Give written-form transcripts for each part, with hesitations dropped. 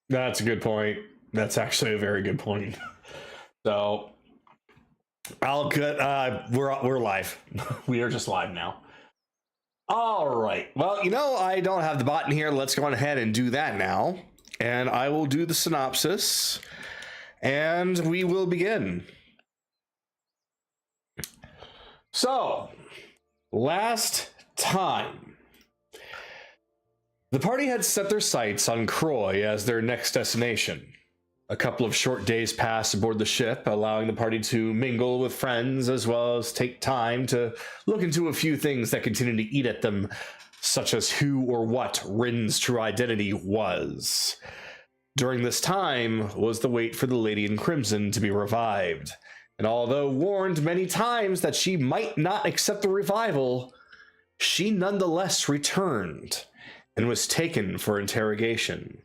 That's a good point. That's actually a very good point. So I'll get. We're live. We are just live now. All right. Well, I don't have the button here. Let's go on ahead and do that now, and I will do the synopsis, and we will begin. So, last time, the party had set their sights on Croy as their next destination. A couple of short days passed aboard the ship, allowing the party to mingle with friends as well as take time to look into a few things that continued to eat at them, such as who or what Rin's true identity was. During this time was the wait for the Lady in Crimson to be revived, and although warned many times that she might not accept the revival, she nonetheless returned and was taken for interrogation.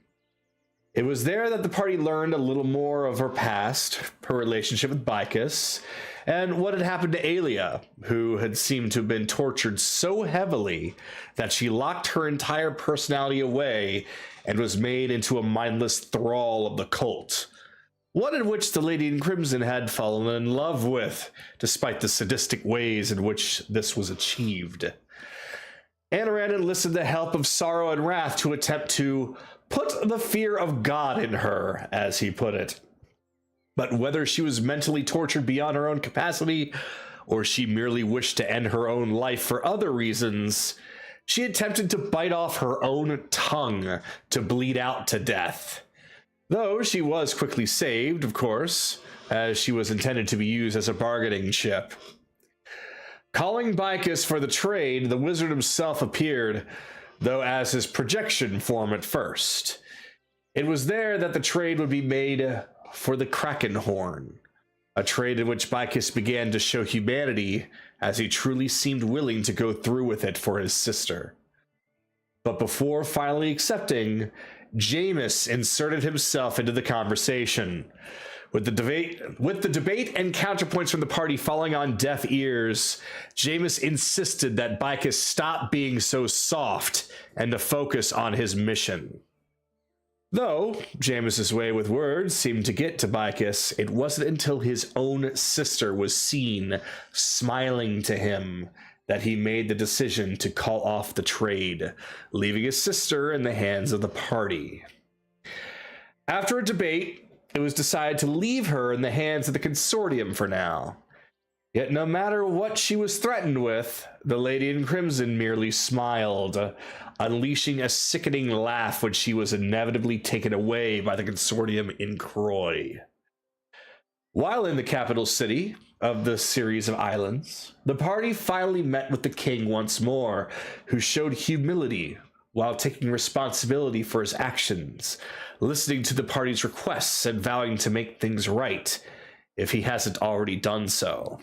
It was there that the party learned a little more of her past, her relationship with Bicus, and what had happened to Aelia, who had seemed to have been tortured so heavily that she locked her entire personality away and was made into a mindless thrall of the cult. One in which the Lady in Crimson had fallen in love with, despite the sadistic ways in which this was achieved. Anoran enlisted the help of Sorrow and Wrath to attempt to put the fear of God in her, as he put it. But whether she was mentally tortured beyond her own capacity, or she merely wished to end her own life for other reasons, she attempted to bite off her own tongue to bleed out to death. Though she was quickly saved, of course, as she was intended to be used as a bargaining chip. Calling Bicus for the trade, the wizard himself appeared, though as his projection form at first. It was there that the trade would be made for the Kraken Horn, a trade in which Bicus began to show humanity, as he truly seemed willing to go through with it for his sister. But before finally accepting, Jameis inserted himself into the conversation. With the debate and counterpoints from the party falling on deaf ears, Jameis insisted that Bicus stop being so soft and to focus on his mission. Though Jameis's way with words seemed to get to Bicus, it wasn't until his own sister was seen smiling to him that he made the decision to call off the trade, leaving his sister in the hands of the party. After a debate, it was decided to leave her in the hands of the consortium for now. Yet no matter what she was threatened with, the Lady in Crimson merely smiled, unleashing a sickening laugh when she was inevitably taken away by the consortium in Croy. While in the capital city of the series of islands, the party finally met with the king once more, who showed humility while taking responsibility for his actions, listening to the party's requests and vowing to make things right if he hasn't already done so.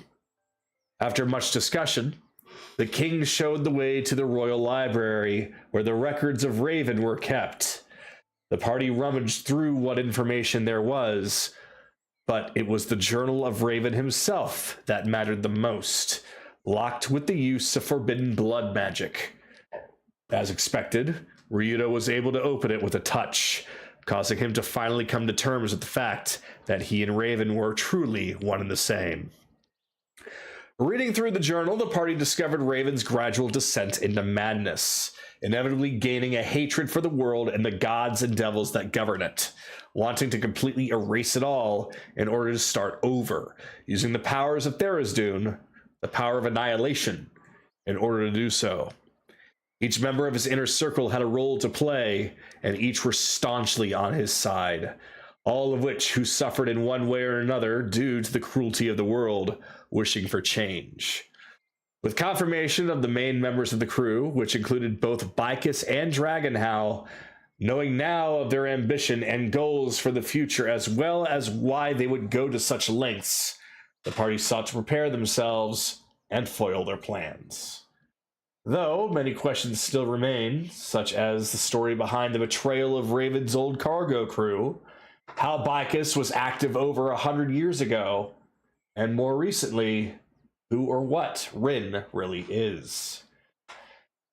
After much discussion, the king showed the way to the royal library where the records of Raven were kept. The party rummaged through what information there was, but it was the journal of Raven himself that mattered the most, locked with the use of forbidden blood magic. As expected, Ryudo was able to open it with a touch, causing him to finally come to terms with the fact that he and Raven were truly one and the same. Reading through the journal, the party discovered Raven's gradual descent into madness, inevitably gaining a hatred for the world and the gods and devils that govern it, wanting to completely erase it all in order to start over, using the powers of Tharizdun, the power of annihilation, in order to do so. Each member of his inner circle had a role to play, and each were staunchly on his side, all of which who suffered in one way or another due to the cruelty of the world, wishing for change. With confirmation of the main members of the crew, which included both Bicus and Dragonhow, knowing now of their ambition and goals for the future as well as why they would go to such lengths, the party sought to prepare themselves and foil their plans. Though many questions still remain, such as the story behind the betrayal of Raven's old cargo crew, how Bicus was active over 100 years ago, and more recently, who or what Rin really is.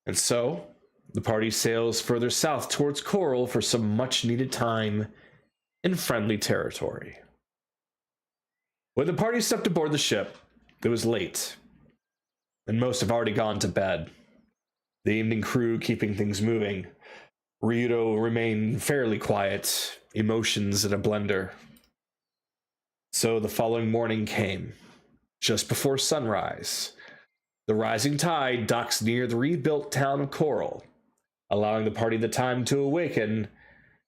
And so, the party sails further south towards Coral for some much-needed time in friendly territory. When the party stepped aboard the ship, it was late, and most have already gone to bed. The evening crew keeping things moving. Ryudo remained fairly quiet, emotions in a blender. So the following morning came, just before sunrise. The rising tide docks near the rebuilt town of Coral, allowing the party the time to awaken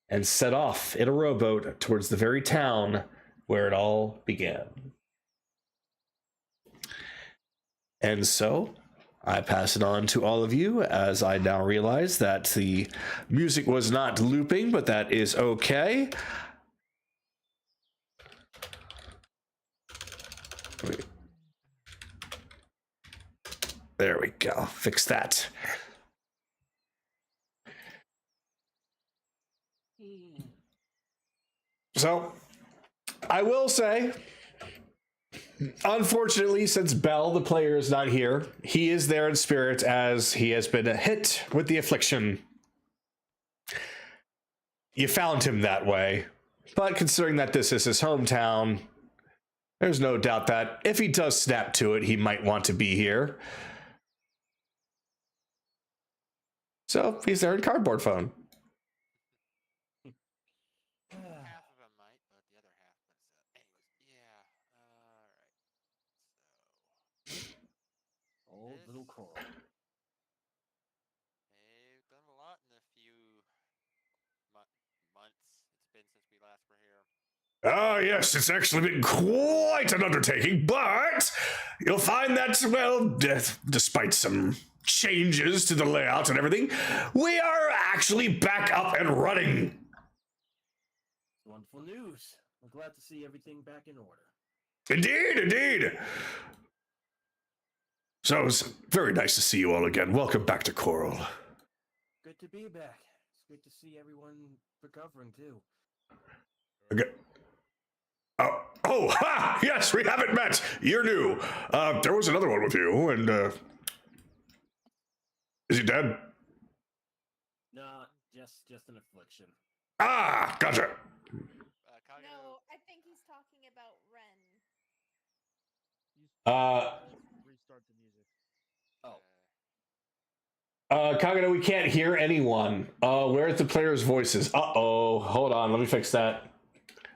and set off in a rowboat towards the very town where it all began. And so, I pass it on to all of you, as I now realize that the music was not looping, but that is okay. Wait. There we go. Fix that. So, I will say, unfortunately, since Bell, the player, is not here, he is there in spirit as he has been hit with the affliction. You found him that way, but considering that this is his hometown, there's no doubt that if he does snap to it, he might want to be here. So he's there in cardboard phone. Half of them might, but the other half. Anyways, yeah. All right. Old little Coral. They've done a lot in a few months. It's been since we last were here. Ah, yes, it's actually been quite an undertaking, but you'll find that, well, despite some changes to the layout and everything, we are actually back up and running. Wonderful news. I'm glad to see everything back in order. Indeed, indeed. So it's very nice to see you all again. Welcome back to Coral. Good to be back. It's good to see everyone recovering too. Okay. Oh, ha! Yes, we haven't met. You're new. There was another one with you, and is he dead? No, just an affliction. Ah, gotcha. No, I think he's talking about Ren. Restart the music. Oh. Kagato, we can't hear anyone. Where's the players' voices? Uh-oh. Hold on, let me fix that.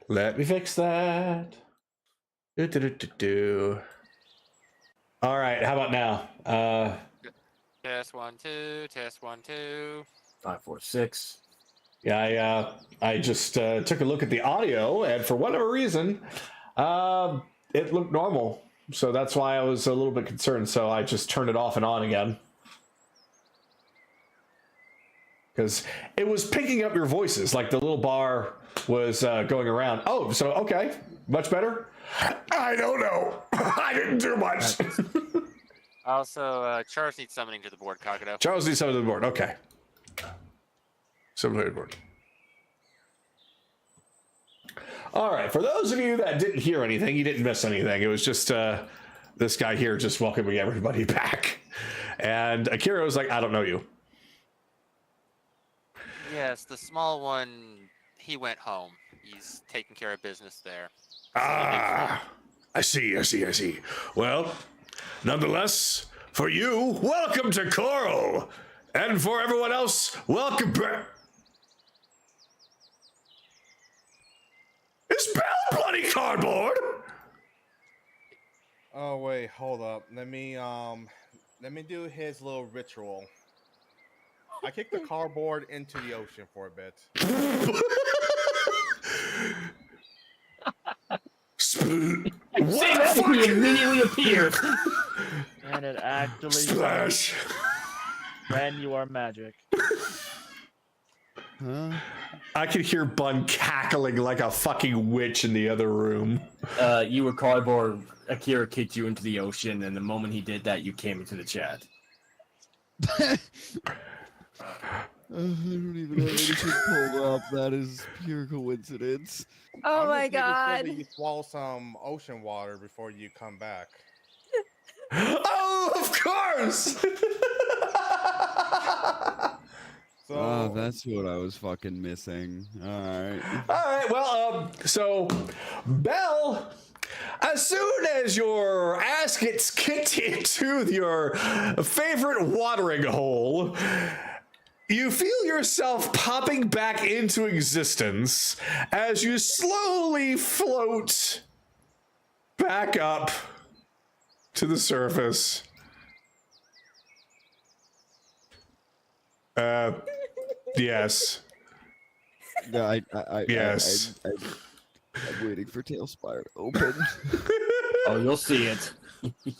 Let me fix that. Do. All right, how about now? Test 1, 2. Test 1, 2. 5, 4, 6. Yeah, I just took a look at the audio, and for whatever reason, it looked normal. So that's why I was a little bit concerned. So I just turned it off and on again. Because it was picking up your voices, like the little bar was going around. Oh, so okay, much better? I don't know. I didn't do much. Also, Charles needs summoning to the board, Kagato. Charles needs summoning to the board. Okay. Summoning to the board. All right. For those of you that didn't hear anything, you didn't miss anything. It was just this guy here just welcoming everybody back. And Akira was like, I don't know you. Yes, the small one, he went home. He's taking care of business there. Ah, I see. Well, nonetheless, for you, welcome to Coral. And for everyone else, welcome back. Is Bell bloody cardboard? Oh wait, hold up. Let me do his little ritual. I kicked the cardboard into the ocean for a bit. What? He immediately appeared. And it actually Splash. Ren, you are magic. Huh? I could hear Bun cackling like a fucking witch in the other room. You were cardboard. Akira kicked you into the ocean, and the moment he did that, you came into the chat. I don't even have anything pulled up. That is pure coincidence. Oh I'm my just making sure god. that you swallow some ocean water before you come back. Oh, of course! So Oh, that's what I was fucking missing. All right. All right, well, so Belle, as soon as your ass gets kicked into your favorite watering hole, you feel yourself popping back into existence as you slowly float back up to the surface. Yes. No, Yes. I'm waiting for Tailspire to open. Oh, you'll see it.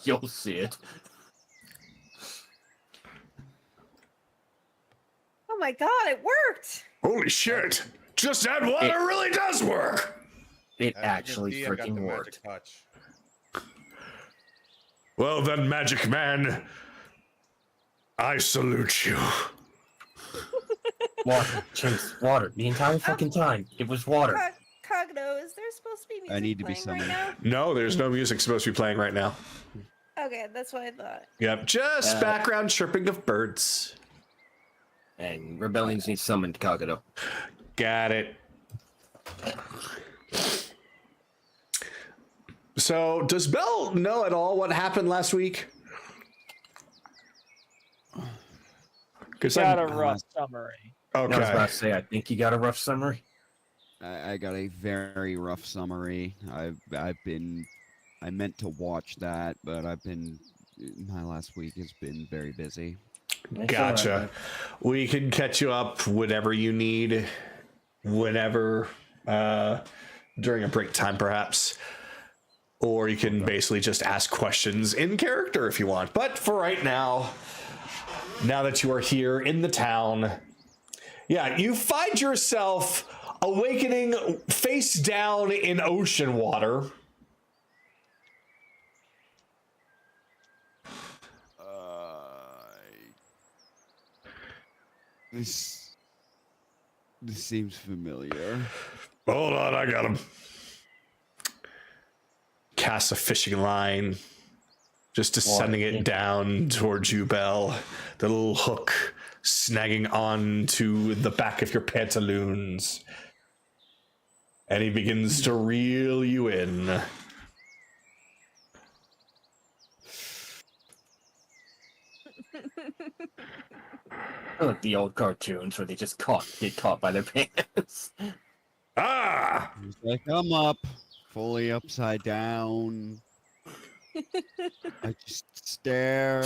You'll see it. Oh my god, it worked! Holy shit! Just add water really does work! It as you can actually see, I got the freaking magic worked. touch. Well then, Magic Man, I salute you. Water, Chase, water. The entire fucking time. It was water. Kagato, is there supposed to be music I need to be playing right summoned. now? No, there's no music supposed to be playing right now. Okay, that's what I thought. Yep, just background chirping of birds. And Rebellions need summoned Kagato. Got it. So, does Belle know at all what happened last week? Because Got a rough summary. I was about Okay. to say, I think you got a rough summary. I got a very rough summary. I meant to watch that, but my last week has been very busy. It's Gotcha. alright, We can catch you up whenever you need, whenever, during a break time, perhaps. Or you can basically just ask questions in character if you want. But for right now, now that you are here in the town, yeah, you find yourself awakening face down in ocean water. This seems familiar. Hold on, I got him. Cast a fishing line, just descending it down towards you, Belle. The little hook snagging onto the back of your pantaloons. And he begins to reel you in. Like the old cartoons where they just get caught by their pants. Ah! He's like, I'm up, fully upside down. I just stare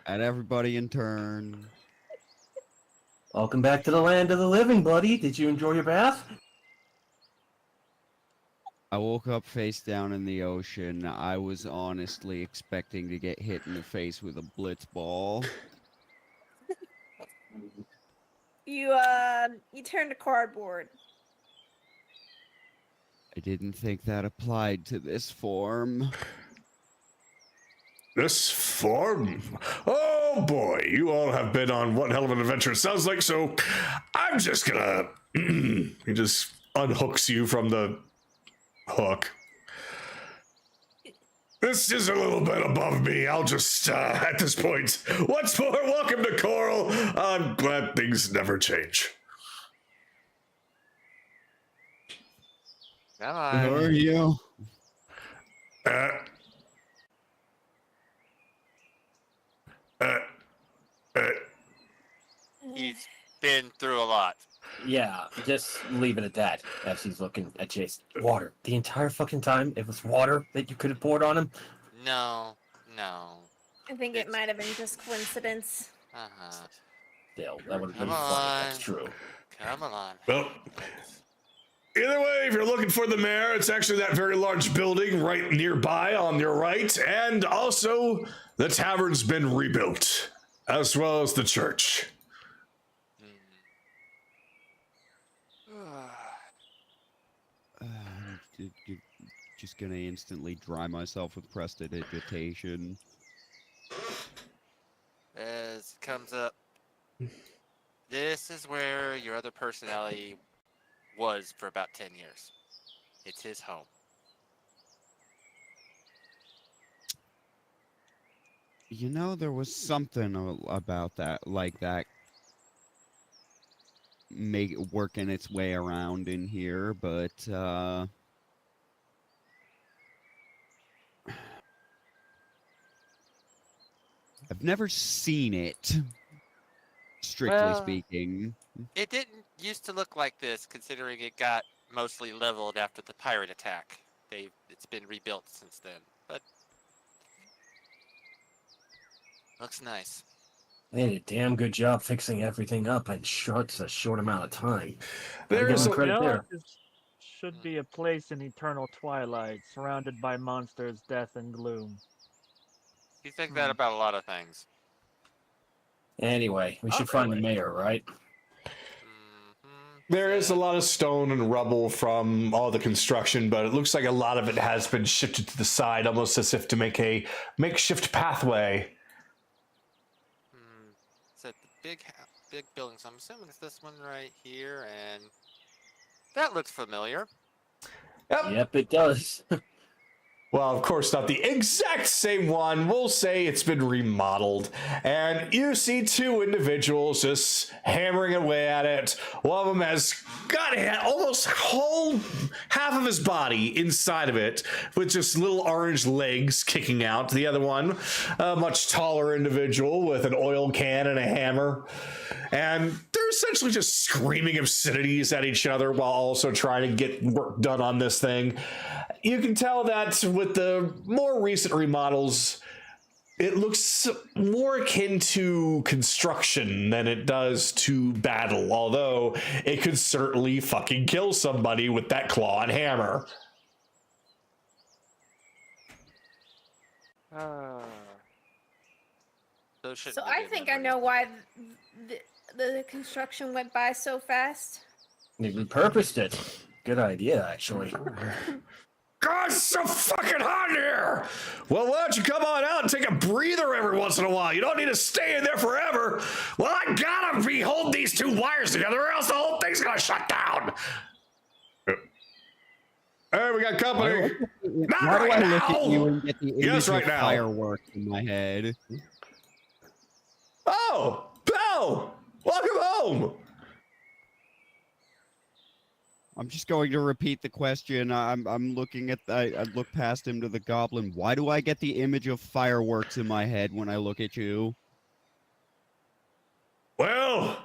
at everybody in turn. Welcome back to the land of the living, buddy. Did you enjoy your bath? I woke up face down in the ocean. I was honestly expecting to get hit in the face with a blitz ball. You turned to cardboard. I didn't think that applied to this form. This form? Oh boy, you all have been on one hell of an adventure, it sounds like, so I'm just gonna... He just unhooks you from the hook. This is a little bit above me. I'll just, at this point, once more, welcome to Coral. I'm glad things never change. Come How on. are you? Uh, He's been through a lot. Yeah, just leave it at that. As he's looking at Chase. Water. The entire fucking time, it was water that you could have poured on him. No. I think it might have been just coincidence. Uh-huh. Still, that would have been Come funny. That's on. true. Come on. well, either way, if you're looking for the mayor, it's actually that very large building right nearby on your right, and also the tavern's been rebuilt, as well as the church. Just gonna instantly dry myself with prestidigitation. As it comes up, this is where your other personality was for about 10 years. It's his home. You know, there was something about that, like that working its way around in here, but I've never seen it, strictly Well, speaking. It didn't used to look like this, considering it got mostly leveled after the pirate attack. It's been rebuilt since then, but looks nice. They did a damn good job fixing everything up in such a short amount of time. There I give is them a- credit You know, there. this should be a place in eternal twilight, surrounded by monsters, death, and gloom. You think that about a lot of things. Anyway, we should find the mayor, right? There is a lot of stone and rubble from all the construction, but it looks like a lot of it has been shifted to the side, almost as if to make a makeshift pathway. It's at the big building, so I'm assuming it's this one right here, and that looks familiar. Yep, it does. Well, of course, not the exact same one. We'll say it's been remodeled. And you see two individuals just hammering away at it. One of them has got almost whole half of his body inside of it with just little orange legs kicking out. The other one, a much taller individual with an oil can and a hammer. And they're essentially just screaming obscenities at each other while also trying to get work done on this thing. You can tell that with the more recent remodels, it looks more akin to construction than it does to battle, although it could certainly fucking kill somebody with that claw and hammer. So I think I know why the construction went by so fast. They repurposed it. Good idea, actually. God, it's so fucking hot in here! Well, why don't you come on out and take a breather every once in a while? You don't need to stay in there forever. Well, I gotta be holding these two wires together or else the whole thing's gonna shut down. Hey, we got company. Not Why right do I now! look at you and get the image Yes, right of now. fireworks in my head? Oh, Belle! Welcome home! I'm just going to repeat the question. I'm looking at I look past him to the goblin. Why do I get the image of fireworks in my head when I look at you? Well,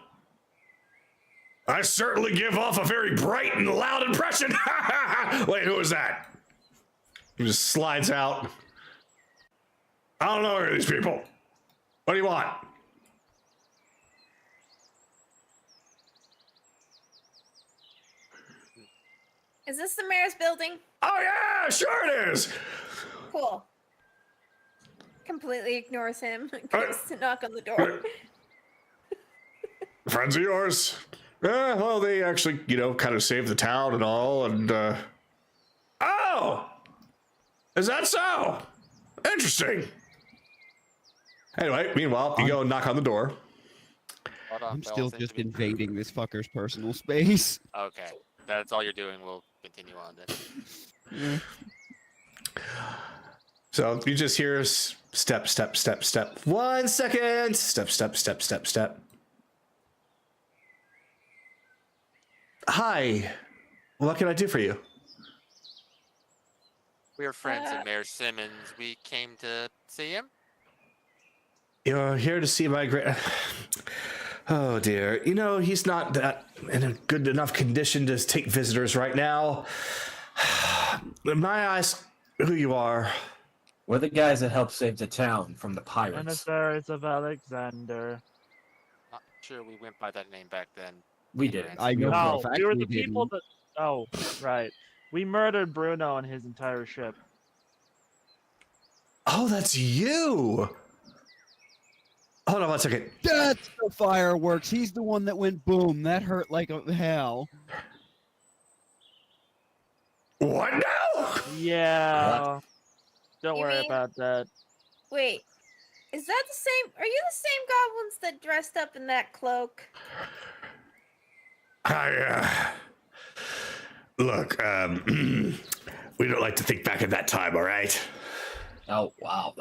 I certainly give off a very bright and loud impression. Wait, who is that? He just slides out. I don't know any of these people. What do you want? Is this the mayor's building? Oh yeah, sure it is. Cool. Completely ignores him. Goes to knock on the door. Friends of yours? Yeah, well, they actually, kind of saved the town and all, and, Oh! Is that so? Interesting. Anyway, meanwhile, you go and knock on the door. Hold on, I'm Bell still seems just to be- invading this fucker's personal space. Okay, that's all you're doing. We'll continue on then. So you just hear step, step, step, step. 1 second. Step, step, step, step, step. Hi. What can I do for you? We're friends of Mayor Simmons. We came to see him. You're here to see my great... Oh, dear. He's not that in a good enough condition to take visitors right now. May I ask who you are? We're the guys that helped save the town from the pirates. Emissaries of Alexander. Not sure we went by that name back then. We didn't. I know No, for a fact we were we the people didn't. that. Oh, right. We murdered Bruno and his entire ship. Oh, that's you. Hold on 1 second. That's the fireworks. He's the one that went boom. That hurt like hell. What now? Yeah. Don't You worry mean- about that. Wait, is that the same? Are you the same goblins that dressed up in that cloak? Look, we don't like to think back at that time, all right? Oh wow,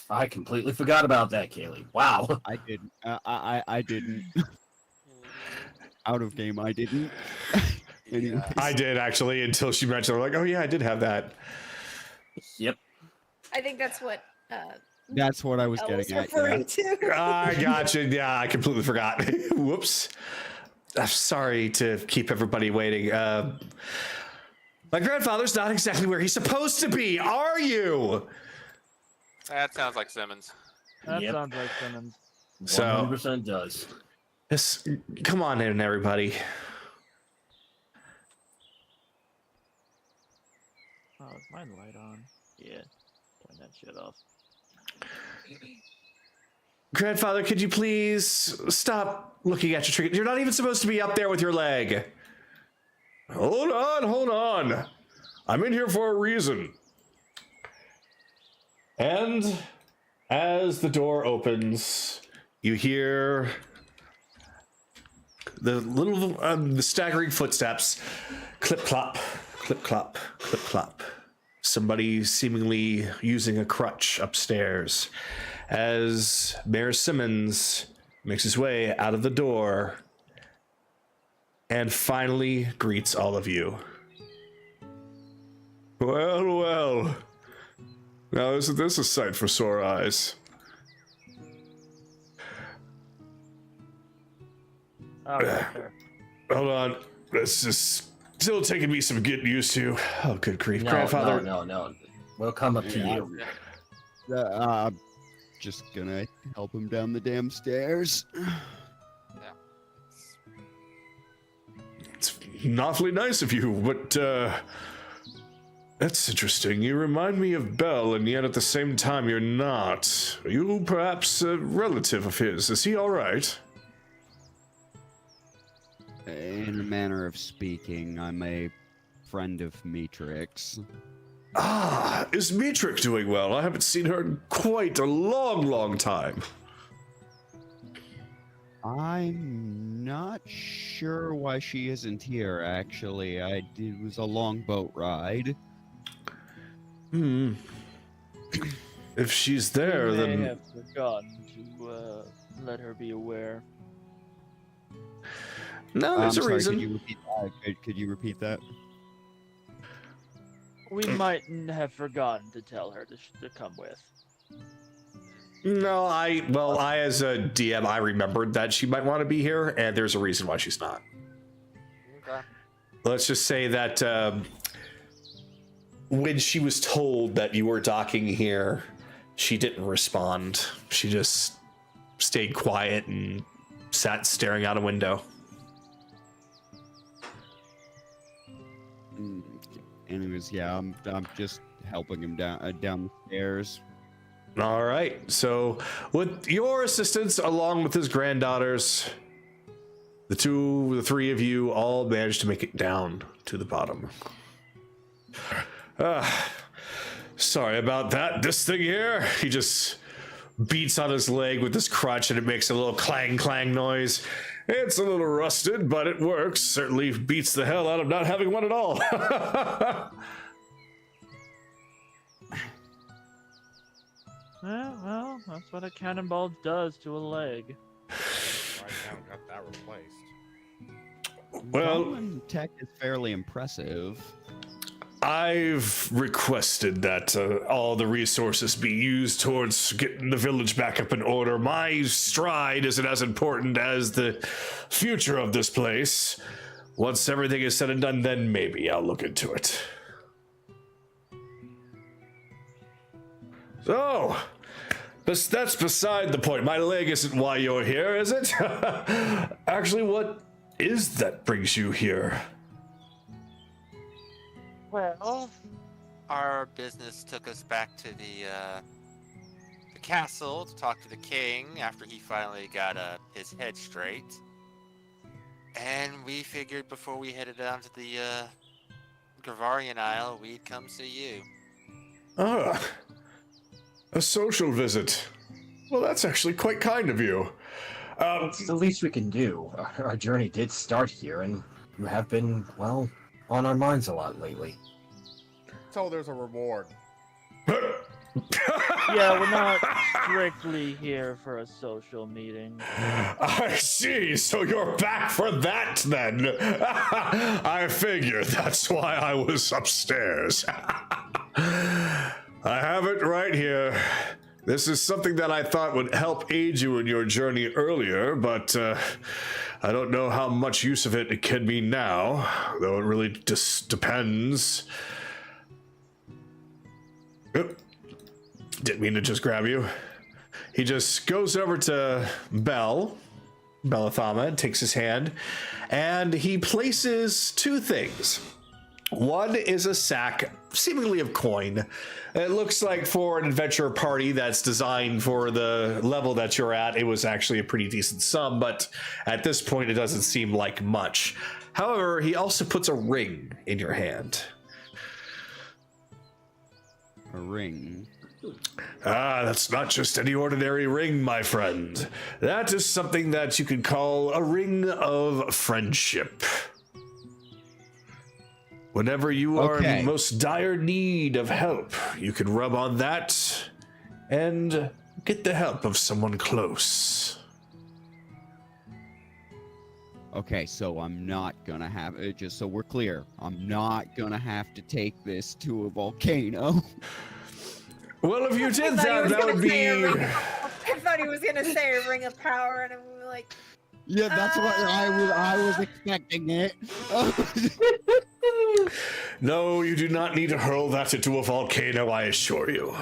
I completely forgot about that, Kaylee. Wow. I didn't. I didn't. out of game. I didn't. Anyways. I did actually until she mentioned. I'm like, oh yeah, I did have that. Yep. I think that's what That's what I was I was getting at. referring to. I gotcha. Yeah, I completely forgot. Whoops. I'm sorry to keep everybody waiting. My grandfather's not exactly where he's supposed to be, are you? That sounds like Simmons. That Yep. sounds like Simmons. So- 100% does. Yes, come on in, everybody. Oh, is my light on? Yeah. Turn that shit off. Grandfather, could you please stop looking at your trinket? You're not even supposed to be up there with your leg. Hold on. I'm in here for a reason. And as the door opens, you hear the staggering footsteps. Clip clop, clip clop, clip clop. Somebody seemingly using a crutch upstairs. As Mayor Simmons makes his way out of the door and finally greets all of you. Well. Now isn't this a sight for sore eyes? Oh, right there. Hold on. This is still taking me some getting used to. Oh, good grief. No, Grandfather. no. We'll come up to you. I'm just gonna help him down the damn stairs. It's awfully nice of you, but, that's interesting. You remind me of Bell, and yet at the same time you're not. Are you perhaps a relative of his? Is he alright? In a manner of speaking, I'm a friend of Matrix. Ah, is Metric doing well? I haven't seen her in quite a long time. I'm not sure why she isn't here, actually. It was a long boat ride. If she's there, You may then... have forgotten to let her be aware. No, I'm there's a sorry, reason. Could you repeat that? Could you repeat that? We might have forgotten to tell her to come with. No, I as a DM, I remembered that she might want to be here, and there's a reason why she's not. Okay. Let's just say that when she was told that you were docking here, she didn't respond. She just stayed quiet and sat staring out a window. Anyways, yeah, I'm just helping him down the stairs. All right. So, with your assistance, along with his granddaughters, the three of you all managed to make it down to the bottom. Sorry about that. This thing here, he just beats on his leg with this crutch, and it makes a little clang clang noise. It's a little rusted, but it works. Certainly beats the hell out of not having one at all. Well, that's what a cannonball does to a leg. Right now, got that replaced. Well, Goblin tech is fairly impressive. I've requested that all the resources be used towards getting the village back up in order. My stride isn't as important as the future of this place. Once everything is said and done, then maybe I'll look into it. So, that's beside the point. My leg isn't why you're here, is it? Actually, what is that brings you here? Well, our business took us back to the castle to talk to the king after he finally got his head straight. And we figured before we headed down to the Gavarian Isle, we'd come see you. Ah, a social visit. Well, that's actually quite kind of you. It's the least we can do. Our journey did start here, and you have been, well, on our minds a lot lately. So there's a reward. Yeah, we're not strictly here for a social meeting. I see. So you're back for that then. I figured that's why I was upstairs. I have it right here. This is something that I thought would help aid you in your journey earlier, but I don't know how much use of it can be now, though it really just depends. Oop. Didn't mean to just grab you. He just goes over to Bellathama, takes his hand, and he places two things. One is a sack, seemingly of coin. It looks like for an adventure party that's designed for the level that you're at, it was actually a pretty decent sum, but at this point it doesn't seem like much. However, he also puts a ring in your hand. A ring. Ah, that's not just any ordinary ring, my friend. That is something that you could call a ring of friendship. Whenever you are in most dire need of help, you can rub on that and get the help of someone close. Okay, so I'm not gonna have it, just so we're clear, I'm not gonna have to take this to a volcano. Well, if you did that, that would be... I thought he was gonna say a ring of power, and I'm like... Yeah, that's what I was expecting it. No, you do not need to hurl that into a volcano, I assure you.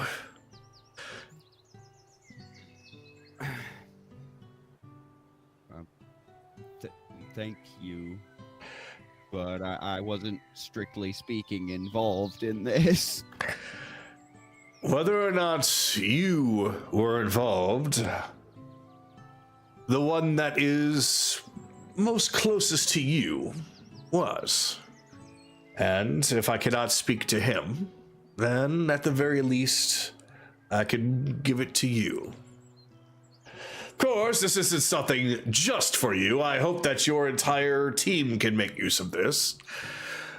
Thank you, but I wasn't strictly speaking involved in this. Whether or not you were involved, the one that is most closest to you was. And if I cannot speak to him, then at the very least, I can give it to you. Of course, this isn't something just for you. I hope that your entire team can make use of this.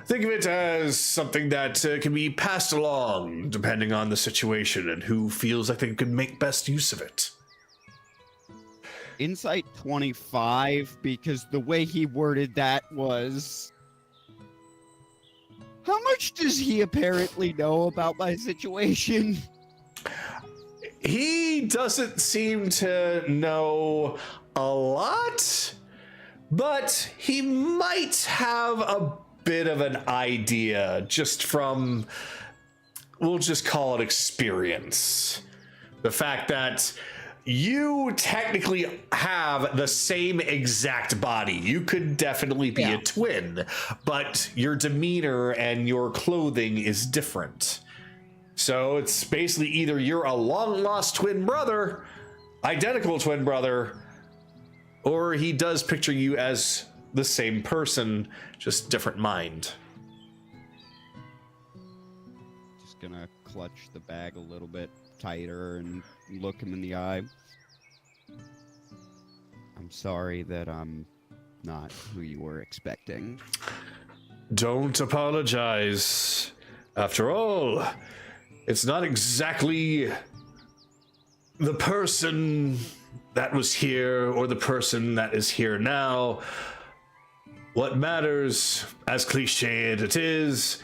Think of it as something that can be passed along, depending on the situation and who feels like they can make best use of it. Insight 25, because the way he worded that was... How much does he apparently know about my situation? He doesn't seem to know a lot, but he might have a bit of an idea just from, we'll just call it experience. The fact that you technically have the same exact body. You could definitely be a twin, but your demeanor and your clothing is different. So it's basically either you're a long-lost twin brother, identical twin brother, or he does picture you as the same person, just different mind. Just gonna clutch the bag a little bit tighter and look him in the eye. I'm sorry that I'm not who you were expecting. Don't apologize. After all, it's not exactly the person that was here or the person that is here now. What matters, as cliched it is,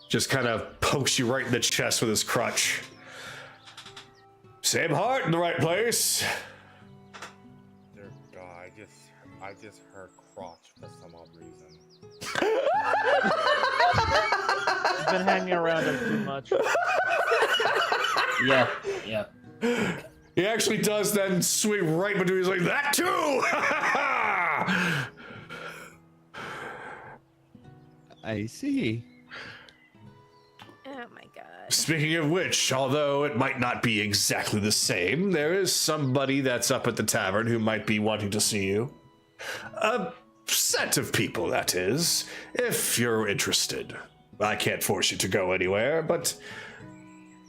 just kind of pokes you right in the chest with his crutch. Same heart in the right place. Dear God, I just heard crotch for some odd reason. You've been hanging around him too much. Yeah. He actually does then swing right between. He's like, that too! I see. Oh my god. Speaking of which, although it might not be exactly the same, there is somebody that's up at the tavern who might be wanting to see you. A set of people, that is, if you're interested. I can't force you to go anywhere, but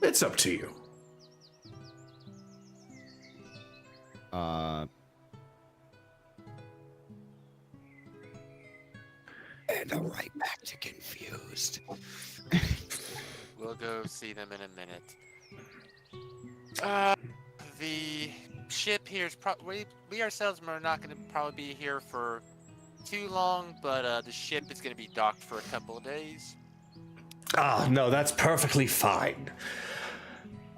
it's up to you. And I'm right back to confused. We'll go see them in a minute. The ship here is probably we ourselves are not going to probably be here for too long, but the ship is going to be docked for a couple of days. Ah, no, that's perfectly fine.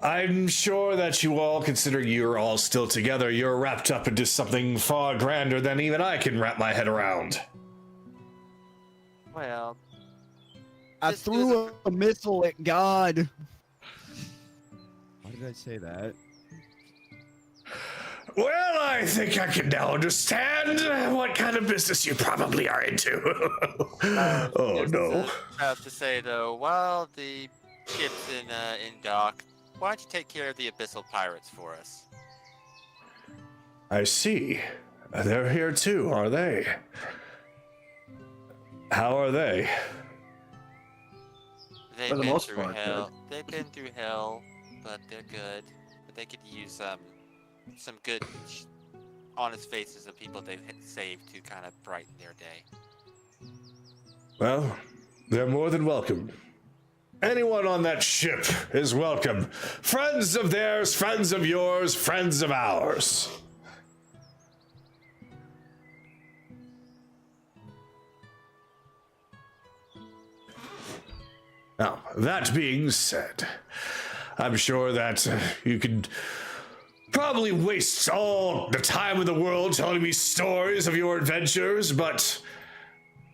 I'm sure that you all, considering you're all still together, you're wrapped up into something far grander than even I can wrap my head around. Well, I this threw a missile at God. Why did I say that? Well, I think I can now understand what kind of business you probably are into. Oh, just, no. About to say though, while the ship's in dock, why don't you take care of the abyssal pirates for us? I see. They're here too, are they? How are they? They've For the been most through part, hell. They've been through hell, but they're good. But they could use some good, honest faces of people they've saved to kind of brighten their day. Well, they're more than welcome. Anyone on that ship is welcome. Friends of theirs, friends of yours, friends of ours. Now, that being said, I'm sure that you could probably waste all the time in the world telling me stories of your adventures, but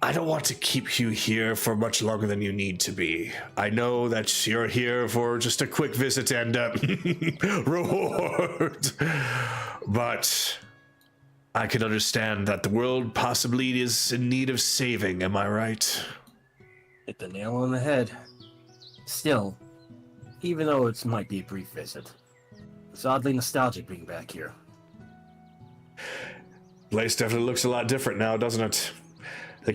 I don't want to keep you here for much longer than you need to be. I know that you're here for just a quick visit and reward, but I can understand that the world possibly is in need of saving, am I right? Hit the nail on the head. Still, even though it might be a brief visit, it's oddly nostalgic being back here. Place definitely looks a lot different now, doesn't it? The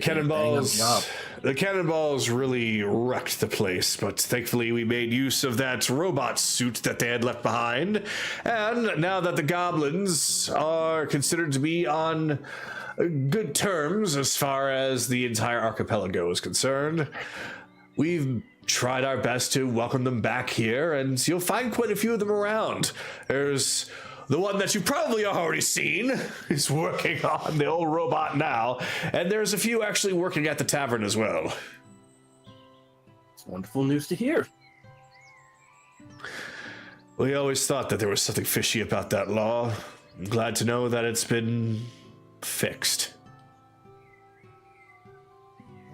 cannonballs really wrecked the place, but thankfully we made use of that robot suit that they had left behind. And now that the goblins are considered to be on good terms as far as the entire archipelago is concerned, we've tried our best to welcome them back here, and you'll find quite a few of them around. There's the one that you've probably already seen is working on the old robot now, and there's a few actually working at the tavern as well. It's wonderful news to hear. We always thought that there was something fishy about that law. I'm glad to know that it's been fixed.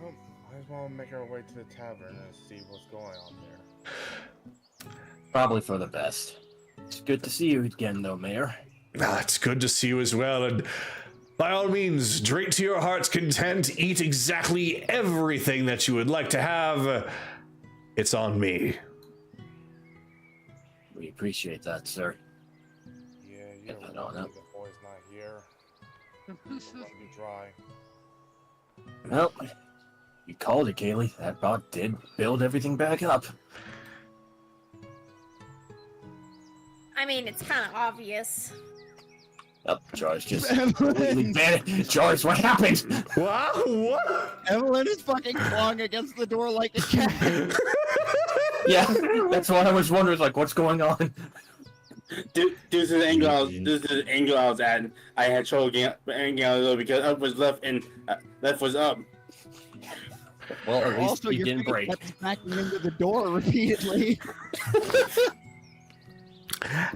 Well, might as well make our way to the tavern and see what's going on there. Probably for the best. It's good to see you again, though, Mayor. It's good to see you as well, and by all means, drink to your heart's content, eat exactly everything that you would like to have. It's on me. We appreciate that, sir. Yeah, you Get that know, on up. the boy's not here. We're gonna be dry. Well, you called it, Kaylee. That bot did build everything back up. I mean, it's kind of obvious. Oh, Jar's just completely bad. Jar's, what happened? Wow, what? Evelyn is fucking clawing against the door like a cat. Yeah, that's what I was wondering. Like, what's going on? This is the angle I was at. I had trouble getting out of it because up was left and left was up. Well, at least Also, he your didn't face break. kept smacking into the door repeatedly.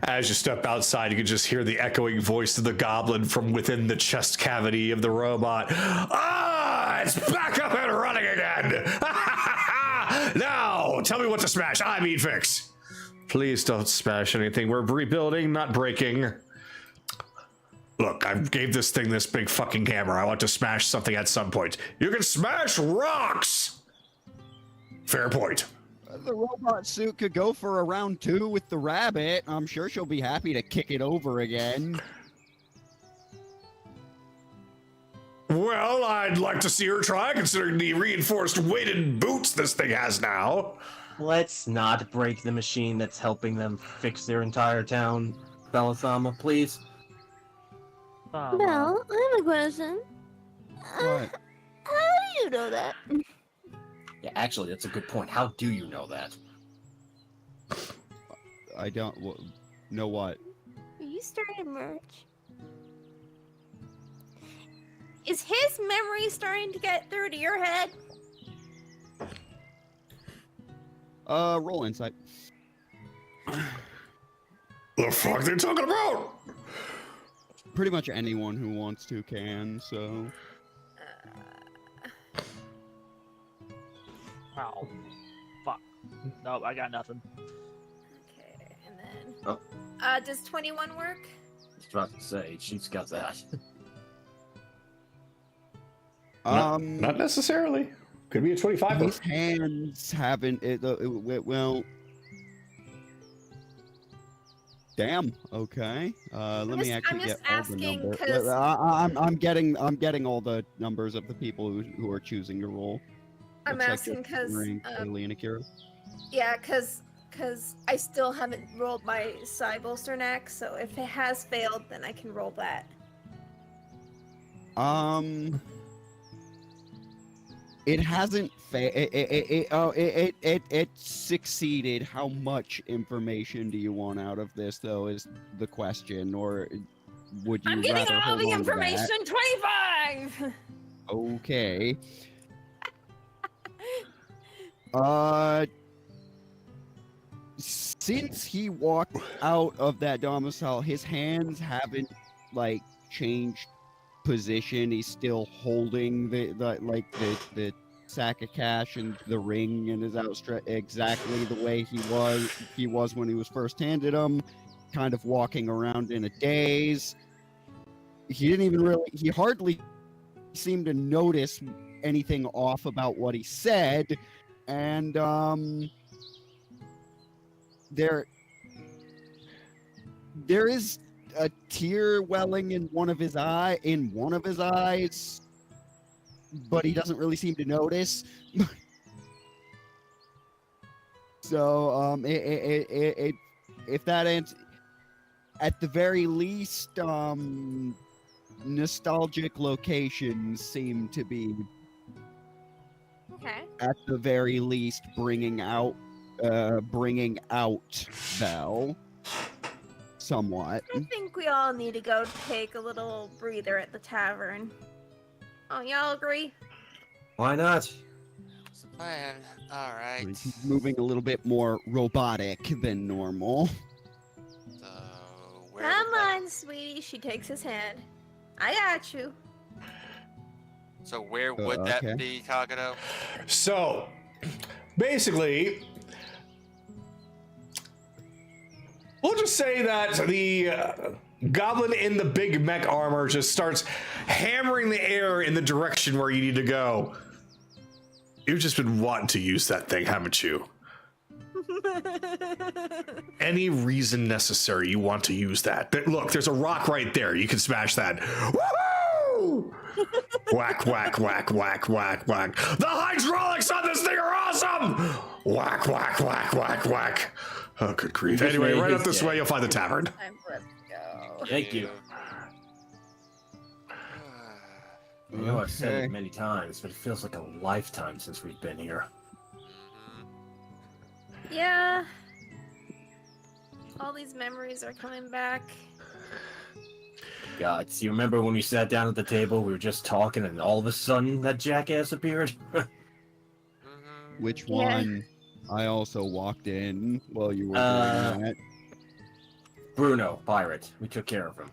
As you step outside, you can just hear the echoing voice of the goblin from within the chest cavity of the robot. Ah, it's back up and running again. Now, tell me what to smash. I mean fix. Please don't smash anything. We're rebuilding, not breaking. Look, I gave this thing this big fucking hammer. I want to smash something at some point. You can smash rocks. Fair point. The robot suit could go for a round 2 with the rabbit. I'm sure she'll be happy to kick it over again. Well, I'd like to see her try, considering the reinforced weighted boots this thing has now. Let's not break the machine that's helping them fix their entire town, Belisama, please. Well, I have a question. What? How do you know that? Yeah, actually, that's a good point. How do you know that? I don't. Know what? Are you starting to merge? Is his memory starting to get through to your head? Roll insight. The fuck they talking about? Pretty much anyone who wants to can, so... Oh, fuck. Nope, I got nothing. Okay, and then. Oh. Does 21 work? I was about to say, she's got that. Not necessarily. Could be a 25. His hands haven't... well... Damn. Okay. Let me actually get all the numbers. 'cause- I'm getting all the numbers of the people who are choosing to roll. I'm Looks like asking just because. Ring, Kaylee, and Akira. Yeah, because I still haven't rolled my Cybal Cernax, so if it has failed, then I can roll that. It hasn't it succeeded. How much information do you want out of this, though, is the question, or would you I'm getting rather all hold the on to that? information. 25. Okay. Since he walked out of that domicile, his hands haven't like changed position. He's still holding the sack of cash and the ring in his outstretched exactly the way he was when he was first handed him, kind of walking around in a daze. He hardly seemed to notice anything off about what he said, and there is a tear welling in one of his eyes, but he doesn't really seem to notice. So if that ends, at the very least, nostalgic locations seem to be, Okay. at the very least, bringing out Val somewhat. I think we all need to go take a little breather at the tavern. Oh, y'all agree? Why not? What's the plan? All right. He's moving a little bit more robotic than normal. So where Come would that- on, sweetie. She takes his hand. I got you. So where would that okay. be, Kagato? So, basically, we'll just say that the goblin in the big mech armor just starts hammering the air in the direction where you need to go. You've just been wanting to use that thing, haven't you? Any reason necessary you want to use that. Look, there's a rock right there. You can smash that. Woohoo! Whack, whack, whack, whack, whack, whack. The hydraulics on this thing are awesome! Whack, whack, whack, whack, whack. Oh, good grief. Just Anyway, made right his up this day. way, you'll find the tavern. Time for us to go. Thank you. I know I've said Okay. it many times, but it feels like a lifetime since we've been here. Yeah. All these memories are coming back. God, so you remember when we sat down at the table, we were just talking, and all of a sudden that jackass appeared? Which Yeah. one? I also walked in while you were doing that. Bruno, pirate. We took care of him.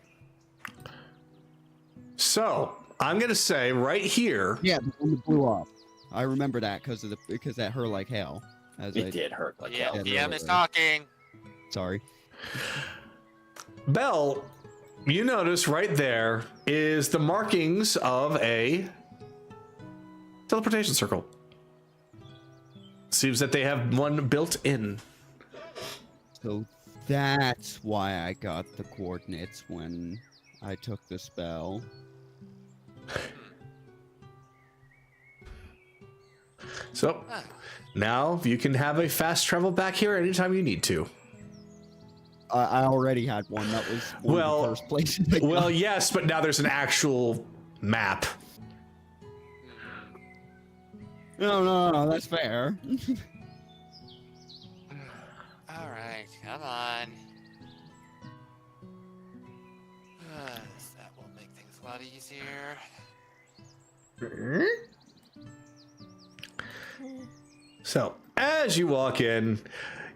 So, I'm going to say right here. Yeah, the one that blew up. I remember that because that hurt like hell. It did hurt like Yeah, hell. PM is talking. Sorry. Belle, you notice right there is the markings of a teleportation circle. Seems that they have one built in. So that's why I got the coordinates when I took the spell. So now you can have a fast travel back here anytime you need to. I already had one. That was one of the first places. I Well, got. yes, but now there's an actual map. No, that's fair. All right, come on. lot easier. So, as you walk in,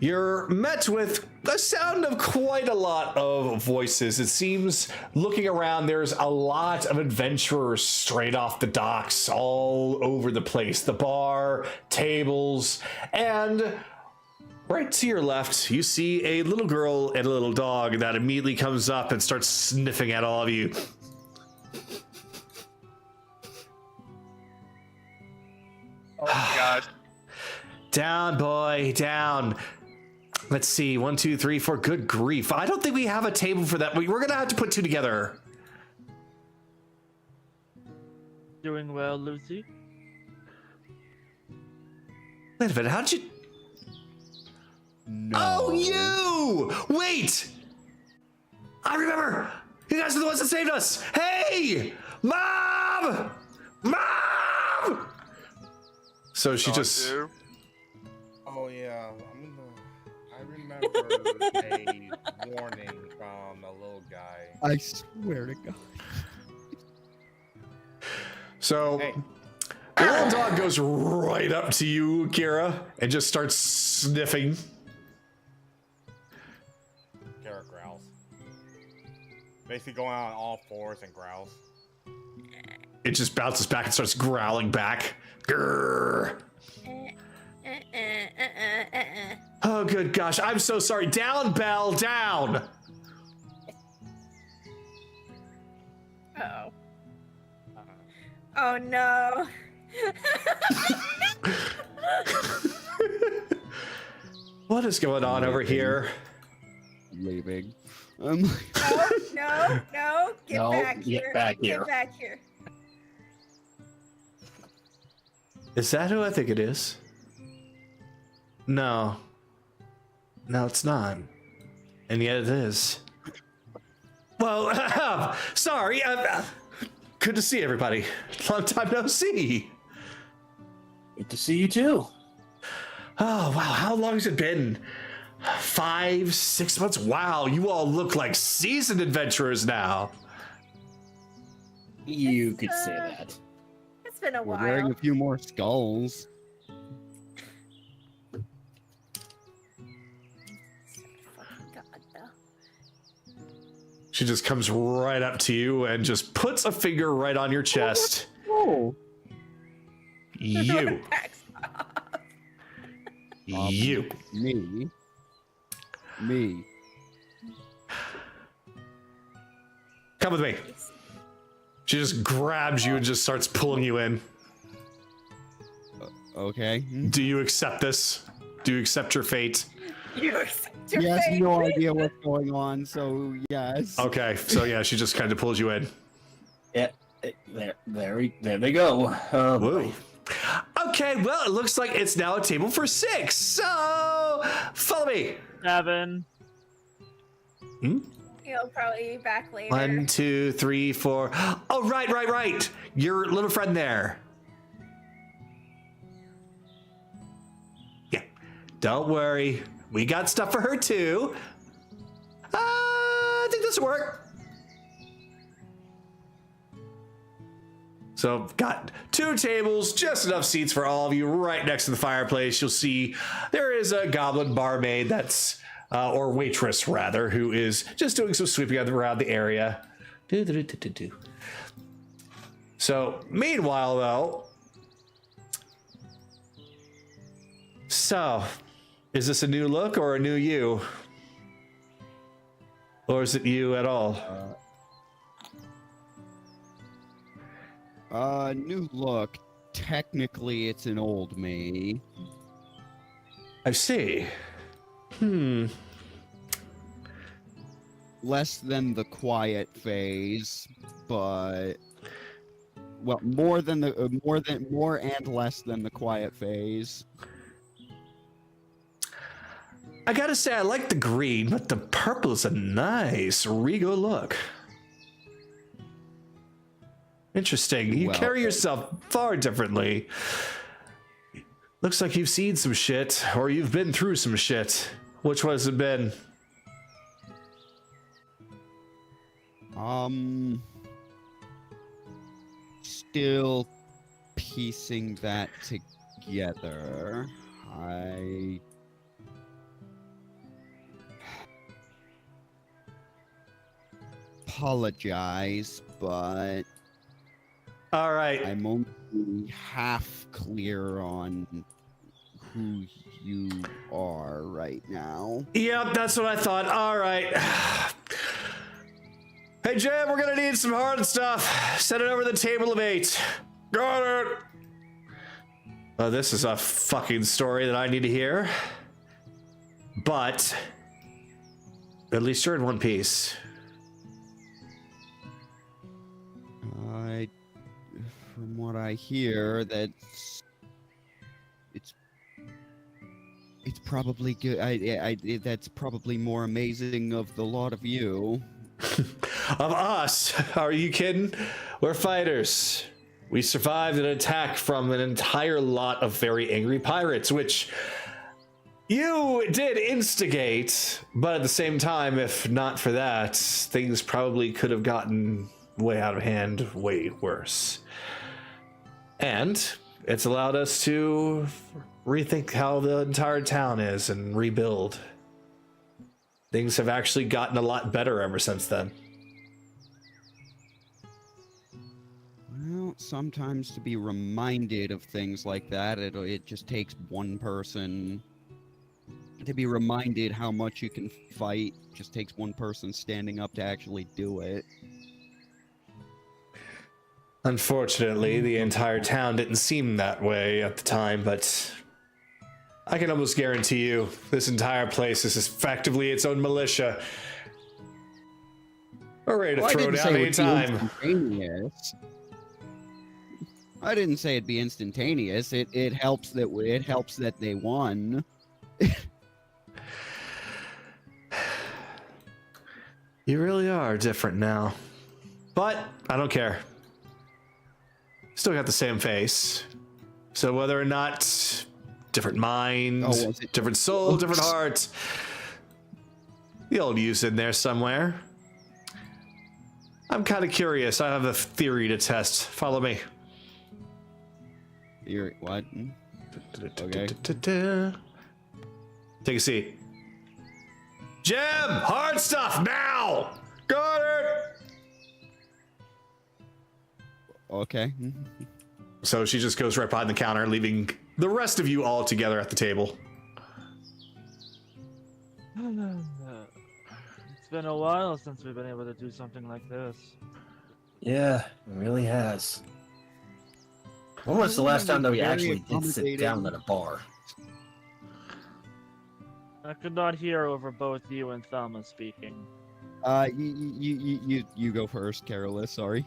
you're met with the sound of quite a lot of voices. It seems, looking around, there's a lot of adventurers straight off the docks all over the place. The bar, tables, and right to your left, you see a little girl and a little dog that immediately comes up and starts sniffing at all of you. Oh my god. Down, boy, down. Let's see, 1, 2, 3, 4. Good grief. I don't think we have a table for that. We're going to have to put two together. Doing well, Lucy. Wait a minute, how'd you... No. Oh, you! Wait! I remember! You guys are the ones that saved us! Hey! Mom! Mom! So she just... Dude. Oh yeah, I remember a warning from a little guy. I swear to God. So... Hey. The little dog goes right up to you, Kira, and just starts sniffing. Kara growls. Basically going on all fours and growls. It just bounces back and starts growling back. Grrr. Oh, good gosh. I'm so sorry. Down, Belle, down. Uh-oh. Oh no. What is going on over here? Leaving. No, no, no. Get No, back get here. back here. Get back here. Is that who I think it is? No. No, it's not. And yet it is. Well, sorry. Good to see everybody. Long time no see. Good to see you too. Oh, wow. How long has it been? 5, 6 months? Wow, you all look like seasoned adventurers now. You could say that. It's been a We're while. wearing a few more skulls. Fucking God, though. She just comes right up to you and just puts a finger right on your chest. Oh. You. Backs off. You. Me. Come with me. She just grabs you and just starts pulling you in. Okay. Do you accept this? Do you accept your fate? You accept your He has fate. no idea what's going on, so yes. Okay, so yeah, she just kind of pulls you in. Yeah. There they go. Oh, Whoa. boy. Okay, well, it looks like it's now a table for 6. So, follow me. 7. He'll probably be back later. 1, 2, 3, 4. Oh, right. Your little friend there. Yeah. Don't worry. We got stuff for her too. I think this will work. So, got 2 tables, just enough seats for all of you right next to the fireplace. You'll see there is a goblin barmaid that's, or waitress rather, who is just doing some sweeping around the area. So, meanwhile, though, so, is this a new look or a new you? Or is it you at all? New look. Technically, it's an old me. I see. Less than the quiet phase, but well, more and less than the quiet phase. I gotta say, I like the green, but the purple is a nice regal look. Interesting. You Well, carry yourself far differently. Looks like you've seen some shit, or you've been through some shit. Which one has it been? still piecing that together. I apologize, but All right. I'm only half clear on who you are right now. Yep, that's what I thought. All right. Hey, Jim, we're gonna need some hard stuff. Set it over the table of 8. Got it. Well, this is a fucking story that I need to hear. But at least you're in one piece. From what I hear, it's probably good. That's probably more amazing of the lot of you. Of us? Are you kidding? We're fighters. We survived an attack from an entire lot of very angry pirates, which you did instigate, but at the same time, if not for that, things probably could have gotten way out of hand, way worse. And it's allowed us to rethink how the entire town is and rebuild. Things have actually gotten a lot better ever since then. Well, sometimes to be reminded of things like that, it just takes one person to be reminded how much you can fight. It just takes one person standing up to actually do it. Unfortunately, the entire town didn't seem that way at the time, but I can almost guarantee you this entire place is effectively its own militia. We're ready to throw down any time. I didn't say it'd be instantaneous. It helps that they won. You really are different now. But I don't care. Still got the same face. So whether or not different mind, different soul, different heart, the old you's in there somewhere. I'm kind of curious. I have a theory to test. Follow me. You're what? Okay. Take a seat. Jim, hard stuff now. Got it. Okay. So she just goes right behind the counter, leaving the rest of you all together at the table. It's been a while since we've been able to do something like this. Yeah, it really has. When was the last time that we actually did sit down at a bar? I could not hear over both you and Thelma speaking. You go first, Carolus. Sorry.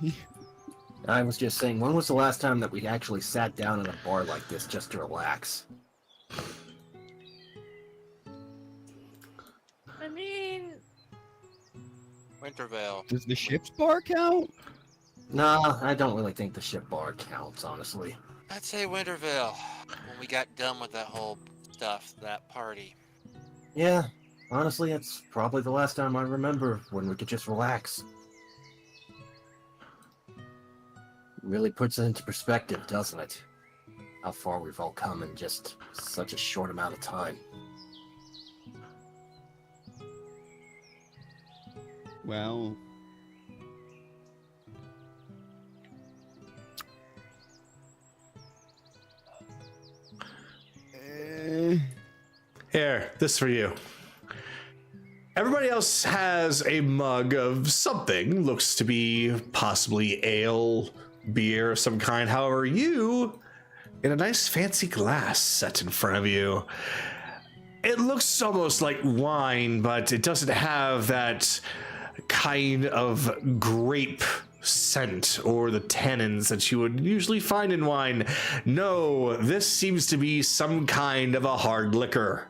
I was just saying, when was the last time that we actually sat down at a bar like this just to relax? I mean, Wintervale. Does the ship's bar count? No, I don't really think the ship bar counts, honestly. I'd say Wintervale. When we got done with that whole stuff, that party. Yeah, honestly, it's probably the last time I remember when we could just relax. Really puts it into perspective, doesn't it? How far we've all come in just such a short amount of time. Well, Here, this for you. Everybody else has a mug of something. Looks to be possibly ale, beer of some kind. However, you, in a nice fancy glass set in front of you. It looks almost like wine, but it doesn't have that kind of grape scent or the tannins that you would usually find in wine. No, this seems to be some kind of a hard liquor.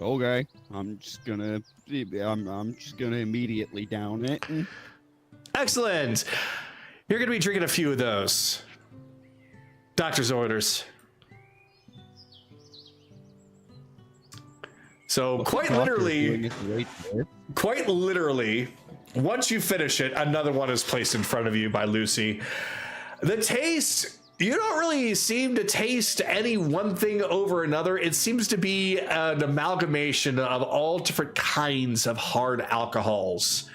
okay. I'm just gonna immediately down it. Excellent. You're going to be drinking a few of those. Doctor's orders. So quite literally, once you finish it, another one is placed in front of you by Lucy. The taste, you don't really seem to taste any one thing over another. It seems to be an amalgamation of all different kinds of hard alcohols.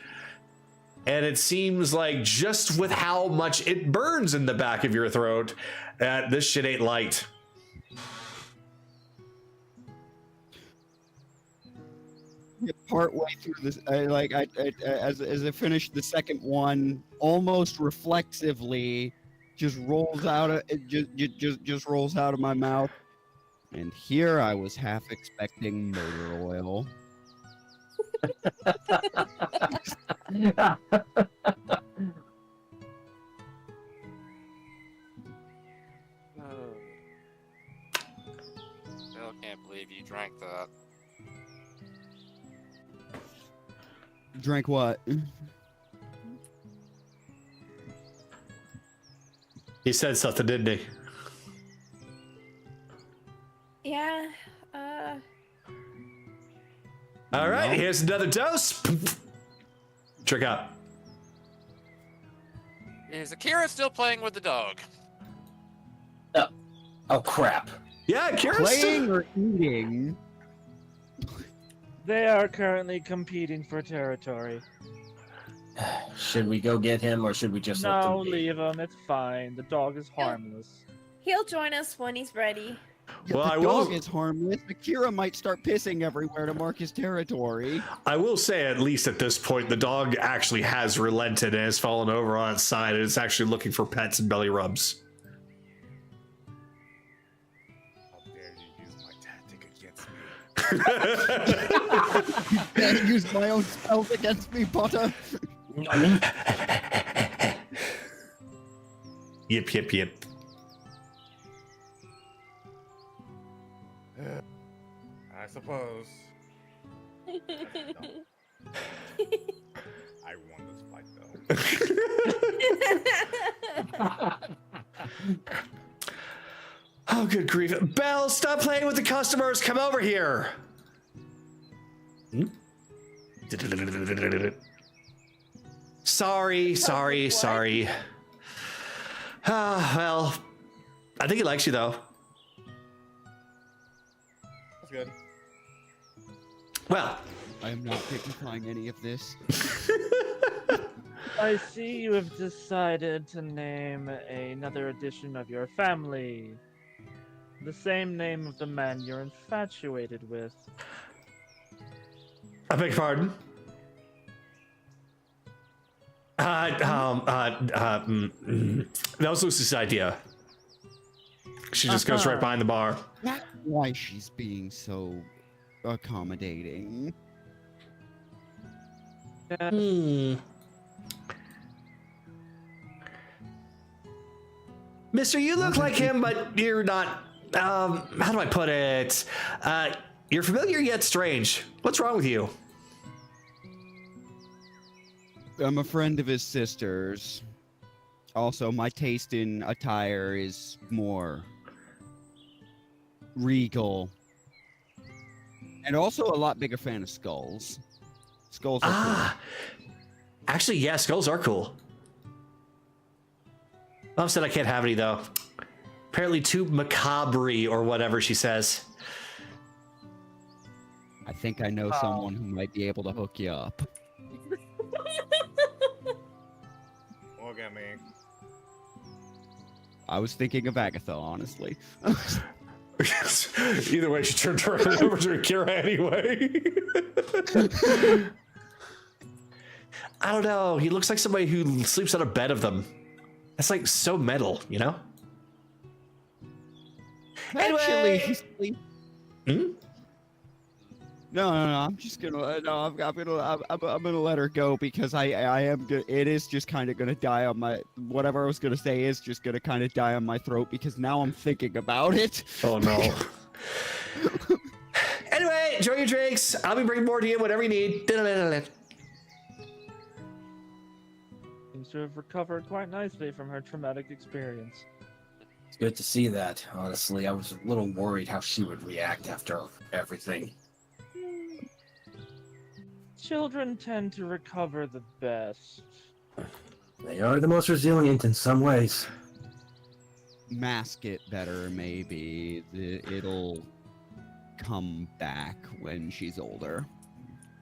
And it seems like just with how much it burns in the back of your throat, that this shit ain't light. Part way through this, as I finished the second one, almost reflexively, just rolls out of just rolls out of my mouth. And here I was half expecting motor oil. Still can't believe you drank that. Drank what? He said something, didn't he? Yeah. All right, here's another dose. Check out. Is Akira still playing with the dog? Oh crap! Yeah, Akira's Playing or eating? They are currently competing for territory. Should we go get him, or should we just let No, them be? leave him. It's fine. The dog is harmless. He'll join us when he's ready. Yeah, Well, the I will- dog is harmless. Akira might start pissing everywhere to mark his territory. I will say, at least at this point, the dog actually has relented and has fallen over on its side, and it's actually looking for pets and belly rubs. How dare you use my tactic against me? You can't use my own spells against me, Potter. I mean, Yip, yip, yip. I suppose. I won this fight, though. Oh, good grief. Belle, stop playing with the customers. Come over here. Sorry. Well, I think he likes you, though. That's good. Well, I am not dignifying any of this. I see you have decided to name another addition of your family. The same name of the man you're infatuated with. I beg your pardon. That was Lucy's idea. She just goes right behind the bar. That's why she's being so accommodating. Mister, you look like him, but you're not. How do I put it? You're familiar yet strange. What's wrong with you? I'm a friend of his sister's. Also, my taste in attire is more regal. And also a lot bigger fan of skulls. Skulls are Actually, yeah, skulls are cool. Mom said I can't have any, though. Apparently too macabre or whatever she says. I think I know someone who might be able to hook you up. Look at me. I was thinking of Agatha, honestly. Either way, she turned around over to Akira anyway. I don't know. He looks like somebody who sleeps on a bed of them. That's like so metal, you know? Actually, he's Hmm? No. I'm just gonna. I'm gonna let her go because I am. It is just kind of gonna die on my. Whatever I was gonna say is just gonna kind of die on my throat because now I'm thinking about it. Oh no. Anyway, enjoy your drinks. I'll be bringing more to you, whatever you need. Seems to have recovered quite nicely from her traumatic experience. it's good to see that. Honestly, I was a little worried how she would react after everything. Children tend to recover the best. They are the most resilient in some ways. Mask it better, maybe. It'll come back when she's older.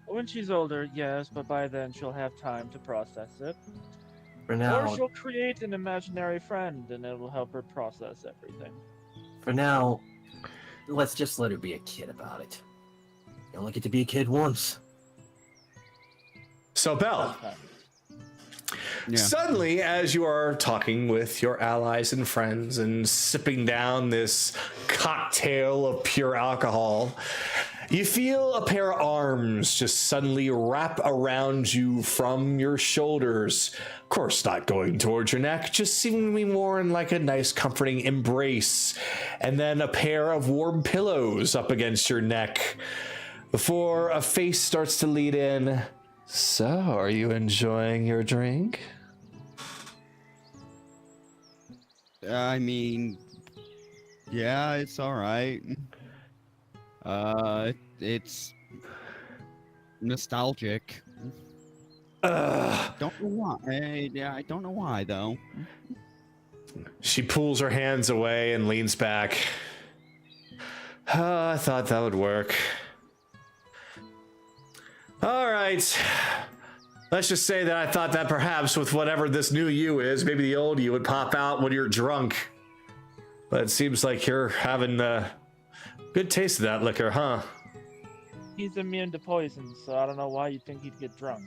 When she's older, yes, but by then she'll have time to process it. For now, Or she'll create an imaginary friend and it will help her process everything. for now, let's just let her be a kid about it. You only get to be a kid once. So, Belle, Yeah. suddenly, as you are talking with your allies and friends and sipping down this cocktail of pure alcohol, you feel a pair of arms just suddenly wrap around you from your shoulders. Of course, not going towards your neck, just seemingly more in like a nice, comforting embrace. And then a pair of warm pillows up against your neck before a face starts to lead in. So, are you enjoying your drink? I mean, yeah, it's alright. It's nostalgic. Don't know why. I don't know why, though. She pulls her hands away and leans back. I thought that would work. All right. Let's just say that I thought that perhaps with whatever this new you is, maybe the old you would pop out when you're drunk. But it seems like you're having a good taste of that liquor, huh? He's immune to poison, so I don't know why you think he'd get drunk.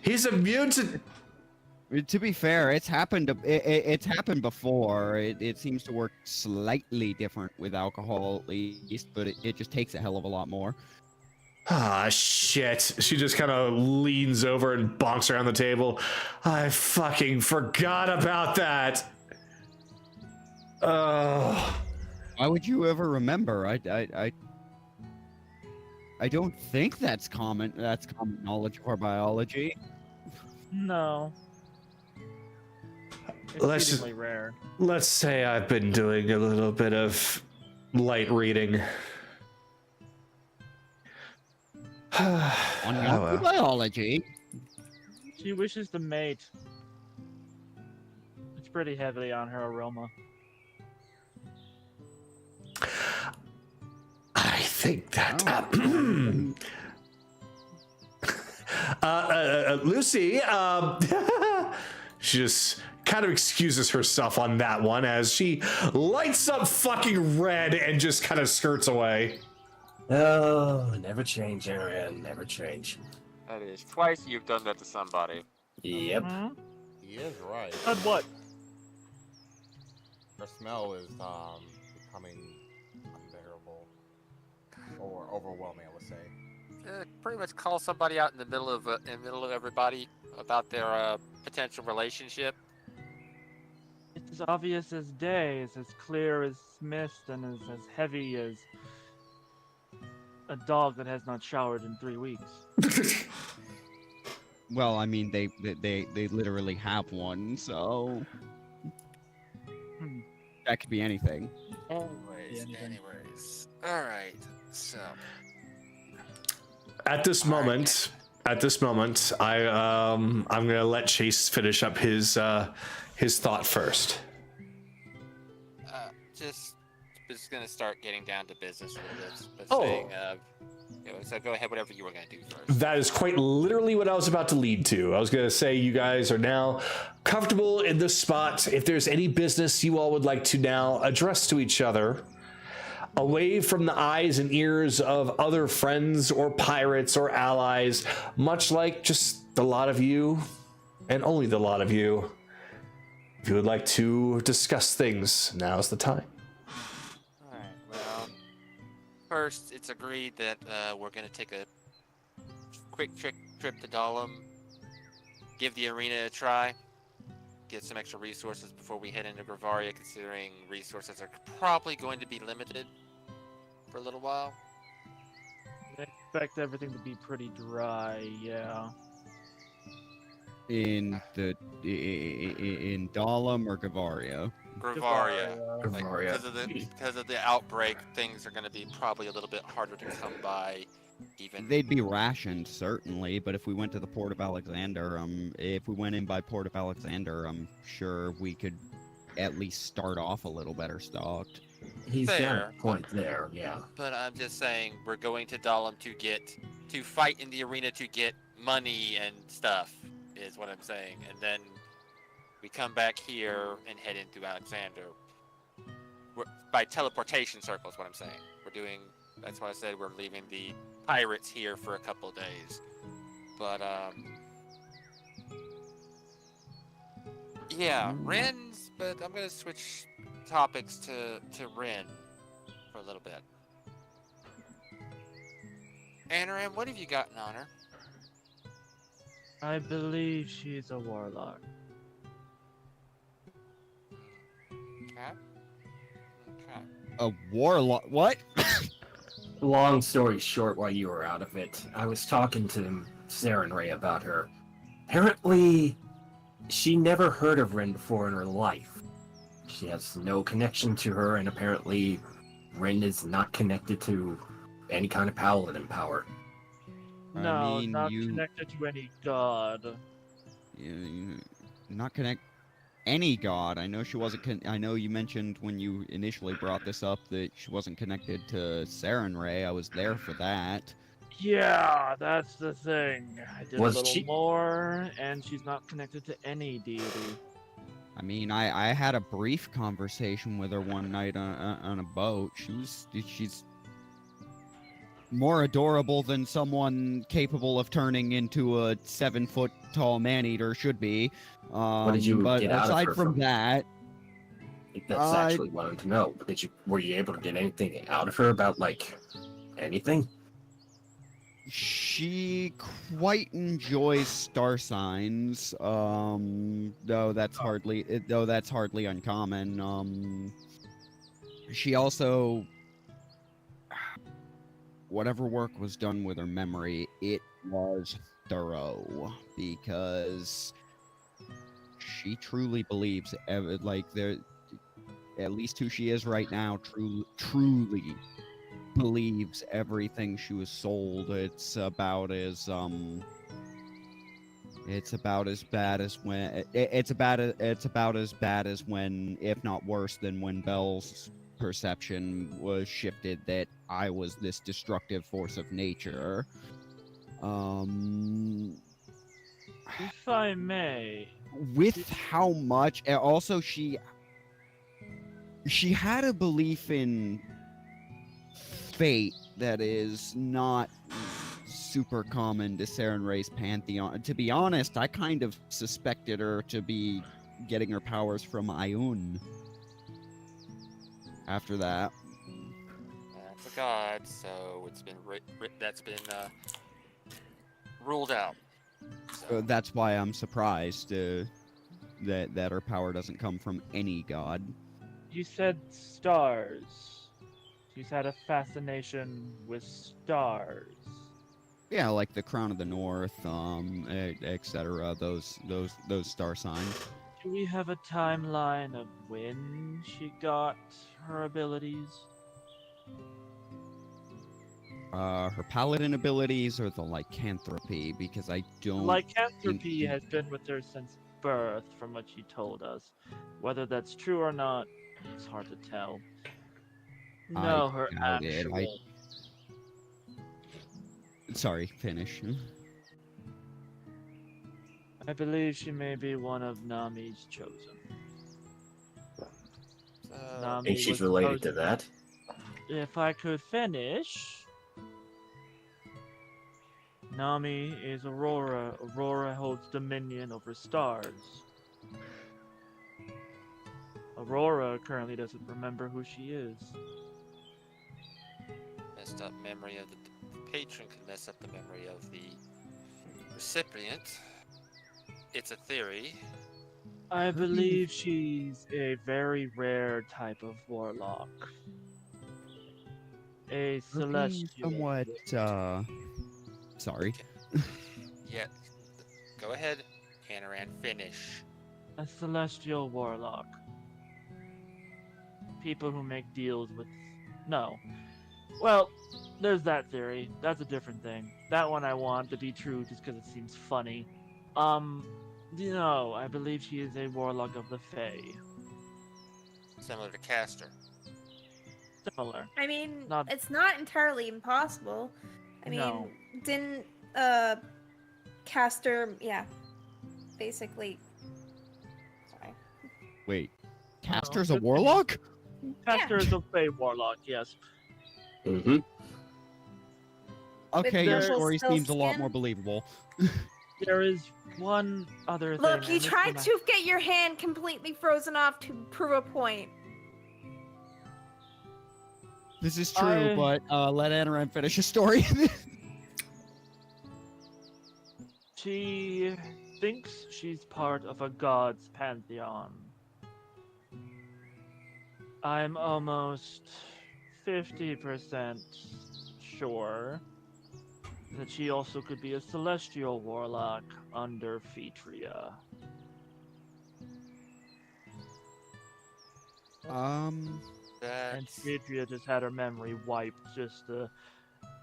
He's immune to... To be fair, it's happened. It's happened before. It seems to work slightly different with alcohol, at least, but it just takes a hell of a lot more. Ah, shit. She just kind of leans over and bonks around the table. I fucking forgot about that. Oh. Why would you ever remember? I don't think that's common. That's common knowledge for biology. No. Let's Exceedingly rare. Let's say I've been doing a little bit of light reading. On Oh, well. biology. She wishes to mate. It's pretty heavily on her aroma. I think that Lucy, she just kind of excuses herself on that one as she lights up fucking red and just kind of skirts away. Oh, never change, Aaron. Never change. That is twice you've done that to somebody. Yep. Hmm? He is right. And what? Her smell is becoming unbearable or overwhelming, I would say. Pretty much call somebody out in the middle of everybody about their potential relationship. It's as obvious as day, it's as clear as mist, and as heavy as a dog that has not showered in 3 weeks. Well, I mean, they literally have one, so that could be anything. Anyways. All right. So. At this moment, I'm gonna let Chase finish up his thought first. Just gonna start getting down to business with this. But Oh. saying, so go ahead, whatever you were gonna do first. That is quite literally what I was about to lead to. I was going to say you guys are now comfortable in this spot. If there's any business you all would like to now address to each other, away from the eyes and ears of other friends or pirates or allies, much like just the lot of you and only the lot of you, if you would like to discuss things, now's the time. Alright, well, first, it's agreed that we're going to take a quick trip to Dahlem, give the arena a try, get some extra resources before we head into Gavaria, considering resources are probably going to be limited for a little while. I expect everything to be pretty dry, yeah. In Dahlem or Gavaria? Gavaria. Gavaria. Because of the outbreak, things are going to be probably a little bit harder to come by Even They'd be rationed, certainly, but if we went to the Port of Alexander, if we went in by Port of Alexander, I'm sure we could at least start off a little better stocked. He's got fair, a point there, yeah. but I'm just saying we're going to Dahlem to fight in the arena to get money and stuff, is what I'm saying. And then we come back here and head into Alexander. By teleportation circle is what I'm saying. That's why I said we're leaving the pirates here for a couple days. But, yeah, Ren's, but I'm going to switch topics to Ren for a little bit. Anaran, what have you gotten on her? I believe she's a warlock. Okay. Okay. A warlock? What? Long story short, while you were out of it, I was talking to Sarah and Ray about her. Apparently, she never heard of Ren before in her life. She has no connection to her, and apparently Ren is not connected to any kind of paladin power. No, mean, not you- connected to any god. Not connect any god. I know she wasn't. I know you mentioned when you initially brought this up that she wasn't connected to Saren Ray. I was there for that. Yeah, that's the thing. I did Was a little she- more, and she's not connected to any deity. I mean, I had a brief conversation with her one night on a boat. She's more adorable than someone capable of turning into a 7-foot tall man-eater should be. What did you but get out of aside her from from- that, That's actually what I want to know. Were you able to get anything out of her about, like, anything? she quite enjoys star signs. Though that's hardly uncommon. She also, whatever work was done with her memory, it was thorough because she truly believes, like there, at least who she is right now, truly believes everything she was sold. It's about as bad as when, if not worse than when Belle's perception was shifted that I was this destructive force of nature. If I may, With how much, and also she had a belief in fate that is not super common to Saren Ray's pantheon. To be honest, I kind of suspected her to be getting her powers from Ayun. After that, That's a god, so it's been that's been ruled out. So, that's why I'm surprised that her power doesn't come from any god. you said stars. She's had a fascination with stars. Yeah, like the Crown of the North, etc. Those star signs. Do we have a timeline of when she got her abilities? Her paladin abilities or the lycanthropy, because I don't. Lycanthropy has been with her since birth, from what she told us. Whether that's true or not, it's hard to tell. No, her doubt it. actual. Sorry, finish. I believe she may be one of Nami's chosen. Nami Think she's was related to supposed- that? If I could finish. Nami is Aurora. Aurora holds dominion over stars. Aurora currently doesn't remember who she is. messed up memory of the patron can mess up the memory of the recipient. It's a theory. I believe she's a very rare type of warlock. A celestial. Somewhat, sorry. Yeah. Go ahead, Anaran, finish. A celestial warlock. People who make deals with. No. Well, there's that theory. That's a different thing. That one I want to be true just because it seems funny. I believe she is a warlock of the Fae. Similar to Castor. Similar. I mean, Not- it's not entirely impossible. I mean, No. didn't Castor, yeah, basically. Sorry. Wait, No, Castor's a good thing. warlock? Castor is a Fae warlock, yes. Mm-hmm. Okay, your purple story still seems a lot skin? more believable. There is one other thing. Look, you and this tried one to get your hand completely frozen off to prove a point. This is true, but let Anaran finish his story. She thinks she's part of a god's pantheon. I'm almost 50% sure that she also could be a celestial warlock under Phetria. And That's Phetria just had her memory wiped just to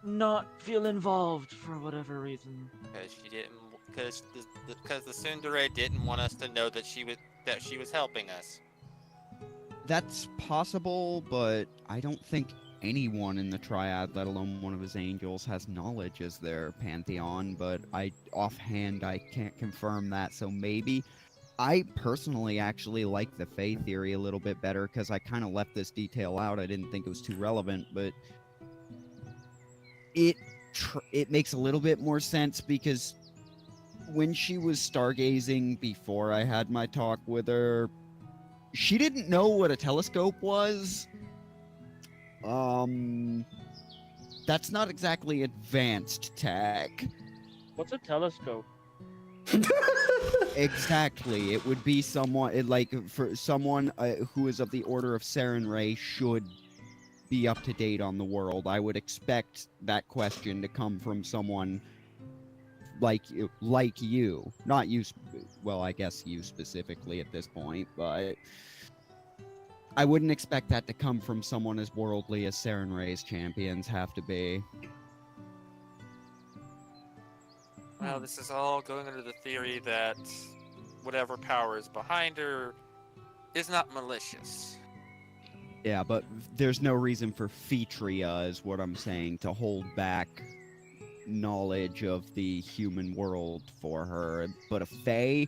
not feel involved for whatever reason. because she didn't, because the tsundere didn't want us to know that she was helping us. That's possible, but I don't think anyone in the Triad, let alone one of his angels, has knowledge as their pantheon, but offhand I can't confirm that, so maybe. I personally actually like the Fae theory a little bit better, because I kind of left this detail out. I didn't think it was too relevant, but it makes a little bit more sense, because when she was stargazing before I had my talk with her, she didn't know what a telescope was. That's not exactly advanced tech. What's a telescope? Exactly. It would be someone, for someone who is of the order of Saren Ray should be up to date on the world. I would expect that question to come from someone like you. Not you, well, I guess you specifically at this point, but I wouldn't expect that to come from someone as worldly as Saren Ray's champions have to be. Well, this is all going under the theory that whatever power is behind her is not malicious. Yeah, but there's no reason for Phetria, is what I'm saying, to hold back knowledge of the human world for her. But a Fae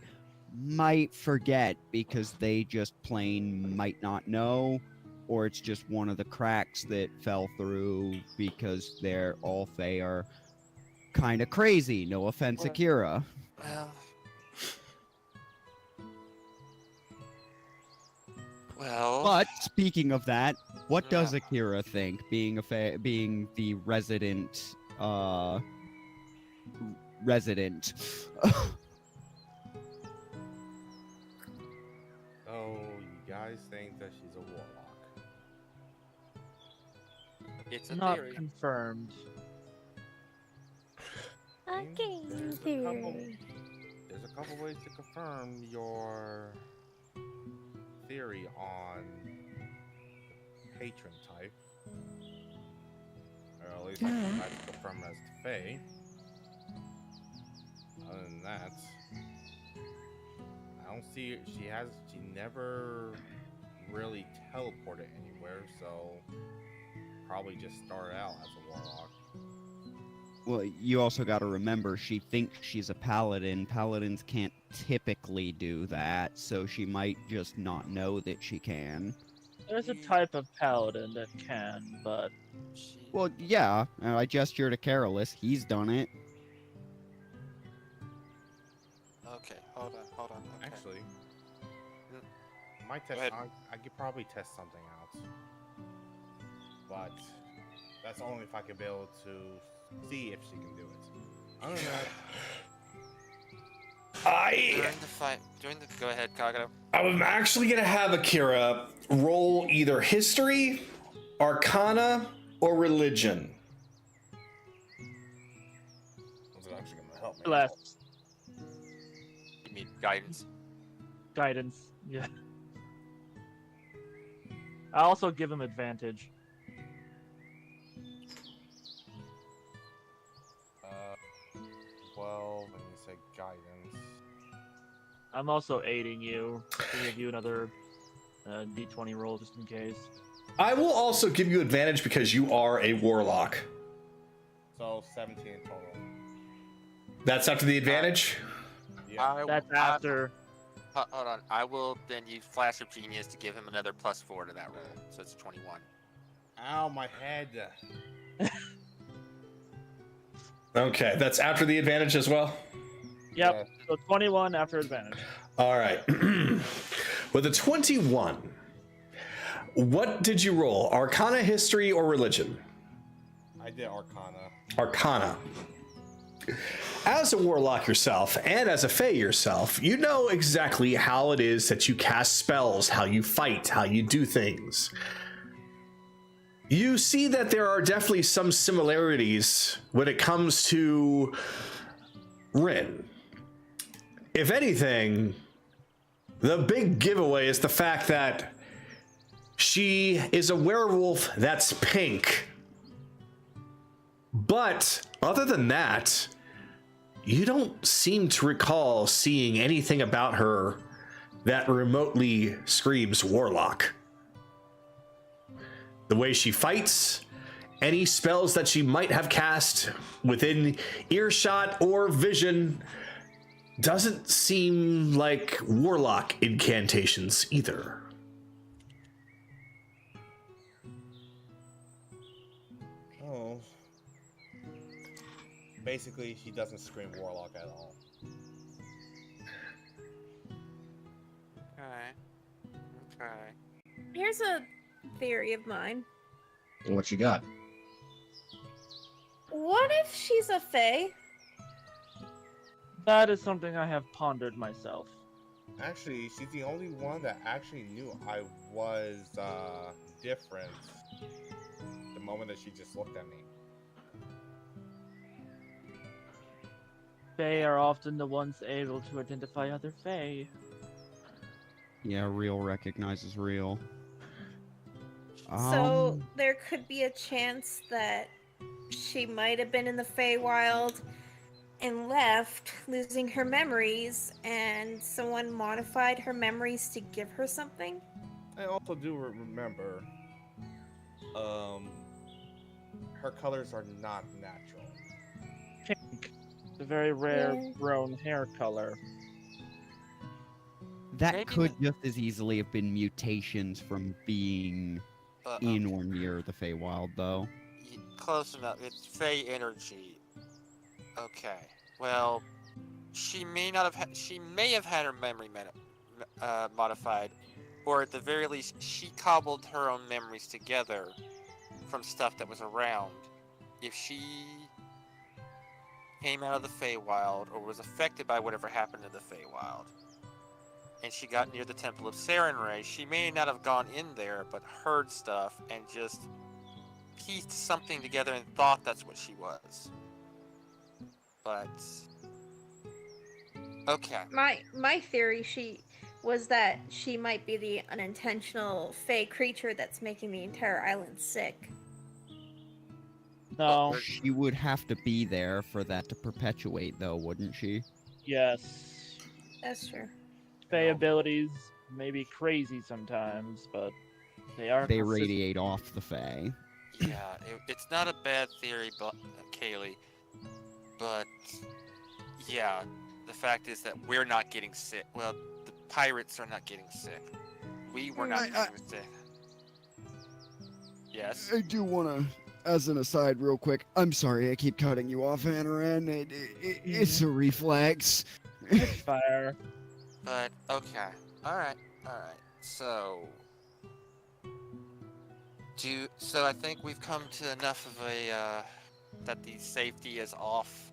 might forget because they just plain might not know, or it's just one of the cracks that fell through because all Fae are kind of crazy. No offense, Well- Akira. Well, But speaking of that, what does Yeah. Akira think, being the resident resident? Oh, you guys think that she's a warlock? it's a Not theory. confirmed. Okay, There's a theory. There's a couple ways to confirm your theory on the patron type. Or at least I can try to confirm as to Faye. Other than that, I don't see she never really teleported anywhere, so probably just started out as a warlock. Well, you also got to remember, she thinks she's a paladin. Paladins can't typically do that, so she might just not know that she can. There's a type of paladin that can, but She- Well, yeah, I gesture to Carolus. He's done it. Okay, hold on. Okay. Actually, Mm. my test. ahead. I could probably test something out, but that's only if I could be able to see if she can do it. Other than that, Go ahead, Kagato. I'm actually gonna have Akira roll either history, arcana, or religion. was it actually gonna help me? less You mean guidance? guidance. Yeah. I also give him advantage. 12, and you said guidance. I'm also aiding you to give you another d20 roll just in case. I will also give you advantage because you are a warlock. So 17 total. That's after the advantage? Yeah. That's after. Hold on. I will then use Flash of Genius to give him another +4 to that roll. So it's 21. Ow, my head. Okay, that's after the advantage as well? Yep. So 21 after advantage. All right. With a 21, what did you roll? Arcana, history, or religion? I did Arcana. Arcana. As a warlock yourself, and as a fae yourself, you know exactly how it is that you cast spells, how you fight, how you do things. You see that there are definitely some similarities when it comes to Rin. If anything, the big giveaway is the fact that she is a werewolf that's pink. But other than that, you don't seem to recall seeing anything about her that remotely screams warlock. The way she fights, any spells that she might have cast within earshot or vision doesn't seem like warlock incantations either. Oh. Basically, she doesn't scream warlock at all. Okay. Here's a theory of mine. What you got? What if she's a fae? That is something I have pondered myself. Actually, she's the only one that actually knew I was different the moment that she just looked at me. Fae are often the ones able to identify other Fae. Yeah, real recognizes real. So there could be a chance that she might have been in the Feywild and left, losing her memories, and someone modified her memories to give her something. I also do remember, her colors are not natural. Pink. It's a very rare Yeah. brown hair color. That Maybe could just as easily have been mutations from being in or near the Feywild, though. Close enough. It's Fey energy. Okay. Well, she may not have. She may have had her memory modified, or at the very least, she cobbled her own memories together from stuff that was around. If she came out of the Feywild or was affected by whatever happened in the Feywild, and she got near the Temple of Sarenrae, she may not have gone in there, but heard stuff and just pieced something together and thought that's what she was. But okay. My theory was that she might be the unintentional Fey creature that's making the entire island sick. No. She would have to be there for that to perpetuate, though, wouldn't she? Yes. That's true. Fae abilities may be crazy sometimes, but they are. They consistent. radiate off the Fae. Yeah, it's not a bad theory, but Kaylee. But yeah, the fact is that we're not getting sick. Well, the pirates are not getting sick. We were not getting sick. Yes. I do want to, as an aside, real quick. I'm sorry, I keep cutting you off, Anaran. It's a reflex. It's fire. But okay. All right. So I think we've come to enough of a that the safety is off,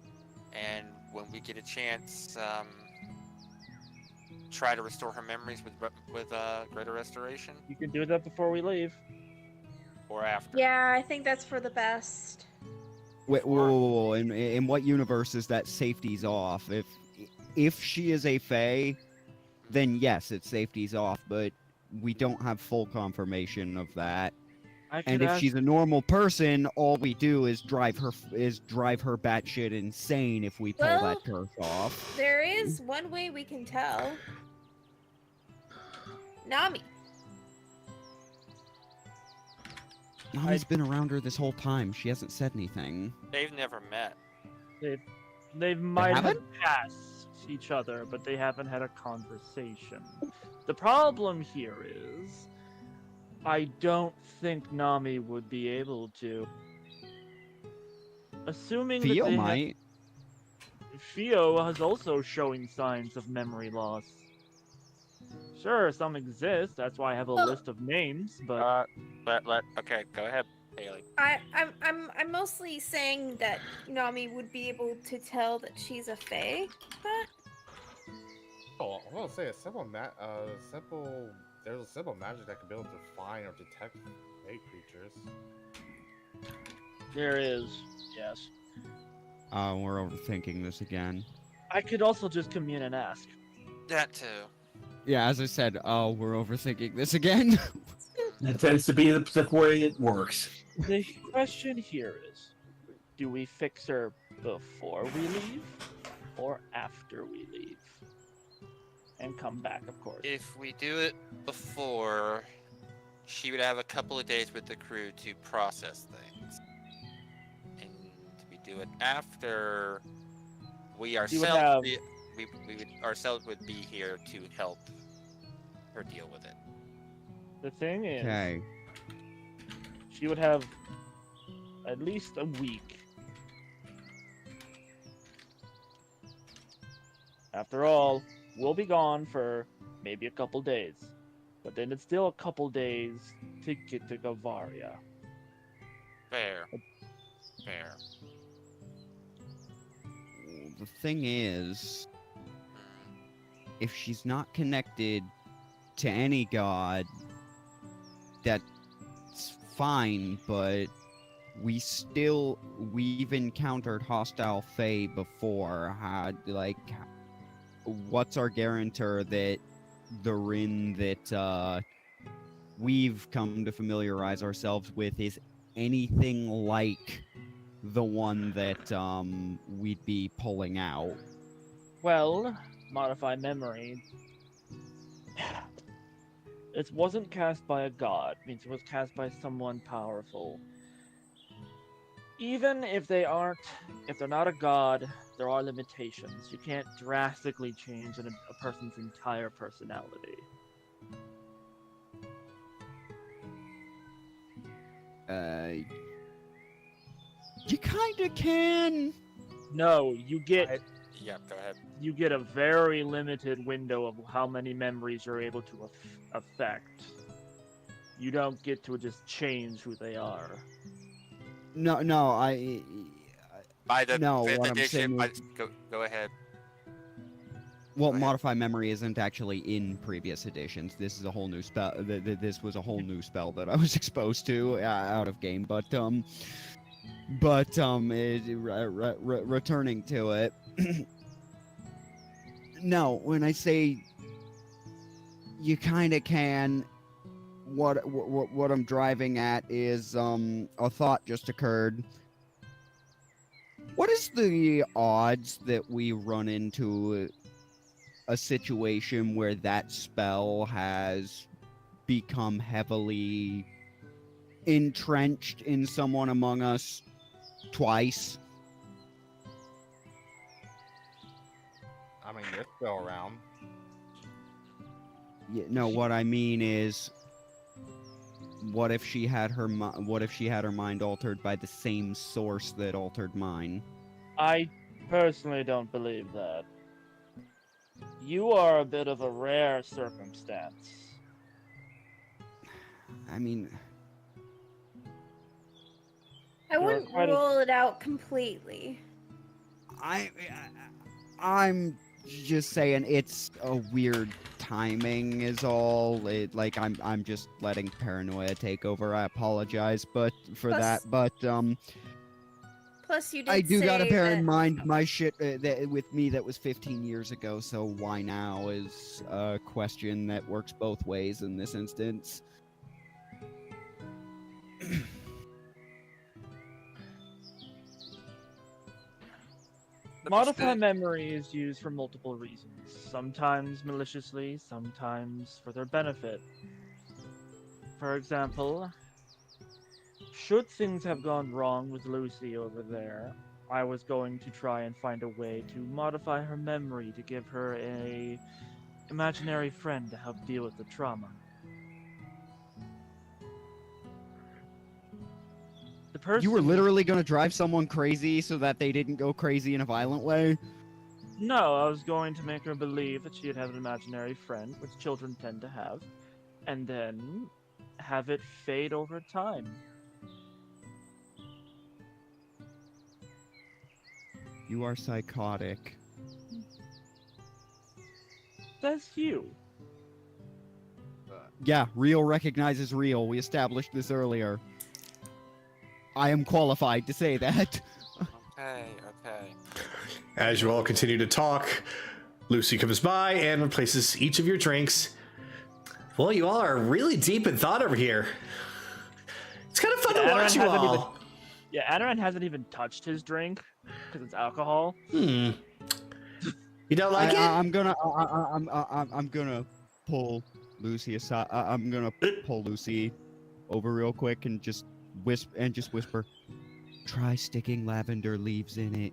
and when we get a chance, try to restore her memories with greater restoration, You can do that before we leave. or after. Yeah, I think that's for the best. Wait, whoa. In what universe is that safety's off? If she is a Fae, then yes, its safety's off, but we don't have full confirmation of that. I And could if ask, she's a normal person, all we do is drive her batshit insane if we pull Well, that curse off. There is one way we can tell. Nami. Nami's been around her this whole time. She hasn't said anything. They've never met. they might have haven't? passed each other, but they haven't had a conversation. The problem here is, I don't think Nami would be able to. Assuming Theo that they might. Theo is also showing signs of memory loss. Sure, some exist. That's why I have a Well- list of names. But Okay, go ahead, Haley. I'm mostly saying that Nami would be able to tell that she's a fae. Huh? Oh, I was gonna say there's a simple magic that could be able to find or detect fey creatures. there is, yes. We're overthinking this again. I could also just come in and ask. That too. Yeah, as I said, we're overthinking this again. That tends to be the way it works. The question here is, do we fix her before we leave, or after we leave? And come back, of course. If we do it before, she would have a couple of days with the crew to process things. And we do it after, we ourselves have- we would ourselves would be here to help her deal with it. The thing is, Okay. she would have at least a week. After all, we'll be gone for maybe a couple days. But then it's still a couple days to get to Gavaria. Fair. Fair. The thing is, if she's not connected to any god, that's fine, but we've encountered hostile fae before. What's our guarantor that the Rin that we've come to familiarize ourselves with is anything like the one that we'd be pulling out? Well, modify memory. It wasn't cast by a god, means it was cast by someone powerful. Even if they're not a god, there are limitations. You can't drastically change a person's entire personality. You kinda can. No, you get Yeah, go ahead. you get a very limited window of how many memories you're able to affect. You don't get to just change who they are. No, By the No, fifth what I'm edition, saying go ahead. well, Go ahead. modify memory isn't actually in previous editions. This is a whole new spell. This was a whole new spell that I was exposed to out of game. Returning to it. No, when I say you kind of can, what I'm driving at is a thought just occurred. What is the odds that we run into a situation where that spell has become heavily entrenched in someone among us twice? I mean, you're still around. Yeah, no, what I mean is, what if she had her mind altered by the same source that altered mine? I personally don't believe that. You are a bit of a rare circumstance. I mean, I wouldn't quite a- rule it out completely. I'm just saying it's a weird timing is all. I'm just letting paranoia take over. I apologize, but for Plus- that. But Plus, you did I do gotta say bear that... in mind my shit that with me that was 15 years ago. So why now is a question that works both ways in this instance. Modify memory is used for multiple reasons. Sometimes maliciously, sometimes for their benefit. For example, should things have gone wrong with Lucy over there, I was going to try and find a way to modify her memory to give her a imaginary friend to help deal with the trauma. The person You were literally going to drive someone crazy so that they didn't go crazy in a violent way? No, I was going to make her believe that she'd have an imaginary friend, which children tend to have, and then have it fade over time. You are psychotic. That's you. Yeah, real recognizes real. We established this earlier. I am qualified to say that. Okay. As you all continue to talk, Lucy comes by and replaces each of your drinks. Well, you all are really deep in thought over here. It's kind of fun to watch you all. Adaran hasn't even touched his drink because it's alcohol. You don't like it? I'm gonna pull Lucy aside. I'm gonna pull Lucy over real quick and just whisper. Try sticking lavender leaves in it.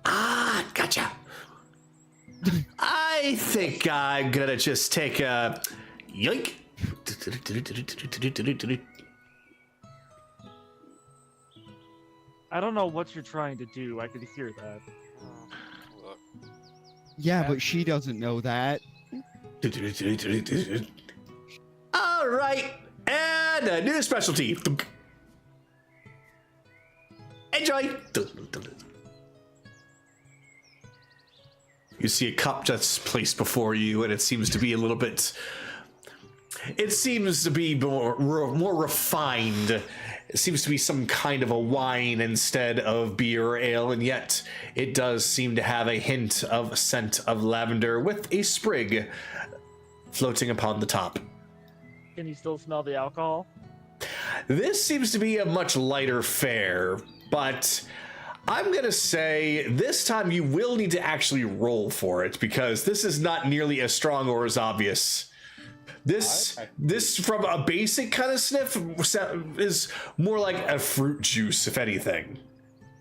Ah, gotcha. I think I'm gonna just take a yoink. I don't know what you're trying to do. I could hear that. Look. Yeah, but she doesn't know that. All right, and a new specialty. Enjoy. You see a cup just placed before you, and it seems to be a little bit. It seems to be more refined. It seems to be some kind of a wine instead of beer or ale, and yet it does seem to have a hint of scent of lavender with a sprig floating upon the top. Can you still smell the alcohol? This seems to be a much lighter fare, but I'm gonna say this time you will need to actually roll for it because this is not nearly as strong or as obvious. This from a basic kind of sniff is more like a fruit juice, if anything.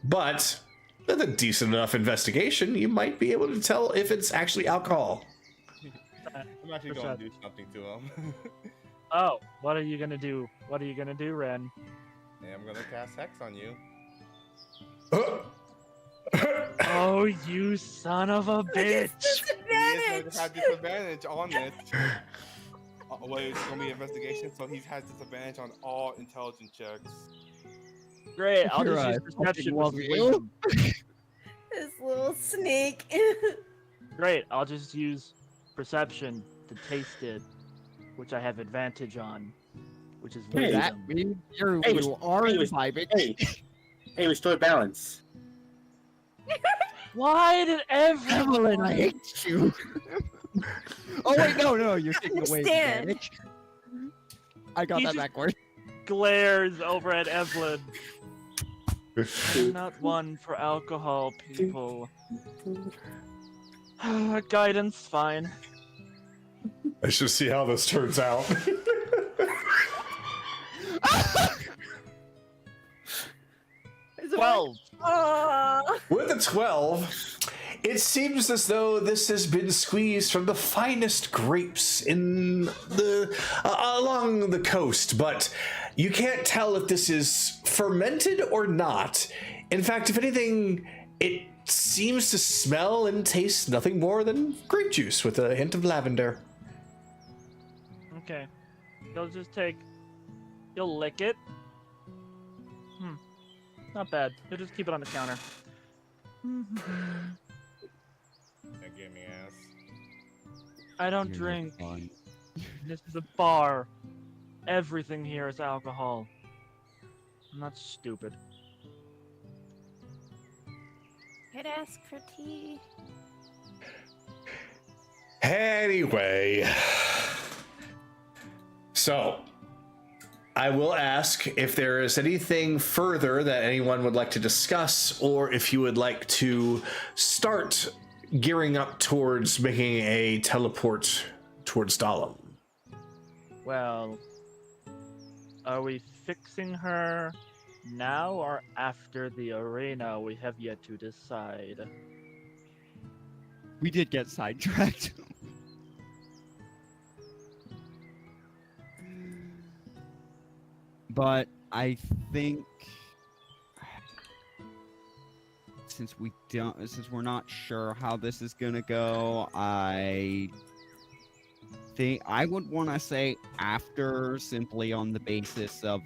But with a decent enough investigation, you might be able to tell if it's actually alcohol. I'm actually going to do something to him. Oh, what are you gonna do? What are you gonna do, Ren? I'm going to cast Hex on you. Oh, you son of a bitch! He is going to have disadvantage on this. Wait, it's going to be investigation, so he has disadvantage on all intelligence checks. Great, I'll just use perception with wisdom. This little snake. Great, I'll just use perception to taste it, which I have advantage on, which is wisdom. That means you are imbibing. Hey, restore balance. Why did Evelyn, I hate you. Oh wait, no, you're taking away advantage. I got that backwards. Glares over at Evelyn. I'm not one for alcohol, people. Guidance, fine. I should see how this turns out. 12. With a 12, it seems as though this has been squeezed from the finest grapes in the along the coast, but you can't tell if this is fermented or not. In fact, if anything, it seems to smell and taste nothing more than grape juice with a hint of lavender. Okay. You'll lick it. Not bad. You'll just keep it on the counter. Give me ass. I don't drink. This is a bar. Everything here is alcohol. I'm not stupid. Could ask for tea. Anyway, so I will ask if there is anything further that anyone would like to discuss, or if you would like to start gearing up towards making a teleport towards Dahlem. Well, are we fixing her now or after the arena? We have yet to decide. We did get sidetracked. But I think since we're not sure how this is gonna go, I think I would want to say after, simply on the basis of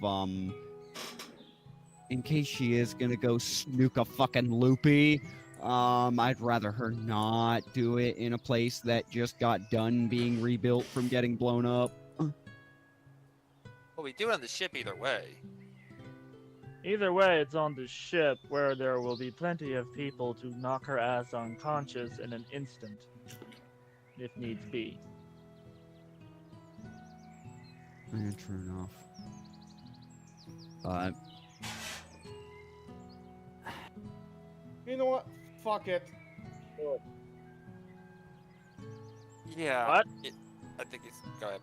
in case she is gonna go snook a fucking loopy. I'd rather her not do it in a place that just got done being rebuilt from getting blown up. Well, we do it on the ship either way. Either way, it's on the ship where there will be plenty of people to knock her ass unconscious in an instant, if needs be. Yeah, true enough. But You know what? Fuck it. Yeah. What? I think it's. Go ahead.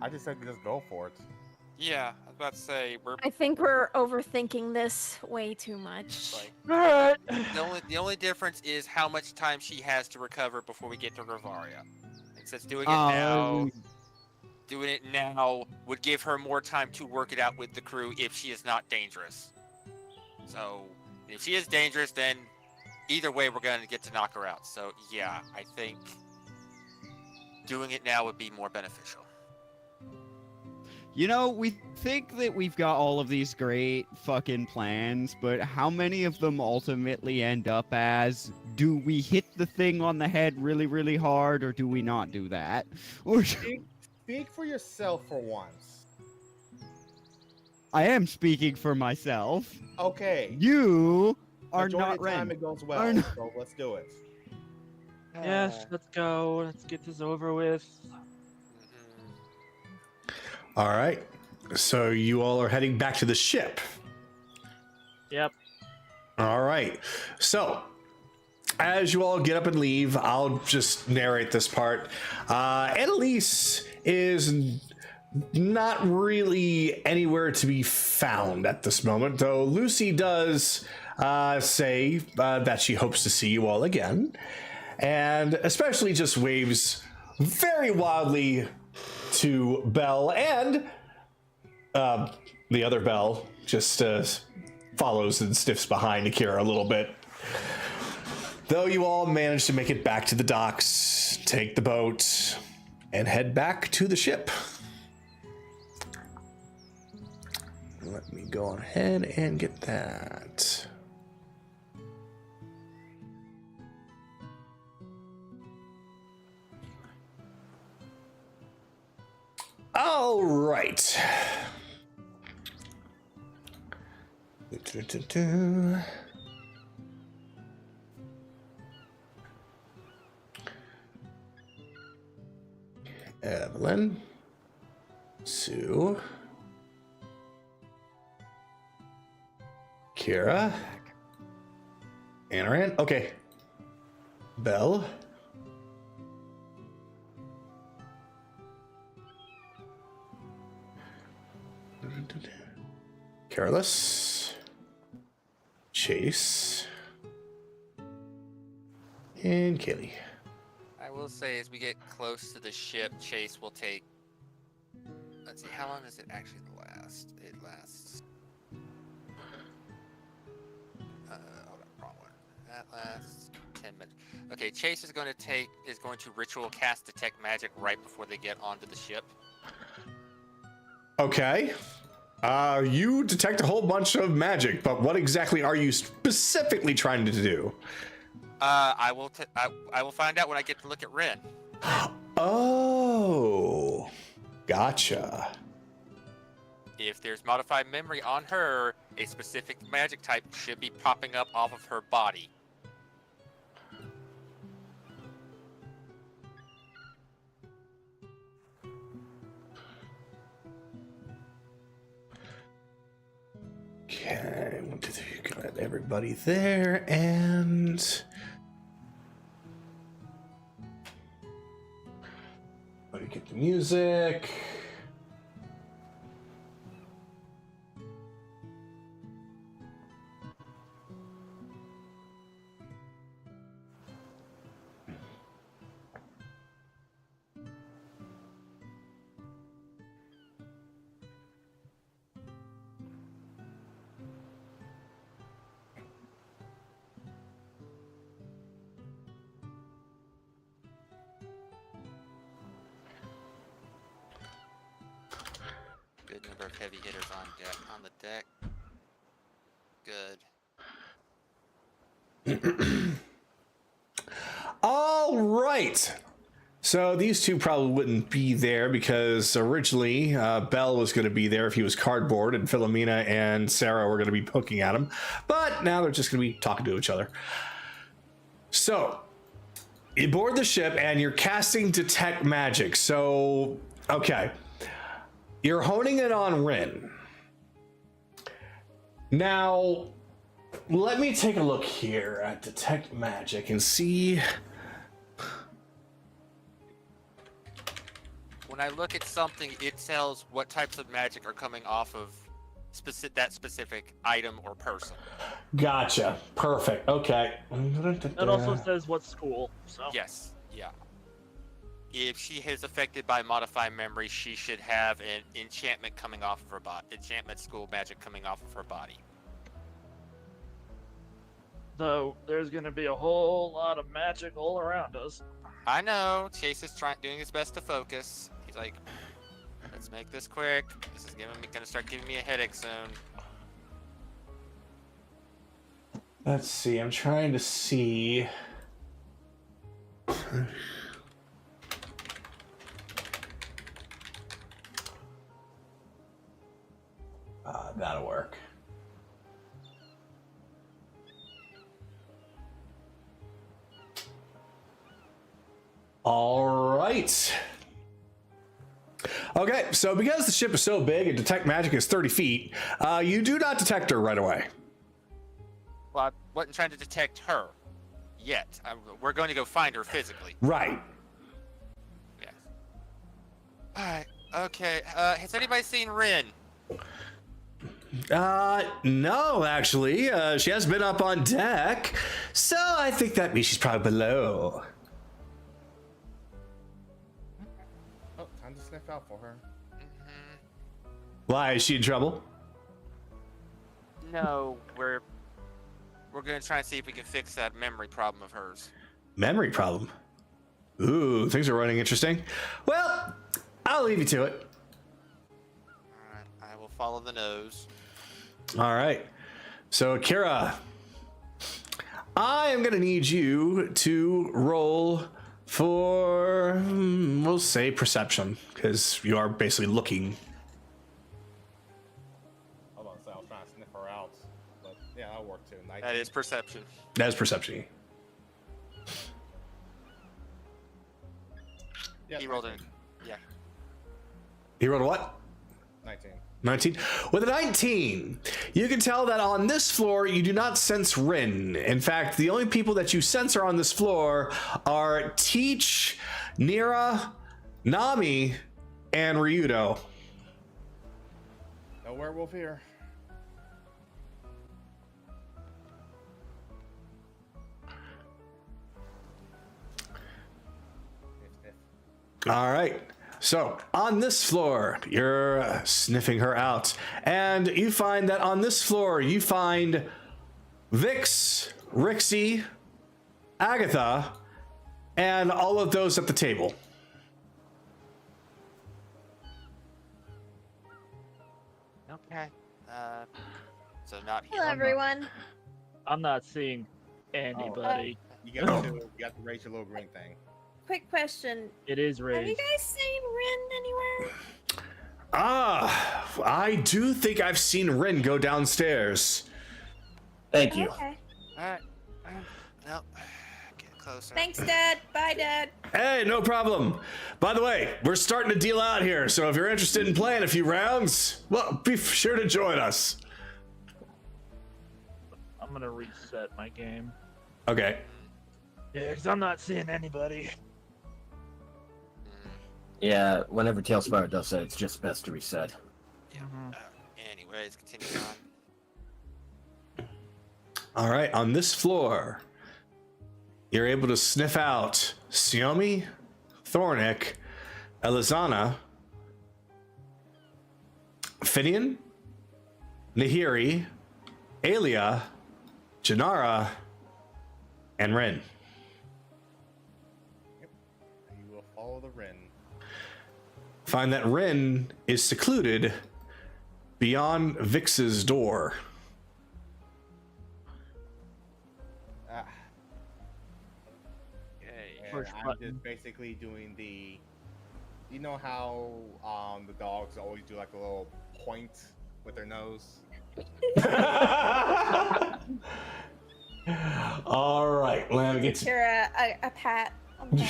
I just said just go for it. Yeah, I was about to say we're I think we're overthinking this way too much. like Alright. the only difference is how much time she has to recover before we get to Gavaria. And since doing it now would give her more time to work it out with the crew if she is not dangerous. So if she is dangerous, then either way we're going to get to knock her out. So yeah, I think doing it now would be more beneficial. you know, we think that we've got all of these great fucking plans, but how many of them ultimately end up as, do we hit the thing on the head really, really hard, or do we not do that? Or Speak for yourself for once. I am speaking for myself. Okay. You are Majority not of the time Ren. it goes Are well, not- so let's do it. Yes, let's go. Let's get this over with. All right. So you all are heading back to the ship. Yep. All right. So as you all get up and leave, I'll just narrate this part. Annalise is not really anywhere to be found at this moment, though Lucy does say that she hopes to see you all again, and especially just waves very wildly to Belle, and the other Belle just follows and sniffs behind Akira a little bit. Though you all manage to make it back to the docks, take the boat, and head back to the ship. Let me go ahead and get that. All right. Evelyn, Sue, Kira, Anaran. Okay. Belle. Careless. Chase. And Kaylee. I will say, as we get close to the ship, Chase will take. Let's see, how long does it actually last? It lasts. Hold on, wrong one. That lasts 10 minutes. Okay, Chase is going to ritual cast detect magic right before they get onto the ship. Okay. You detect a whole bunch of magic, but what exactly are you specifically trying to do? I will find out when I get to look at Ren. Oh, gotcha. If there's modified memory on her, a specific magic type should be popping up off of her body. Okay, 1, 2, 3, got everybody there, and let me get the music. Good number of heavy hitters on the deck. Good. All right. So these two probably wouldn't be there because originally Bell was going to be there if he was cardboard, and Philomena and Sarah were going to be poking at him. But now they're just going to be talking to each other. So you board the ship and you're casting Detect Magic. So, okay. You're honing it on Rin. Now, let me take a look here at Detect Magic and see. When I look at something, it tells what types of magic are coming off of that specific item or person. Gotcha. Perfect. Okay. It also says what school. So Yes. Yeah. If she is affected by Modify Memory, she should have an enchantment coming off of her body. Enchantment school magic coming off of her body. though there's gonna be a whole lot of magic all around us. I know. Chase is doing his best to focus. He's like, let's make this quick. This is gonna start giving me a headache soon. Let's see. I'm trying to see. That'll work. All right. Okay, so because the ship is so big and detect magic is 30 feet, you do not detect her right away. Well, I wasn't trying to detect her yet. We're going to go find her physically. Right. Yes. Alright, okay. Has anybody seen Rin? No, actually. She has been up on deck, so I think that means she's probably below. Oh, time to sniff out for her. Why, is she in trouble? No, we're gonna try and see if we can fix that memory problem of hers. Memory problem. Ooh, things are running interesting. Well, I'll leave you to it. Alright, I will follow the nose. All right. So, Kira, I am going to need you to roll for, we'll say, perception, because you are basically looking. Hold on, so I was trying to sniff her out. But yeah, that'll work too. 19. That is perception. That is perception. Yeah, He rolled 19. it. Yeah. He rolled a what? 19. 19. With a 19, you can tell that on this floor you do not sense Rin. In fact, the only people that you sense are on this floor are Teach, Nira, Nami, and Ryudo. No werewolf here. All right. So on this floor, you're sniffing her out, and you find that on this floor you find Vix, Rixie, Agatha, and all of those at the table. Okay. So not here. Hello, everyone. I'm not seeing anybody. You got to raise your little green thing. Quick question. It is Have you raised. guys seen Rin anywhere? I do think I've seen Rin go downstairs. Thank you. Okay. Alright. No. Get closer. Thanks, Dad. Bye, Dad. Hey, no problem. By the way, we're starting to deal out here, so if you're interested in playing a few rounds, well, be sure to join us. I'm gonna reset my game. Okay. Yeah, because I'm not seeing anybody. Yeah, whenever Tailspire does that, it's just best to reset. Anyways, continue on. All right, on this floor, you're able to sniff out Xiaomi, Thornick, Elizana, Finian, Nahiri, Alia, Janara, and Ren. You will follow the Ren. Find that Ren is secluded beyond Vix's door. Ah, Okay. and Push I'm button. just basically doing the. You know how the dogs always do like a little point with their nose? All right, let me get to. You're a pat. On the back.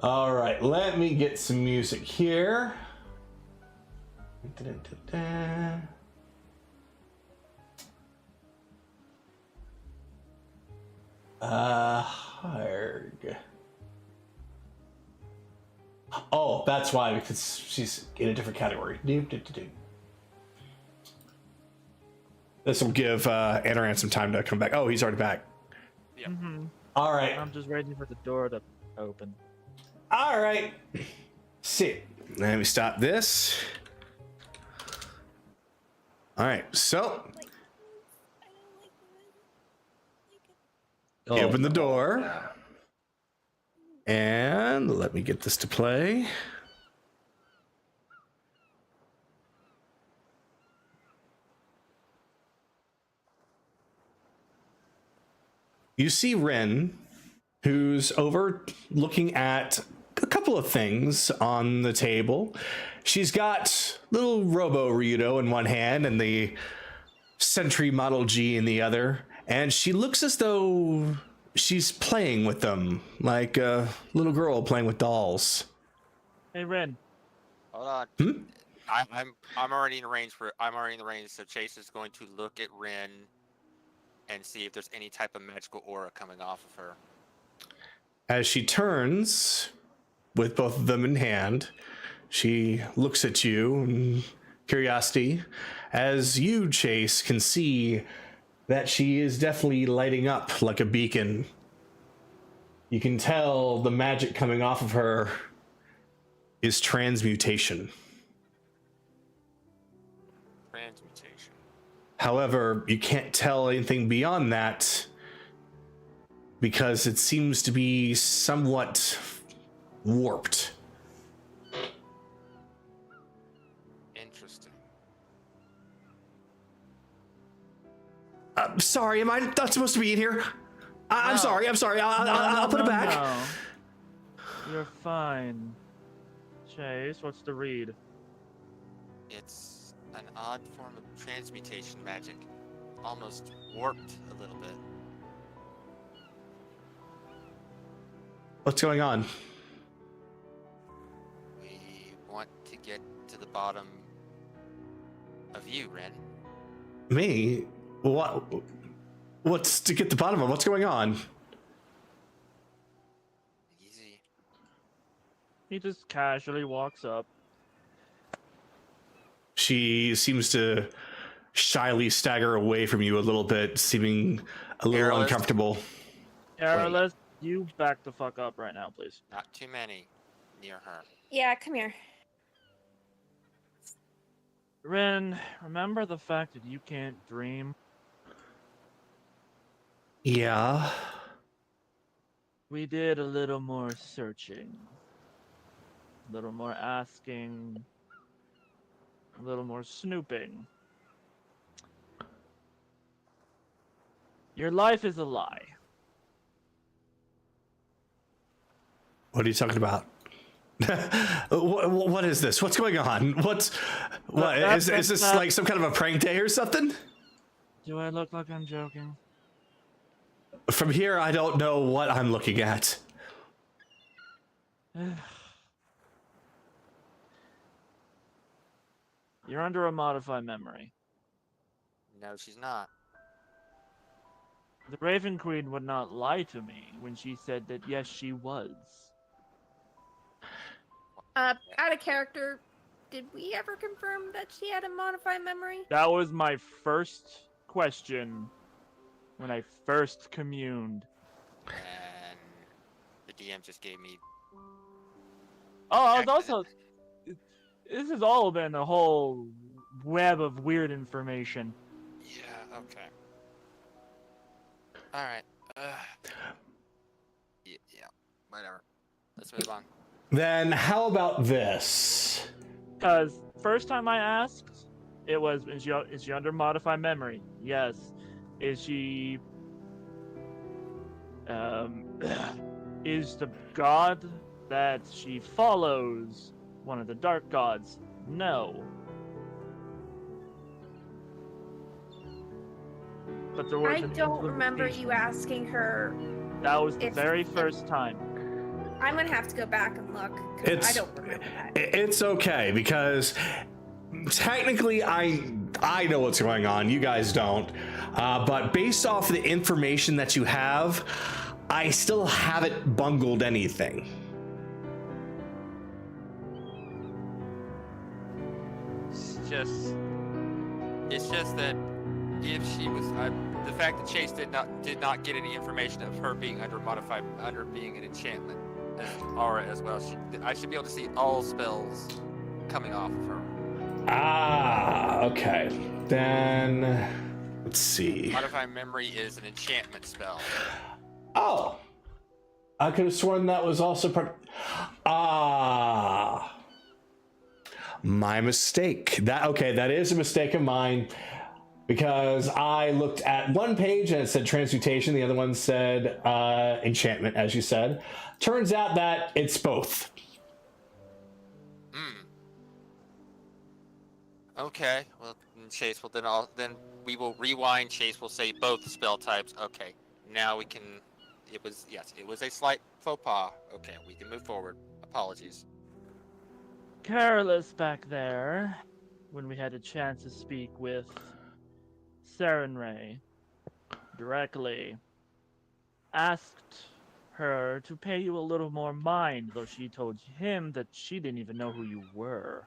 All right, let me get some music here. Harg. Oh, that's why, because she's in a different category. This will give Anaran some time to come back. Oh, he's already back. Yep. All right. I'm just waiting for the door to open. All right. See. Let me stop this. All right. So, Oh, open the no. door. Yeah. And let me get this to play. You see Ren, who's over looking at a couple of things on the table. She's got little Robo Ryudo in one hand and the Sentry Model G in the other. And she looks as though she's playing with them, like a little girl playing with dolls. Hey, Ren. Hold on. Hmm? I'm already in range so Chase is going to look at Ren and see if there's any type of magical aura coming off of her. As she turns, with both of them in hand, she looks at you in curiosity, as you, Chase, can see that she is definitely lighting up like a beacon. You can tell the magic coming off of her is transmutation. Transmutation. However, you can't tell anything beyond that because it seems to be somewhat warped. Interesting. Sorry, am I not supposed to be in here? I'm No. sorry. I'll put it back. No. You're fine. Chase, what's the read? It's an odd form of transmutation magic. Almost warped a little bit. What's going on? We want to get to the bottom of you, Ren. Me? What? What's to get the bottom of? What's going on? Easy. He just casually walks up. She seems to shyly stagger away from you a little bit, seeming a little Careless. uncomfortable. Careless, you back the fuck up right now, please. Not too many near her. Yeah, come here. Ren, remember the fact that you can't dream? Yeah. We did a little more searching. A little more asking. A little more snooping. Your life is a lie. What are you talking about? What is this? What's going on? What is this like some kind of a prank day or something? Do I look like I'm joking? From here, I don't know what I'm looking at. You're under a modified memory. No, she's not. The Raven Queen would not lie to me when she said that yes, she was. Out of character, did we ever confirm that she had a modified memory? That was my first question when I first communed. And the DM just gave me. Oh, I was also. This has all been a whole web of weird information. Yeah. Okay. All right. Yeah. Whatever. Let's move on. Then how about this? Because first time I asked, it was, is she under modified memory? Yes. Is she... is the god that she follows one of the dark gods? No. But there was I don't remember you asking her. That was the if- very first time. I'm gonna have to go back and look, 'cause I don't remember that. It's okay, because technically I know what's going on. You guys don't. But based off the information that you have, I still haven't bungled anything. It's just that if she was the fact that Chase did not get any information of her being under being an enchantment as aura as well. I should be able to see all spells coming off of her. Ah, okay. Then let's see. Modify memory is an enchantment spell. Oh, I could have sworn that was also part. Ah, my mistake. That is a mistake of mine, because I looked at one page and it said transmutation, the other one said enchantment, as you said. Turns out that it's both. Okay, well, Chase will then we will rewind. Chase will say both spell types. Okay, now we can. It was a slight faux pas. Okay, we can move forward. Apologies. Careless back there, when we had a chance to speak with Sarenrae directly, asked her to pay you a little more mind, though she told him that she didn't even know who you were.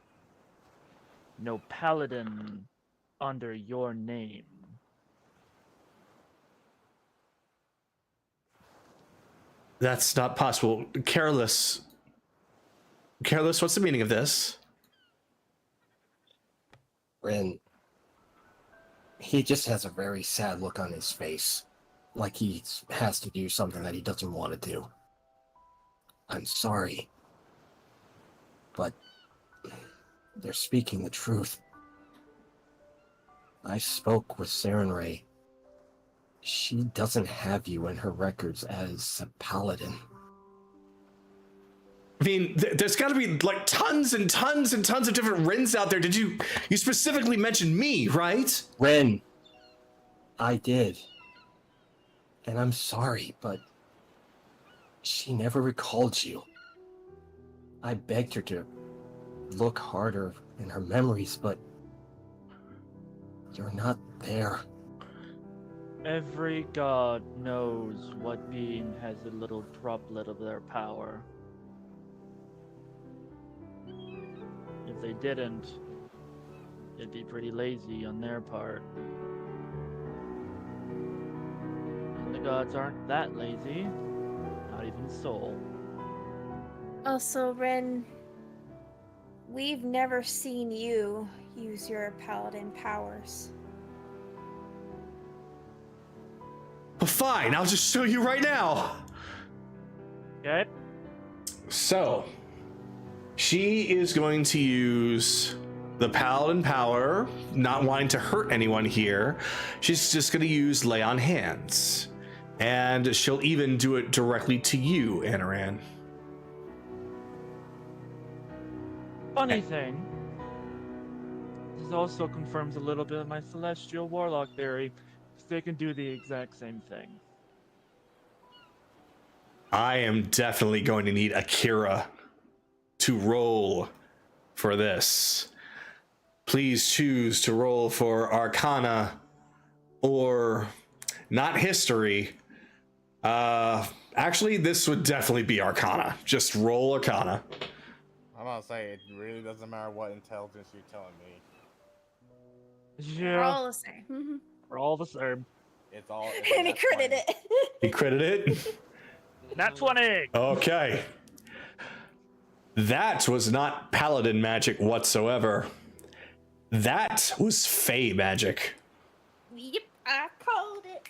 No paladin under your name. That's not possible. Careless, what's the meaning of this? Rin, he just has a very sad look on his face, like he has to do something that he doesn't want to do. I'm sorry, but they're speaking the truth. I spoke with Sarenrae. She doesn't have you in her records as a paladin. I mean, there's got to be like tons and tons and tons of different Rins out there. Did you specifically mention me, right? Ren, I did. And I'm sorry, but she never recalled you. I begged her to look harder in her memories, but you're not there. Every god knows what being has a little droplet of their power. If they didn't, it'd be pretty lazy on their part. And the gods aren't that lazy, not even Soul. Also, Ren, we've never seen you use your paladin powers. Well, fine. I'll just show you right now. Okay? So, she is going to use the paladin power, not wanting to hurt anyone here. She's just going to use lay on hands. And she'll even do it directly to you, Anaran. Funny thing, this also confirms a little bit of my celestial warlock theory, because they can do the exact same thing. I am definitely going to need Akira to roll for this. Please choose to roll for Arcana or not history. Actually, this would definitely be Arcana. Just roll Arcana. I'm gonna say it really doesn't matter what intelligence you're telling me. We're Yeah, all the same. we're all the same. It's all. And he critted it. You critted it? Nat 20! Okay. That was not paladin magic whatsoever. That was fey magic. Yep, I called it.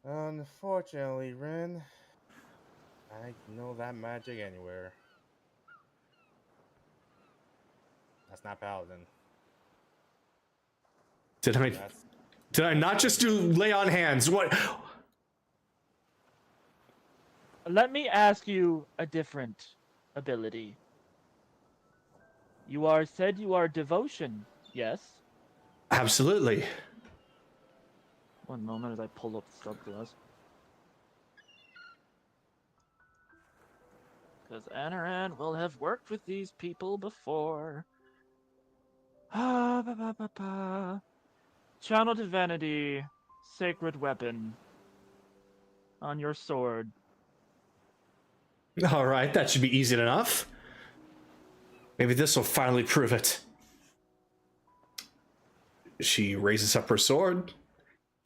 Unfortunately, Ren, I know that magic anywhere. That's not paladin. Did I not just do lay on hands? What? Let me ask you a different ability. You said you are devotion, yes? Absolutely. One moment as I pull up the subclass. Because Anaran will have worked with these people before. Channel Divinity, Sacred Weapon. On your sword. All right, that should be easy enough. Maybe this will finally prove it. She raises up her sword,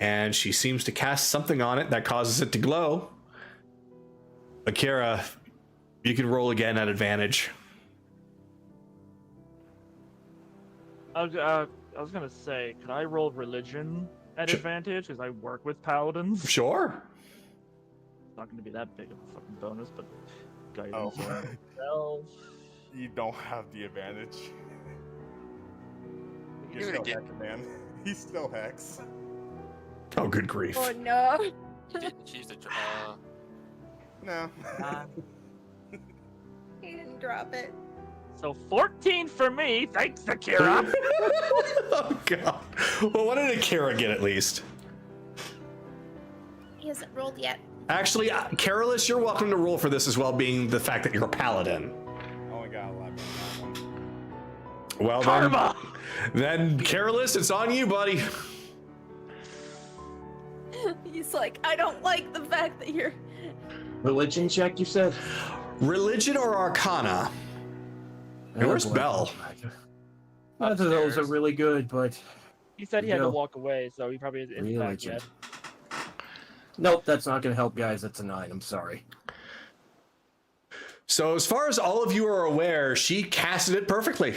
and she seems to cast something on it that causes it to glow. Akira, you can roll again at advantage. I was gonna say, could I roll religion at Sure. advantage? Because I work with paladins. Sure. It's not gonna be that big of a fucking bonus, but guidance Oh. on 12. You don't have the advantage. Do You're it still again. Hex, man. He's still Hex. Oh, good grief. Oh no. Didn't choose the No. He didn't drop it. So 14 for me, thanks Akira! Oh, God. Well, what did Akira get at least? He hasn't rolled yet. Actually, Carolus, you're welcome to roll for this as well, being the fact that you're a paladin. Only got 11 on that one. Well, Karma! then Carolus, it's on you, buddy. He's like, I don't like the fact that you're. Religion check, you said? Religion or Arcana? Hey, where's Bell? Both of those are really good, but He said he had to Go. walk away, so he probably isn't back Religion. yet. Nope, that's not gonna help, guys. That's a 9. I'm sorry. So, as far as all of you are aware, she casted it perfectly.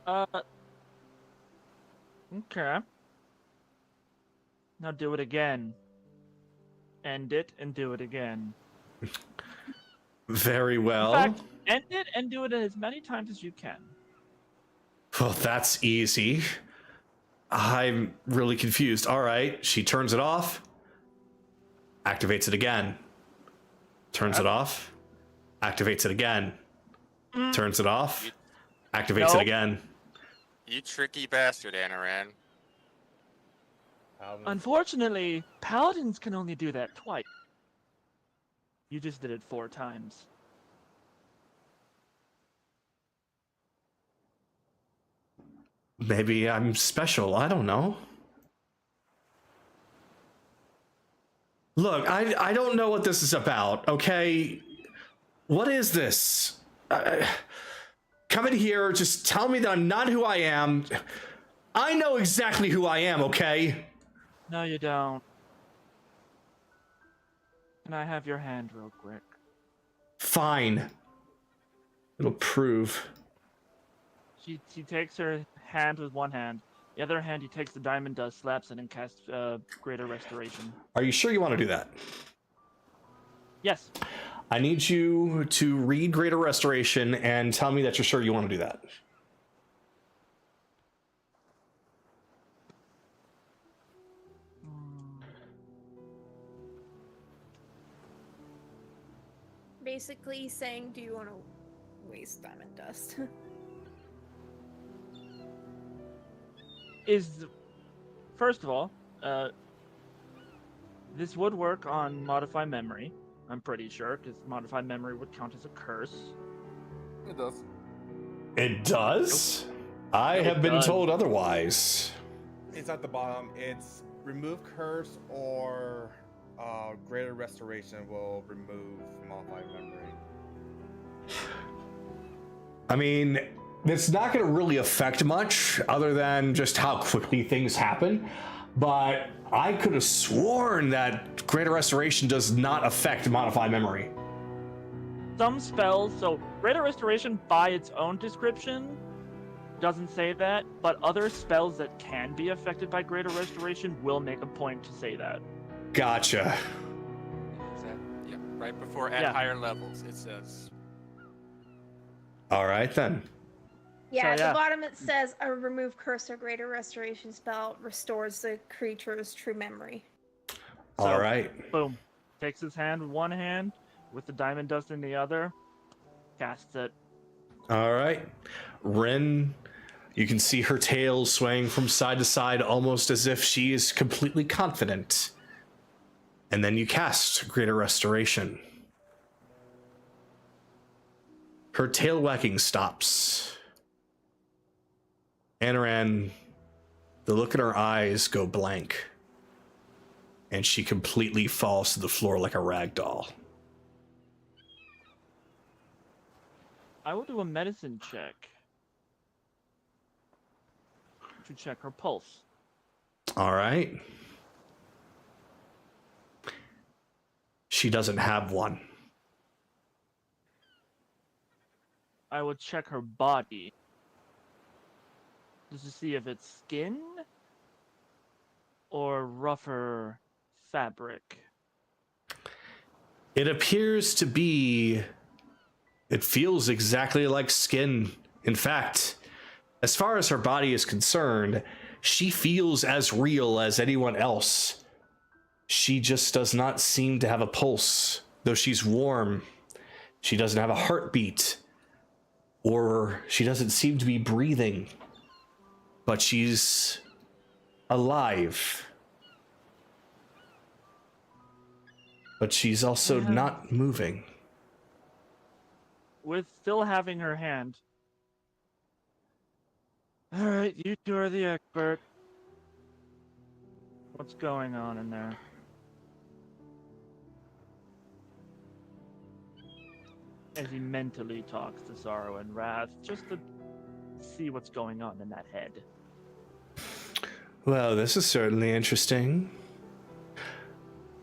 Okay. Now do it again. End it and do it again. Very well. In fact, end it and do it as many times as you can. Well, that's easy. I'm really confused. All right, she turns it off, activates it again, turns it off, activates it again, turns it off, activates it Nope. again. You tricky bastard, Anaran. Unfortunately, paladins can only do that twice. You just did it 4 times. Maybe I'm special. I don't know. Look, I don't know what this is about, okay? What is this? Come in here, just tell me that I'm not who I am. I know exactly who I am, okay? No, you don't. Can I have your hand real quick? Fine. It'll prove. She takes her hand with one hand. The other hand, he takes the diamond dust, slaps it, and casts Greater Restoration. Are you sure you want to do that? Yes. I need you to read Greater Restoration and tell me that you're sure you want to do that. Basically he's saying, do you want to waste diamond dust? First of all, this would work on Modify Memory. I'm pretty sure, because Modify Memory would count as a curse. It does. It does? I No, have it been does. told otherwise. It's at the bottom. It's remove curse or greater restoration will remove modified memory. I mean, it's not going to really affect much other than just how quickly things happen. But I could have sworn that Greater Restoration does not affect modified memory. Some spells, so Greater Restoration by its own description doesn't say that, but other spells that can be affected by Greater Restoration will make a point to say that. Gotcha. Yep, right before at Yeah. higher levels, it says. All right, then. Yeah, So, at yeah. the bottom it says a remove curse or greater restoration spell restores the creature's true memory. All So, right. Boom. Takes his hand with one hand, with the diamond dust in the other, casts it. All right. Ren, you can see her tail swaying from side to side almost as if she is completely confident. And then you cast Greater Restoration. Her tail wagging stops. Anaran, the look in her eyes go blank. And she completely falls to the floor like a rag doll. I will do a medicine check to check her pulse. All right. She doesn't have one. I would check her body just to see if it's skin or rougher fabric. It appears to be. It feels exactly like skin. In fact, as far as her body is concerned, she feels as real as anyone else. She just does not seem to have a pulse, though she's warm. She doesn't have a heartbeat, or she doesn't seem to be breathing, but she's alive. But she's also Yeah. not moving. With still having her hand. Alright, you two are the expert. What's going on in there? As he mentally talks to Sorrow and Wrath, just to see what's going on in that head. Well, this is certainly interesting.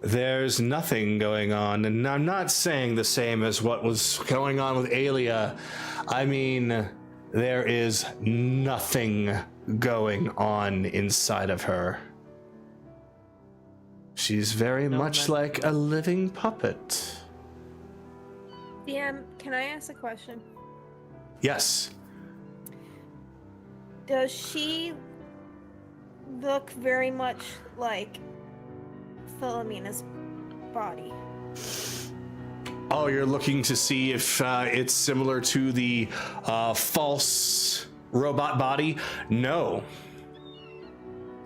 There's nothing going on, and I'm not saying the same as what was going on with Aelia. I mean, there is nothing going on inside of her. She's very No much mention. like a living puppet. DM, can I ask a question? Yes. Does she look very much like Philomena's body? Oh, you're looking to see if it's similar to the false robot body? No.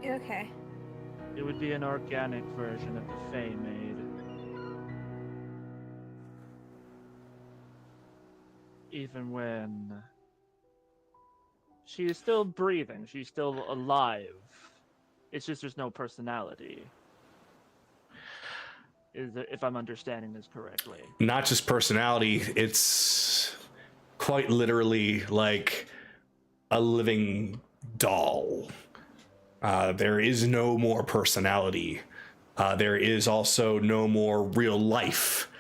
Okay. It would be an organic version of the Fae made. Even when she is still breathing, she's still alive. It's just there's no personality. If I'm understanding this correctly. Not just personality, it's quite literally like a living doll. There is no more personality. There is also no more real life.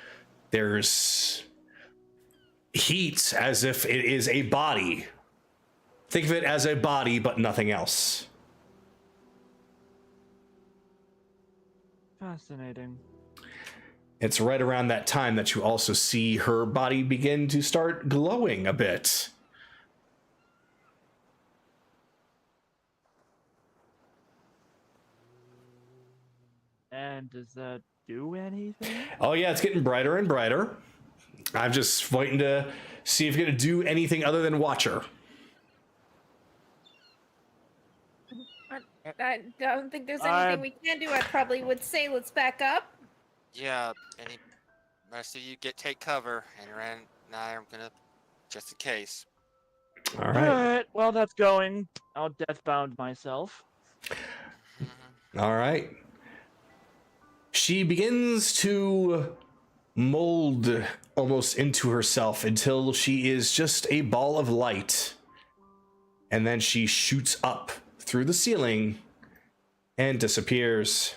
There's heat as if it is a body. Think of it as a body, but nothing else. Fascinating. It's right around that time that you also see her body begin to start glowing a bit. And does that do anything? Oh yeah, it's getting brighter and brighter. I'm just waiting to see if you're gonna do anything other than watch her. I don't think there's anything we can do. I probably would say let's back up. Yeah, rest of you take cover, and Ren and I are gonna, just in case. All right. Alright, well, that's going. I'll deathbound myself. All right. She begins to mold almost into herself until she is just a ball of light. And then she shoots up through the ceiling and disappears.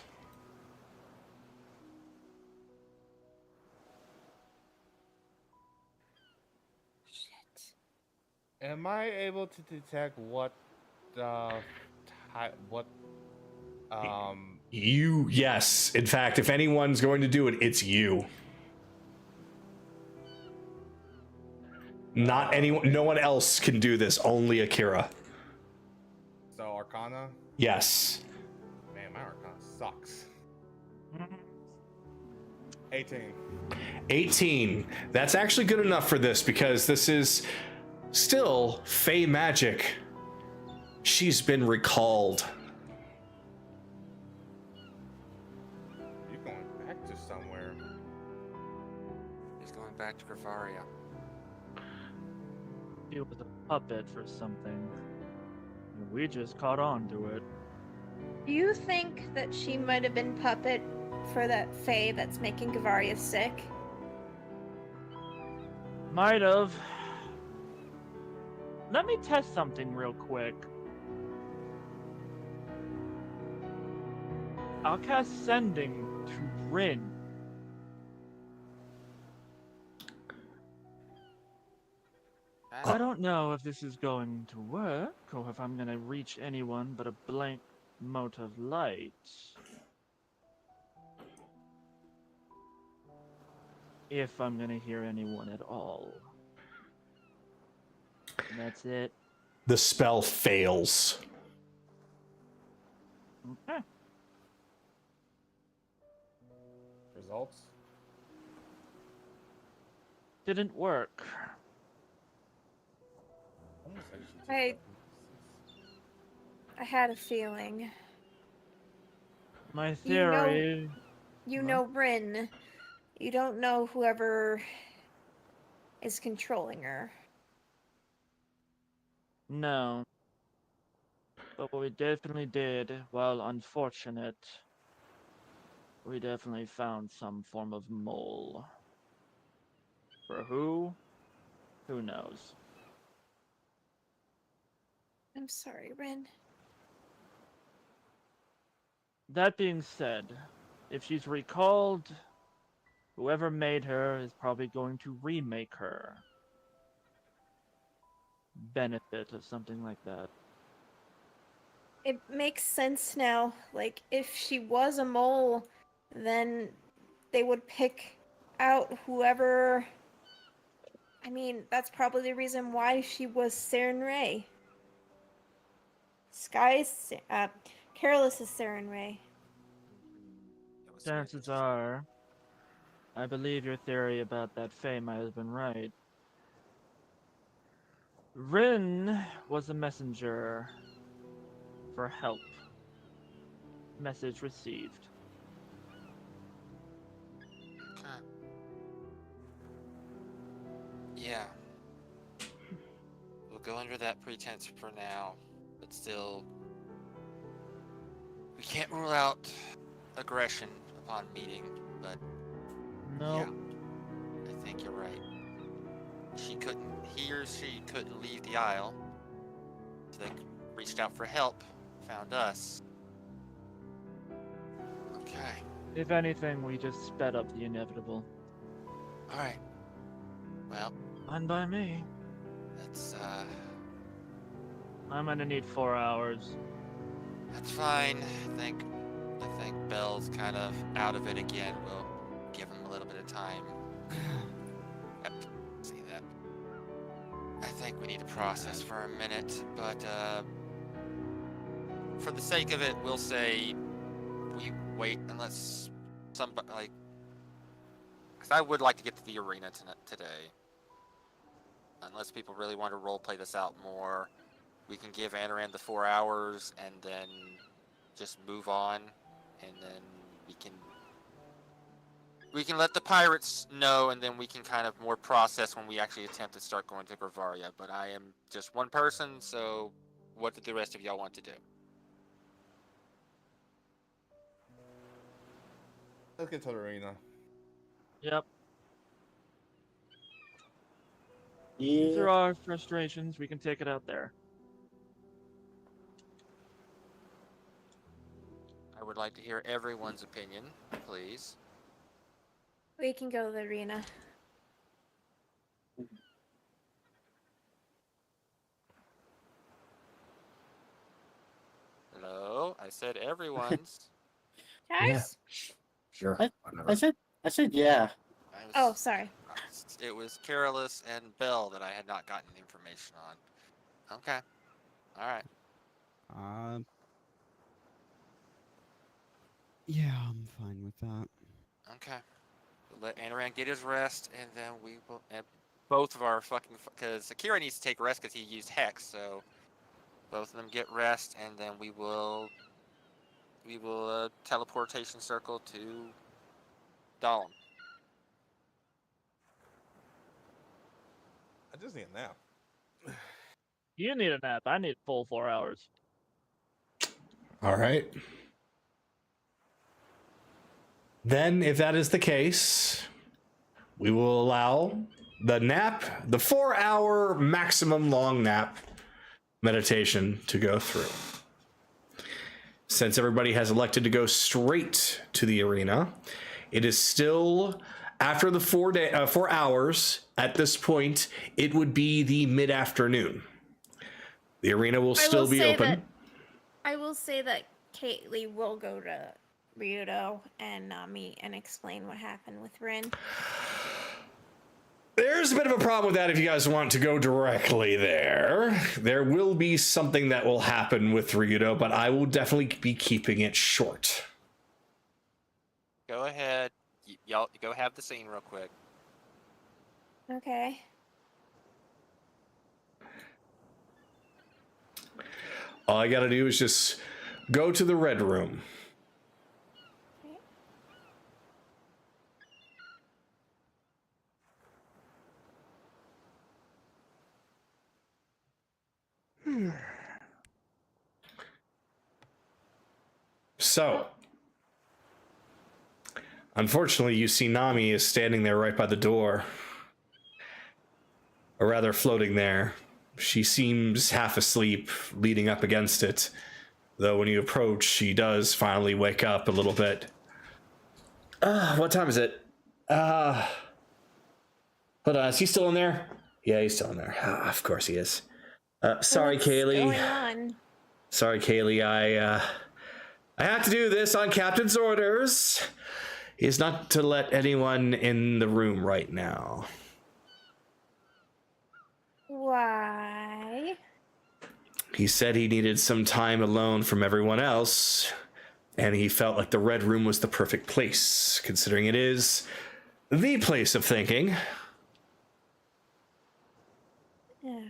Am I able to detect what what You, yes. In fact, if anyone's going to do it, it's you. Not anyone, no one else can do this, only Akira. so Arcana? Yes. Man, my Arcana sucks. 18. 18. That's actually good enough for this because this is still Fey magic. She's been recalled. You're going back to somewhere. He's going back to Gavaria. He was a puppet for something. And we just caught on to it. Do you think that she might have been puppet for that Fae that's making Gavaria sick? Might have. Let me test something real quick. I'll cast Sending to Rin. I don't know if this is going to work, or if I'm gonna reach anyone but a blank mote of light. If I'm gonna hear anyone at all. And that's it. The spell fails. Okay. Results? Didn't work. I had a feeling. My theory. You know Rin. You don't know whoever is controlling her. No. But what we definitely did, while unfortunate, we definitely found some form of mole. For who? Who knows? I'm sorry, Rin. That being said, if she's recalled, whoever made her is probably going to remake her. Benefit of something like that. It makes sense now. Like, if she was a mole, then they would pick out whoever. I mean, that's probably the reason why she was Saren Ray. Sky's, Careless is Saren Ray. Chances are, I believe your theory about that Fae might have been right. Rin was a messenger for help. Message received. Okay. Yeah. We'll go under that pretense for now, but still, we can't rule out aggression upon meeting, but No. yeah, I think you're right. He or she couldn't leave the Isle, so they reached out for help, found us. Okay. If anything, we just sped up the inevitable. Alright. Well, Fine by me. that's I'm gonna need 4 hours. that's fine. I think Bell's kind of out of it again. We'll give him a little bit of time. Yep, see that. I think we need to process for a minute, but for the sake of it, we'll say we wait unless somebody, like, because I would like to get to the arena today. Unless people really want to roleplay this out more, we can give Anaran the 4 hours and then just move on, and then we can We can let the pirates know, and then we can kind of more process when we actually attempt to start going to Gavaria. But I am just one person, so what did the rest of y'all want to do? Let's get to the arena. Yep. These are Yeah. our frustrations. We can take it out there. I would like to hear everyone's opinion, please. We can go to the arena. Hello? I said everyone's. Guys? Sure. I Whatever. said yeah. Oh, sorry. It was Carolus and Bell that I had not gotten information on. Okay. All right. Yeah, I'm fine with that. Okay. Let Anaran get his rest, and then we will. And both of our fucking. Because Akira needs to take rest because he used Hex, so both of them get rest, and then we will. Teleportation circle to Dahlem. I just need a nap. You need a nap. I need full 4 hours. All right. Then, if that is the case, we will allow the nap, the 4-hour maximum long nap meditation to go through. Since everybody has elected to go straight to the arena, it is still after the 4 hours. At this point, it would be the mid-afternoon. The arena will still be open. I will say that Kaylee will go to Ryudo and Nami and explain what happened with Rin. There's a bit of a problem with that if you guys want to go directly there. There will be something that will happen with Ryudo, but I will definitely be keeping it short. Go ahead. Y'all go have the scene real quick. Okay. All I gotta do is just go to the red room. So, unfortunately, you see Nami is standing there right by the door. Or rather, floating there. She seems half asleep, leaning up against it. Though when you approach, she does finally wake up a little bit. What time is it? Hold on, is he still in there? Yeah, he's still in there. Of course he is. Sorry, What's Kaylee. going on? Sorry, Kaylee. I have to do this on Captain's orders. He's not to let anyone in the room right now. Why? He said he needed some time alone from everyone else, and he felt like the Red Room was the perfect place, considering it is the place of thinking. Yeah.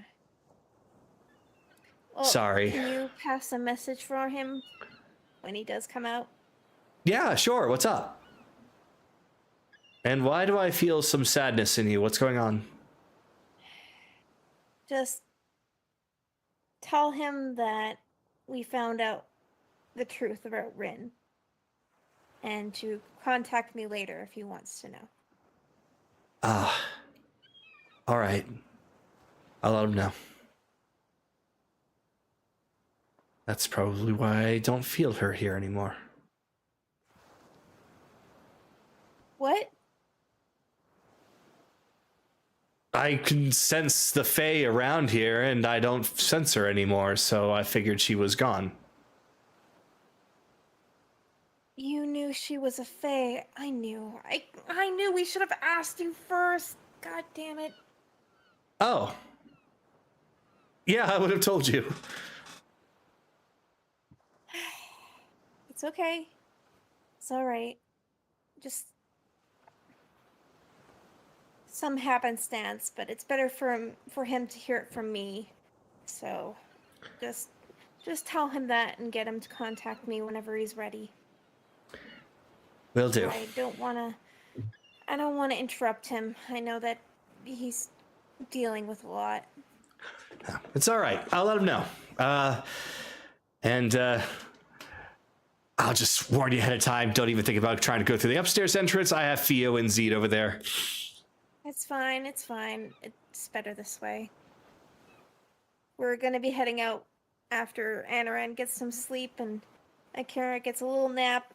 Well, Sorry. Can you pass a message for him when he does come out? Yeah, sure. What's up? And why do I feel some sadness in you? What's going on? Just tell him that we found out the truth about Rin. And to contact me later if he wants to know. All right. I'll let him know. That's probably why I don't feel her here anymore. What? I can sense the Fae around here, and I don't sense her anymore, so I figured she was gone. You knew she was a fae. I knew. I knew we should have asked you first. God damn it. Oh. Yeah, I would have told you. It's okay. It's alright. Just some happenstance, but it's better for him to hear it from me. So just tell him that and get him to contact me whenever he's ready. Will do. I don't want to I don't want to interrupt him. I know that he's dealing with a lot. It's all right. I'll let him know. And I'll just warn you ahead of time. Don't even think about trying to go through the upstairs entrance. I have Theo and Zed over there. It's fine. It's fine. It's better this way. We're gonna be heading out after Anaran gets some sleep and Akira gets a little nap.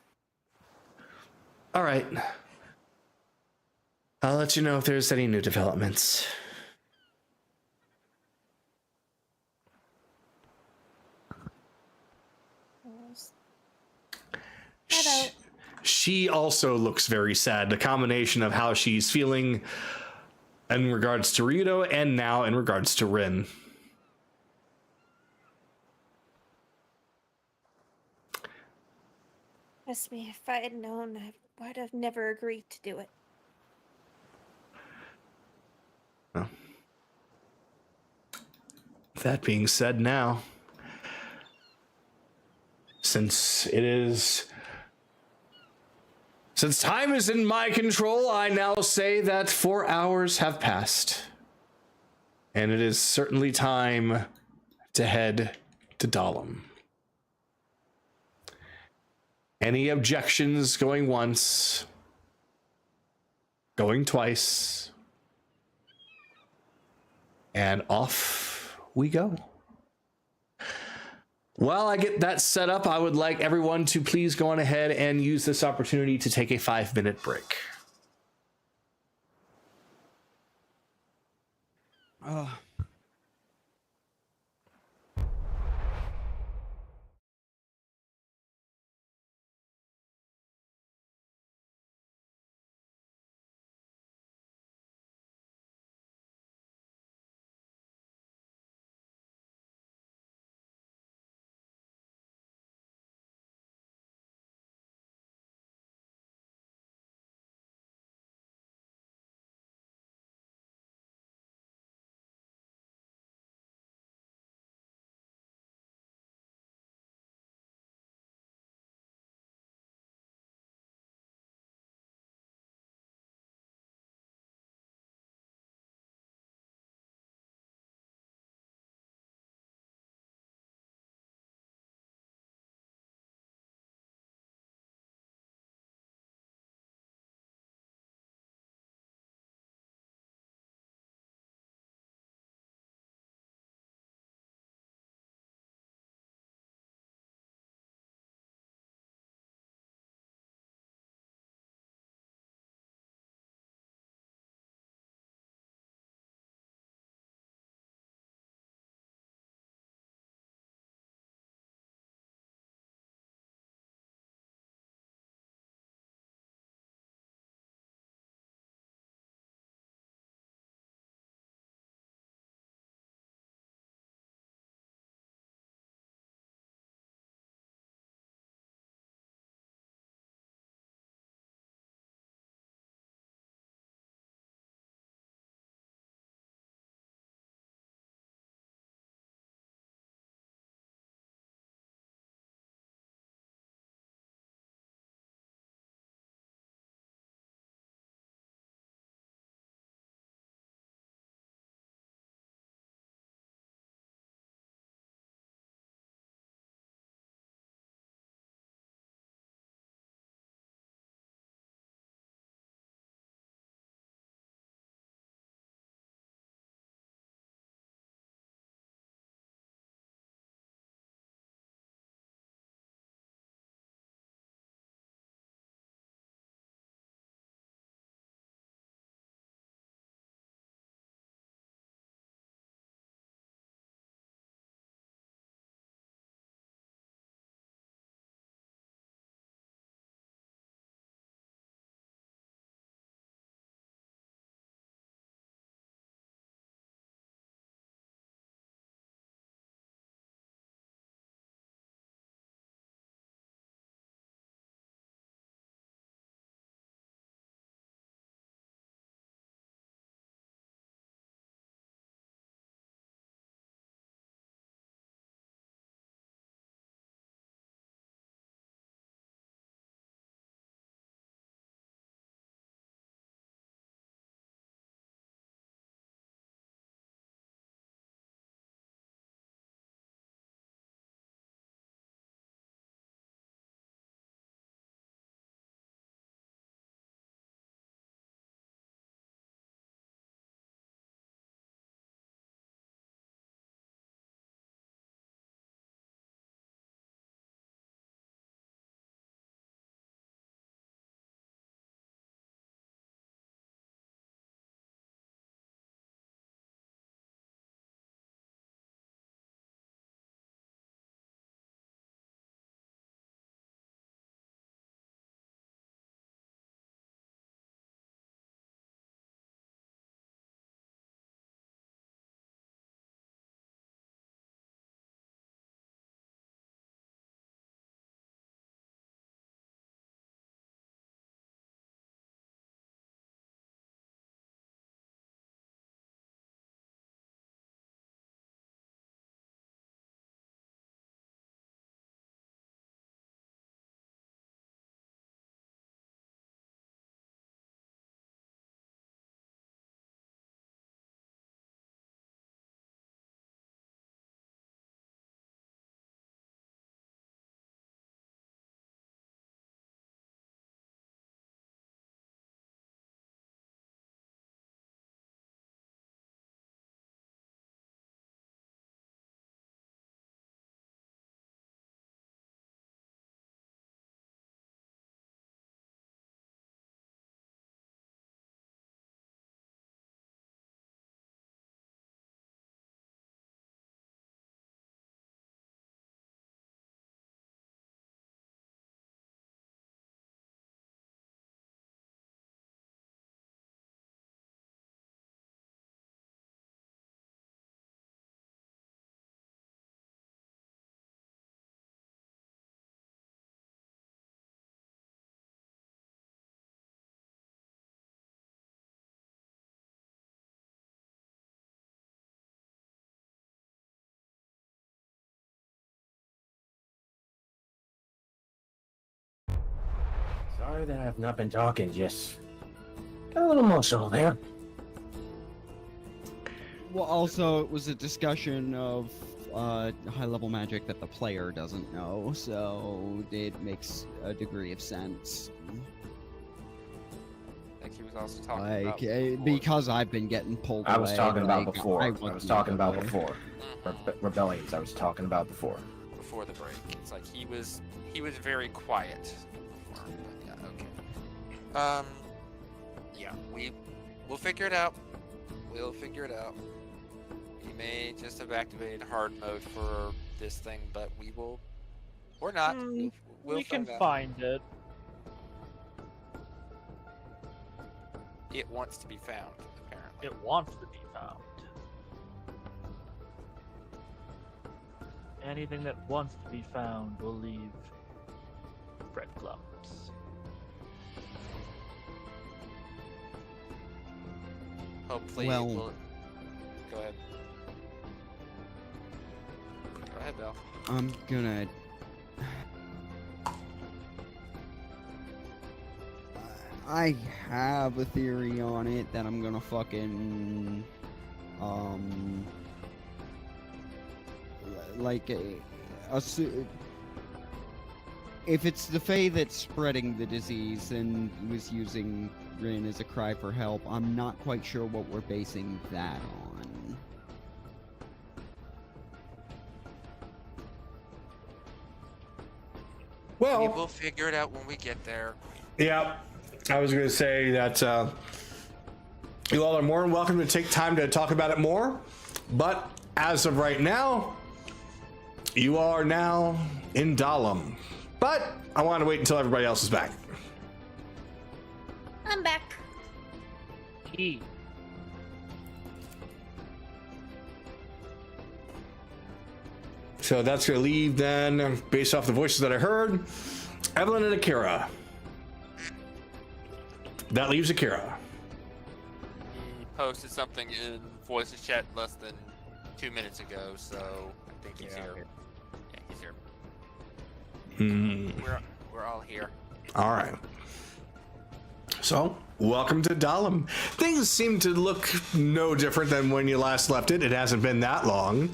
All right. I'll let you know if there's any new developments. Head out. She also looks very sad. The combination of how she's feeling in regards to Ryudo and now in regards to Rin. Trust me, if I had known, I would have never agreed to do it. Well, that being said, now, since time is in my control, I now say that 4 hours have passed. And it is certainly time to head to Dahlem. Any objections going once? Going twice? And off we go. While I get that set up, I would like everyone to please go on ahead and use this opportunity to take a 5-minute break. Sorry that I've not been talking, just got a little emotional there. Well, also, it was a discussion of high-level magic that the player doesn't know, so it makes a degree of sense. I think he was also talking Like, about because I've been getting pulled I was away, talking about like, before. I wasn't was talking about aware. before. Rebellions. I was talking about before. before the break. It's like he was very quiet before, but yeah, okay. Yeah, we'll figure it out. We'll figure it out. We may just have activated hard mode for this thing, but we will, or not. We'll we can find out. find it. It wants to be found, apparently. It wants to be found. Anything that wants to be found will leave breadcrumbs. Hopefully, Well- we'll... Go ahead. Go ahead, Bill. I'm gonna... I have a theory on it that I'm gonna fucking... like, if it's the Fae that's spreading the disease and was using Rin as a cry for help, I'm not quite sure what we're basing that on. We Well, will figure it out when we get there. yeah, I was going to say that you all are more than welcome to take time to talk about it more, but as of right now, you are now in Dahlem. But I want to wait until everybody else is back. I'm back. E. So that's going to leave then, based off the voices that I heard, Evelyn and Akira. That leaves Akira. He posted something in voice chat less than 2 minutes ago, so I think he's here. Yeah, he's here. We're all here. All right. So, welcome to Dahlem. Things seem to look no different than when you last left it. It hasn't been that long.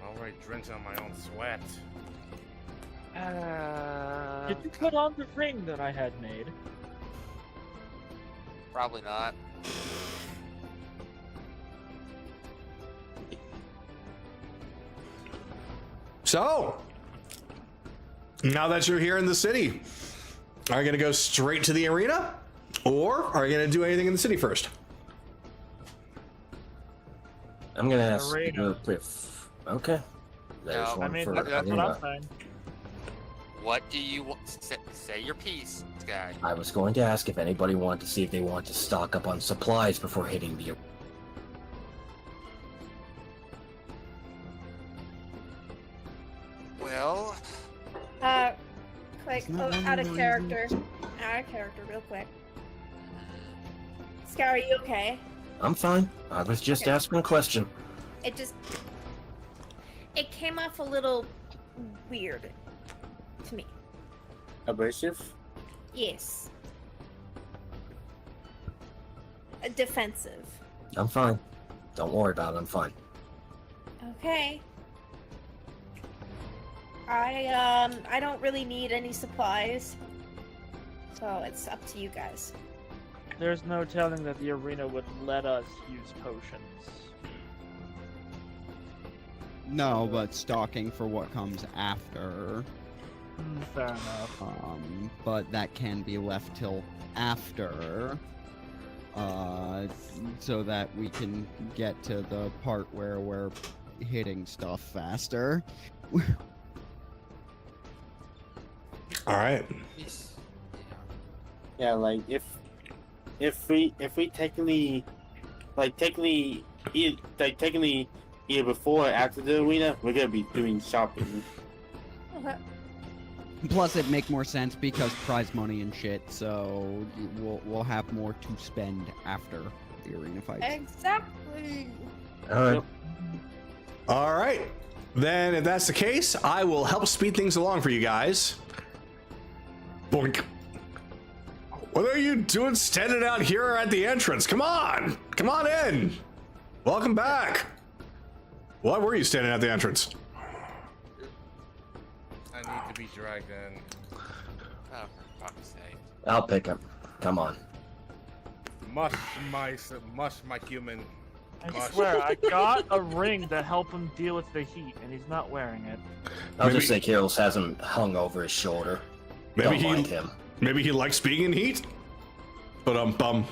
Alright, drenched on my own sweat. Did you put on the ring that I had made? Probably not. So, now that you're here in the city, are you going to go straight to the arena? Or are you going to do anything in the city first? I'm gonna ask Arena. real quick. Okay. There's No, one I mean, for that's what Arena. I'm saying. What do you want? Say your piece, Sky. I was going to ask if anybody wanted to see if they want to stock up on supplies before hitting the. Well, Quick, It's not one out of of the character. Out of character, real quick. Scar, are you okay? I'm fine. I was just Okay. asking a question. It came off a little weird to me. Abrasive? Yes. Defensive. I'm fine. Don't worry about it. I'm fine. Okay. I don't really need any supplies. So it's up to you guys. There's no telling that the arena would let us use potions. No, but stalking for what comes after. Fair enough. But that can be left till after. So that we can get to the part where we're hitting stuff faster. All right. Yeah, like if we technically either before or after the arena, we're gonna be doing shopping. Okay. Plus, it'd make more sense because prize money and shit. So we'll have more to spend after the arena fights. Exactly. All right. All right. Then, if that's the case, I will help speed things along for you guys. Boink. What are you doing standing out here at the entrance? Come on! Come on in! Welcome back! Why were you standing at the entrance? I need to be dragged in. Oh, for fuck's sake. I'll pick him. Come on. Mush my human. I Mush. swear, I got a ring to help him deal with the heat, and he's not wearing it. I'll just say Kirill has him hung over his shoulder. Maybe Don't mind him. Maybe he likes being in heat? But bum.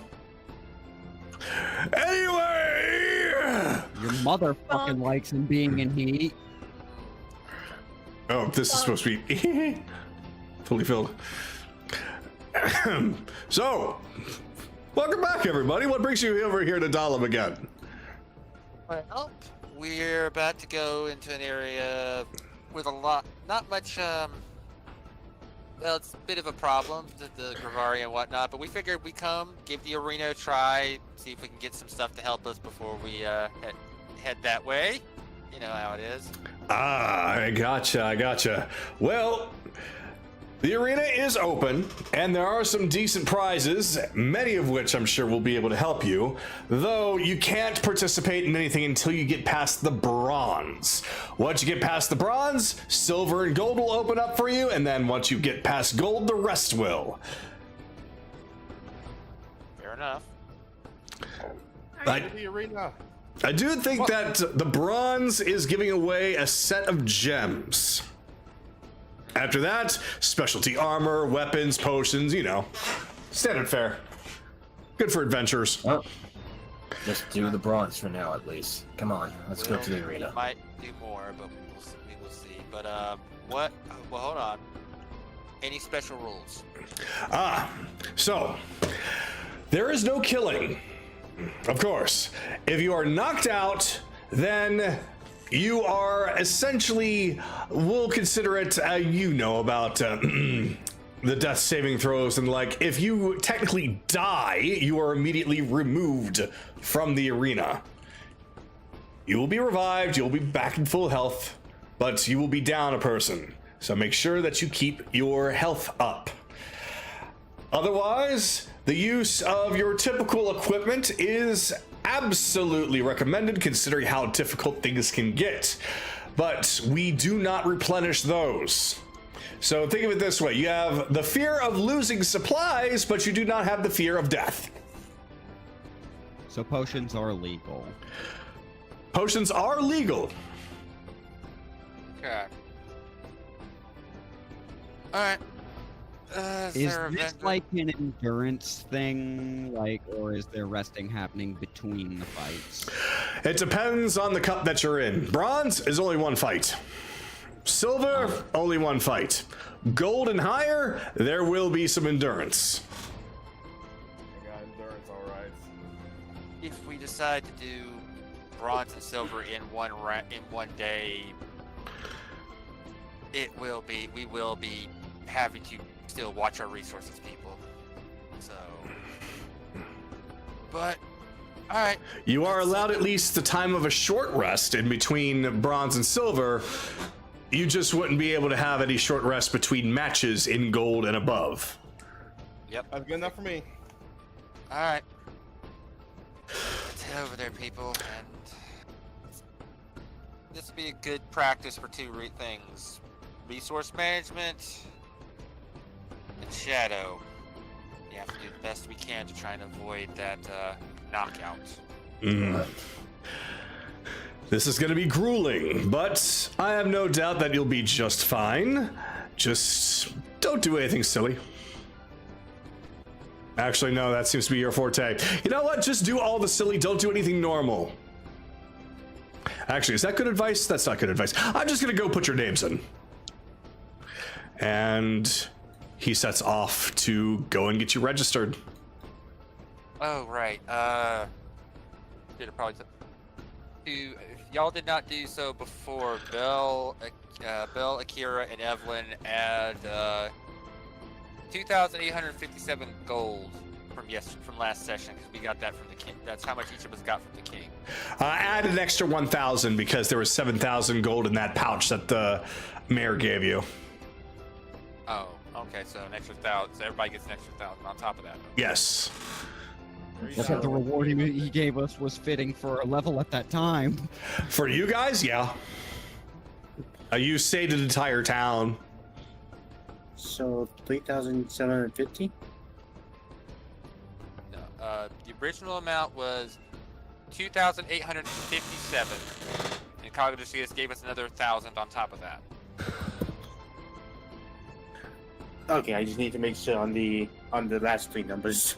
Anyway! Your mother fucking likes him being in heat. Oh, this is supposed to be fully filled. So, welcome back, everybody. What brings you over here to Dahlem again? Well, we're about to go into an area with not much, well, it's a bit of a problem, the Gavaria and whatnot, but we figured we'd come, give the arena a try, see if we can get some stuff to help us before we head that way. You know how it is. Ah, I gotcha. Well, the arena is open, and there are some decent prizes, many of which I'm sure will be able to help you, though you can't participate in anything until you get past the bronze. Once you get past the bronze, silver and gold will open up for you, and then once you get past gold, the rest will. Fair enough. The arena. I do think that the bronze is giving away a set of gems. After that, specialty armor, weapons, potions, you know, standard fare. Good for adventures. Well, just do the bronze for now, at least. Come on, let's go to the arena. We might do more, but we will see. But what? Well, hold on. Any special rules? So there is no killing. Of course, if you are knocked out, then you are essentially, we'll consider it, you know about the death saving throws, and like, if you technically die, you are immediately removed from the arena. You will be revived, you'll be back in full health, but you will be down a person. So make sure that you keep your health up. Otherwise, the use of your typical equipment is absolutely recommended, considering how difficult things can get. But we do not replenish those. So think of it this way. You have the fear of losing supplies, but you do not have the fear of death. So potions are legal. Potions are legal. Okay. Alright. Is this like an endurance thing, like, or is there resting happening between the fights? It depends on the cup that you're in. Bronze is only one fight. Silver, only one fight. Gold and higher, there will be some endurance. I got endurance, alright. If we decide to do bronze and silver in one day, we will be having to still watch our resources, people. So, but all right. You are allowed at least the time of a short rest in between bronze and silver. You just wouldn't be able to have any short rest between matches in gold and above. Yep. That's good enough for me. All right. Let's head over there, people, and this will be a good practice for two things: resource management and shadow. We have to do the best we can to try and avoid that knockout. This is going to be grueling, but I have no doubt that you'll be just fine. Just don't do anything silly. Actually, no, that seems to be your forte. You know what? Just do all the silly, don't do anything normal. Actually, is that good advice? That's not good advice. I'm just going to go put your names in. And he sets off to go and get you registered. Oh, right. Did it probably if y'all did not do so before, Belle, Akira, and Evelyn add 2,857 gold from last session because we got that from the king. That's how much each of us got from the king. Add an extra 1,000 because there was 7,000 gold in that pouch that the mayor gave you. Oh, okay. So an extra 1,000. So everybody gets an extra 1,000 on top of that. Yes. So the reward he gave us was fitting for a level at that time. For you guys, yeah. You saved an entire town. So 3,750. The original amount was 2,857, and Kagato gave us another 1,000 on top of that. Okay, I just need to make sure on the last three numbers.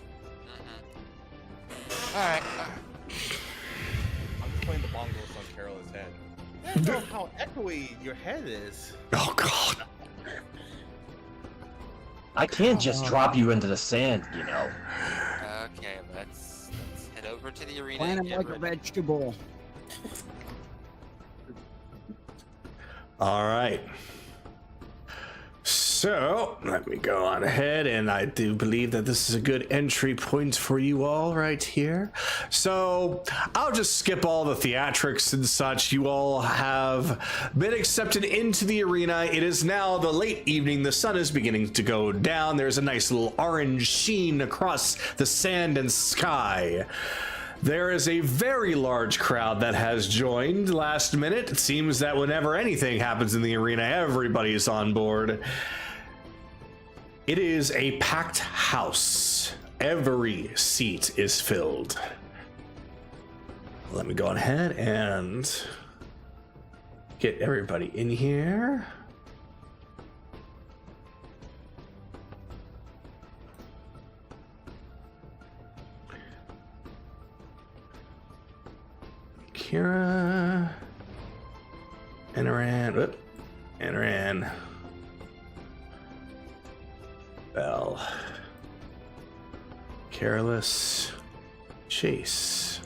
All right. I'm just playing the bongos on Carol's head. I don't know how echoey your head is. Oh God. I can't just drop you into the sand, you know. Okay, let's head over to the arena. Plant and him get like a ready. vegetable. All right. So let me go on ahead, and I do believe that this is a good entry point for you all right here. So I'll just skip all the theatrics and such. You all have been accepted into the arena. It is now the late evening. The sun is beginning to go down. There's a nice little orange sheen across the sand and sky. There is a very large crowd that has joined last minute. It seems that whenever anything happens in the arena, everybody is on board. It is a packed house. Every seat is filled. Let me go ahead and get everybody in here. Kira, Anaran, Bell, Careless, Chase.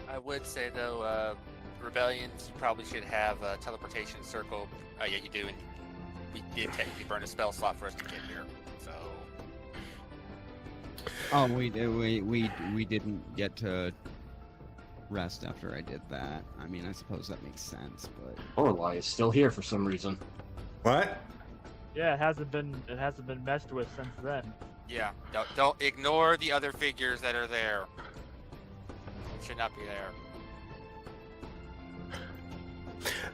I would say though, rebellions, you probably should have a teleportation circle. Oh yeah, you do, and we did technically burn a spell slot for us to get here. So. Oh, we didn't get to rest after I did that. I mean, I suppose that makes sense, but Lorelei is still here for some reason. What? Yeah, it hasn't been messed with since then. Yeah, don't ignore the other figures that are there. Should not be there.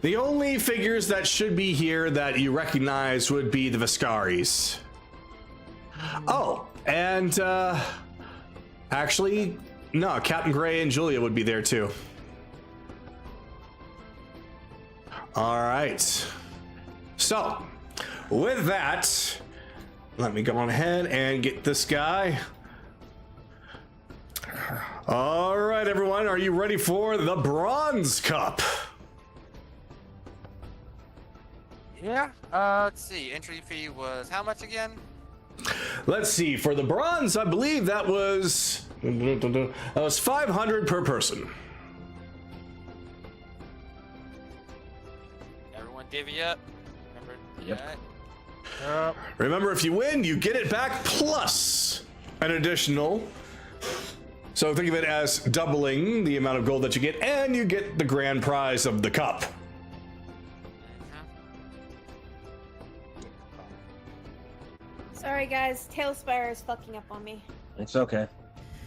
The only figures that should be here that you recognize would be the Viscaris. Oh, and actually, no, Captain Gray and Julia would be there too. All right. So, with that, let me go on ahead and get this guy. All right, everyone, are you ready for the Bronze Cup? Yeah. Let's see. Entry fee was how much again? Let's see. For the bronze, I believe that was 500 per person. Everyone divvy up. Remember? Yep. That? Remember, if you win, you get it back plus an additional. So think of it as doubling the amount of gold that you get, and you get the grand prize of the cup. Sorry, guys. Tailspire is fucking up on me. It's okay.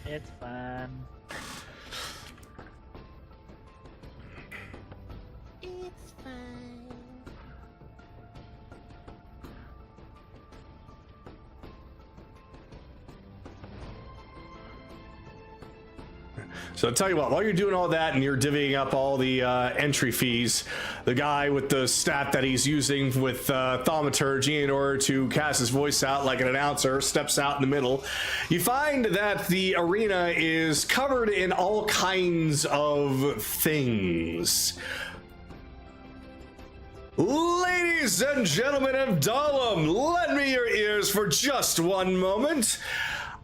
It's fine. It's fine. So I'll tell you what, while you're doing all that and you're divvying up all the entry fees, the guy with the staff that he's using with thaumaturgy in order to cast his voice out like an announcer steps out in the middle. You find that the arena is covered in all kinds of things. Ladies and gentlemen of Dahlem, lend me your ears for just one moment.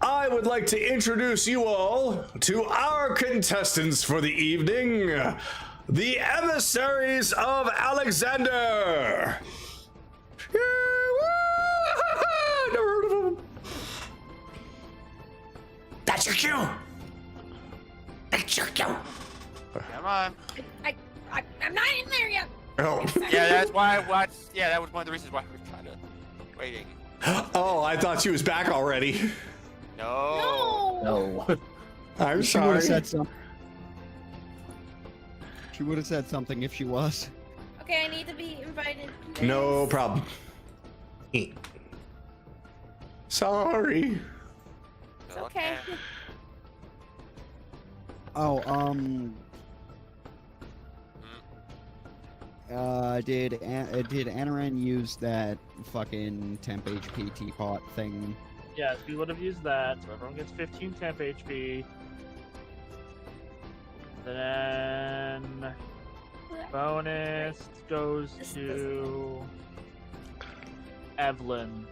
I would like to introduce you all to our contestants for the evening, the emissaries of Alexander. Never heard of them. Execute! Execute! Come on. I'm not in there yet. Oh. Yeah, that's why I watched. Yeah, that was one of the reasons why we were kind of waiting. Oh, I thought she was back already. No. No. I'm She would sorry. have said something. She would have said something if she was. Okay, I need to be invited. No please. problem. Sorry. It's okay. Oh, did Anaran use that fucking temp HP teapot thing? Yes, we would have used that, so everyone gets 15 temp HP. Then bonus goes to Evelyn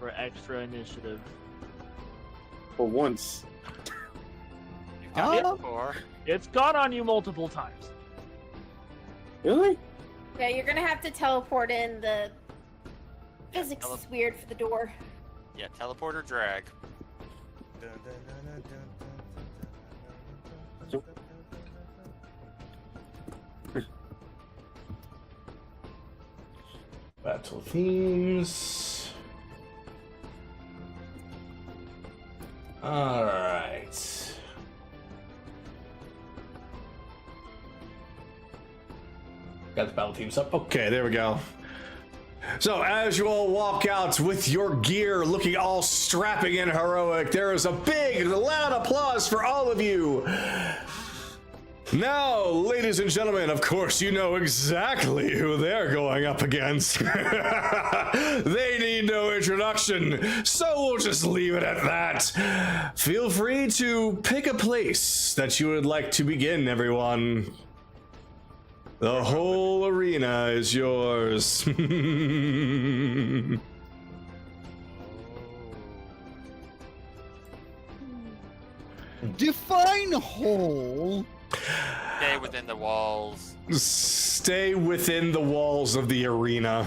for extra initiative. For once. You've got it Oh. before. It's gone on you multiple times. Really? Yeah, you're gonna have to teleport in. The physics is weird for the door. Yeah, teleporter drag. Battle themes. All right. Got the battle teams up. Okay, there we go. So as you all walk out with your gear looking all strapping and heroic, there is a big loud applause for all of you. Now, ladies and gentlemen, of course you know exactly who they're going up against. They need no introduction, so we'll just leave it at that. Feel free to pick a place that you would like to begin, everyone. The whole arena is yours. Define whole. Stay within the walls. Stay within the walls of the arena.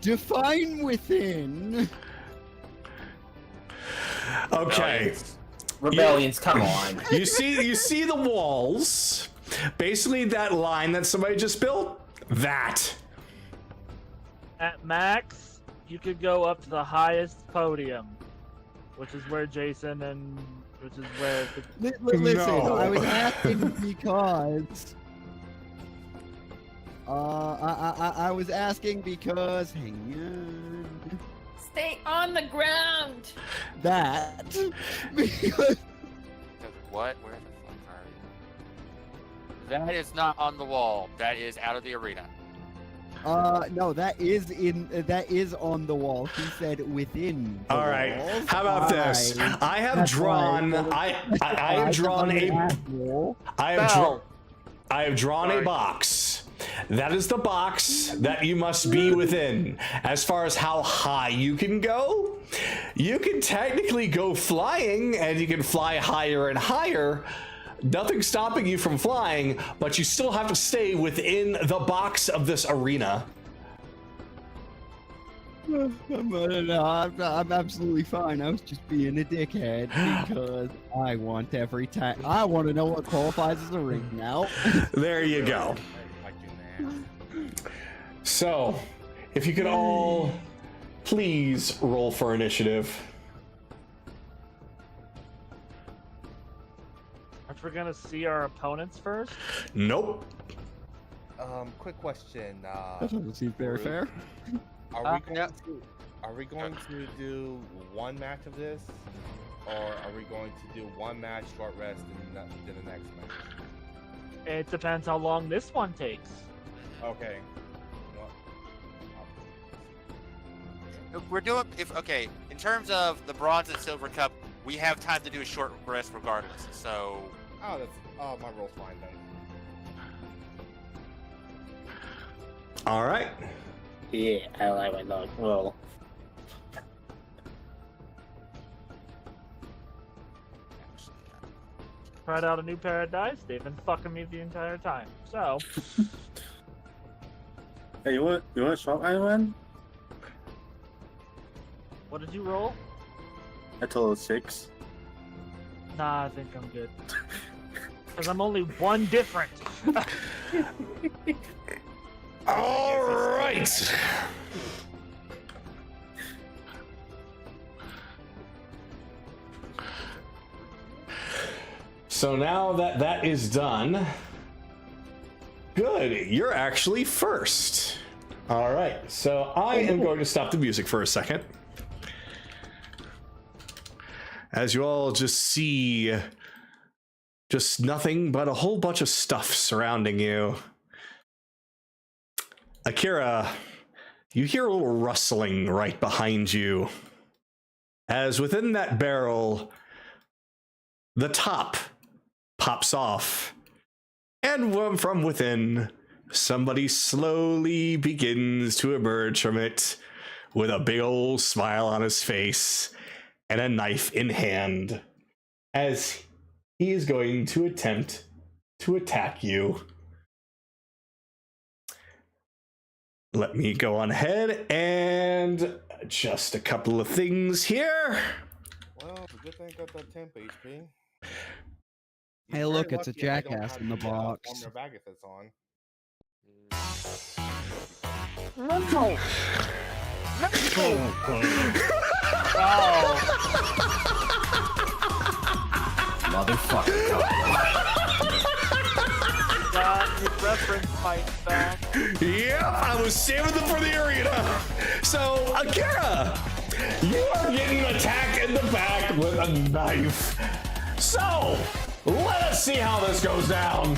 Define within. Okay. Rebellions, come on. You see the walls. Basically that line that somebody just built. That. At max, you could go up to the highest podium, which is where Jason and which is where the Listen, No. I was asking because. I was asking because. Hang on. Stay on the ground. That. Because. What? Where the fuck are you? That is not on the wall. That is out of the arena. No, that is on the wall. He said within. The All right. walls. How about this? I have That's drawn. why I have drawn a. I have drawn a Sorry. box. That is the box that you must be within. As far as how high you can go, you can technically go flying, and you can fly higher and higher. Nothing's stopping you from flying, but you still have to stay within the box of this arena. I'm absolutely fine. I was just being a dickhead because I want every time. I want to know what qualifies as a ring now. There you go. So, if you could all please roll for initiative. aren't we gonna see our opponents first? Nope. Quick question. That doesn't seem very fair. Are we going to do one match of this, or are we going to do one match, short rest, and then the next match? It depends how long this one takes. Okay. We're doing in terms of the bronze and silver cup, we have time to do a short rest regardless. So My roll's fine then. All right. Yeah, I like my dog. Well, Tried out a new pair of dice. They've been fucking me the entire time. So hey, you want to swap Iron? What did you roll? A total of 6. Nah, I think I'm good. Because I'm only one different. All right. So now that that is done, good. You're actually first. All right. So I am going to stop the music for a second. As you all just see just nothing but a whole bunch of stuff surrounding you. Akira, you hear a little rustling right behind you. As within that barrel, the top pops off. And from within, somebody slowly begins to emerge from it with a big old smile on his face and a knife in hand, as he is going to attempt to attack you. Let me go on ahead and adjust a couple of things here. Well, it's a good thing I got that temp HP. Hey, look, it's a jackass in the box. Armor bag if it's on. No! Motherfucker. Got his reference fight back. Yeah, I was saving them for the arena. So, Akira, you are getting attacked in the back with a knife. So, let us see how this goes down.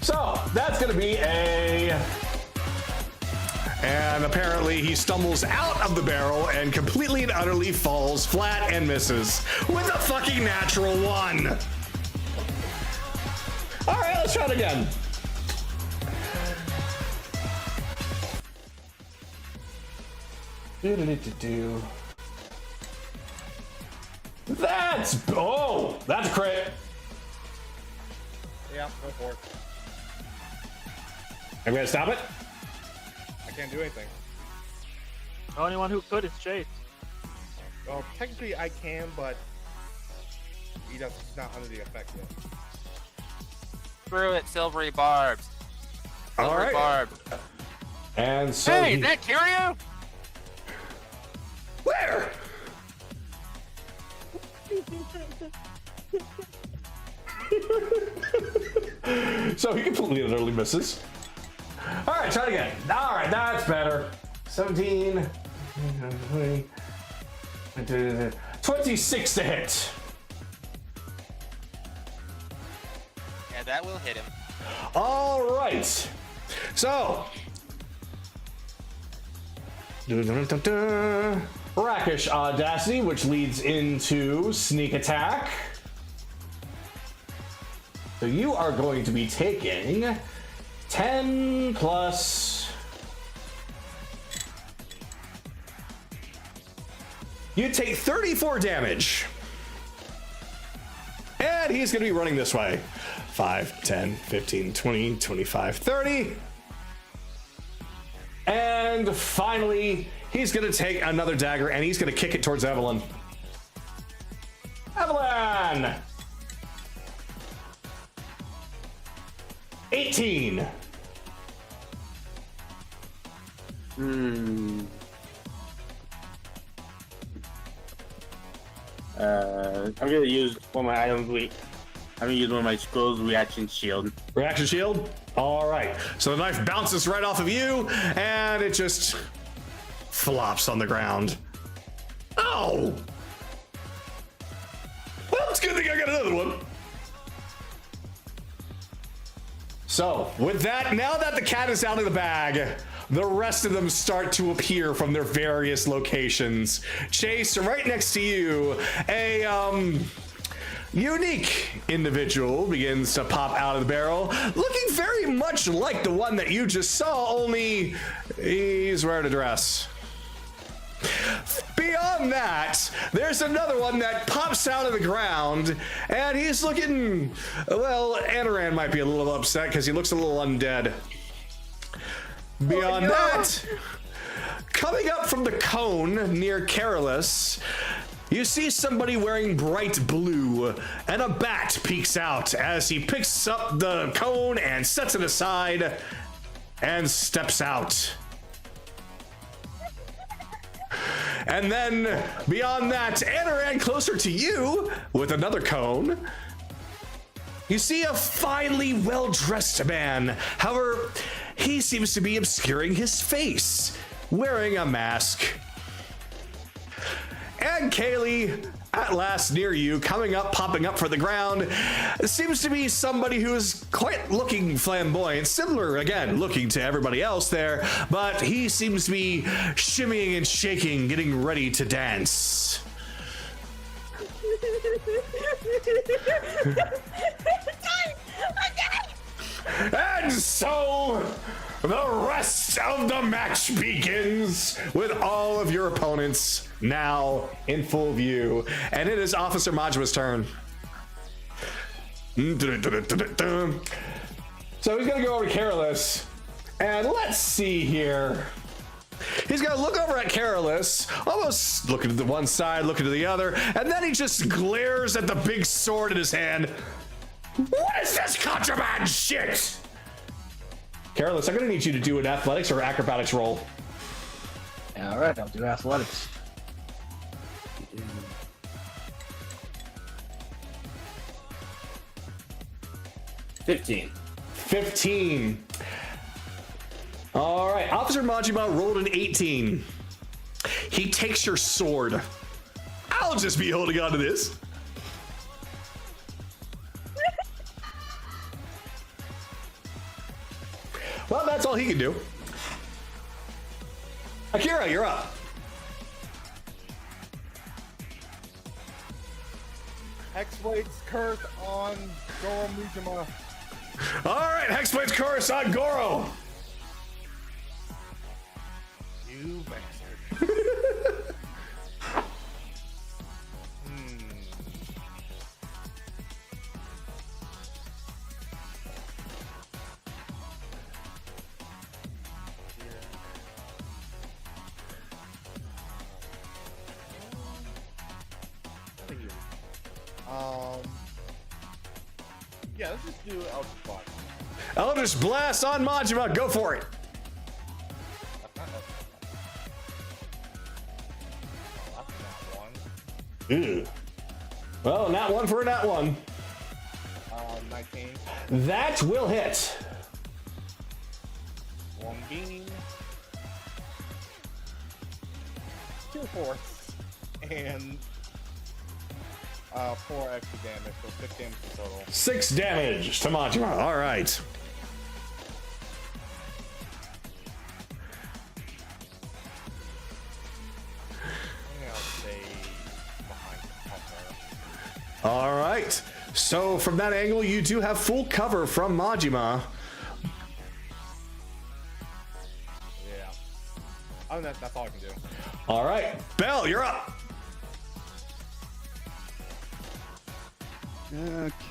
So, that's going to be a... And apparently he stumbles out of the barrel and completely and utterly falls flat and misses with a fucking natural 1. All right, let's try it again. That's a crit. Yeah, go for it. I'm gonna stop it. I can't do anything. The only one who could is Chase. Well, technically I can, but he's not under the effect yet. Screw it, silvery barbs. All Silvery right. barb. And so Hey, is that Kiryu? where? So he completely and utterly misses. All right, try it again. All right, that's better. 17, 26 to hit. Yeah, that will hit him. All right. So, Rakish Audacity, which leads into Sneak Attack. So you are going to be taking 10 plus... You take 34 damage. And he's going to be running this way. 5, 10, 15, 20, 25, 30. And finally, he's going to take another dagger and he's going to kick it towards Evelyn. Evelyn! 18. I'm gonna use one of my items. I'm gonna use one of my scrolls reaction shield. Reaction shield? All right. So the knife bounces right off of you and it just flops on the ground. Oh! Well, it's a good thing I got another one. So, with that, now that the cat is out of the bag, the rest of them start to appear from their various locations. Chase, right next to you, a unique individual begins to pop out of the barrel, looking very much like the one that you just saw, only he's wearing a dress. Beyond that, there's another one that pops out of the ground, and he's looking, well, Anoran might be a little upset because he looks a little undead. Beyond that, Coming up from the cone near Carolus, you see somebody wearing bright blue, and a bat peeks out as he picks up the cone and sets it aside and steps out. And then beyond that, Anoran closer to you with another cone. You see a finely well-dressed man. However, he seems to be obscuring his face, wearing a mask. And Kaylee, at last near you, coming up, popping up from the ground, seems to be somebody who is quite looking flamboyant, similar, again, looking to everybody else there, but he seems to be shimmying and shaking, getting ready to dance. And so the rest of the match begins with all of your opponents now in full view, and it is Officer Majima's turn. So he's gonna go over to Carolus, and let's see here. He's gonna look over at Carolus, almost looking to the one side, looking to the other, and then he just glares at the big sword in his hand. What is this contraband shit? Carolus, I'm gonna need you to do an athletics or acrobatics roll. All right, I'll do athletics. $15. 15. All right, Officer Majima rolled an 18. He takes your sword. I'll just be holding on to this. Well, that's all he can do. Akira, you're up. Hexblade's curse on Goro Mujima. All right, Hexblade's curse on Goro. You bastard. Yeah, let's just do Eldritch Blast. Eldritch Blast on Majima. Go for it. Ew. Well, not one for a nat one. 19. That will hit. One beam. 2 fourths. And 4 extra damage, so 6 damage in total. 6 damage to Majima. All right. All right. So from that angle, you do have full cover from Majima. Yeah. Other than that, that's all I can do. All right. Bell, you're up.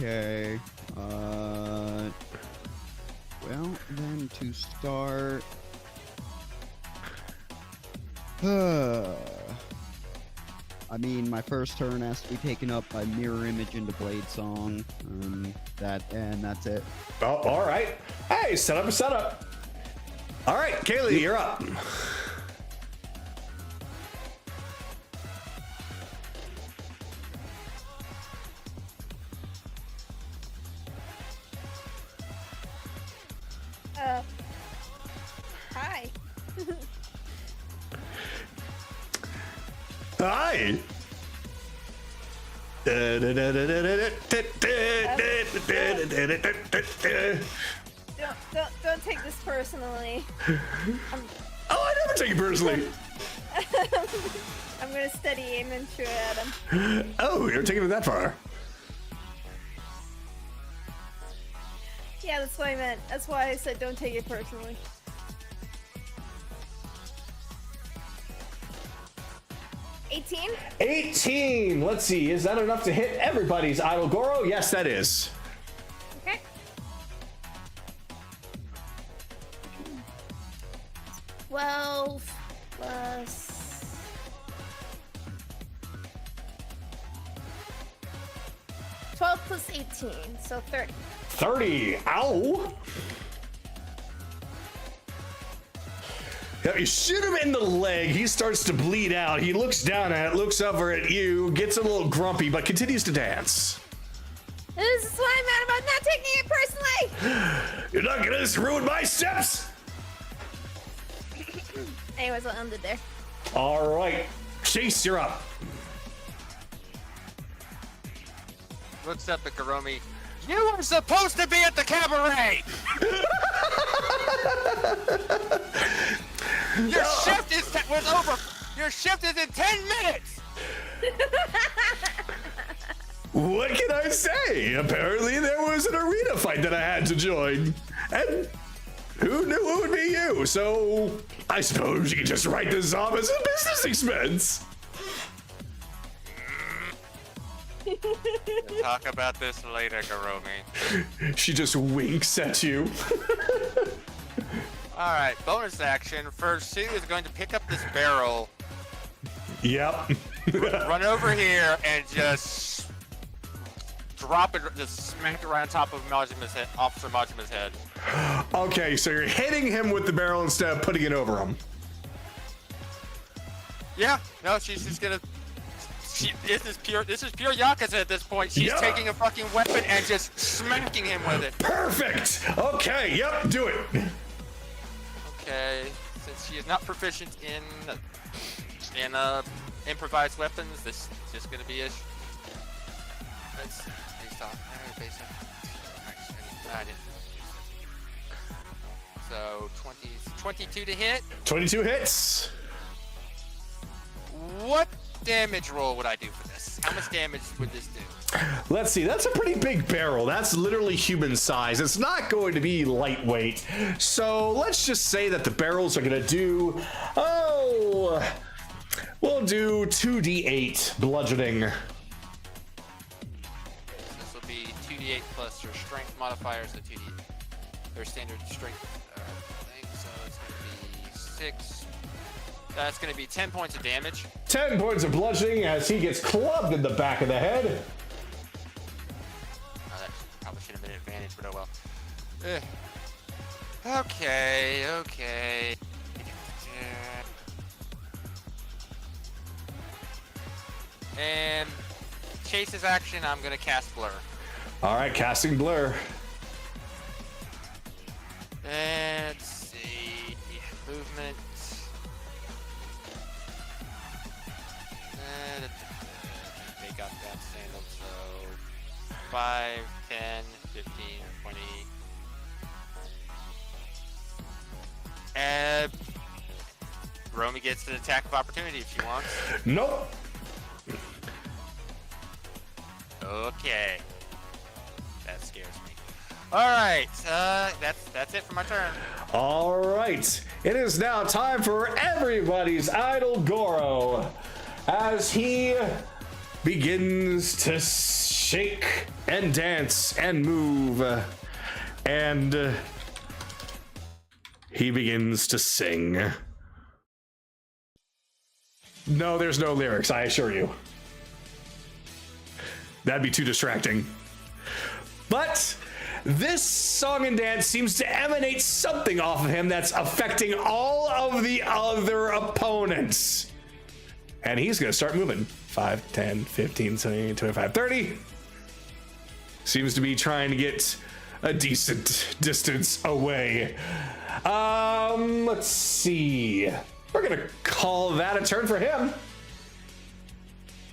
Okay. Well, then to start. I mean, my first turn has to be taken up by Mirror Image into Blade Song. That's it. Oh, all right. Hey, set up a setup. All right, Kaylee, you're up. Hi. Hi. Don't take this personally. Oh, I never take it personally. I'm gonna steady aim and shoot at him. Oh, you're taking it that far. Yeah, that's what I meant. That's why I said don't take it personally. $18? 18. Let's see. Is that enough to hit everybody's Idol Goro? Yes, that is. Okay. 12 plus 12 plus 18, so 30. 30. Ow. Yeah, you shoot him in the leg. He starts to bleed out. He looks down at it, looks over at you, gets a little grumpy, but continues to dance. This is what I'm mad about, not taking it personally! You're not gonna just ruin my steps. Anyways, I'll end it there. All right, Chase, you're up. Looks up at Garomi. You were supposed to be at the cabaret! Your shift was over. Your shift is in 10 minutes! What can I say? Apparently there was an arena fight that I had to join. And who knew it would be you? So I suppose you can just write this off as a business expense. We'll talk about this later, Garomi. She just winks at you. Alright, bonus action. First, Sue is going to pick up this barrel, Yep. run over here, and just drop it, just smack it right on top of Majima's head, Officer Majima's head. Okay, so you're hitting him with the barrel instead of putting it over him. Yeah, no, she's just gonna. This is pure Yakuza at this point. She's Yeah. taking a fucking weapon and just smacking him with it. Perfect. Okay, yep, do it. Okay, since she is not proficient in improvised weapons, this is just gonna be a. Let's based off. Based on. I didn't. So 22 to hit. 22 hits. What damage roll would I do for this? How much damage would this do? Let's see, that's a pretty big barrel. That's literally human size. It's not going to be lightweight. So let's just say that the barrels are going to do, we'll do 2d8 bludgeoning. This will be 2d8 plus your strength modifier, so 2d8. Their standard strength thing, so it's going to be 6. That's going to be 10 points of damage. 10 points of bludgeoning as he gets clubbed in the back of the head. Oh, that probably should have been an advantage, but oh well. Okay. And Chase's action, I'm going to cast Blur. All right, casting Blur. Let's see. Movement. They got that sandal, so 5, 10, 15, 20. And Romy gets an attack of opportunity if she wants. Nope. Okay. That scares me. Alright, that's it for my turn. All right. It is now time for everybody's idol Goro as he begins to shake and dance and move, and he begins to sing. No, there's no lyrics, I assure you. That'd be too distracting. But this song and dance seems to emanate something off of him that's affecting all of the other opponents. And he's going to start moving. 5, 10, 15, 20, 25, 30. Seems to be trying to get a decent distance away. Let's see. We're going to call that a turn for him.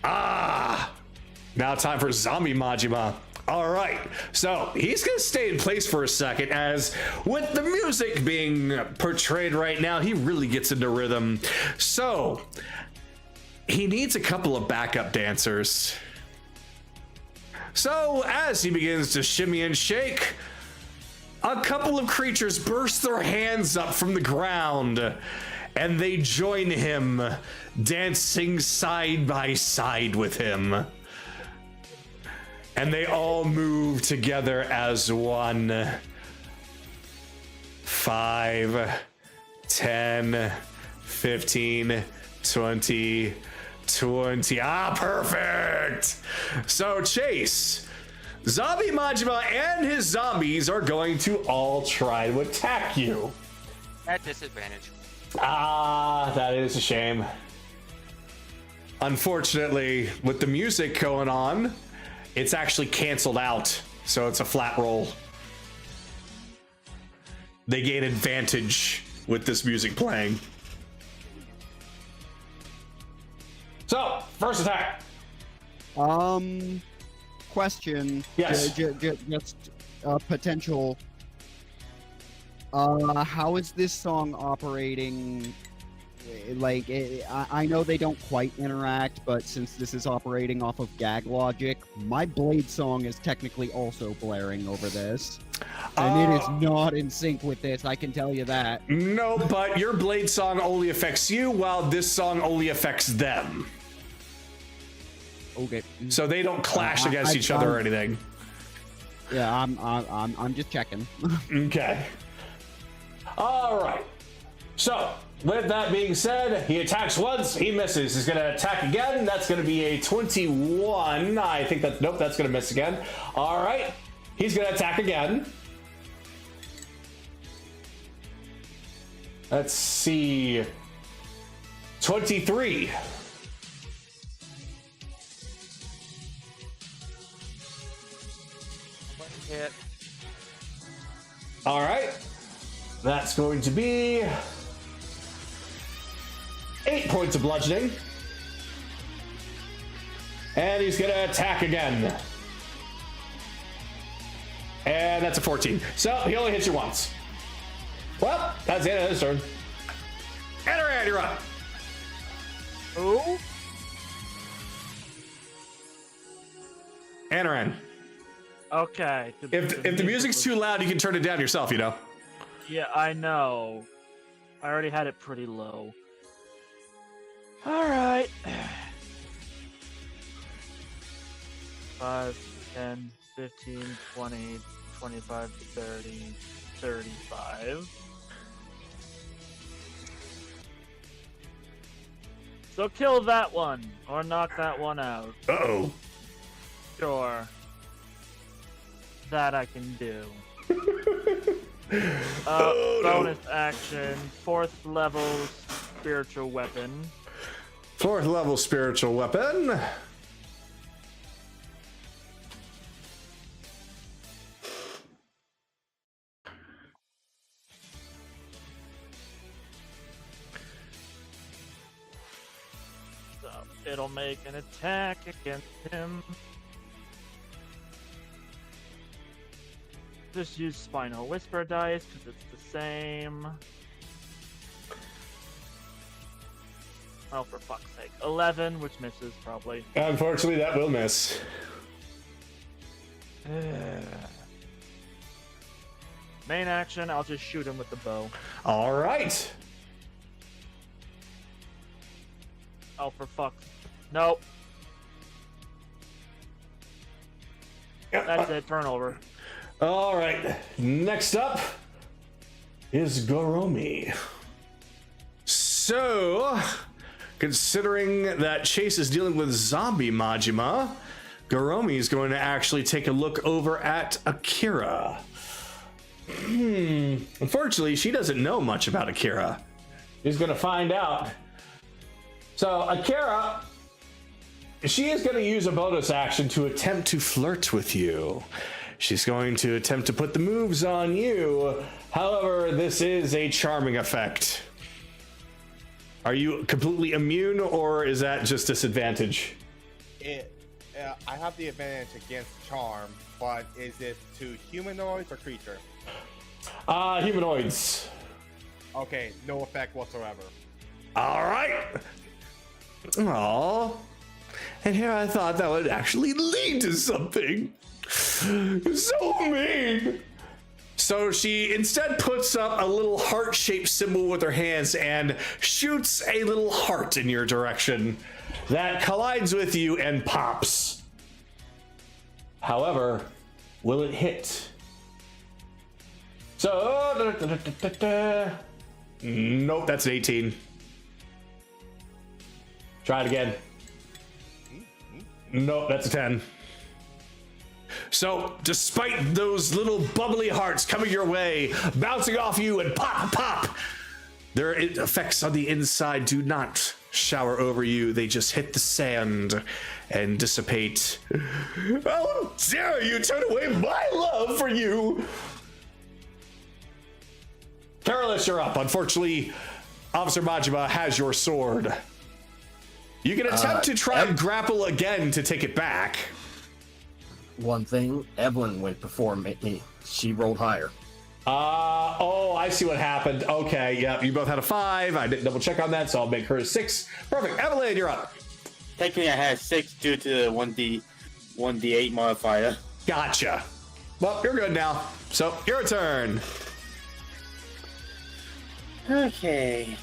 Now time for Zombie Majima. All right, so he's gonna stay in place for a second as with the music being portrayed right now, he really gets into rhythm. So he needs a couple of backup dancers. So as he begins to shimmy and shake, a couple of creatures burst their hands up from the ground and they join him, dancing side by side with him. And they all move together as one. 5, 10, 15, 20, 20. Ah, perfect. So Chase, Zombie Majima and his zombies are going to all try to attack you. At disadvantage. Ah, that is a shame. Unfortunately, with the music going on, it's actually canceled out, so it's a flat roll. They gain advantage with this music playing. So, first attack. Question. Yes. Just potential. How is this song operating? Like, I know they don't quite interact, but since this is operating off of gag logic, my Blade song is technically also blaring over this. And it is not in sync with this, I can tell you that. No, but your Blade song only affects you, while this song only affects them. Okay. So they don't clash against each other or anything. Yeah, I'm just checking. Okay. All right. So, with that being said, he attacks once, he misses. He's going to attack again. That's going to be a 21. I think that's, nope, that's going to miss again. All right. He's going to attack again. Let's see. 23. Hit. All right. That's going to be 8 points of bludgeoning. And he's going to attack again. And that's a 14. So he only hits you once. Well, that's the end of his turn. Anaran, you're up. Who? Anaran. Okay. If the music's too loud, you can turn it down yourself, you know. Yeah, I know. I already had it pretty low. Alright. 5, 10, 15, 20, 25, 30, 35. So kill that one, or knock that one out. Uh-oh. Sure. That I can do. Bonus action, 4th level spiritual weapon. 4th level spiritual weapon. So it'll make an attack against him. Just use Spinal Whisper dice because it's the same. Oh, for fuck's sake. 11, which misses probably. Unfortunately, that will miss. Main action, I'll just shoot him with the bow. All right. Oh, for fuck's... Nope. That's it, turnover. All right. Next up is Goromi. So, considering that Chase is dealing with Zombie Majima, Goromi is going to actually take a look over at Akira. Unfortunately, she doesn't know much about Akira. She's going to find out. So, Akira, she is going to use a bonus action to attempt to flirt with you. She's going to attempt to put the moves on you. However, this is a charming effect. Are you completely immune, or is that just disadvantage? I have the advantage against charm, but is it to humanoids or creature? Humanoids. Okay, no effect whatsoever. All right. Aww. And here I thought that would actually lead to something. So mean. So she instead puts up a little heart-shaped symbol with her hands and shoots a little heart in your direction that collides with you and pops. However, will it hit? So, nope, that's an 18. Try it again. Nope, that's a 10. So, despite those little bubbly hearts coming your way, bouncing off you and pop, pop, their effects on the inside do not shower over you. They just hit the sand and dissipate. How dare you turn away my love for you? Careless, you're up. Unfortunately, Officer Majima has your sword. You can attempt to try and grapple again to take it back. One thing, Evelyn went before me. She rolled higher. Oh, I see what happened. Okay, yeah, you both had a 5. I didn't double check on that, so I'll make her a 6. Perfect. Evelyn, you're up. Technically, I had 6 due to the 1d8 modifier. Gotcha. Well, you're good now. So, your turn. Okay.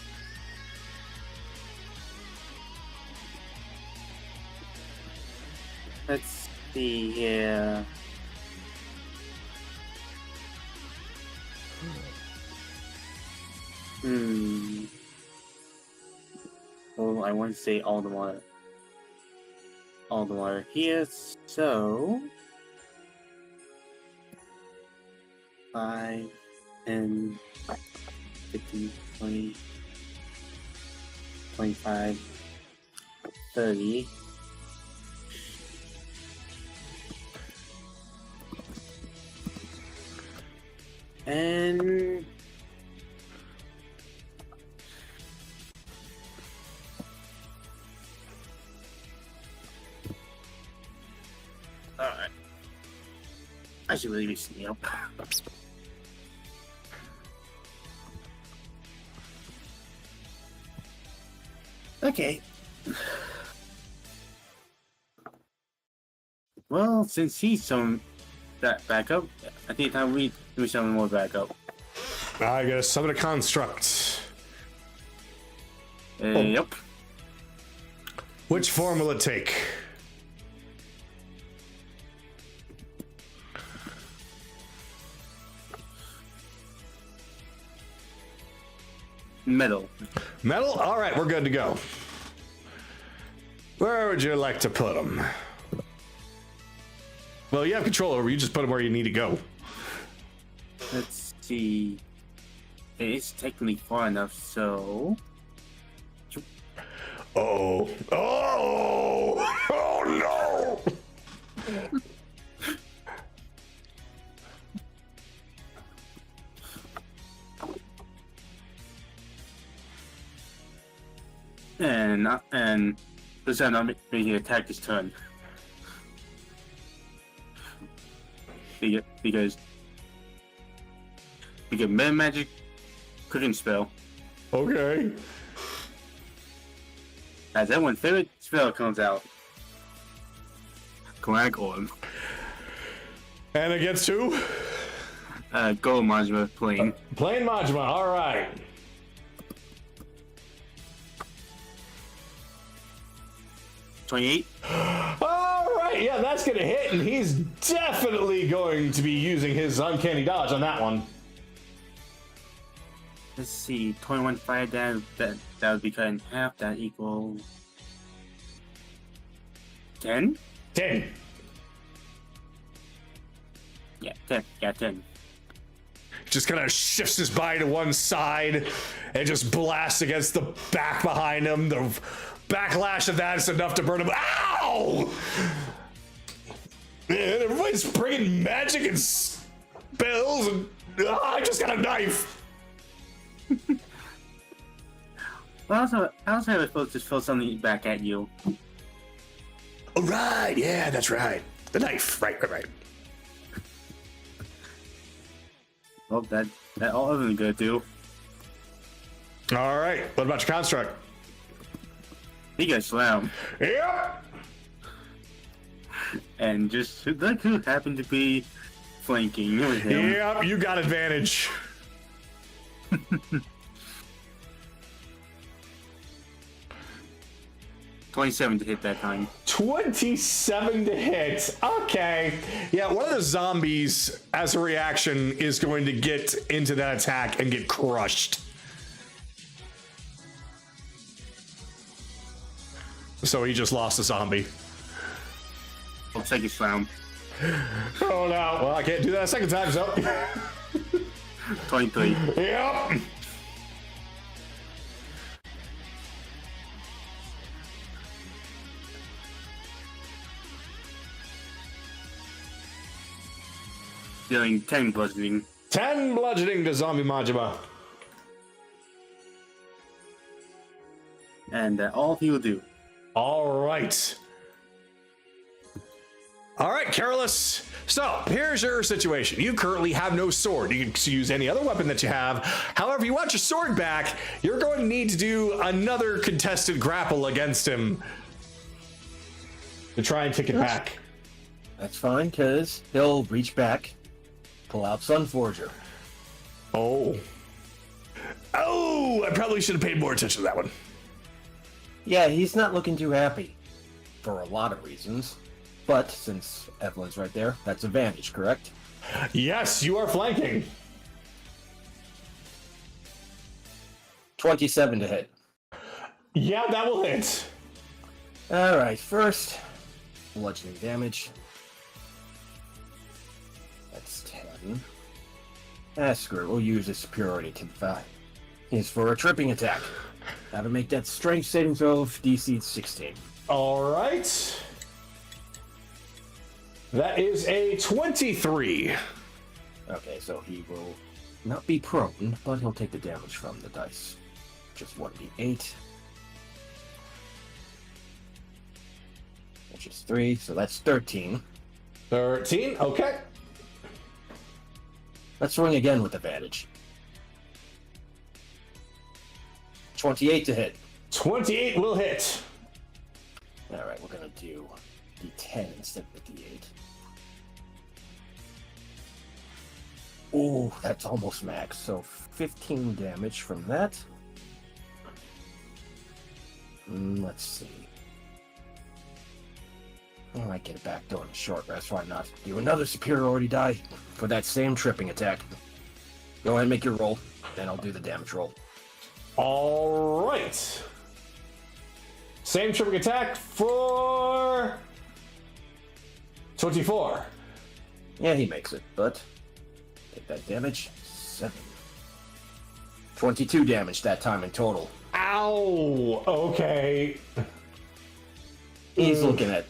Let's see here. Oh, I want to say all the water. All the water here, so 5, 10, 15, 20, 25, 30. And alright. I should really be sitting up. Okay. Well, since he's some that backup, I think it's time we do some more backup. I gotta summon a construct. Yep. Which form will it take? Metal. Metal? All right, we're good to go. Where would you like to put them? Well, you have control over. You just put them where you need to go. Let's see. It's technically far enough, so. Oh. Oh! Oh no! And this time I'm making attack this turn. Because meta magic cooking spell. Okay. As everyone's favorite spell comes out. Clank Orb. And against who? Go Majima Plane. Plane Majima, alright. $28. Alright, yeah, that's gonna hit, and he's definitely going to be using his uncanny dodge on that one. Let's see, 21 fire damage, that would be cut in half, that equals 10? 10. Yeah, 10. Yeah, 10. Just kind of shifts his body to one side and just blasts against the back behind him. The backlash of that is enough to burn him. Ow! Man, everybody's bringing magic and spells, and I just got a knife. Well, I also have supposed to throw something back at you. Oh, right, yeah, that's right. The knife, right. Well, that all isn't good too. All right, what about your construct? He got slammed. Yep. And just look who happened to be flanking with him. Yep, you got advantage. 27 to hit that time. 27 to hit. Okay. Yeah, one of the zombies, as a reaction, is going to get into that attack and get crushed. So he just lost a zombie. I'll take a slam. Oh no. Well, I can't do that a second time, so. 23. Yep. Dealing 10 bludgeoning. 10 bludgeoning to Zombie Majima. And all he will do. All right. All right, Careless. So here's your situation. You currently have no sword. You can use any other weapon that you have. However, you want your sword back, you're going to need to do another contested grapple against him to try and take it back. That's fine, because he'll reach back, pull out Sunforger. Oh. Oh, I probably should have paid more attention to that one. Yeah, he's not looking too happy. For a lot of reasons. But since Evelyn's right there, that's advantage, correct? Yes, you are flanking. 27 to hit. Yeah, that will hit. Alright, first, bludgeoning damage. That's 10. Ah, screw it, we'll use his superiority to 5. He's for a tripping attack. Have to make that strength saving throw of DC 16. All right. That is a 23. Okay, so he will not be prone, but he'll take the damage from the dice. Just 1d8. Which is 3, so that's 13. 13, okay. Let's swing again with advantage. 28 to hit. 28 will hit. Alright, we're gonna do d10 instead of the d8. Ooh, that's almost max. So 15 damage from that. Let's see. I might get it back during a short rest. Why not? Do another superiority die for that same tripping attack. Go ahead and make your roll. Then I'll do the damage roll. All right. Same tripping attack for 24. Yeah, he makes it, but take that damage. 7. 22 damage that time in total. Ow. Okay. He's looking at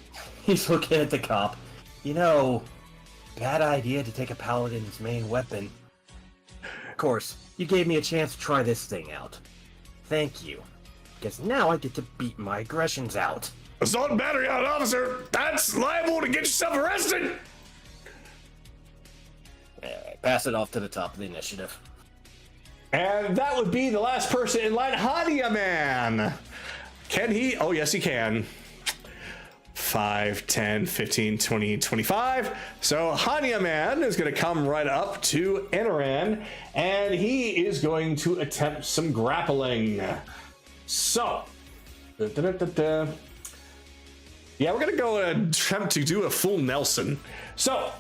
the cop. You know, bad idea to take a paladin's main weapon. Of course, you gave me a chance to try this thing out. Thank you. Because now I get to beat my aggressions out. Assault and battery on an officer. That's liable to get yourself arrested. Alright, pass it off to the top of the initiative. And that would be the last person in line, Hania Man. Can he? Oh, yes, he can. 5, 10, 15, 20, 25. So Hania Man is going to come right up to Inaran, and he is going to attempt some grappling. So, yeah, we're going to go and attempt to do a full Nelson. So,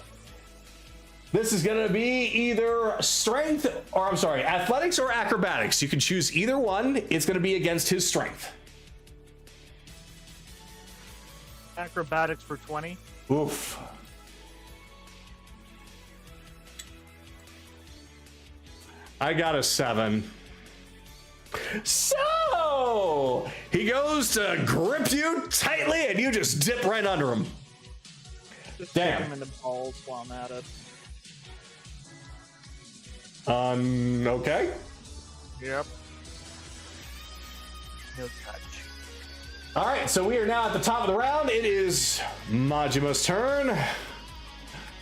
this is going to be either athletics or acrobatics. You can choose either one. It's going to be against his strength. Acrobatics for 20. Oof. I got a 7. So he goes to grip you tightly and you just dip right under him. Just Damn. kick him in the balls while I'm at it. Okay. Yep. No touch. All right, so we are now at the top of the round. It is Majima's turn.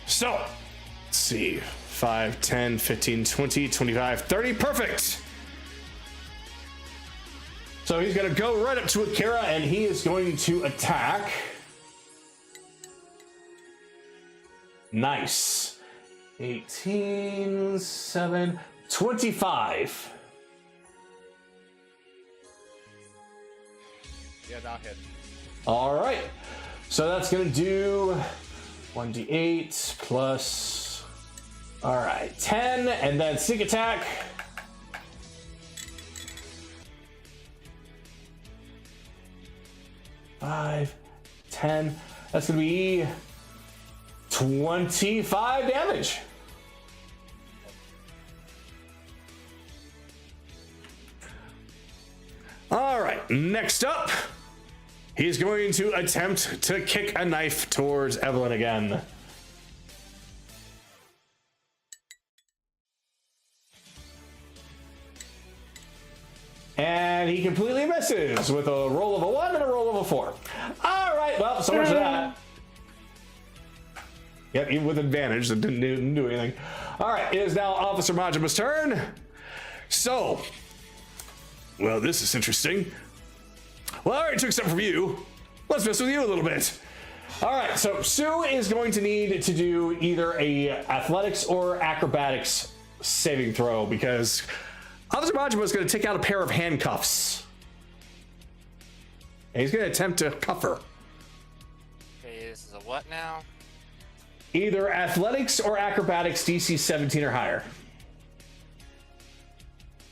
So, let's see. 5, 10, 15, 20, 25, 30. Perfect. So he's going to go right up to Akira, and he is going to attack. Nice. 18, 7, 25. Yeah, that'll hit. All right. So that's going to do 1d8 plus, all right, 10, and then sneak attack. 5, 10. That's going to be 25 damage. All right, next up, he's going to attempt to kick a knife towards Evelyn again. And he completely misses with a roll of a 1 and a roll of a 4. All right, well, so much for that. Yep, even with advantage, that didn't do anything. All right, it is now Officer Majima's turn. So, well, this is interesting. Well, I already took something from you. Let's mess with you a little bit. All right, so Sue is going to need to do either a athletics or acrobatics saving throw because Officer Majima is going to take out a pair of handcuffs. And he's going to attempt to cuff her. Okay, this is a what now? Either athletics or acrobatics DC 17 or higher.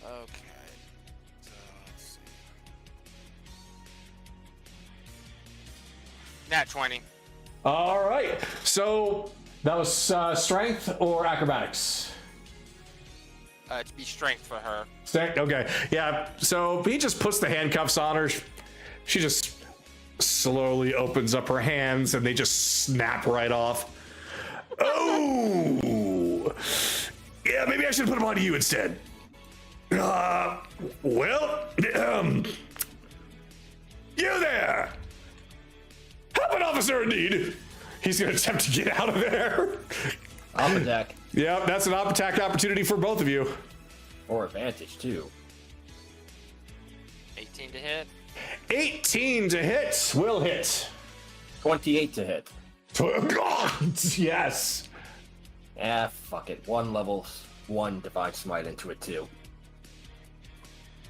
Okay. So, let's see. Nat 20. All right. So that was strength or acrobatics? To be strength for her. Strength. Okay. Yeah. So he just puts the handcuffs on her. She just slowly opens up her hands and they just snap right off. Oh. Yeah. Maybe I should put them on you instead. Well. You there. Help an officer in need. He's going to attempt to get out of there. Op attack. Yep, that's an op attack opportunity for both of you. Or advantage, too. 18 to hit. 18 to hit. Will hit. 28 to hit. Yes. Ah, fuck it. 1 level 1 Divine Smite into it, too.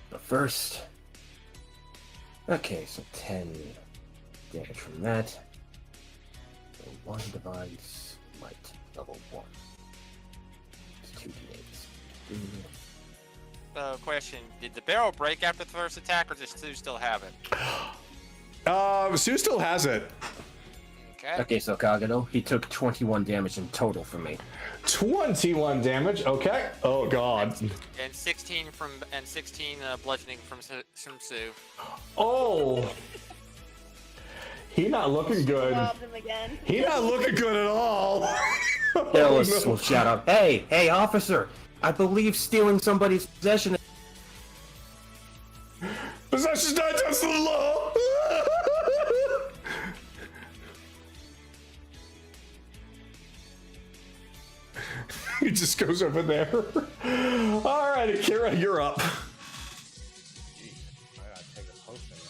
But first... Okay, so 10 damage from that. So 1 Divine Smite, level 1. It's 2d8s. Question: did the barrel break after the first attack, or does Sue still have it? Sue still has it. Okay. Okay, so Kagato, he took 21 damage in total from me. 21 damage. Okay. Oh god. And 16 bludgeoning from Sue. Oh. He not looking good. Robbed him again. He not looking good at all. Hillis will shout out, Hey, officer! I believe stealing somebody's possession. Possession's not against the law. He just goes over there. All right, Akira, you're up. Jeez, I gotta take a potion now.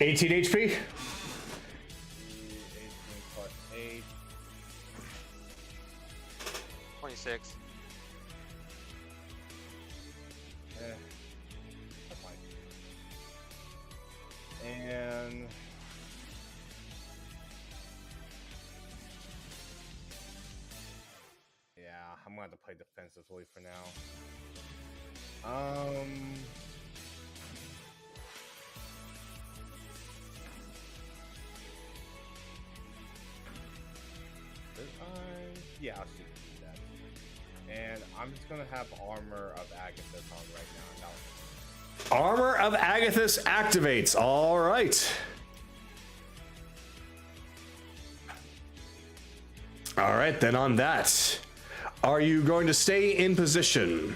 $18 HP. 18 plus 8. 26. That might. And yeah, I'm gonna have to play defensively for now. Yeah, I'll shoot that. And I'm just gonna have Armor of Agathis on right now. Armor of Agathis activates. All right. All right, then on that, are you going to stay in position?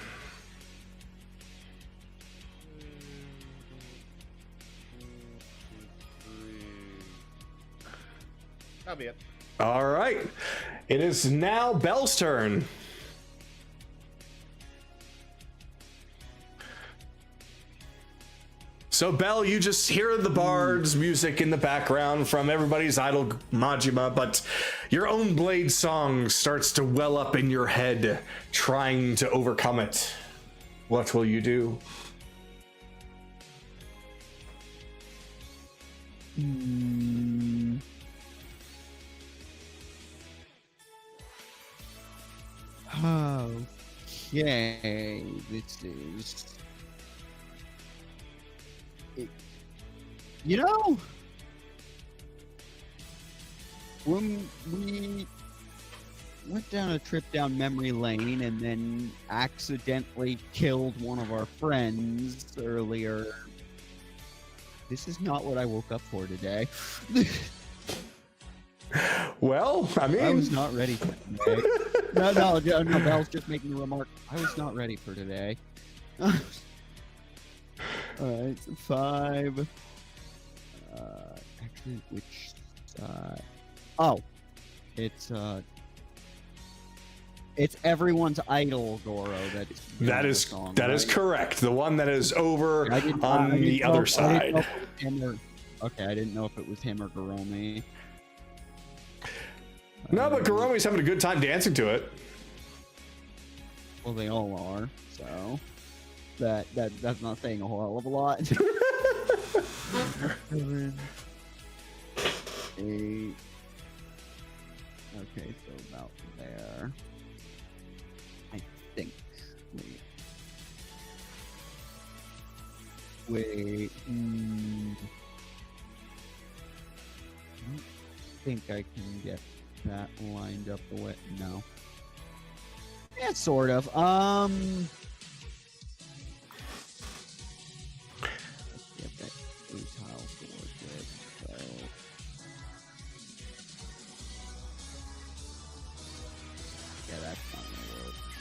That'll be it. All right. It is now Belle's turn. So, Belle, you just hear the bard's music in the background from everybody's idol Majima, but your own blade song starts to well up in your head, trying to overcome it. What will you do? Okay, this is... You know, when we went down a trip down memory lane and then accidentally killed one of our friends earlier, this is not what I woke up for today. Well, I mean... I was not ready for today. No, Belle's just making a remark. I was not ready for today. Alright, so 5... actually, which oh, it's everyone's idol, Goro. That is correct. The one that is over on the other side. Okay, I didn't know if it was him or Garomi. No, but Garomi's having a good time dancing to it. Well, they all are. So that's not saying a whole hell of a lot. 7, 8. Okay, so about there. I think. Wait. I don't think I can get that lined up the way. No. Yeah, sort of.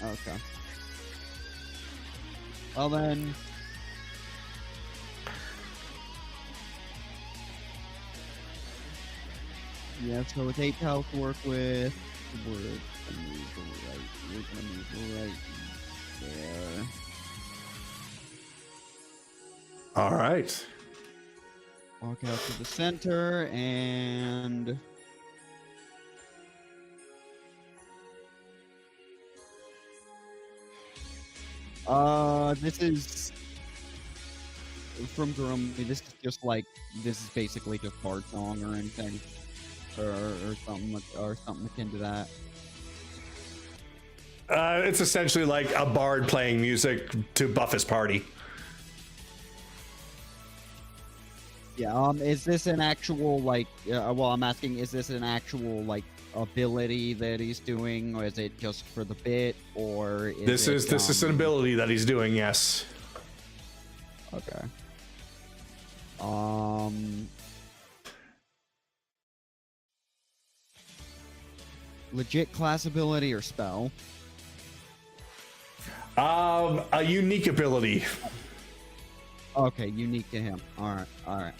Okay. Well then. Yeah, so with 8 tiles to work with, we're gonna move right there. All right. Walk out to the center and. This is from Garomi. This is just like this is basically just bard song or anything, or something akin to that. It's essentially like a bard playing music to buff his party. Yeah. Is this an actual like? Well, I'm asking, is this an actual like ability that he's doing, or is it just for the bit, or is this is an ability that he's doing? Yes. Okay. Legit class ability or spell? A unique ability. Okay, unique to him. All right.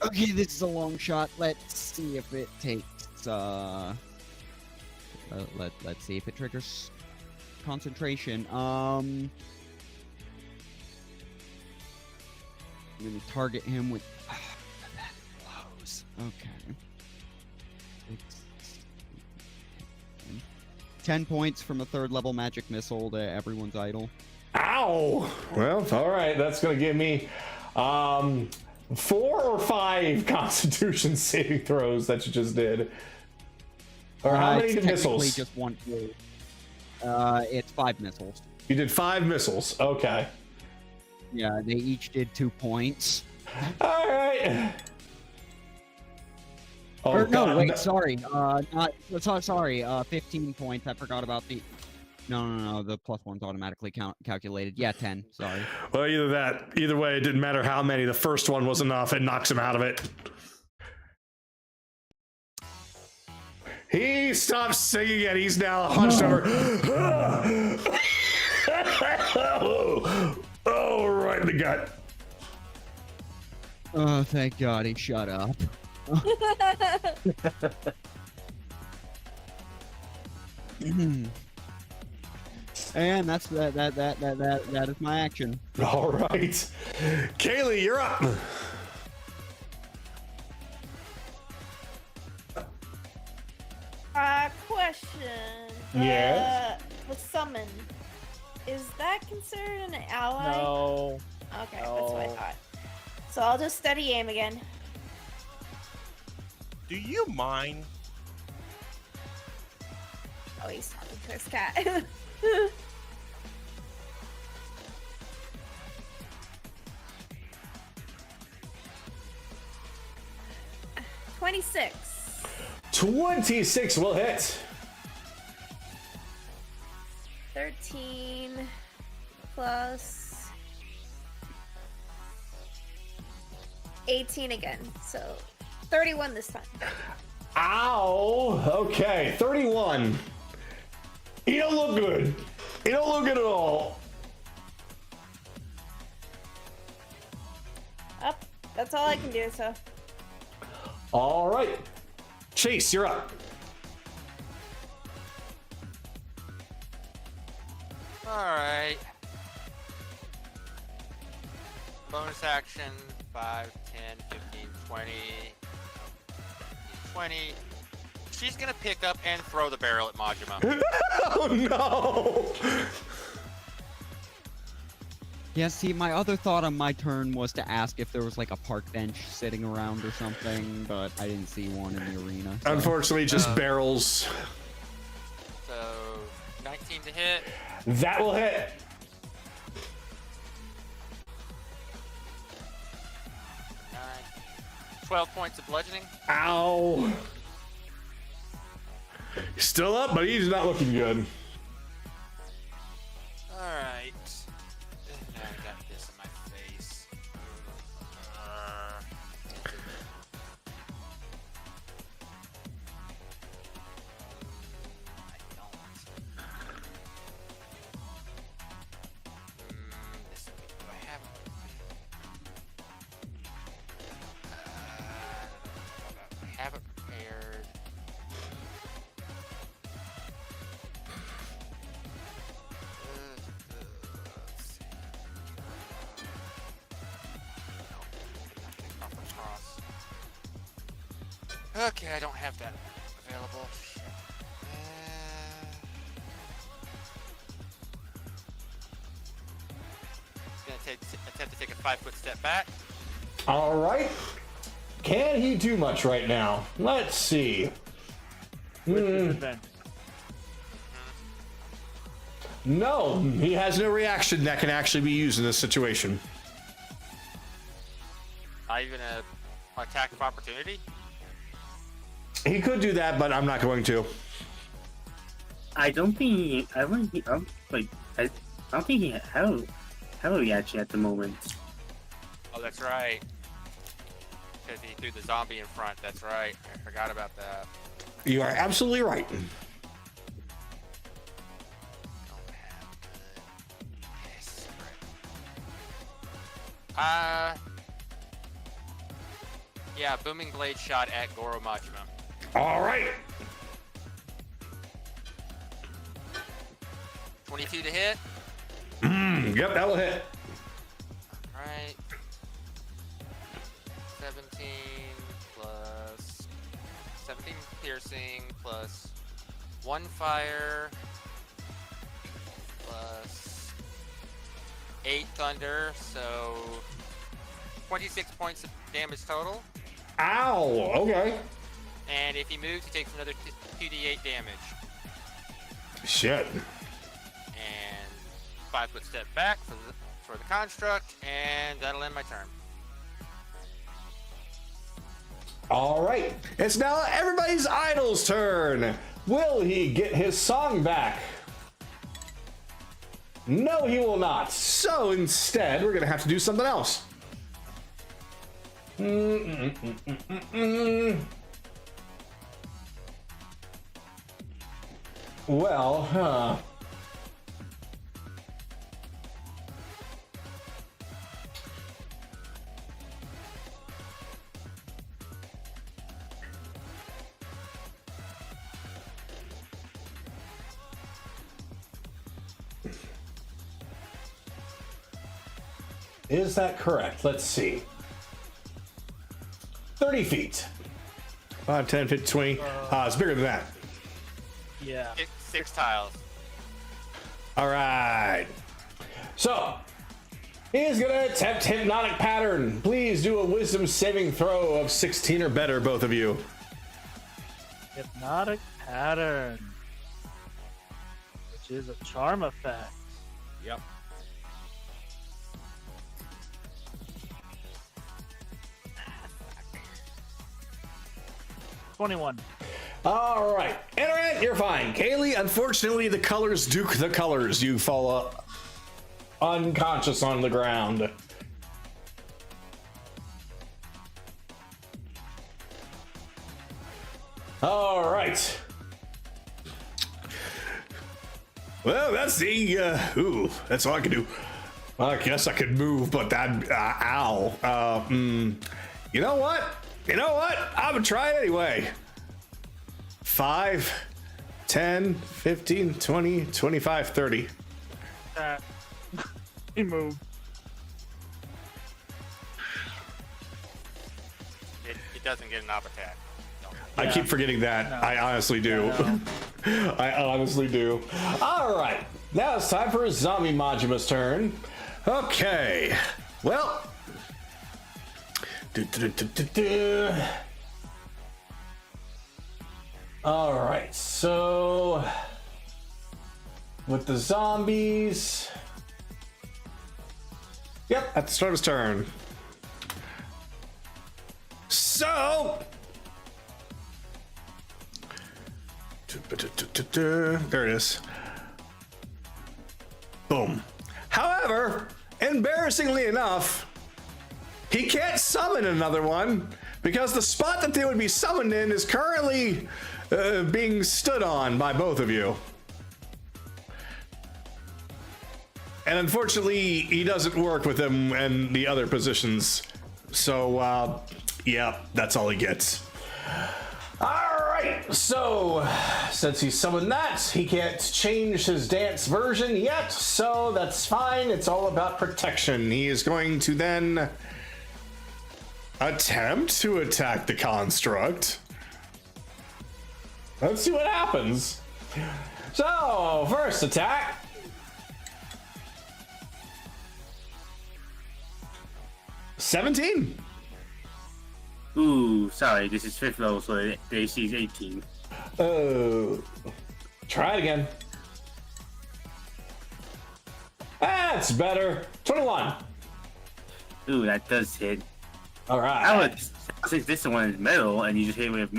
Okay, this is a long shot. Let's see if it takes. Let's see if it triggers concentration. I'm gonna target him with. That close. Okay. 10 points from a 3rd level magic missile to everyone's idol. Ow! Well, all right. That's gonna give me 4 or 5 Constitution saving throws that you just did. Or how many missiles? Just one. It's 5 missiles. You did 5 missiles. Okay. Yeah, they each did 2 points. All right. Oh, or, no, God. wait, sorry. Sorry. 15 points. I forgot about the. No. The +1's automatically calculated. Yeah, 10. Sorry. Well, either way, it didn't matter how many. The first one was enough. It knocks him out of it. He stops singing and he's now hunched over. Oh, right in the gut. Oh, thank God he shut up. And that's that is my action. All right. Kaylee, you're up. Question. Yes? The summon. Is that considered an ally? No. Okay, that's what I thought. So I'll just steady aim again. Do you mind? Oh, he's talking to his cat. 26. 26 will hit. 13 plus 18 again. So 31 this time. Ow. Okay, 31. You don't look good. You don't look good at all. Up. That's all I can do, so. All right. Chase, you're up. Alright. Bonus action 5, 10, 15, 20. 20. She's gonna pick up and throw the barrel at Majima. Oh no! Yeah, see, my other thought on my turn was to ask if there was like a park bench sitting around or something, but I didn't see one in the arena. So. Unfortunately, just barrels. So 19 to hit. That will hit. 9. 12 points of bludgeoning. Ow. He's still up, but he's not looking good. Alright. Now I got this in my face. I don't. This do I have? I have it prepared. Okay, I don't have that available. Shit. Gonna attempt to take a 5-foot step back. All right. Can he do much right now? Let's see. With disadvantage. No, he has no reaction that can actually be used in this situation. Not even a attack of opportunity. He could do that, but I'm not going to. I don't think he. I don't think. I don't think he have a reaction at the moment. Oh, that's right. Because he threw the zombie in front. That's right. I forgot about that. You are absolutely right. Don't have good. Yes, right. Yeah, booming blade shot at Goro Majima. All right. 22 to hit. Yep, that will hit. Alright. 17 plus 17 piercing plus 1 fire plus 8 thunder, so 26 points of damage total. Ow. Okay. And if he moves, he takes another 2d8 damage. Shit. And 5-foot step back for the construct, and that'll end my turn. All right. It's now everybody's idol's turn. Will he get his song back? No, he will not. So instead, we're going to have to do something else. Well, is that correct? Let's see. 30 feet. 5, 10, 15, 20. It's bigger than that. Yeah. Six tiles. All right. So, he's going to attempt hypnotic pattern. Please do a wisdom saving throw of 16 or better, both of you. Hypnotic pattern, which is a charm effect. Yep. $21. All right. Internet, you're fine. Kaylee, unfortunately, the colors duke the colors. You fall unconscious on the ground. All right. Well, that's the, that's all I can do. I guess I could move, but that, ow. You know what? I'm gonna try it anyway. 5, 10, 15, 20, 25, 30. He moved. It doesn't get an op attack. I keep forgetting that. No. I honestly do. I honestly do. All right. Now it's time for Zombie Majima's turn. Okay. Well. All right. So with the zombies. Yep, at the start of his turn. So there it is. Boom. However, embarrassingly enough, he can't summon another one because the spot that they would be summoned in is currently being stood on by both of you. And unfortunately, he doesn't work with them and the other positions. So, yeah, that's all he gets. Alright, so since he summoned that, he can't change his dance version yet, so that's fine. It's all about protection. He is going to then attempt to attack the construct. Let's see what happens. So, first attack. $17. Ooh, sorry, this is 5th level, so the AC is 18. Oh, try it again. That's better. 21. Ooh, that does hit. All right. I would, since this one is metal and you just hit with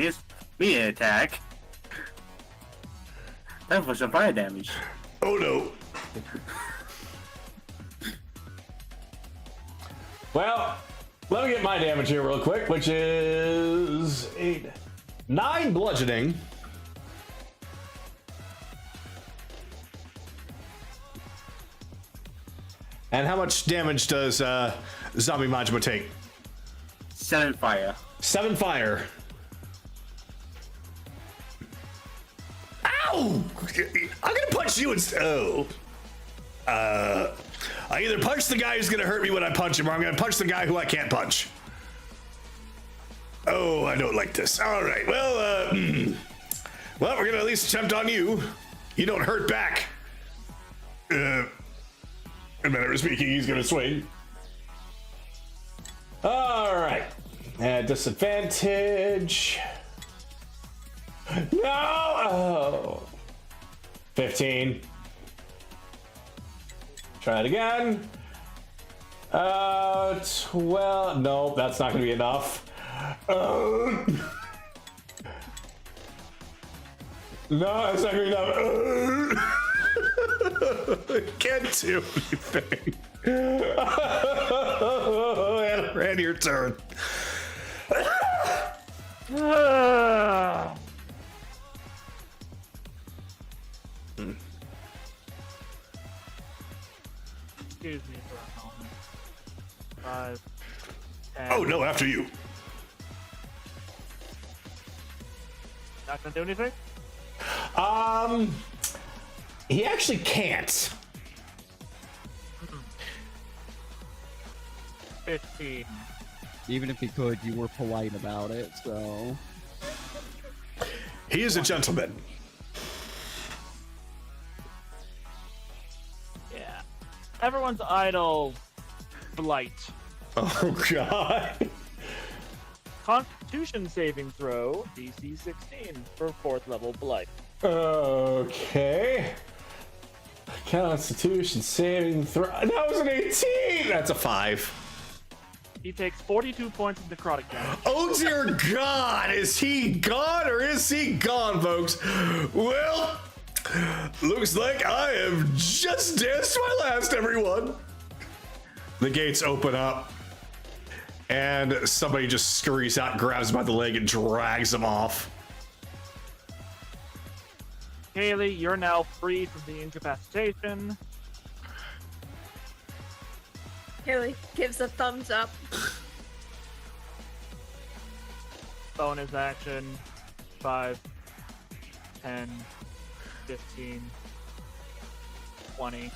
me attack. Time for some fire damage. Oh no. Well, let me get my damage here real quick, which is 9 bludgeoning. And how much damage does Zombie Majima take? 7 fire. 7 fire. Ow! I'm gonna punch you I either punch the guy who's gonna hurt me when I punch him, or I'm gonna punch the guy who I can't punch. Oh, I don't like this. All right, well, we're gonna at least attempt on you. You don't hurt back. In a manner of speaking, he's gonna swing. All right, at disadvantage. No! Oh. 15. Try it again. 12. No, that's not going to be enough. No, that's not going to be enough. Can't do anything. And your turn. Excuse me for a moment. 5, 10. Oh no, after you. Not gonna do anything? He actually can't. 15. Even if he could, you were polite about it, so. He is a gentleman. Yeah. Everyone's idle. Blight. Oh god. Constitution saving throw, DC 16 for 4th level Blight. Okay. Constitution saving throw. That was an 18. That's a 5. He takes 42 points of necrotic damage. Oh dear God! Is he gone or is he gone, folks? Well, looks like I have just danced my last, everyone. The gates open up, and somebody just scurries out, grabs him by the leg, and drags him off. Kaylee, you're now free from the incapacitation. Haley gives a thumbs up. Bonus action. 5, 10, 15, 20.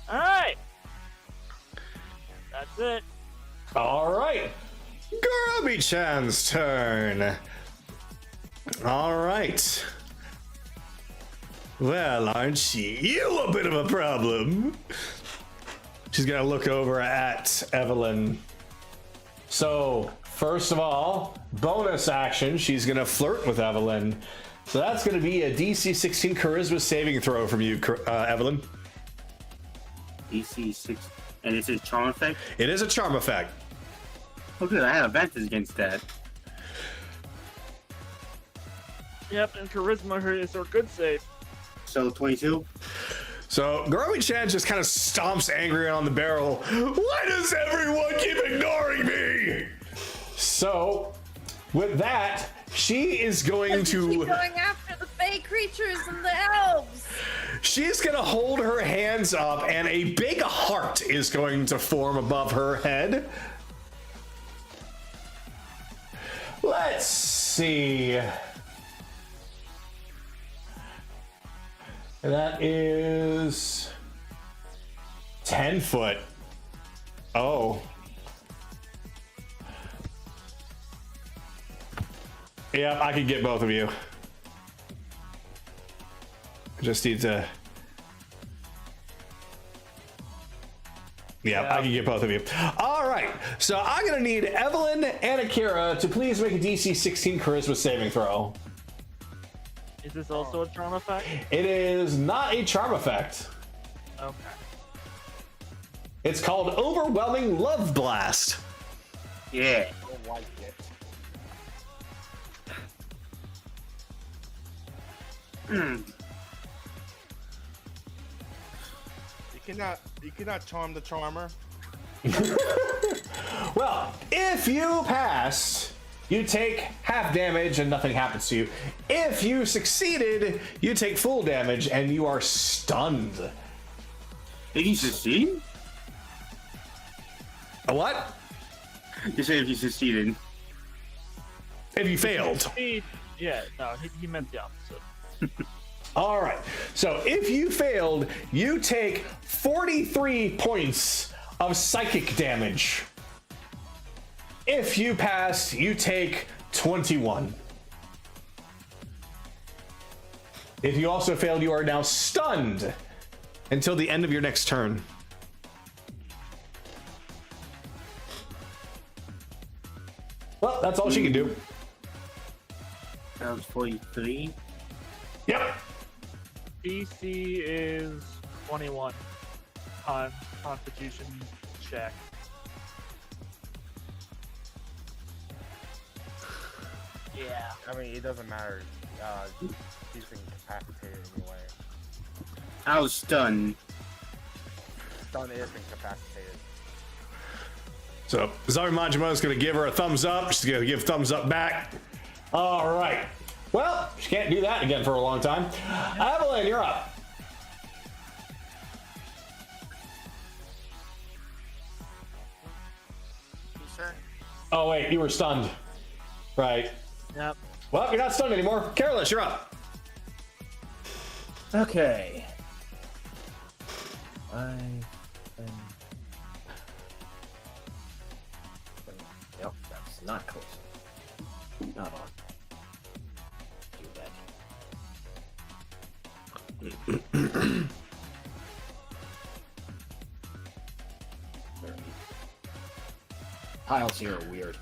Alright! That's it. All right. Grubby-chan's turn. All right. Well, aren't you a bit of a problem? She's gonna look over at Evelyn. So, first of all, bonus action, she's gonna flirt with Evelyn. So that's gonna be a DC 16 charisma saving throw from you, Evelyn. DC 6. And it's a charm effect? It is a charm effect. Oh, good. I have advantage against that. Yep, and charisma is her good save. So 22. So Grubby-chan just kind of stomps angry on the barrel. Why does everyone keep ignoring me? So with that, she is going to Keep going after the fey creatures and the elves. She's gonna hold her hands up, and a big heart is going to form above her head. Let's see. That is 10 foot. Oh. Yeah, I can get both of you. I just need to. Yeah, I can get both of you. All right, so I'm gonna need Evelyn and Akira to please make a DC 16 charisma saving throw. Is this also a charm effect? It is not a charm effect. Okay. It's called Overwhelming Love Blast. Yeah. I like it. You cannot charm the charmer. Well, if you pass, you take half damage and nothing happens to you. If you succeeded, you take full damage and you are stunned. If you succeed? A what? You said if you succeeded. If you failed. Yeah, no, he meant the opposite. All right. So if you failed, you take 43 points of psychic damage. If you passed, you take 21. If you also failed, you are now stunned until the end of your next turn. Well, that's all she can do. That was 43. Yep. DC is 21 on Constitution check. Yeah. I mean, it doesn't matter. He's incapacitated anyway. I was stunned. Stun is incapacitated. So Zari Majima is going to give her a thumbs up. She's going to give thumbs up back. All right. Well, she can't do that again for a long time. Evelyn, you're up. Sure. Oh, wait, you were stunned. Right. Yep. Well, you're not stunned anymore. Careless, you're up. Okay. Nope, that's not close. Not on. Do that. Tiles here are weird.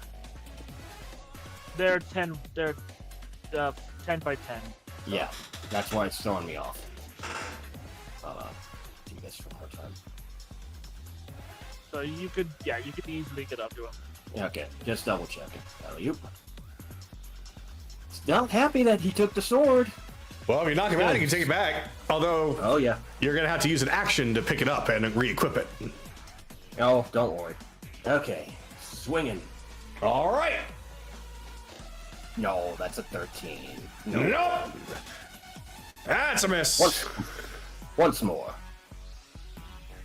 They're 10 by 10. Yeah, that's why it's throwing me off. Do this one more time. So you could easily get up to him. Okay, just double checking. Alley-oop. Still happy that he took the sword. Well, if you knock him out, you can take it back. Although, Oh yeah. you're going to have to use an action to pick it up and re-equip it. Oh, don't worry. Okay, swinging. All right. No, that's a 13. Nope. That's a miss. Once more.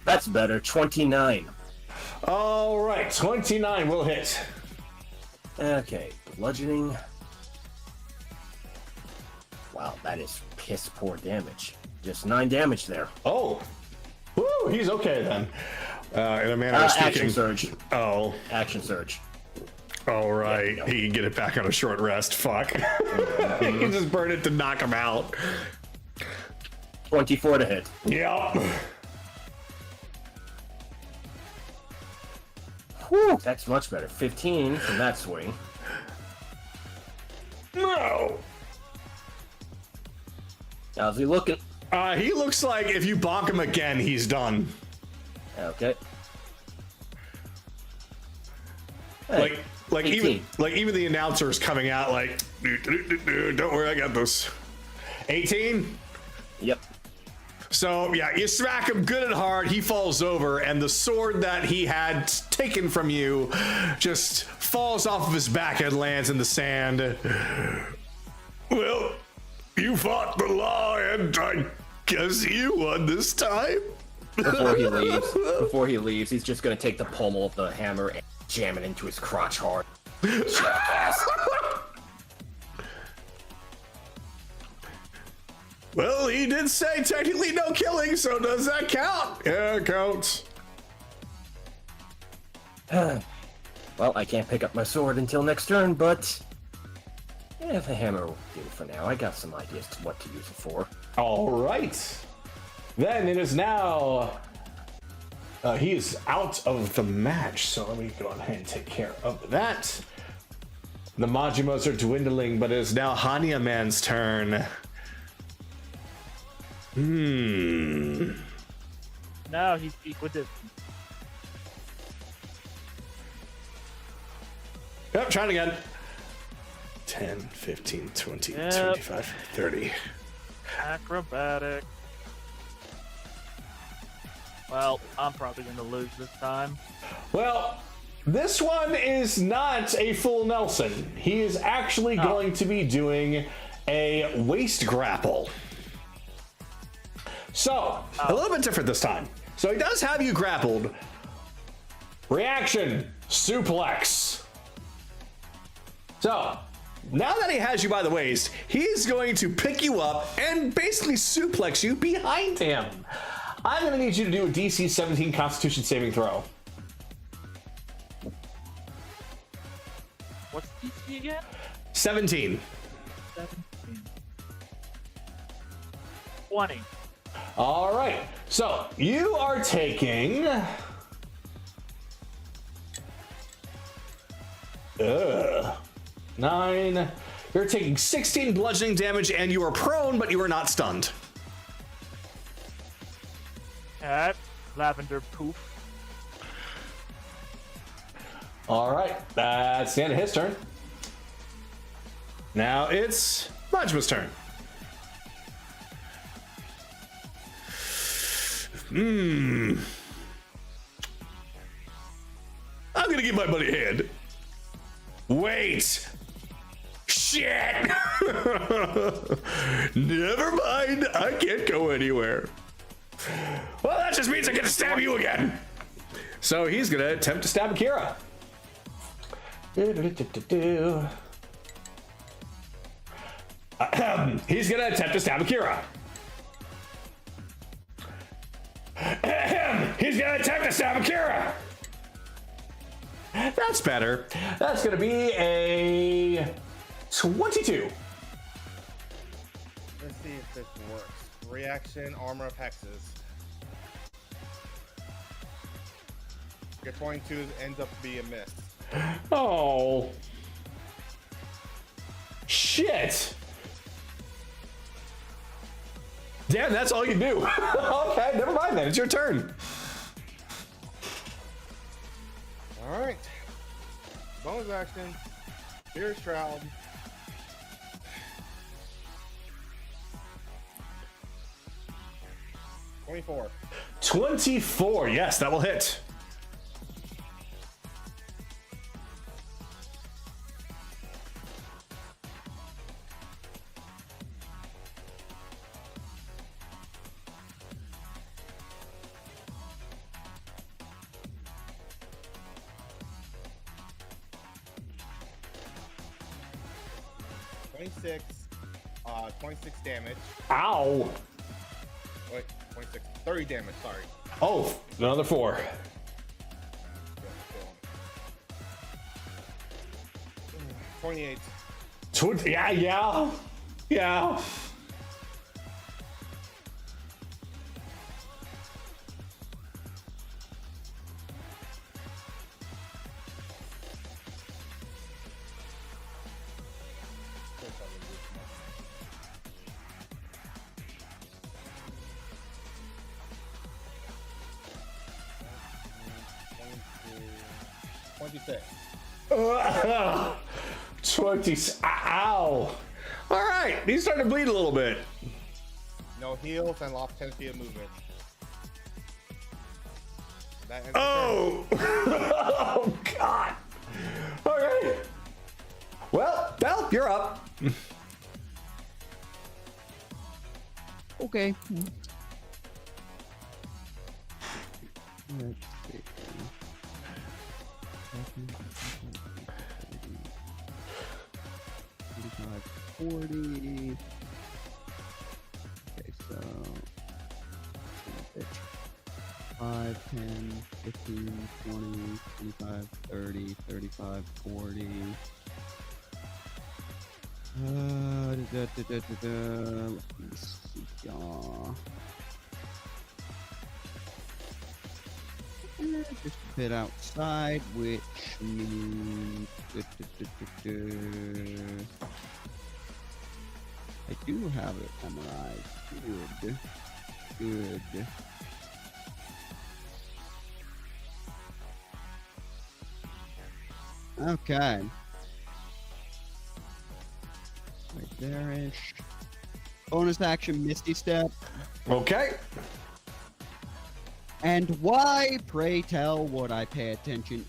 That's better. 29. All right, 29 will hit. Okay, bludgeoning. Wow, that is piss poor damage. Just 9 damage there. Oh. Woo, he's okay then. In a manner of speaking. Action surge. Oh. Action surge. All right. Yeah, no. He can get it back on a short rest. Fuck. He can just burn it to knock him out. 24 to hit. Yep. Whew, that's much better. 15 from that swing. No. How's he looking? He looks like if you bonk him again, he's done. Okay. Hey, Like 18. even the announcer's coming out like, don't worry, I got this. 18. Yep. So yeah, you smack him good and hard. He falls over, and the sword that he had taken from you just falls off of his back and lands in the sand. Well, you fought the law, and I guess you won this time. Before he leaves, he's just gonna take the pommel of the hammer and jam it into his crotch hard. Jackass. Well, he did say technically no killing, so does that count? Yeah, it counts. Well, I can't pick up my sword until next turn, but yeah, the hammer will do for now. I got some ideas to what to use it for. All right. Then it is now. He is out of the match, so let me go ahead and take care of that. The Majimos are dwindling, but it is now Hanya Man's turn. Now he's equidistant. Yep, trying again. 10, 15, 20, Yep. 25, 30. Acrobatic. Well, I'm probably going to lose this time. Well, this one is not a full Nelson. He is actually going to be doing a waist grapple. So, a little bit different this time. So he does have you grappled. Reaction, suplex. So, now that he has you by the waist, he's going to pick you up and basically suplex you behind him. I'm going to need you to do a DC 17 Constitution saving throw. What's DC again? 17. 17. 20. All right. So you are taking 9. You're taking 16 bludgeoning damage, and you are prone, but you are not stunned. Alright. Lavender poof. All right. That's the end of his turn. Now it's Majima's turn. I'm gonna give my buddy a hand. Wait. Shh. shit! Never mind, I can't go anywhere. Well, that just means I get to stab you again. So he's gonna attempt to stab Akira. He's gonna attempt to stab Akira. He's gonna attempt to stab Akira. That's better. That's gonna be a 22. Let's see if this works. Reaction, armor of hexes. Your 22 ends up being a miss. Oh. Shit. Damn, that's all you do. Okay, never mind then. It's your turn. All right. Bonus action. Fear Shroud. $24. 24. Yes, that will hit. $26. 26 damage. Ow. Wait, 26. 30 damage, sorry. Oh, another 4. Yeah, 28. 20, yeah. $26. 20. Ow. All right, he's starting to bleed a little bit. No heals and lost 10 feet of movement. That ends Oh. Oh, God. All right. Well, Belle, you're up. Okay. Let's see. 40. Okay, so 5, 10, 15, 20, 25, 30, 35, 40. Let me see, y'all. Just a bit outside, which means I do have it memorized. Good. Okay. Right there-ish. Bonus action, Misty Step. Okay. And why, pray tell, would I pay attention?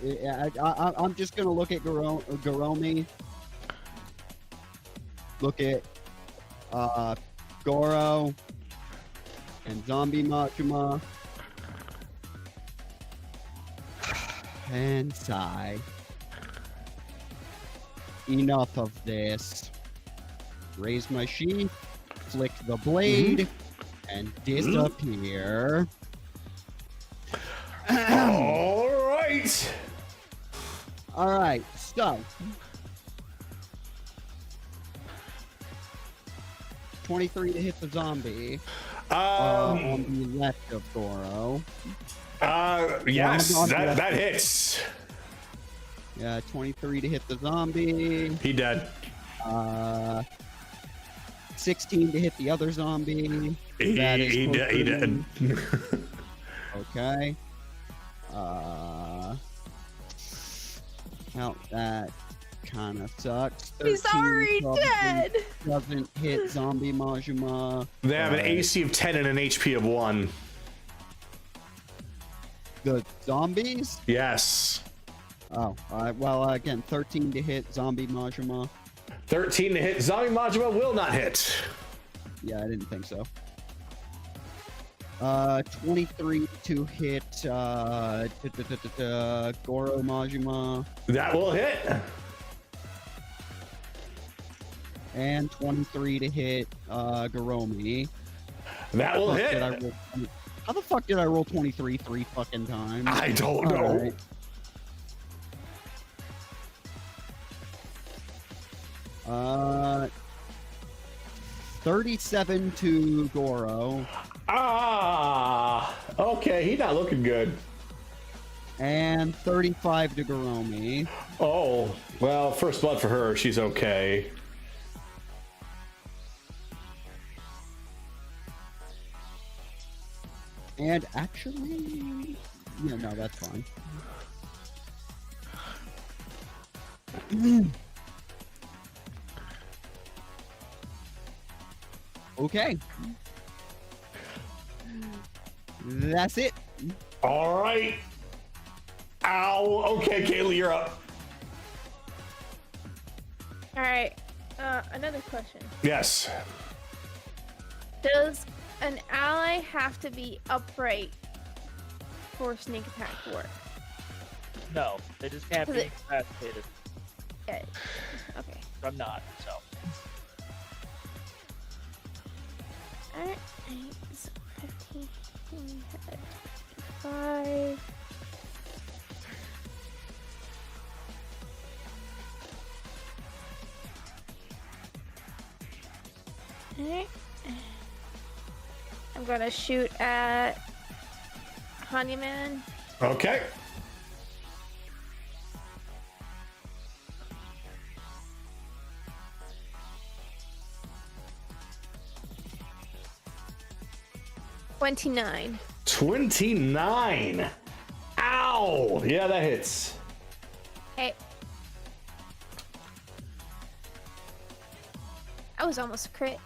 I'm just gonna look at Garomi. Look at Goro and Zombie Machima. And sigh. Enough of this. Raise my sheath, flick the blade, and disappear. All right. All right, so 23 to hit the zombie on the left of Goro. Yes, that hits. Yeah, 23 to hit the zombie. He dead. 16 to hit the other zombie. That is He dead. Okay. Well, that kind of sucks. He's 13 already probably dead. Doesn't hit zombie Majima. They have an AC of 10 and an HP of 1. The zombies? Yes. Oh, well, again, 13 to hit zombie Majima. 13 to hit. Zombie Majima will not hit. Yeah, I didn't think so. 23 to hit Goro Majima. That will hit. And 23 to hit Garomi. That will hit. How the fuck did I roll 23 three fucking times? I don't know. Right. 37 to Goro. Ah, okay, he's not looking good. And 35 to Garomi. Oh, well, first blood for her. She's okay. And actually, yeah, no, that's fine. Okay. That's it. All right. Ow. Okay, Kaylee, you're up. All right. Another question. Yes. Does an ally have to be upright for sneak attack to work? No, they just can't be Is it- incapacitated. Yeah. Okay. I'm not, so. Alright. So 15. We had 5. Alright. I'm gonna shoot at Hanyaman. Okay. $29. 29. Ow. Yeah, that hits. Hey. I was almost a crit.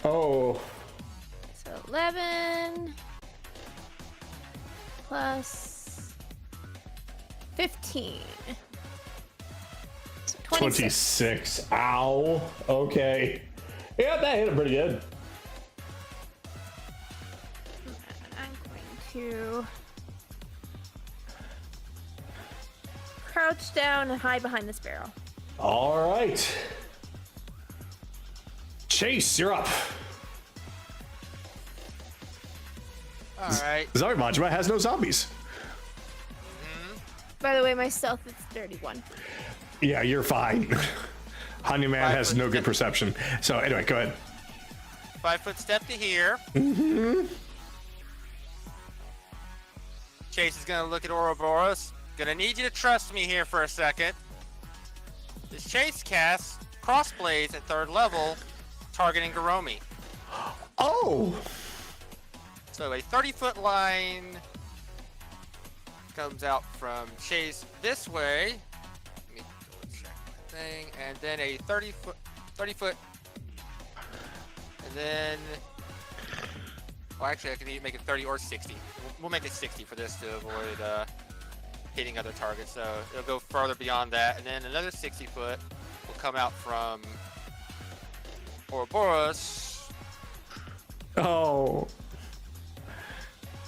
Oh. So 11 plus 15. So 26. Ow. Okay. Yeah, that hit him pretty good. I'm going to crouch down and hide behind this barrel. All right. Chase, you're up. All right. Zombie Majima has no zombies. By the way, my stealth is 31. Yeah, you're fine. Honey Man has no good perception. So anyway, go ahead. 5 foot step to here. Chase is gonna look at Ouroboros. Gonna need you to trust me here for a second. This Chase casts Crossblades at 3rd level, targeting Garomi. Oh! So a 30-foot line comes out from Chase this way. Let me double check my thing. And then a 30 foot. And then, well, actually I can either make it 30 or 60. We'll make it 60 for this to avoid hitting other targets. So it'll go further beyond that. And then another 60 foot will come out from Ouroboros. Oh.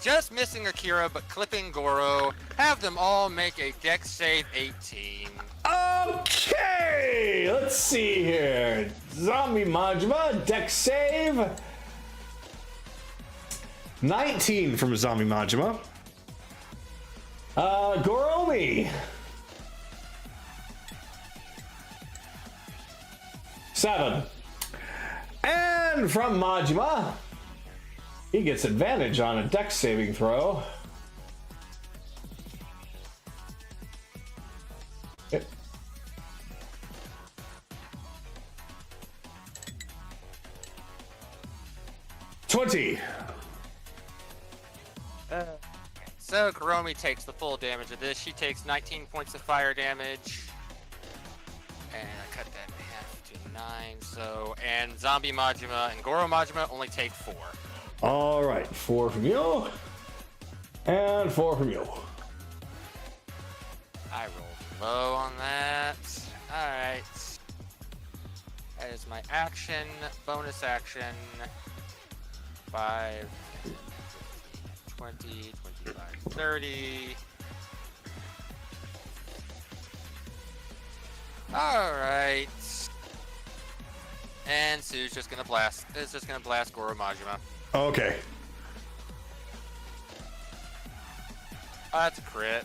Just missing Akira, but clipping Goro. Have them all make a dex save 18. Okay, let's see here. Zombie Majima, dex save. 19 from Zombie Majima. Goromi. 7. And from Majima, he gets advantage on a dex saving throw. Yep. $20. So Karomi takes the full damage of this. She takes 19 points of fire damage. And I cut that in half to 9. So, and Zombie Majima and Goro Majima only take 4. All right, 4 from you, and 4 from you. I rolled low on that. All right. That is my action. Bonus action. 5, 20, 25, 30. Alright. And Sue's just gonna blast. It's just gonna blast Goro Majima. Okay. Oh, that's a crit.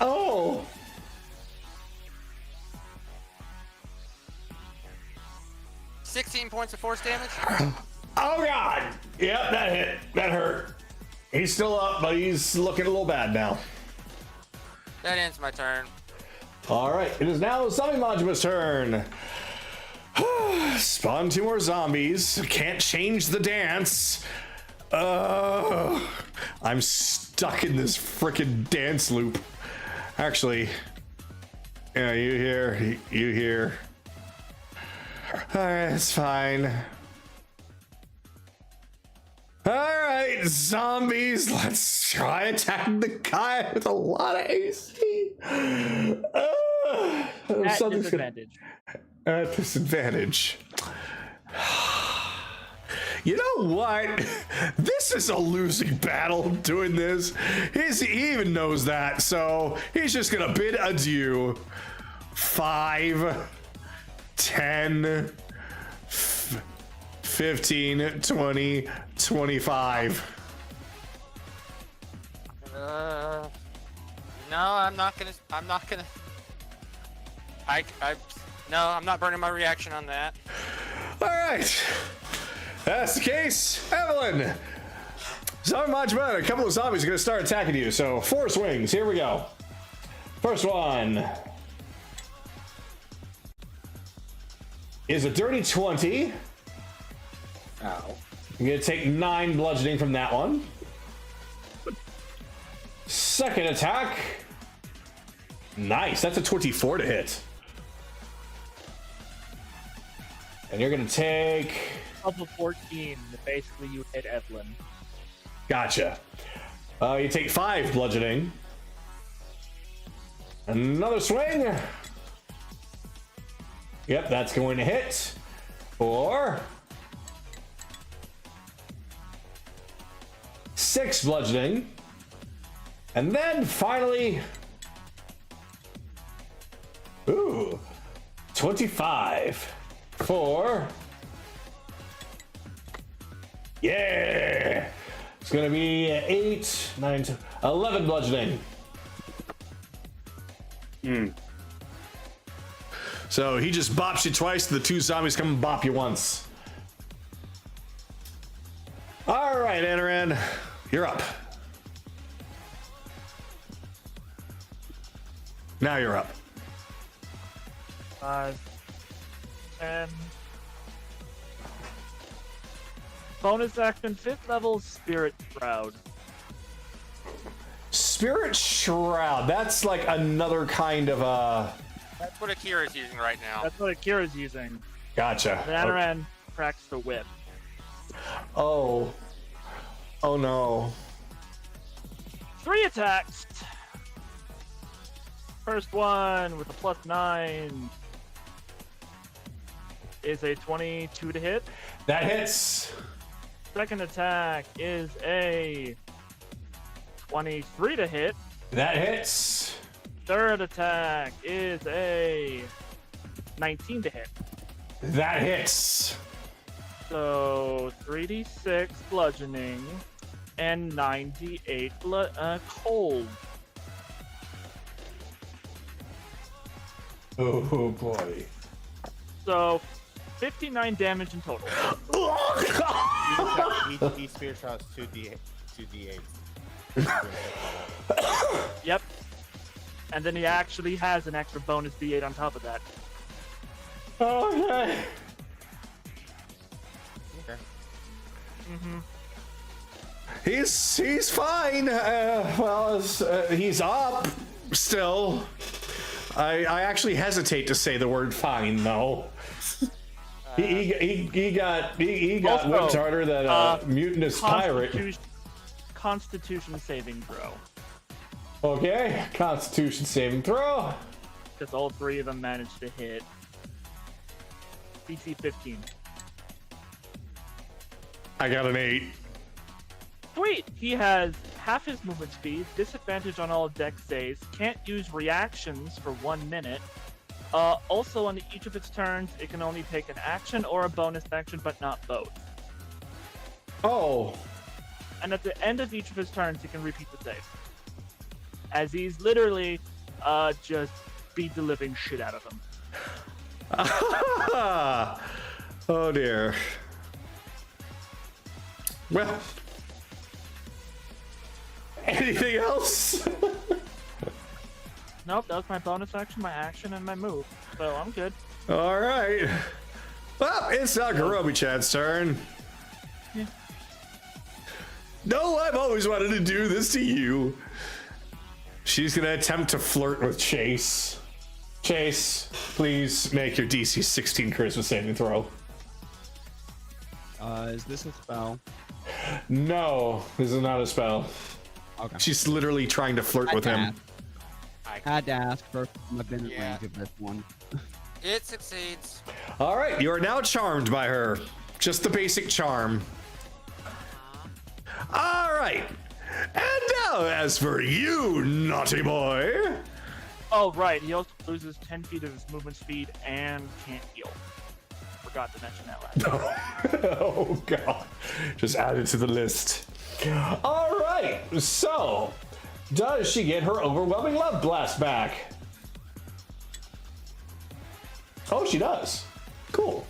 Oh. 16 points of force damage. Oh God. Yep, that hit. That hurt. He's still up, but he's looking a little bad now. That ends my turn. All right, it is now Zombie Majima's turn. Spawn 2 more zombies. Can't change the dance. I'm stuck in this frickin' dance loop. Actually, yeah, you here. All right, it's fine. All right, zombies, let's try attacking the guy with a lot of AC. At disadvantage. At disadvantage. You know what? This is a losing battle doing this. He even knows that, so he's just gonna bid adieu. 5, 10, 15, 20, 25. No, I'm not gonna. No, I'm not burning my reaction on that. All right. If that's the case, Evelyn. Zombie Majima, a couple of zombies are gonna start attacking you. So 4 swings. Here we go. First one is a dirty 20. Ow. I'm gonna take 9 bludgeoning from that one. Second attack. Nice, that's a 24 to hit. And you're gonna take... Up of 14, basically you hit Evelyn. Gotcha. You take 5 bludgeoning. Another swing. Yep, that's going to hit. 4. 6 bludgeoning. And then finally... Ooh. 25. 4. Yeah! It's gonna be 8, 9, 10, 11 bludgeoning. So he just bops you twice, the 2 zombies come and bop you once. Alright, Anaran, you're up. Now you're up. 5, 10. Bonus action, 5th level Spirit Shroud. Spirit Shroud, that's like another kind of That's what Akira's using right now. That's what Akira's using. Gotcha. Anaran cracks the whip. Oh. Oh no. 3 attacks. First one with a +9 is a 22 to hit. That hits. Second attack is a 23 to hit. That hits. Third attack is a 19 to hit. That hits. So 3d6 bludgeoning and 98 cold. Oh boy. So 59 damage in total. Each spear shot is 2d8. Yep. And then he actually has an extra bonus d8 on top of that. Okay. Mm-hmm. He's fine. He's up still. I actually hesitate to say the word fine though. He got Also, whipped harder than a mutinous pirate. Constitution saving throw. Okay, Constitution saving throw. Because all 3 of them managed to hit. DC 15. I got an 8. Sweet! He has half his movement speed, disadvantage on all dex saves, can't use reactions for 1 minute. Also, on each of its turns, it can only take an action or a bonus action, but not both. Oh. And at the end of each of his turns, he can repeat the save. As he's literally just beat the living shit out of him. Oh dear. Well, anything else? Nope, that was my bonus action, my action, and my move. So I'm good. All right. Well, it's not Garobi-chan's turn. Yeah. No, I've always wanted to do this to you. She's gonna attempt to flirt with Chase. Chase, please make your DC 16 charisma saving throw. Is this a spell? No, this is not a spell. Okay. She's literally trying to flirt with him. Had to ask first. I've been in Yeah. range of this one. It succeeds. All right, you are now charmed by her. Just the basic charm. All right. And now, as for you, naughty boy. Oh, right, he also loses 10 feet of his movement speed and can't heal. Forgot to mention that last. Oh, God. Just add it to the list. All right, so does she get her overwhelming love blast back? Oh, she does. Cool.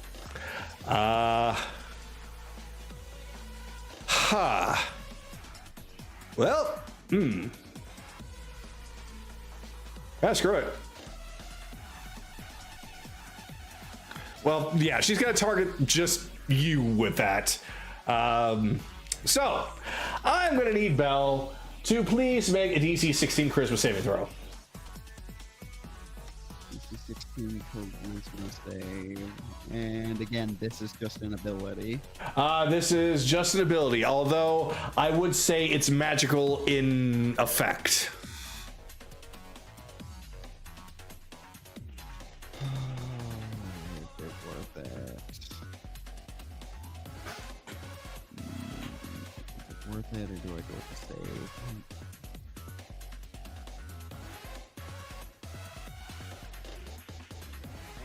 Well, yeah, screw it. Well, yeah, she's gonna target just you with that. So, I'm gonna need Belle to please make a DC 16 charisma saving throw. DC 16 charisma save. And again, this is just an ability. This is just an ability, although I would say it's magical in effect. Is it worth it? Is it worth it, or do I go with the save?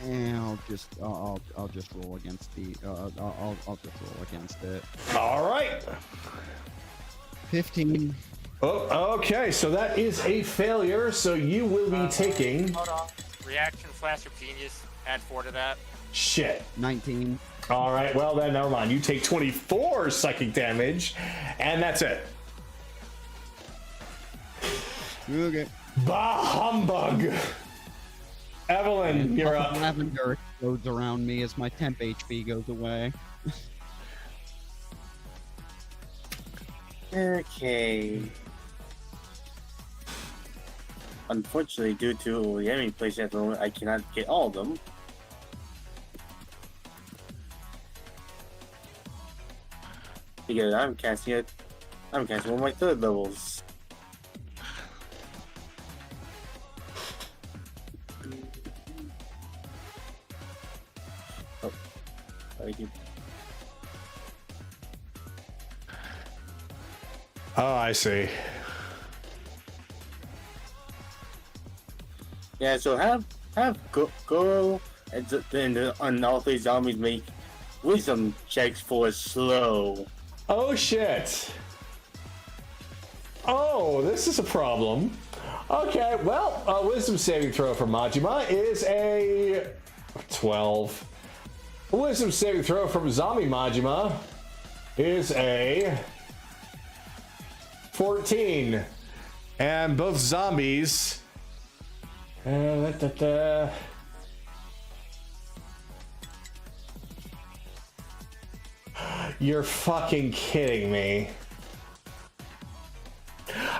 And I'll just roll against the I'll just roll against it. All right. 15. Oh, okay, so that is a failure, so you will be taking... Hold on. Reaction Flash of Genius. Add 4 to that. Shit. 19. All right, well then, never mind. You take 24 psychic damage, and that's it. Okay. Bah humbug! Evelyn, you're up. Lavender explodes around me as my temp HP goes away. Okay. Unfortunately, due to the enemy place at the moment, I cannot get all of them. Because I'm casting one of my third levels. Oh, thank you. Oh, I see. Yeah, so have go and then on all 3 zombies make wisdom checks for slow. Oh, shit. Oh, this is a problem. Okay, well, wisdom saving throw for Majima is a 12. Wisdom saving throw from Zombie Majima is a 14. And both zombies... You're fucking kidding me.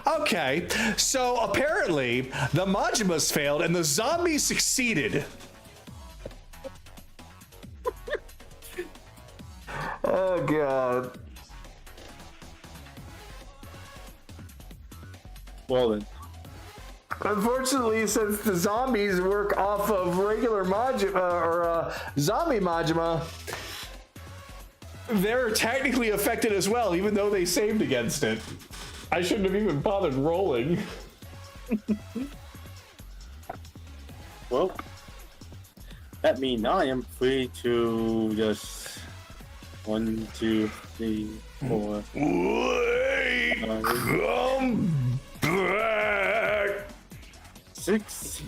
Okay, so apparently the Majimas failed and the zombies succeeded. Oh, God. Well then. Unfortunately, since the zombies work off of regular zombie Majima, they're technically affected as well, even though they saved against it. I shouldn't have even bothered rolling. Well, that means I am free to just 1, 2, 3, 4. Wait, come back. 6.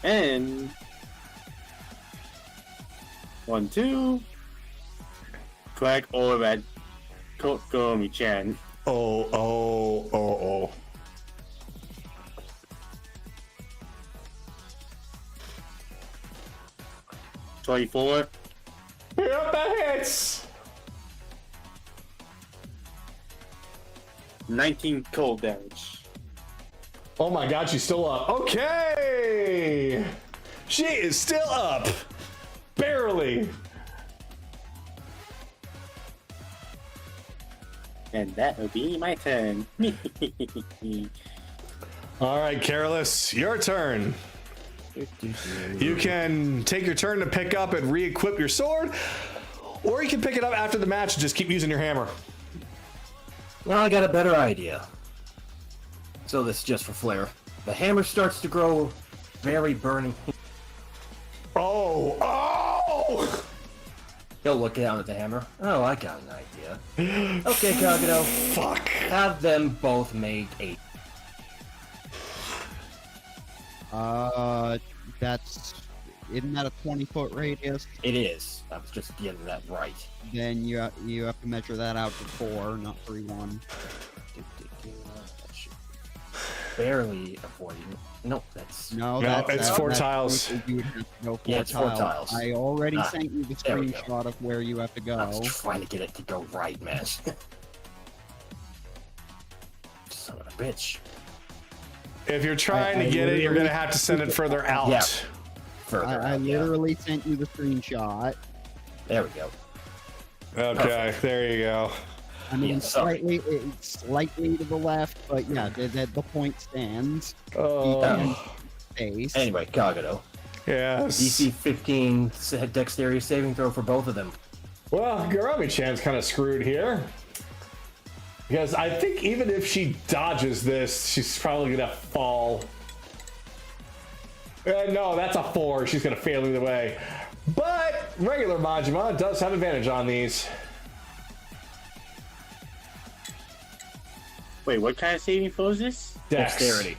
And 1, 2. Crack all that Kagami-chan. Oh. 24. Yep, that hits. 19 cold damage. Oh my god, she's still up. Okay! She is still up. Barely. And that will be my turn. Alright, Careless, your turn. You can take your turn to pick up and re-equip your sword, or you can pick it up after the match and just keep using your hammer. Well, I got a better idea. So this is just for flair. The hammer starts to grow very burning. Oh! He'll look down at the hammer. Oh, I got an idea. Okay, Kagato. Fuck. Have them both make 8. Isn't that a 20-foot radius? It is. I was just getting that right. Then you have to measure that out to 4, not 3-1. Barely avoiding. No, that's... No, it's 4 tiles. You would have to go 4 Yeah, it's 4 tiles. I already sent you the there we go. screenshot of where you have to go. I was trying to get it to go right, man. Son of a bitch. If you're trying to get it, you're going to have to send it further out. Yeah. Further I out, yeah. literally sent you the screenshot. There we go. Okay, Perfect. there you go. I mean, Yeah, sorry. slightly to the left, but yeah, the point stands. Oh, Face. Anyway, Kagato. yes. DC 15 dexterity saving throw for both of them. Well, Garami-chan's kind of screwed here. Because I think even if she dodges this, she's probably going to fall. No, that's a 4. She's going to fail either way. But regular Majima does have advantage on these. Wait, what kind of saving throw is this? Dex. Dexterity.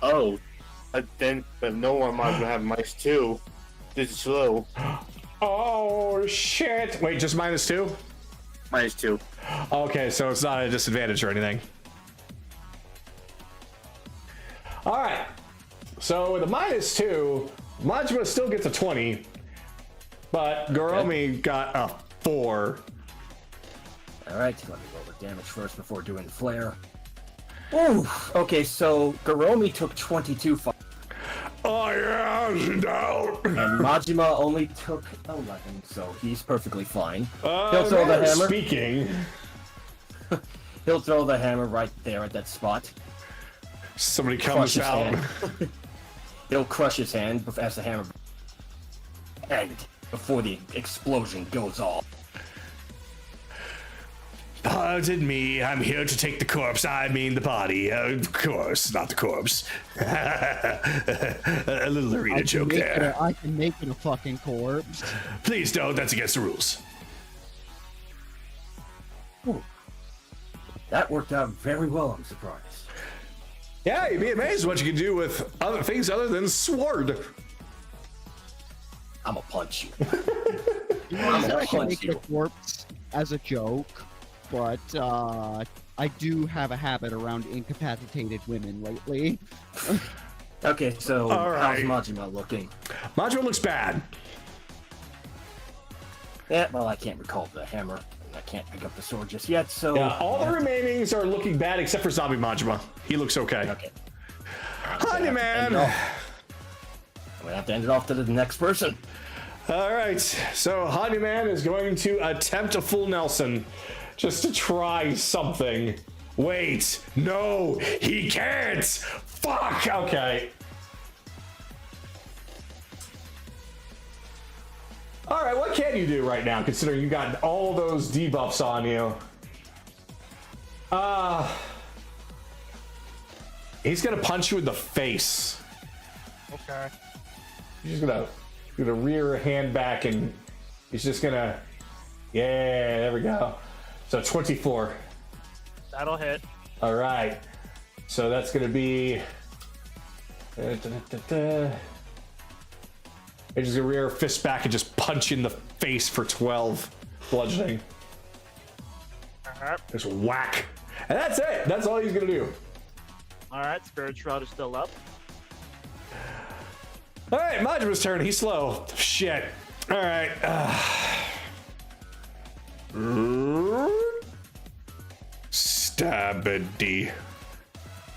Oh, but no one might have mice too. This is slow. Oh, shit. Wait, just -2? -2. Okay, so it's not a disadvantage or anything. All right. So with a -2, Majima still gets a 20, but Garomi got a 4. Alright, let me roll the damage first before doing the flare. Ooh, okay, so Garomi took 22 fire. Oh yeah, no. And Majima only took 11, so he's perfectly fine. He'll throw the manner of hammer. Speaking. He'll throw the hammer right there at that spot. Somebody Crush comes his out. hand. He'll crush his hand as the hammer. And before the explosion goes off. Pardon me, I'm here to take the corpse. I mean the body. Of course, not the corpse. A little arena joke there. I can make it a fucking corpse. Please don't, that's against the rules. Ooh. That worked out very well, I'm surprised. Yeah, you'd be amazed what you can do with other things other than sword. I'ma punch you. I gonna can punch make you. it a corpse as a joke, but I do have a habit around incapacitated women lately. Okay, so All right. how's Majima looking? Majima looks bad. Yeah, well, I can't recall the hammer. I can't pick up the sword just yet, so... Yeah, all the remainings are looking bad except for Zombie Majima. He looks okay. Okay. Honey man. I'm gonna have to end it off to the next person. All right, so Hanuman is going to attempt a full Nelson just to try something. Wait, no, he can't. Fuck. Okay. All right, what can you do right now, considering you got all those debuffs on you? He's gonna punch you in the face. Okay. He's just gonna rear a hand back, and he's just gonna, yeah, there we go. So 24. That'll hit. All right. So that's gonna be. He's just gonna rear a fist back and just punch you in the face for 12 bludgeoning. Just whack. And that's it. That's all he's gonna do. Alright, Spirit Shroud is still up. Alright, Majima's turn. He's slow. Shit. Alright. Stabby.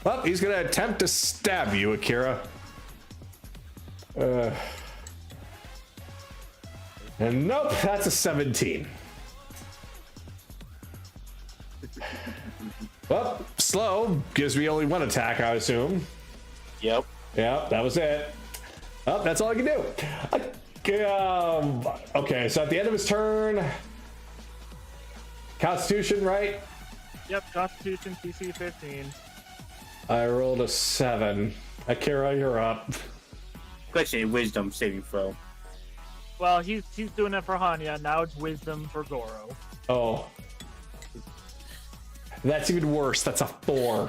Well, he's gonna attempt to stab you, Akira. And nope, that's a 17. Well, slow gives me only one attack, I assume. Yep. Yeah, that was it. Oh, that's all I can do. Okay, so at the end of his turn, Constitution, right? Yep, Constitution PC 15. I rolled a 7. Akira, you're up. Question: Wisdom saving throw. Well, he's doing it for Hanya. Now it's Wisdom for Goro. Oh. That's even worse. That's a 4.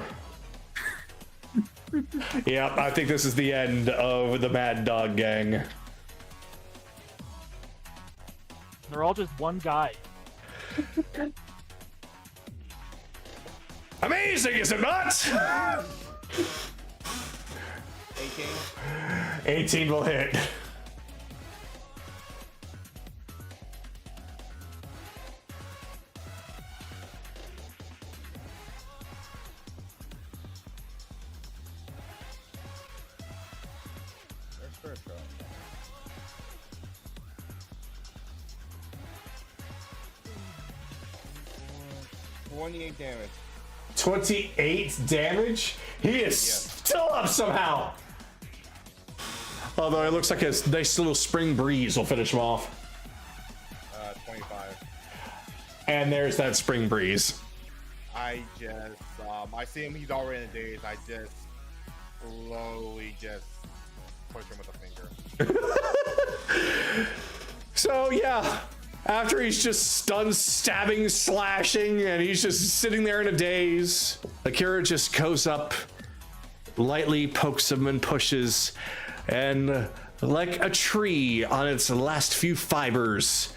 Yep, I think this is the end of the Mad Dog Gang. They're all just one guy. Amazing, is it not? 18. 18 will hit. There's Spirit Shroud. 28 damage. 28 damage? He is still up somehow. Although it looks like a nice little spring breeze will finish him off. 25. And there's that spring breeze. I just, I see him, he's already in a daze. I just slowly just push him with a finger. So yeah, after he's just stunned, stabbing, slashing, and he's just sitting there in a daze, Akira just goes up, lightly pokes him and pushes, and like a tree on its last few fibers,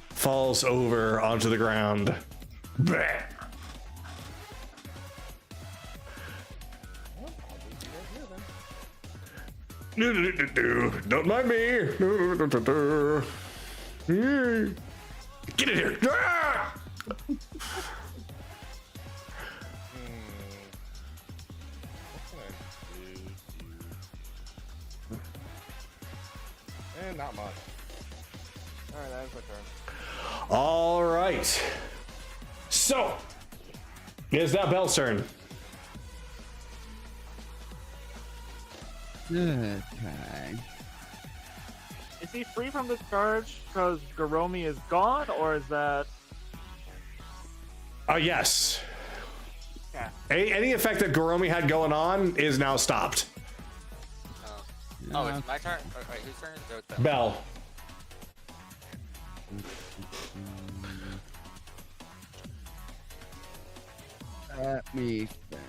falls over onto the ground. Bleh. Don't mind me. Get in here. And not much. Alright, that was my turn. All right. So, it's now Bell's turn. Okay. Is he free from this charge because Garomi is gone, or is that... Yes. Yeah. Any effect that Goromi had going on is now stopped. Oh, it's my turn? Wait, whose turn is it? Bell. Let me think.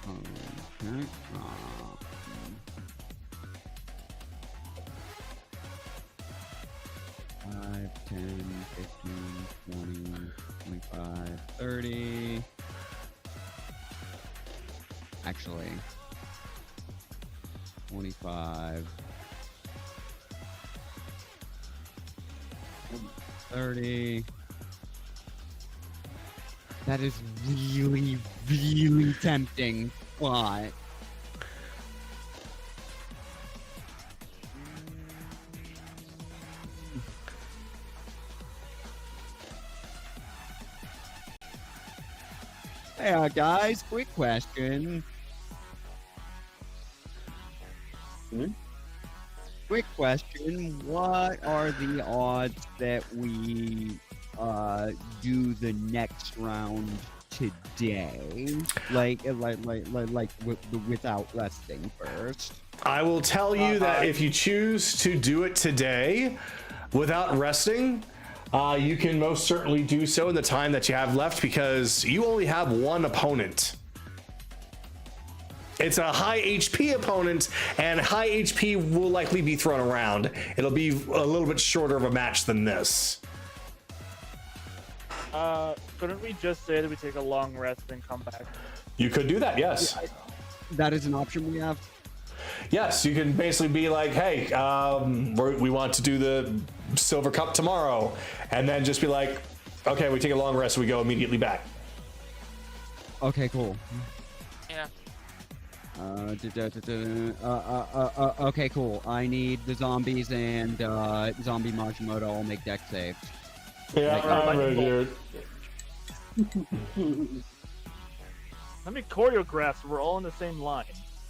Okay. 5, 10, 15, 20, 25, 30. Actually, 25, 30. That is really, really tempting, but Yeah, guys, quick question. Quick question. What are the odds that we do the next round today? Without resting first. I will tell you that if you choose to do it today without resting, you can most certainly do so in the time that you have left, because you only have one opponent. It's a high HP opponent, and high HP will likely be thrown around. It'll be a little bit shorter of a match than this. Couldn't we just say that we take a long rest and come back? You could do that, yes. That is an option we have. Yes, you can basically be like, hey, we want to do the Silver Cup tomorrow, and then just be like, okay, we take a long rest, we go immediately back. Okay, cool. Yeah. Okay, cool. I need the zombies and zombie Majimoto all make deck saves. Yeah, I'm ready, dude. Let me choreograph so we're all in the same line.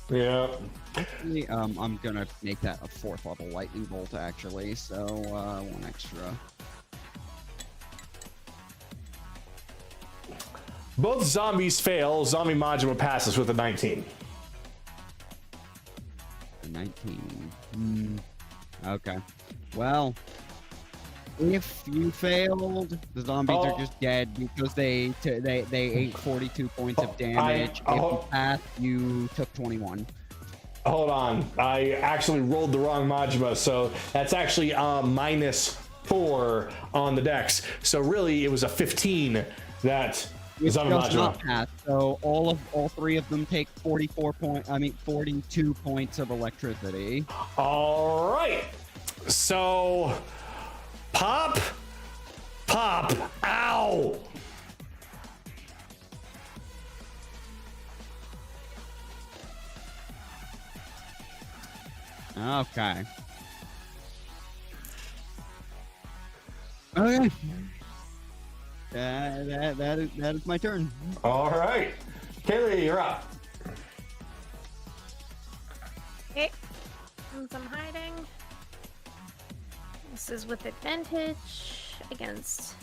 Yeah. Actually, I'm gonna make that a 4th level lightning bolt, actually, so one extra. Both zombies fail. Zombie Majima passes with a 19. 19. Okay. Well, if you failed, the zombies are just dead because they ate 42 points of damage. If you passed, you took 21. Hold on. I actually rolled the wrong Majima, so that's actually -4 on the dex. So really, it was a 15 that zombie does Majima not pass. So all 3 of them take 42 points of electricity. All right. So pop, ow. Okay. Okay. That is my turn. All right. Kaylee, you're up. Okay. Since I'm hiding. This is with advantage against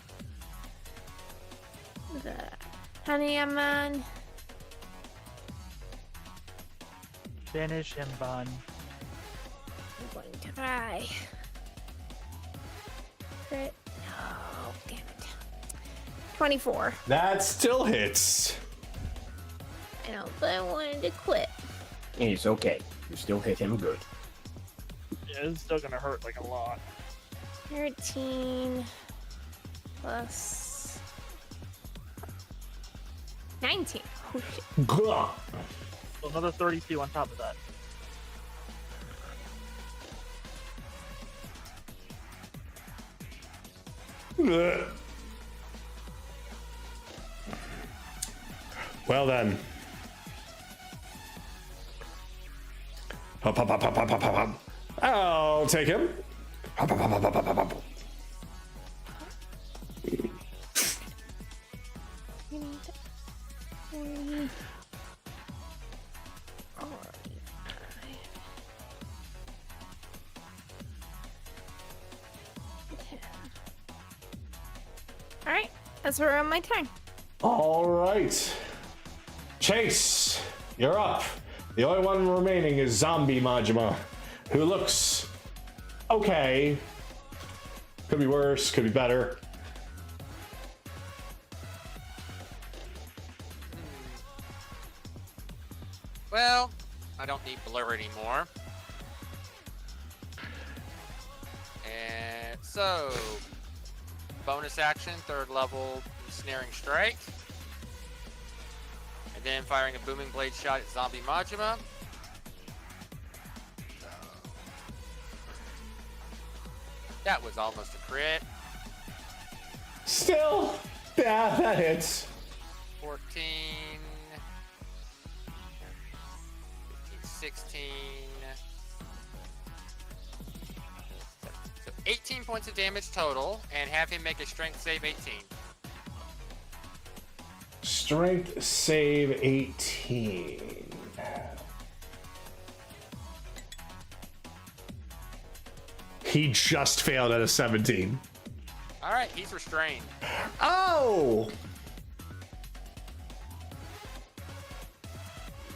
the Honeyman. Finish him, Bon. I'm going to try. Crit. No, damn it. 24. That still hits. I know, but I wanted to quit. It's okay. You still hit him good. Yeah, it's still gonna hurt like a lot. 13 plus 19. Oh, shit. Gah. So another 32 on top of that. Well then. Hop. I'll take him. Hop. Alright, that's where I'm my turn. All right. Chase, you're up. The only one remaining is Zombie Majima, who looks okay. Could be worse, could be better. Well, I don't need blur anymore. And so, bonus action, 3rd level snaring strike. And then firing a booming blade shot at Zombie Majima. That was almost a crit. Still, yeah, that hits. 14, 15, 16. So 18 points of damage total, and have him make a strength save 18. strength save 18. He just failed at a 17. All right, he's restrained. Oh!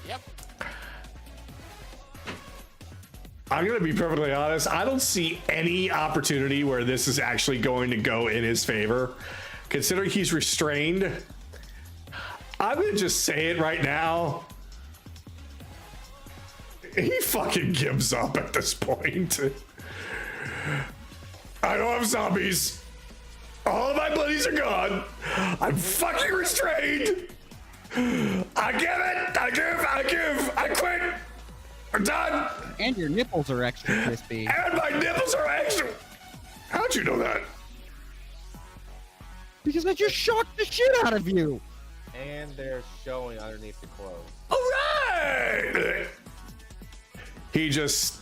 Yep. I'm going to be perfectly honest. I don't see any opportunity where this is actually going to go in his favor. Considering he's restrained, I'm going to just say it right now. He fucking gives up at this point. I don't have zombies. All of my buddies are gone. I'm fucking restrained. I give it. I quit. I'm done. And your nipples are extra crispy. And my nipples are extra. How'd you know that? Because I just shocked the shit out of you. And they're showing underneath the clothes. All right. He just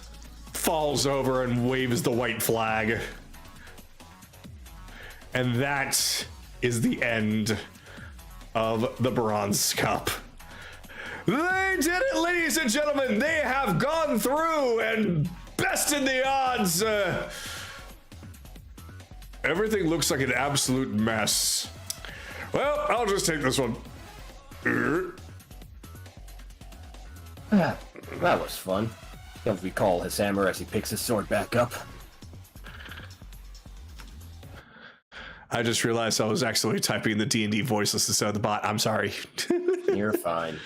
falls over and waves the white flag. And that is the end of the Bronze Cup. They did it, ladies and gentlemen. They have gone through and bested the odds. Everything looks like an absolute mess. Well, I'll just take this one. That was fun. Don't recall his hammer as he picks his sword back up. I just realized I was actually typing the D&D voiceless instead of the bot. I'm sorry. You're fine.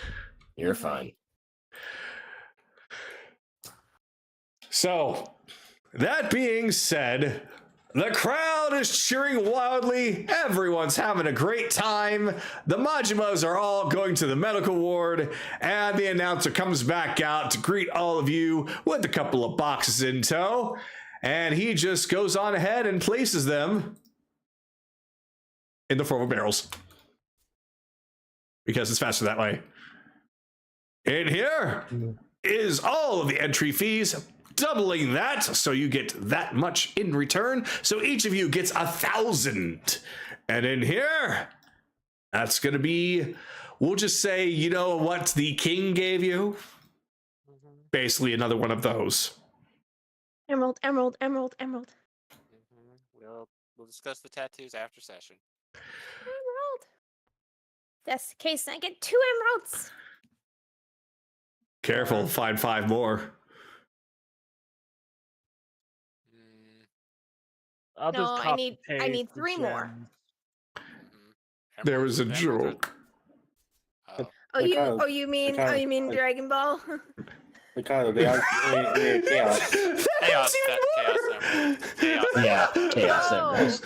You're fine. So, that being said, the crowd is cheering wildly. Everyone's having a great time. The Majimas are all going to the medical ward, and the announcer comes back out to greet all of you with a couple of boxes in tow, and he just goes on ahead and places them in the form of barrels. Because it's faster that way. In here is all of the entry fees, doubling that, so you get that much in return. So each of you gets 1,000. And in here, that's gonna be, we'll just say, you know what the king gave you? Basically another one of those. Emerald, emerald, emerald, emerald. We'll discuss the tattoos after session. Emerald. That's the case. I get 2 emeralds. Careful, find 5 more. No, I need 3 more. There was a joke. You mean Dragon Ball? Ricardo, they are in chaos. Chaos Yeah, chaos emeralds.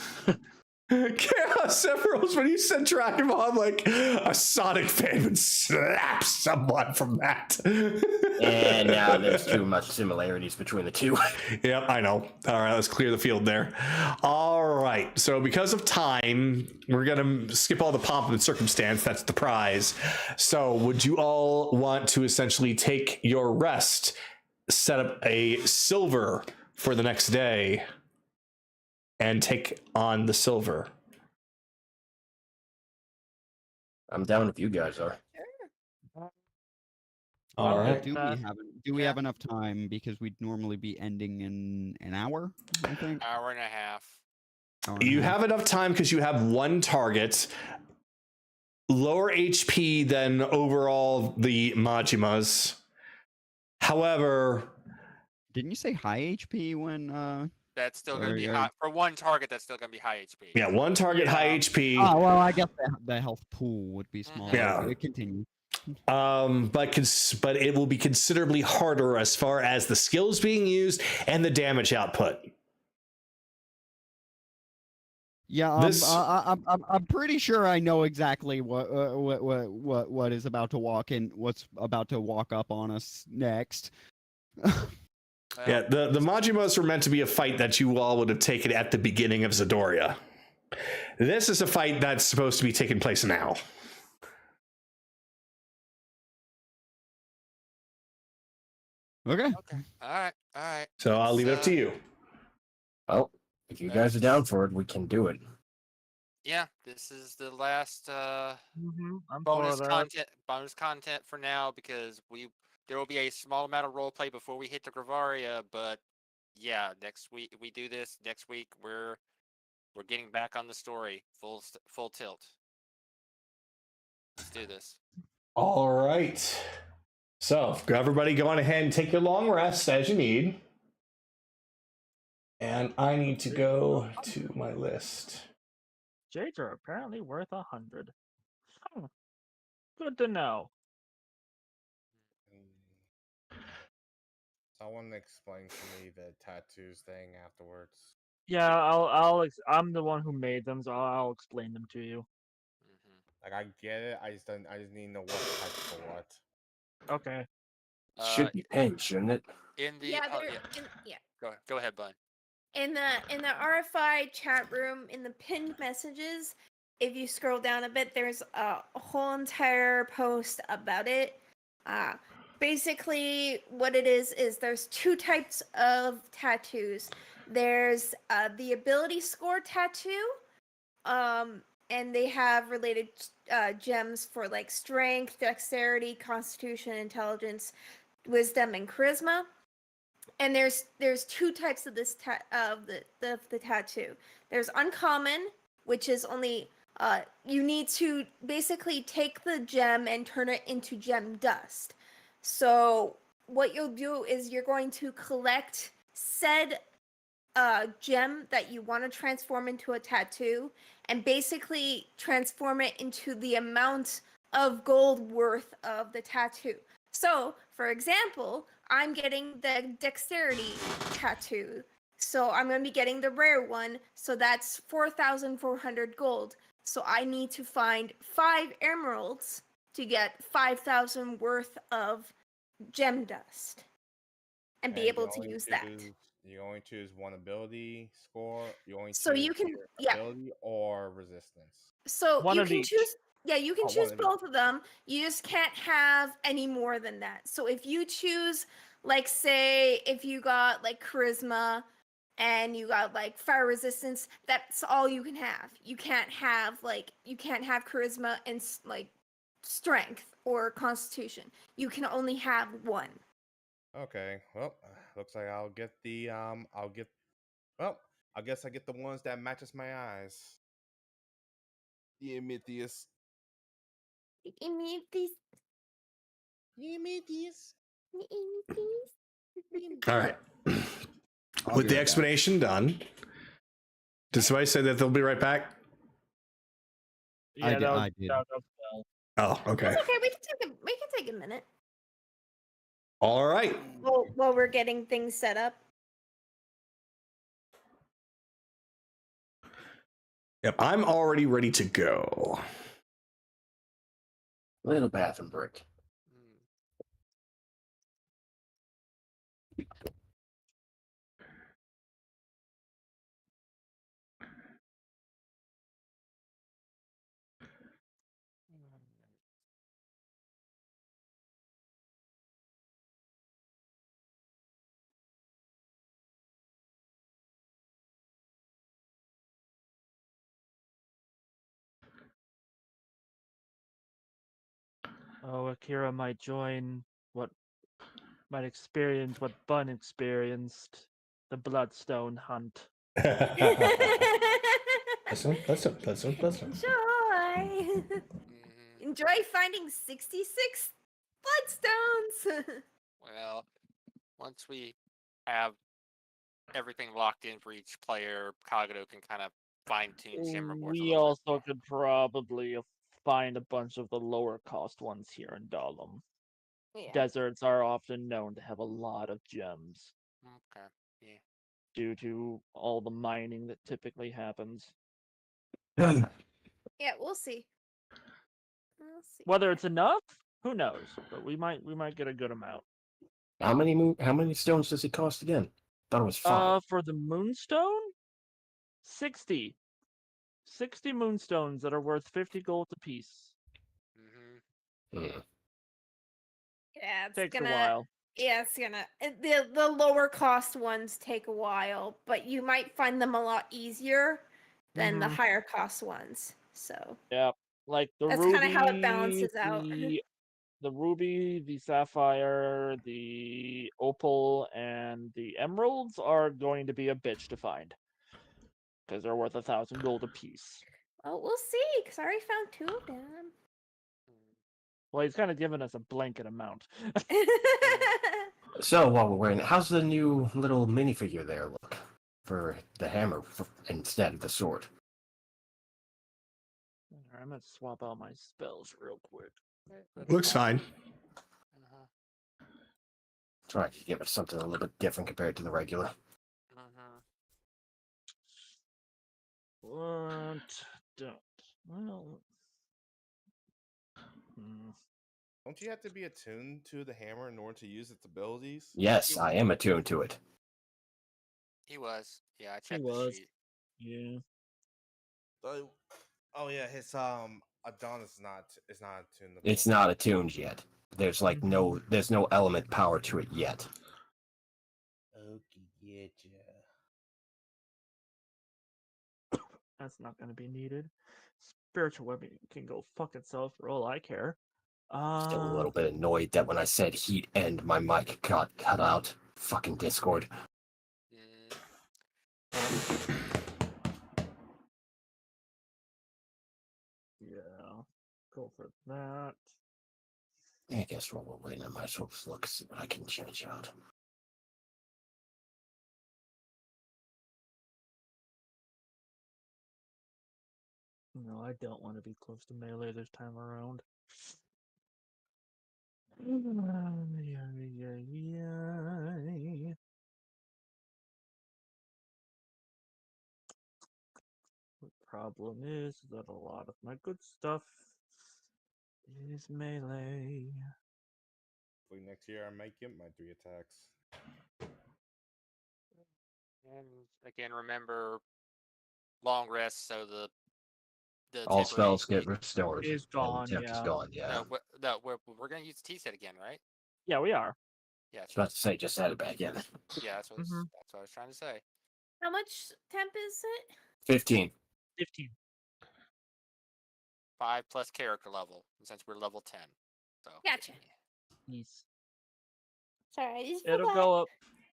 Chaos Emeralds, when you said Dragon Ball, I'm like, a Sonic fan would slap someone from that. And now there's too much similarities between the two. Yep, I know. All right, let's clear the field there. All right, so because of time, we're going to skip all the pomp and circumstance. That's the prize. So would you all want to essentially take your rest, set up a silver for the next day, and take on the silver? I'm down if you guys are. All right. Do we have enough time? Because we'd normally be ending in an hour, I think. Hour and a half. You have enough time because you have 1 target, lower HP than overall the Majimas. However, didn't you say high HP when That's still going to be high. For 1 target, that's still going to be high HP. yeah, 1 target, high HP. Oh, well, I guess the health pool would be smaller. Yeah. Continue. But it will be considerably harder as far as the skills being used and the damage output. Yeah, I'm pretty sure I know exactly what is about to what's about to walk up on us next. Yeah, the Majimas were meant to be a fight that you all would have taken at the beginning of Zadoria. This is a fight that's supposed to be taking place now. Okay. All right. So I'll leave it up to you. Well, if you guys are down for it, we can do it. yeah, this is the last I'm bonus for that. content for now because there will be a small amount of roleplay before we hit the Gravaria, but yeah, next week we do this. Next week we're getting back on the story full tilt. Let's do this. All right. So, everybody go on ahead and take your long rest as you need. And I need to go to my list. Jades are apparently worth 100. Good to know. Someone explain to me the tattoos thing afterwards. Yeah, I'm the one who made them, so I'll explain them to you. Like I get it, I just need to know what type for what. Okay. Should be pink, shouldn't it? In the Yeah, oh, they're yeah. Go ahead, Bud. in the RFI chat room in the pinned messages. If you scroll down a bit, there's a whole entire post about it. Basically, what it is there's two types of tattoos. There's the ability score tattoo, and they have related gems for like strength, dexterity, constitution, intelligence, wisdom, and charisma. And there's two types of this of the tattoo. There's uncommon, which is only you need to basically take the gem and turn it into gem dust. So what you'll do is you're going to collect said gem that you want to transform into a tattoo and basically transform it into the amount of gold worth of the tattoo. So, for example, I'm getting the dexterity tattoo. So I'm going to be getting the rare one. So that's 4,400 gold. So I need to find 5 emeralds to get 5,000 worth of gem dust and be able to use that. You only choose one ability score. You only So choose you can, either yeah. ability or resistance. So One you of can each. choose. Yeah, you can Oh, one choose of each. both of them. You just can't have any more than that. So if you choose, like, say, if you got like charisma and you got like fire resistance, that's all you can have. You can't have charisma and like strength or constitution. You can only have one. Okay. Well, looks like I'll get the I guess I get the ones that matches my eyes. The Amethyst. All right. I'll With be the right back. explanation done, did somebody say that they'll be right back? Yeah, I did. that was well. Oh, okay. That's okay. We can take a minute All right. while we're getting things set up. Yep, I'm already ready to go. Little bathroom break. Oh, Akira might experience what Bun experienced, the Bloodstone hunt. Listen. Enjoy. Enjoy finding 66 bloodstones. Well, once we have everything locked in for each player, Kagato can kind of fine tune Shimmermore. We also could probably find a bunch of the lower cost ones here in Dahlem. Yeah. Deserts are often known to have a lot of gems Okay. Yeah. due to all the mining that typically happens. Yeah, we'll see. We'll see. Whether it's enough, who knows? But we might get a good amount. How many stones does it cost again? Thought it was 5. For the moonstone, 60. 60 moonstones that are worth 50 gold apiece. Yeah, it's Takes gonna. a while. Yeah, it's gonna. The lower cost ones take a while, but you might find them a lot easier than the higher cost ones. So Yeah, like the that's ruby, kind of how it balances out. the ruby, the sapphire, the opal, and the emeralds are going to be a bitch to find because they're worth 1,000 gold apiece. Well, we'll see, because I already found 2 of them. Well, he's kind of given us a blanket amount. So while we're wearing, how's the new little minifigure there look for the hammer instead of the sword? Alright, I'm gonna swap out my spells real quick. Looks fine. Uh-huh. Try to give it something a little bit different compared to the regular. Uh-huh. What? Don't. Well. Don't you have to be attuned to the hammer in order to use its abilities? Yes, I am attuned to it. He was. Yeah, I He checked the was. sheet. Yeah. Oh yeah, his Adonis is not attuned. It's not attuned yet. There's like there's no element power to it yet. Okay, yeah. That's not going to be needed. Spiritual weapon can go fuck itself for all I care. Still a little bit annoyed that when I said heat end, my mic got cut out. Fucking Discord. Yeah, go for that. I guess while we're waiting, I might as well look, see what I can change out. No, I don't want to be close to melee this time around. The problem is that a lot of my good stuff is melee. Hopefully next year I might get my 3 attacks. And again, remember long rest, so the All temporary spells get restored. Is and gone, temp is yeah. gone, yeah. No, we're gonna use the T set again, right? Yeah, we are. Yeah, I was about to say, just add it back in. yeah, that's what I was trying to say. How much temp is it? 15. 15. 5 plus character level, since we're level 10. So Gotcha. Yes. Sorry, I just It'll forgot. go up.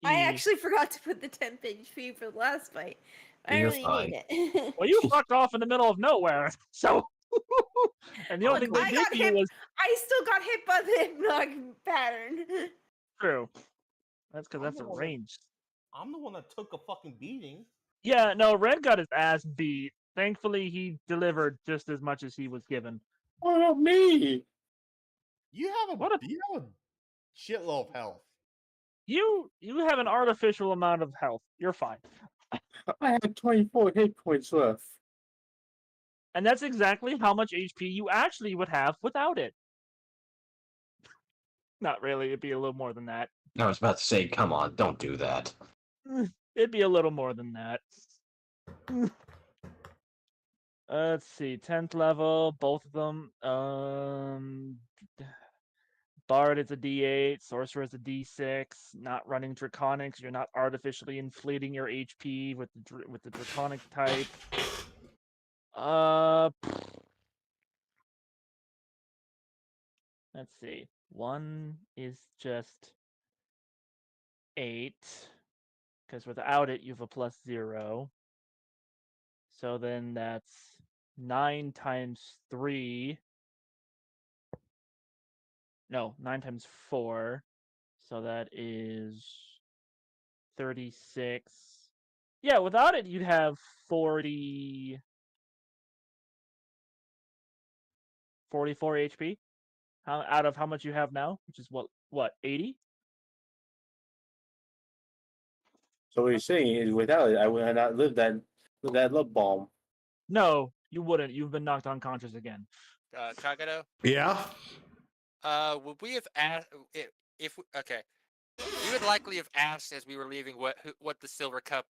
I actually forgot to put the temp HP for the last fight. I You're really fine. need it. Well, you fucked off in the middle of nowhere, so. And the only thing they gave you was I still got hit by the hypnotic pattern. true. That's because that's a range. I'm the one that took a fucking beating. Yeah, no, Red got his ass beat. Thankfully, he delivered just as much as he was given. What about me? You have a shitload of health. You have an artificial amount of health. You're fine. I have 24 hit points left. And that's exactly how much HP you actually would have without it. Not really. It'd be a little more than that. I was about to say, come on, don't do that. It'd be a little more than that. Let's see. 10th level, both of them. Bard is a D8, Sorcerer is a D6. Not running Draconics, you're not artificially inflating your HP with the Draconic type. Let's see. 1 is just 8, because without it you have a +0. So then that's 9 times 3. No, 9 times 4. So that is 36. Yeah, without it, you'd have 44 HP. Out of how much you have now, which is what 80? So what you're saying is, without it, I would not live that love bomb. No, you wouldn't. You've been knocked unconscious again. Kagato, Yeah. would we have asked if okay? We would likely have asked as we were leaving what the silver cup.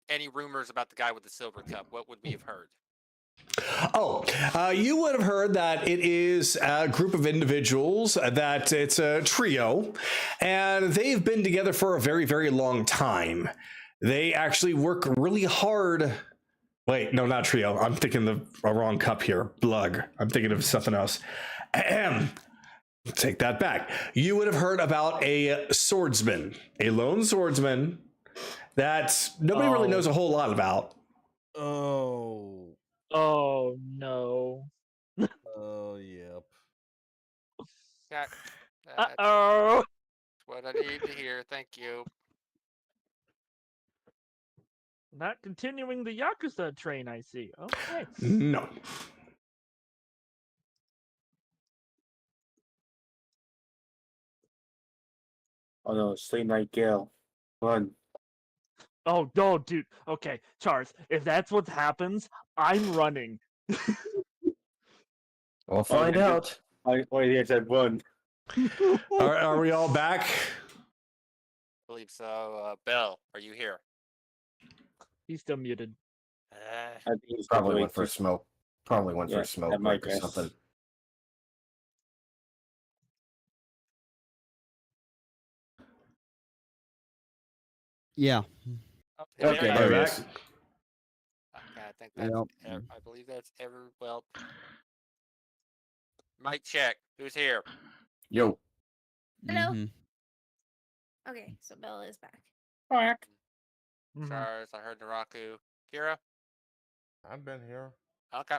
Any rumors about the guy with the silver cup? What would we have heard? Oh, you would have heard that it is a group of individuals, that it's a trio, and they've been together for a very, very long time. They actually work really hard. Wait, no, not trio. I'm thinking the wrong cup here. Blug. I'm thinking of something else. Ahem. Take that back. You would have heard about a swordsman, a lone swordsman that nobody really knows a whole lot about. Oh. Oh no. Oh, yep. That, Uh that's oh. what I need to hear. Thank you. Not continuing the Yakuza train, I see. Okay. No. Oh no, Sleep Night Gale. Run. Oh no, dude. Okay, Charles, if that's what happens, I'm running. We'll find Okay. out. I said run. Are we all back? I believe so. Bell, are you here? He's still muted. I think he's Probably going went for a smoke. Probably went for Yeah, a smoke that might break or be. something. Yeah. Oh, Okay, there there you he are. is. Okay, I think that's. Yep. I believe that's ever. Well, mic check. Who's here? Yo. Hello? Mhm. Okay, so Bella is back. Mhm. Charles, I heard Naraku. Kira. I've been here. Okay.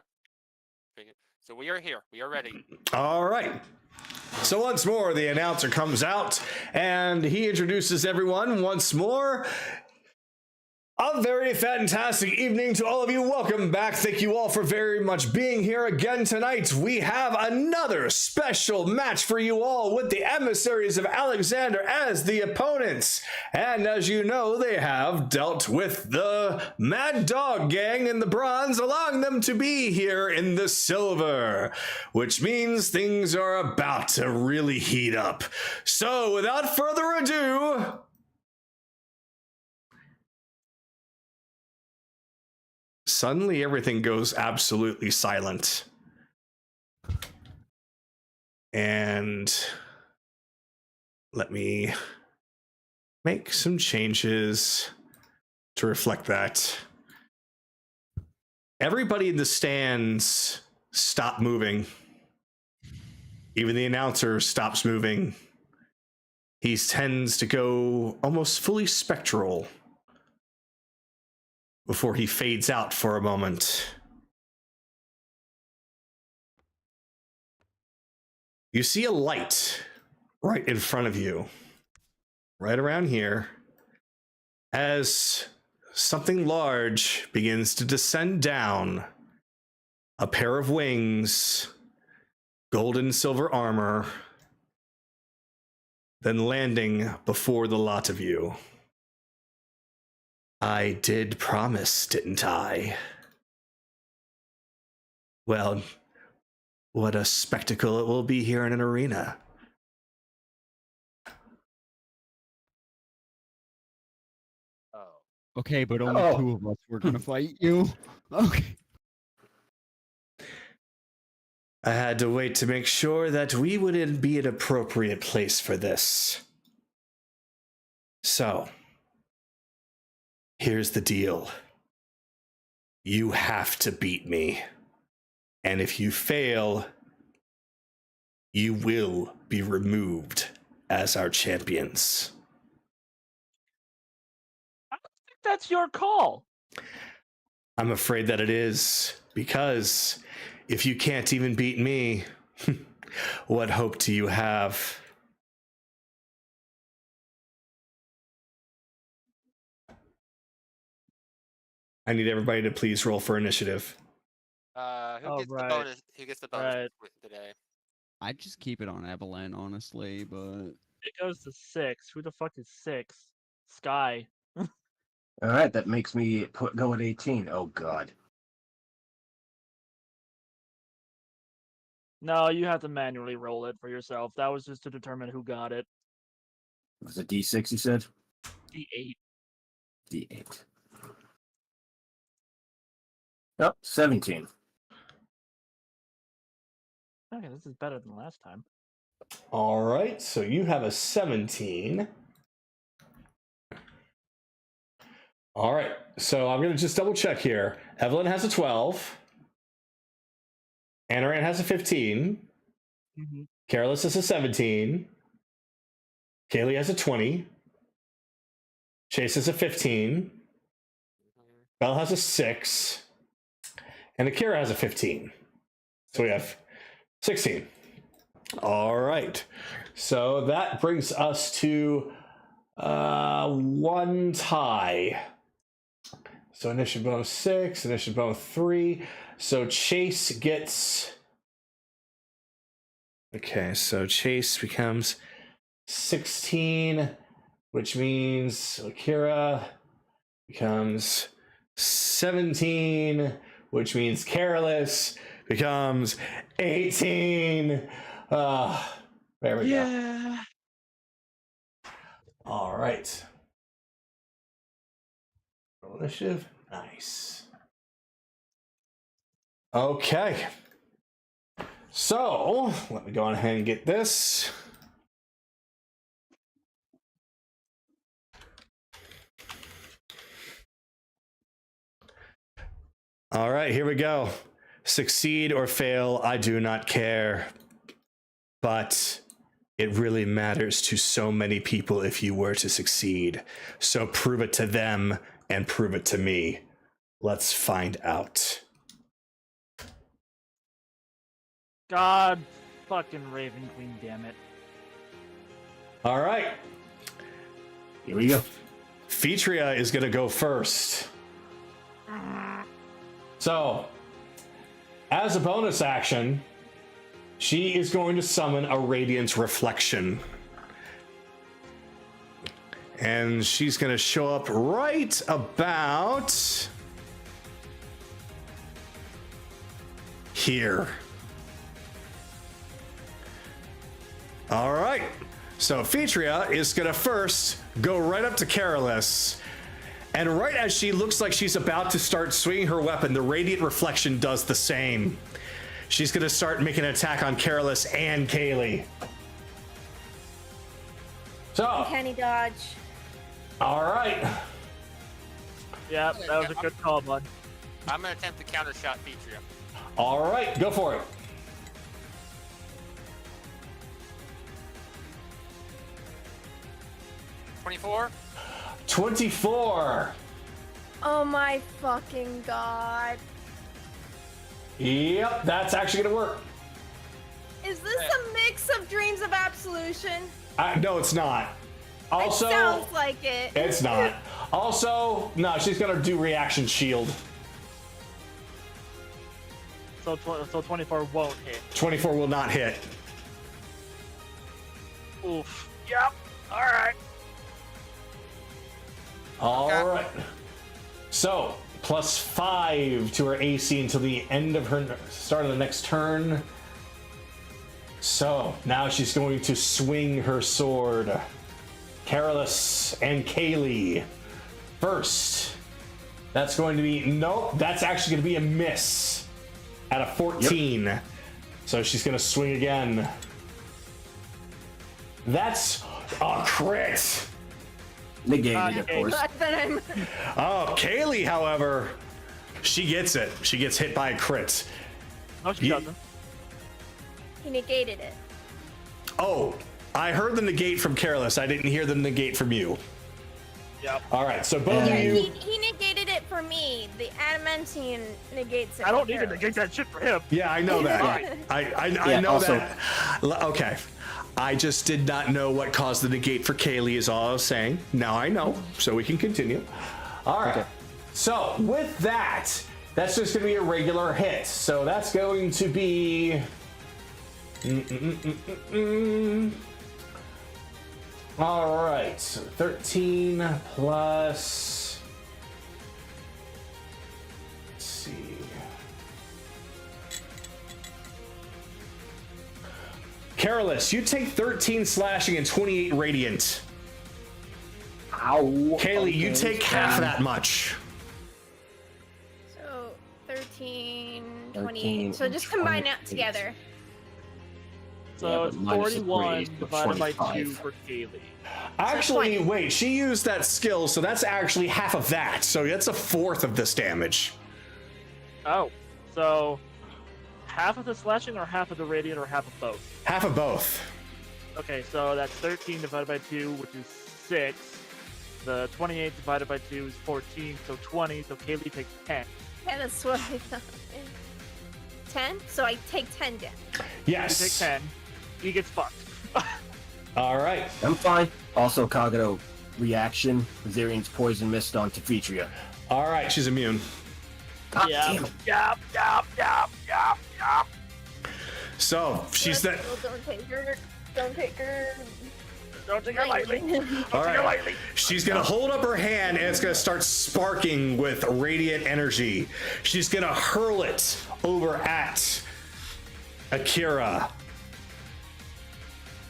So we are here. We are ready. All right. So once more, the announcer comes out and he introduces everyone once more. A very fantastic evening to all of you. Welcome back. Thank you all for very much being here again tonight. We have another special match for you all with the emissaries of Alexander as the opponents. And as you know, they have dealt with the Mad Dog Gang in the bronze, allowing them to be here in the silver, which means things are about to really heat up. So without further ado, suddenly everything goes absolutely silent. And let me make some changes to reflect that. Everybody in the stands stop moving. Even the announcer stops moving. He tends to go almost fully spectral before he fades out for a moment. You see a light right in front of you, right around here, as something large begins to descend down. A pair of wings, gold and silver armor, then landing before the lot of you. I did promise, didn't I? Well, what a spectacle it will be here in an arena. Oh. Okay, but only Oh. 2 of us were gonna fight you. Okay. I had to wait to make sure that we would be an appropriate place for this. So, here's the deal. You have to beat me. And if you fail, you will be removed as our champions. I don't think that's your call. I'm afraid that it is, because if you can't even beat me, what hope do you have? I need everybody to please roll for initiative. Who Oh, gets right. the bonus? Who gets the bonus Right. today? I'd just keep it on Evelyn, honestly, but It goes to 6. Who the fuck is 6? Sky. All right, that makes me go at 18. Oh God. No, you have to manually roll it for yourself. That was just to determine who got it. It was a D6, you said? D8. D8. Oh, 17. Okay, this is better than last time. All right, so you have a 17. All right. So I'm going to just double check here. Evelyn has a 12. Anaran has a 15. Mhm. Careless has a 17. Kaylee has a 20. Chase has a 15. Belle has a 6. And Akira has a 15. So we have 16. All right. So that brings us to one tie. So initiative bonus 6, initiative bonus 3. So Chase gets... Okay, so Chase becomes 16, which means Akira becomes 17, which means Careless becomes 18. There we go. All right. Roll initiative. Nice. Okay. So, let me go on ahead and get this. All right, here we go. Succeed or fail, I do not care. But it really matters to so many people if you were to succeed. So prove it to them and prove it to me. Let's find out. God fucking Raven Queen, damn it. All right. Here we go. Featria is going to go first. So, as a bonus action, she is going to summon a Radiance Reflection. And she's going to show up right about here. All right. So Featria is going to first go right up to Careless. And right as she looks like she's about to start swinging her weapon, the Radiant Reflection does the same. She's going to start making an attack on Careless and Kaylee. So, Uncanny dodge. all right. Yeah, that was a good call, bud. I'm gonna attempt to counter shot Featria. All right, go for it. $24. 24. Oh my fucking god. Yep, that's actually going to work. Is this a mix of Dreams of Absolution? No, it's not. Also, It sounds like it. it's not. Also, no, she's going to do reaction shield. So 24 won't hit. 24 will not hit. Oof. Yep. Alright. All right. So, +5 to her AC until the end of her start of the next turn. So, now she's going to swing her sword. Careless and Kaylee. First. That's going to be... Nope, that's actually going to be a miss. At a 14. Yep. So she's going to swing again. That's a crit. Negated, of course. Oh, Kaylee, however, she gets it. She gets hit by a crit. No, she doesn't. He negated it. Oh, I heard the negate from Careless. I didn't hear the negate from you. Yep. All right, so both Yeah, of you... he negated it for me. The adamantine negates it. I don't for need to her. negate that shit for him. Yeah, I know that. I know also- that. Okay. I just did not know what caused the negate for Kaylee is all I was saying. Now I know, so we can continue. All right. Okay. So with that, that's just going to be a regular hit. So that's going to be... All right. So 13 plus... Let's see... Careless, you take 13 slashing and 28 radiant. Ow. Kaylee, you take half that much. So 13, 13, 28. So just combine that 28. together. So it's minus the 41 three, divided by 25. 2 for Kaylee. Actually, 20. wait, she used that skill, so that's actually half of that. So that's a fourth of this damage. Oh, so half of the slashing or half of the radiant or half of both? Half of both. Okay, so that's 13 divided by 2, which is 6. The 28 divided by 2 is 14, so 20, so Kaylee takes 10. Yeah, that's what I thought. 10? So I take 10 damage. You Yes. take 10, he gets fucked. All right. I'm fine. Also, Kagato, reaction, Zarian's poison mist on Tefitria. All right, she's immune. God Yeah. damn it. Yep. So she's that. Don't take her. Don't take her. Don't take her lightly. All right. She's gonna hold up her hand and it's gonna start sparking with radiant energy. She's gonna hurl it over at Akira.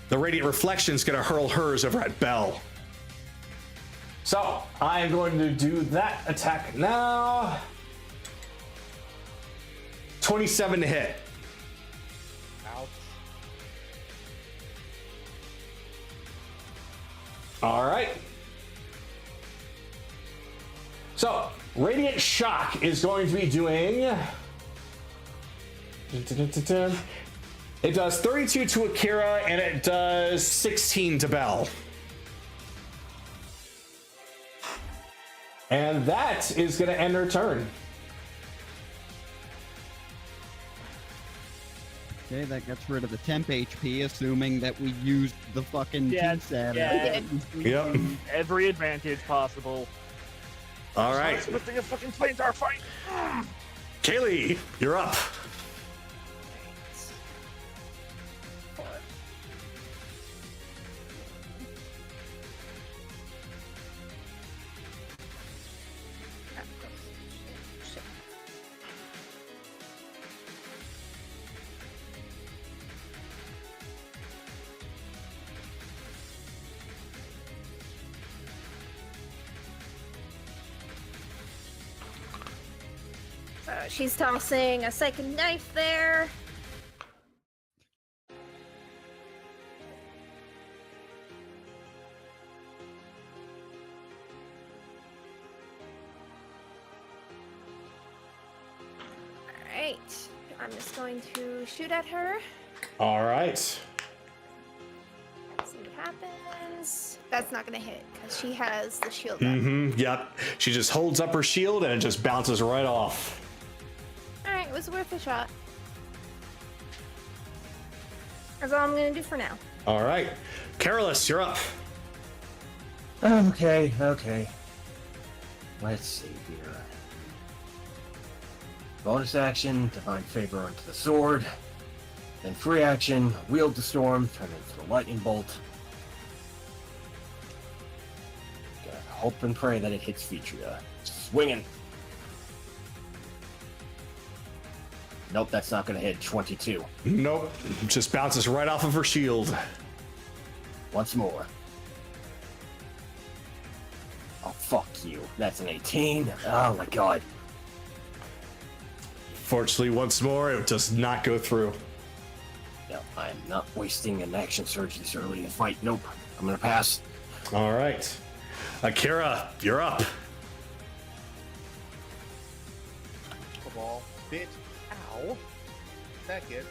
The radiant reflection's gonna hurl hers over at Belle. So I am going to do that attack now. 27 to hit. Ouch. All right. So, Radiant Shock is going to be doing. It does 32 to Akira and it does 16 to Belle. And that is going to end her turn. Okay, that gets rid of the temp HP, assuming that we used the fucking Yeah, T-set. yeah. Yep. Every advantage possible. All right. With the fucking planes are fighting. Kaylee, you're up. She's tossing a second knife there. Alright. I'm just going to shoot at her. All right. See what happens. That's not going to hit because she has the shield up. Yep. She just holds up her shield and it just bounces right off. Alright, it was worth a shot. That's all I'm going to do for now. All right. Carolus, you're up. Okay. Let's see here. Bonus action, Divine Favor onto the sword. Then free action, Wield the Storm, turn it into a lightning bolt. Gotta hope and pray that it hits Featria. Swinging. Nope, that's not gonna hit. 22. Nope. Just bounces right off of her shield. Once more. Oh, fuck you. That's an 18. Oh my god. Fortunately, once more, it does not go through. No, I am not wasting an action surge this early in the fight. Nope. I'm gonna pass. All right. Akira, you're up. Ball. Bitch. Ow. Second.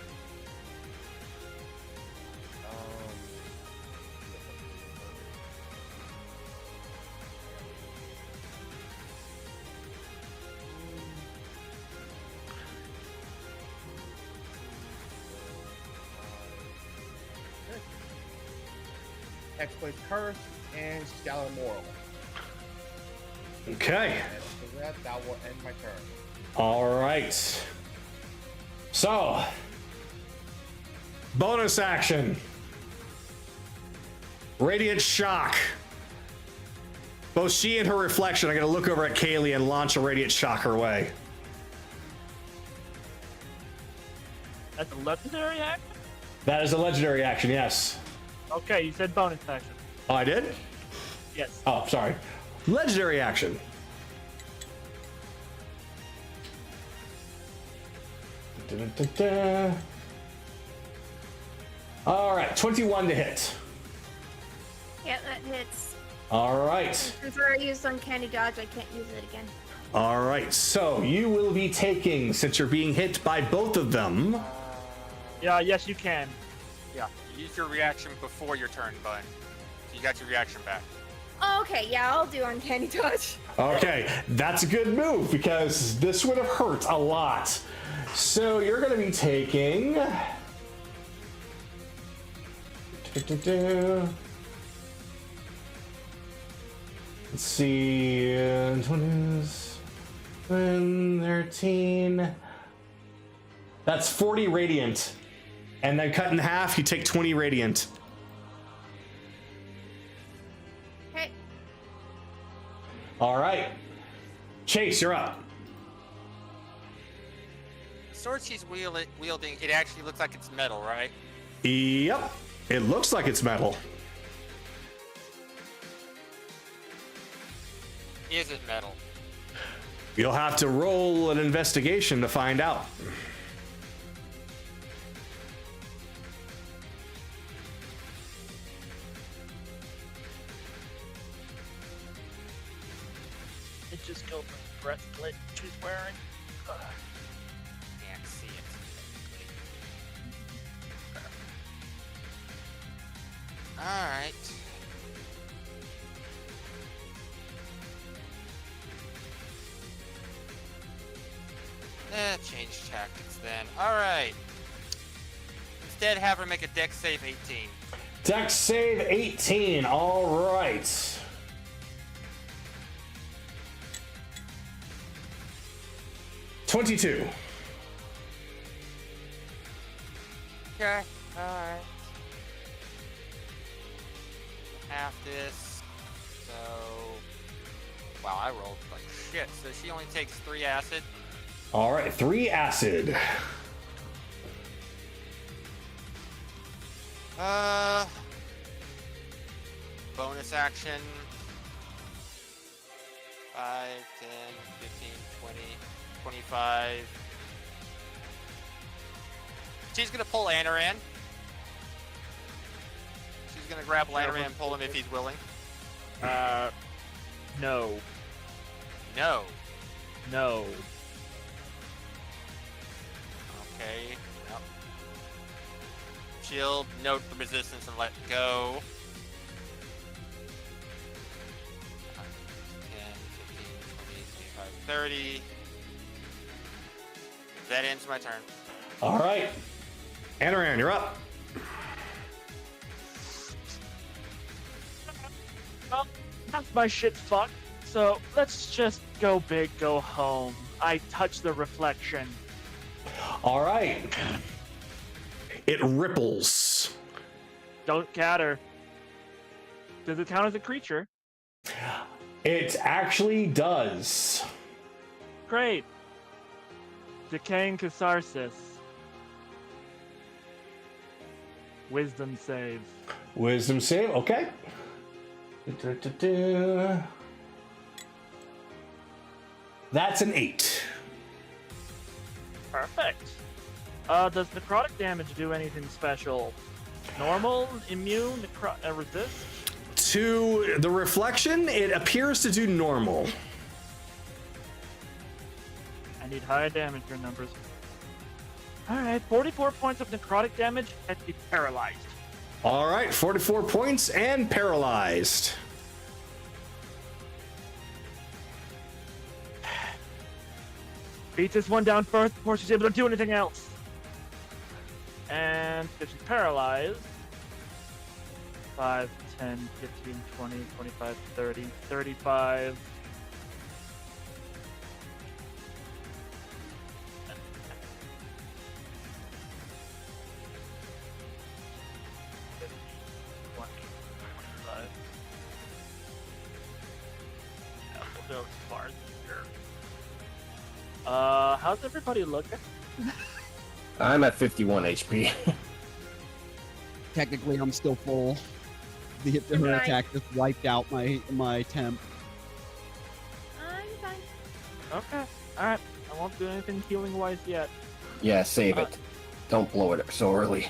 Hexblade Curse and Scalar Moral. Okay. And after that will end my turn. All right. So, bonus action. Radiant Shock. Both she and her reflection are going to look over at Kaylee and launch a Radiant Shock her way. That's a legendary action? That is a legendary action, yes. Okay, you said bonus action. Oh, I did? Yes. Oh, sorry. Legendary action. Da-da-da-da. All right, 21 to hit. Yeah, that hits. All right. Since I used Uncanny Dodge, I can't use it again. All right, so you will be taking, since you're being hit by both of them. Yeah, yes, you can. Yeah. Use your reaction before your turn, bud. So you got your reaction back. Oh, okay, yeah, I'll do Uncanny Dodge. Okay, that's a good move because this would have hurt a lot. So you're going to be taking. Let's see. 20s, 13. That's 40 radiant. And then cut in half, you take 20 radiant. Okay. All right. Chase, you're up. The sword she's wielding, it actually looks like it's metal, right? Yep. It looks like it's metal. Is it metal? You'll have to roll an investigation to find out. It just go for the breastplate she's wearing. Can't see it. Alright. Change tactics then. Alright. Instead, have her make a dex save 18. Dex save 18. All right. $22. Okay, alright. Half this. So. Wow, I rolled like shit. So she only takes 3 acid. All right, 3 acid. Bonus action. 5, 10, 15, 20, 25. She's gonna pull Anaran. She's gonna grab Lanaran and pull him if he's willing. No. No. No. Okay. Yep. Shield, note the resistance and let go. 10, 15, 20, 25, 30. That ends my turn. All right. Anaran, you're up. Well, that's my shit fucked. So let's just go big, go home. I touch the reflection. All right. It ripples. Don't catter. Does it count as a creature? It actually does. Great. Decaying catharsis. Wisdom save. Wisdom save, okay. That's an 8. Perfect. Does necrotic damage do anything special? Normal, immune, resist? To the reflection, it appears to do normal. I need higher damage numbers. Alright, 44 points of necrotic damage and be paralyzed. All right, 44 points and paralyzed. Beats this one down first before she's able to do anything else. And if she's paralyzed, 5, 10, 15, 20, 25, 30, 35. Yeah, we'll go as far as here. How's everybody looking? I'm at 51 HP. Technically, I'm still full. Her Right. attack just wiped out my temp. I'm fine. Okay, alright. I won't do anything healing wise yet. Yeah, save it. Don't blow it so early.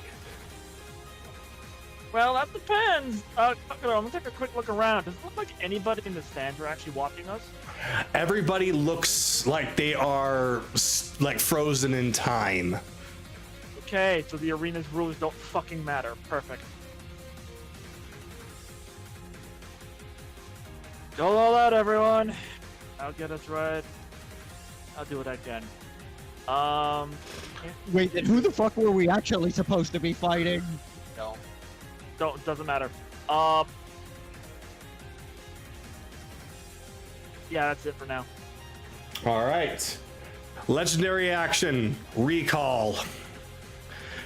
Well, that depends. I'm gonna take a quick look around. Does it look like anybody in the stands are actually watching us? Everybody looks like they are like frozen in time. Okay, so the arena's rules don't fucking matter. Perfect. Go all out, everyone. I'll get us right. I'll do what I can. Wait, then who the fuck were we actually supposed to be fighting? Doesn't matter. Yeah, that's it for now. All right. Legendary action, recall.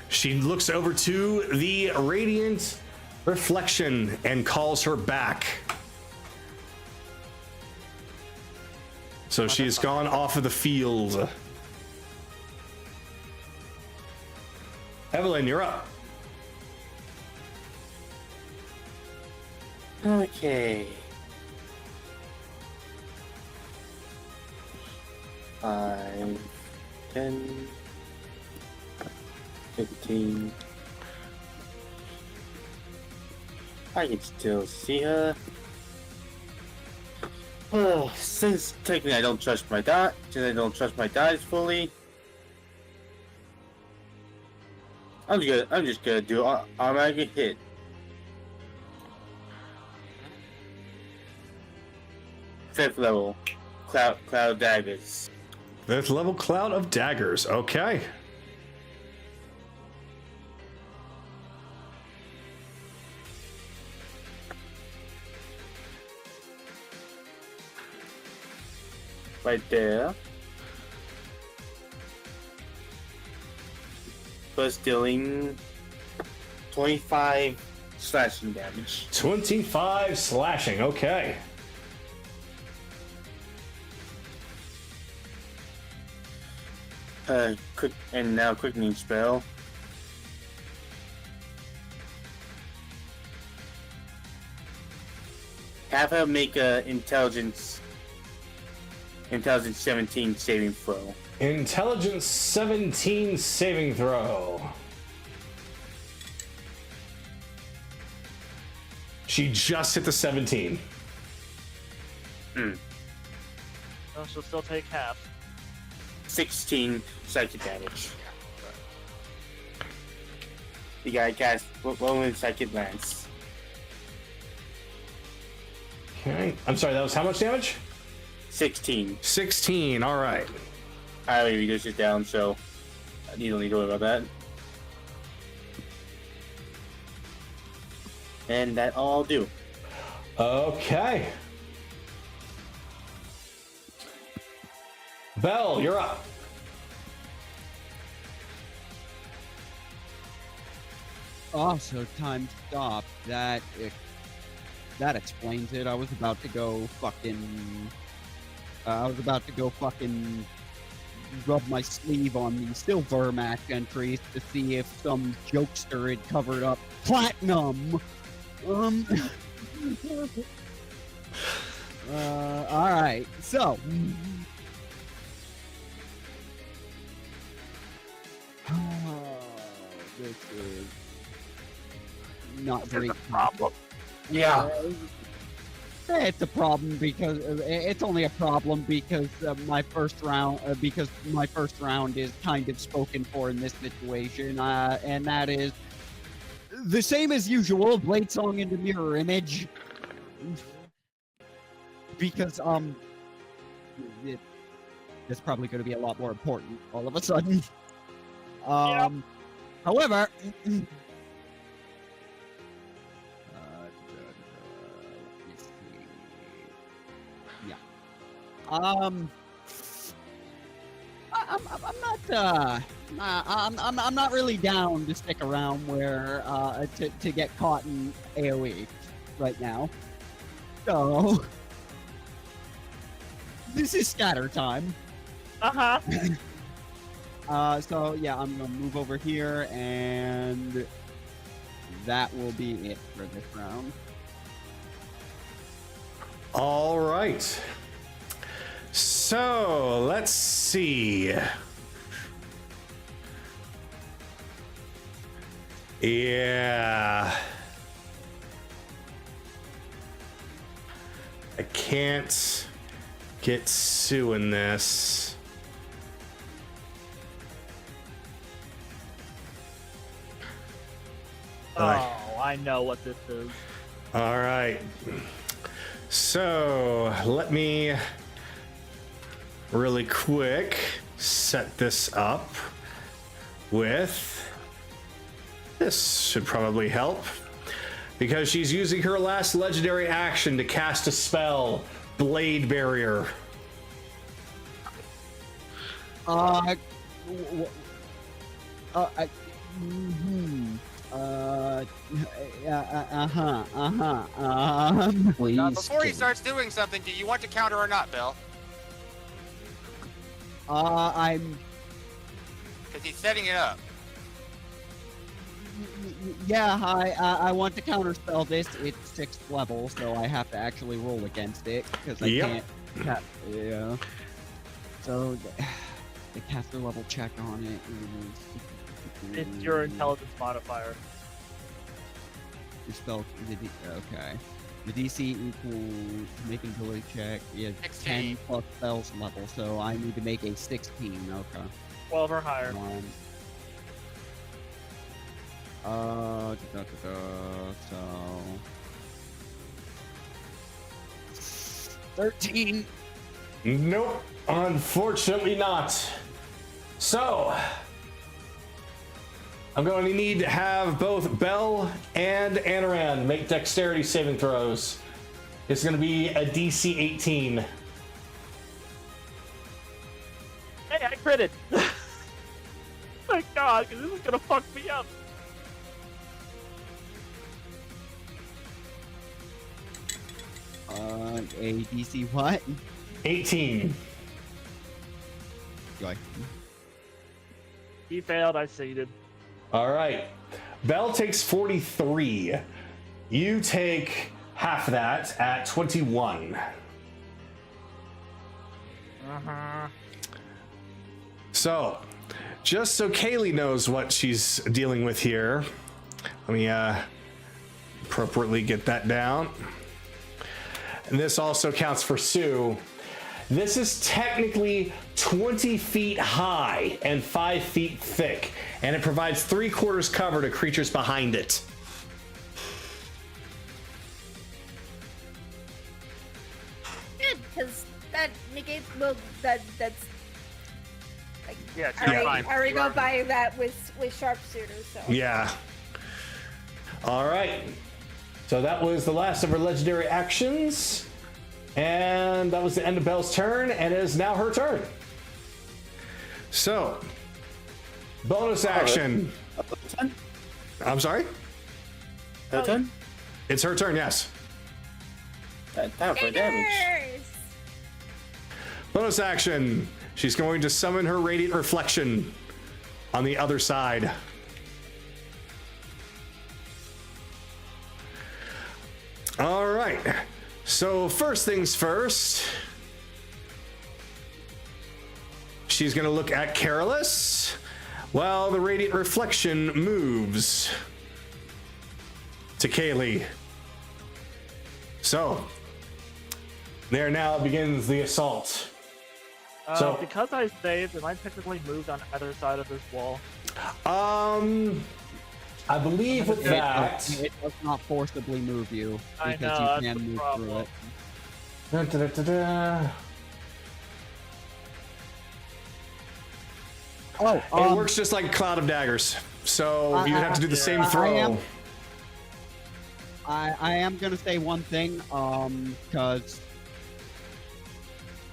She looks over to the radiant reflection and calls her back. So she's gone off of the field. Evelyn, you're up. Okay. 5, 10, 15. I can still see her. Oh, since technically I don't trust my dice fully, I'm just gonna do automatic hit. Fifth level, cloud daggers. Fifth level cloud of daggers. Okay. Right there. First dealing 25 slashing damage. 25 slashing. Okay. Quickening spell. Have her make a intelligence 17 saving throw. Intelligence 17 saving throw. She just hit the 17. Oh, she'll still take half. 16 psychic damage. You gotta cast one psychic lance. Okay. I'm sorry, that was how much damage? 16. 16, alright. I already reduced it down, so you don't need to worry about that. And that all do. Okay. Belle, you're up. Oh, so time stopped. That explains it. I was about to go fucking rub my sleeve on the silver match entries to see if some jokester had covered up platinum. All right. So. This is not very problem. Yeah. It's a problem because it's only a problem because my first round is kind of spoken for in this situation, and that is the same as usual. Blade Song into mirror image because it's probably going to be a lot more important all of a sudden. However. I'm not really down to stick around where to get caught in AoE right now. So this is scatter time. So yeah, I'm gonna move over here, and that will be it for this round. All right. So let's see. Yeah. I can't get Sue in this. Oh, I know what this is. All right. So let me really quick set this up with this. Should probably help because she's using her last legendary action to cast a spell, Blade Barrier. Please. Now, before he starts doing something, do you want to counter or not, Bill? I'm. Because he's setting it up. Yeah, I want to counterspell this. It's 6th level, so I have to actually roll against it because I Yep. can't. Yeah. So the caster level check on it is. It's your intelligence modifier. Your spell. Okay. The DC equals make an ability check. Yeah, 10 plus spells level, so I need to make a 16. Okay. 12 or higher. So 13. Nope, unfortunately not. So I'm going to need to have both Belle and Anaran make dexterity saving throws. It's going to be a DC 18. Hey, I critted! My god, this is gonna fuck me up. A DC what? 18. Joy. He failed, I succeeded. All right. Belle takes 43. You take half of that at 21. So, just so Kaylee knows what she's dealing with here, let me appropriately get that down. And this also counts for Sue. This is technically 20 feet high and 5 feet thick, and it provides 3/4 cover to creatures behind it. Good, because that negates. Well, that's. Like, Yeah, it's I fine. already go by that with sharpshooters. So Yeah. All right. So that was the last of her legendary actions. And that was the end of Belle's turn, and it is now her turn. So, bonus action. I'm sorry? Her turn? It's her turn, yes. Time for damage. Fingers! Bonus action. She's going to summon her Radiant Reflection on the other side. All right. So first things first, she's going to look at Carolus while the Radiant Reflection moves to Kaylee. So there now begins the assault. So because I saved, am I technically moved on either side of this wall? I believe with that, it does not forcibly move you I because know, you that's can the move problem. through it. It works just like Cloud of Daggers. So you'd have to do the same throw. I am gonna say one thing, because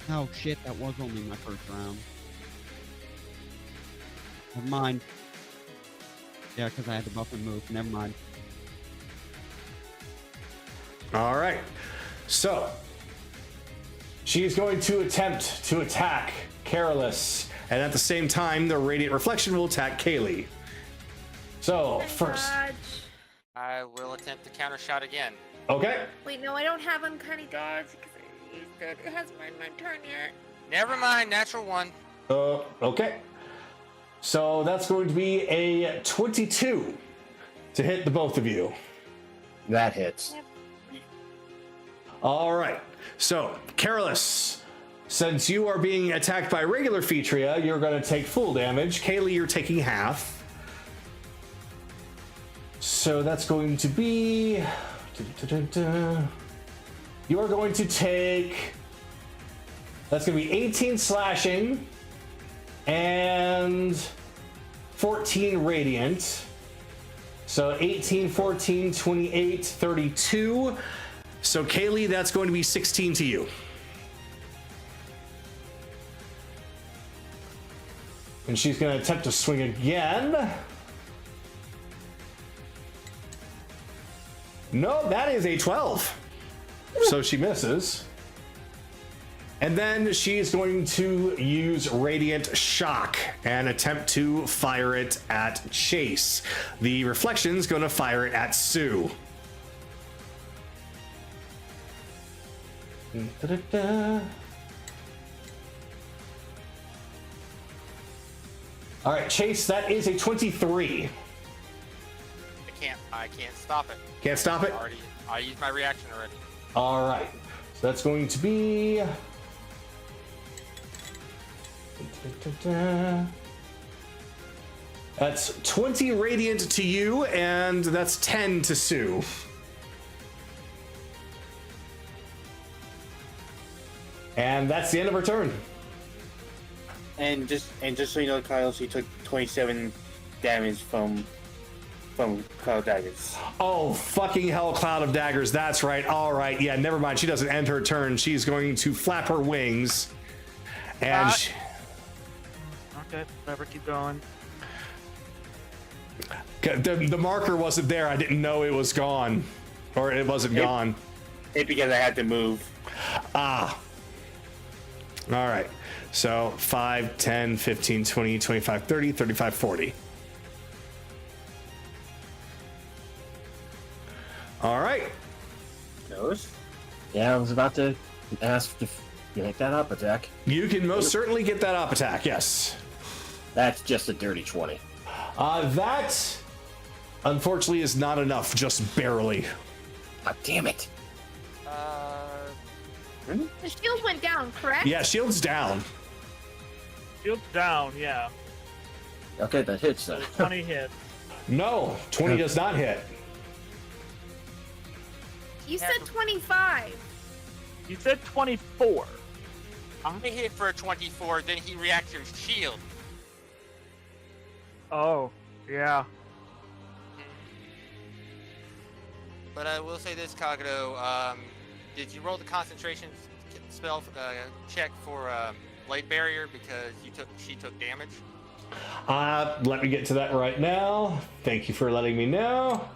oh shit, that was only my first round. Never mind. Yeah, because I had the buffer move. Never mind. All right. So she's going to attempt to attack Carolus, and at the same time, the Radiant Reflection will attack Kaylee. So first, Dodge. I will attempt the counter shot again. okay. Wait, no, I don't have uncanny dodge because I used it. It hasn't been my turn yet. Never mind, natural one. Okay. So that's going to be a 22 to hit the both of you. That hits. All right. So, Careless, since you are being attacked by regular Feetria, you're going to take full damage. Kaylee, you're taking half. So that's going to be... You are going to take... That's going to be 18 slashing and 14 radiant. So 18, 14, 28, 32. So Kaylee, that's going to be 16 to you. And she's going to attempt to swing again. No, that is a 12. So she misses. And then she's going to use Radiant Shock and attempt to fire it at Chase. The Reflection's going to fire it at Sue. All right, Chase, that is a 23. I can't stop it. Can't stop it? I used my reaction already. All right, so that's going to be... That's 20 radiant to you, and that's 10 to Sue. And that's the end of her turn. And just so you know, Kyle, she took 27 damage from Cloud Daggers. Oh, fucking hell, Cloud of Daggers. That's right. All right. Yeah, never mind. She doesn't end her turn. She's going to flap her wings. And Okay, whatever, keep going. The marker wasn't there. I didn't know it was gone. Or it wasn't gone. It's because I had to move. Ah. All right. So 5, 10, 15, 20, 25, 30, 35, 40. All right. Those? Yeah, I was about to ask if you make that up attack. You can most certainly get that up attack, yes. That's just a dirty 20. That, unfortunately, is not enough, just barely. God damn it. The shield went down, correct? Yeah, shield's down. Shield's down, yeah. Okay, that hits then. 20 hit. No, 20 does not hit. You said 25. You said 24. I'm gonna hit for a 24, then he reacts to his shield. Oh, yeah. But I will say this, Kagato, did you roll the concentration spell check for Blade Barrier because she took damage? Let me get to that right now. Thank you for letting me know.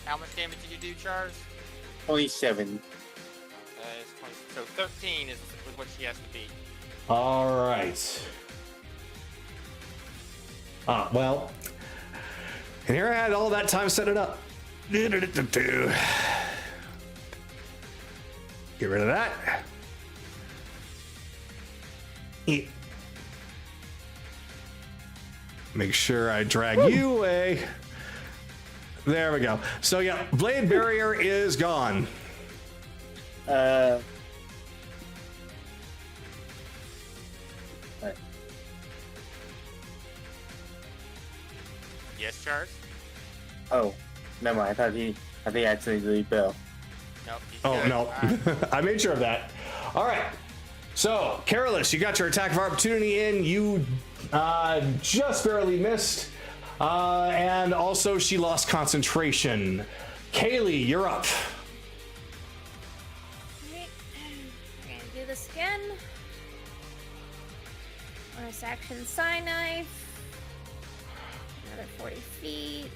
How much damage did you do, Charles? 27. It's 20, so 13 is what she has to beat. All right. Well, and here I had all that time set it up. Get rid of that. Make sure I drag you away. There we go. So yeah, Blade Barrier is gone. Right. Yes, Charles? Oh, never mind. I think I accidentally fell. Nope. he's Oh good. no, Alright. I made sure of that. All right. So Careless, you got your attack of opportunity in. You just barely missed. And also she lost concentration. Kaylee, you're up. Alright, we're gonna do this again. Bonus action Psi Knife. Another 40 feet. Which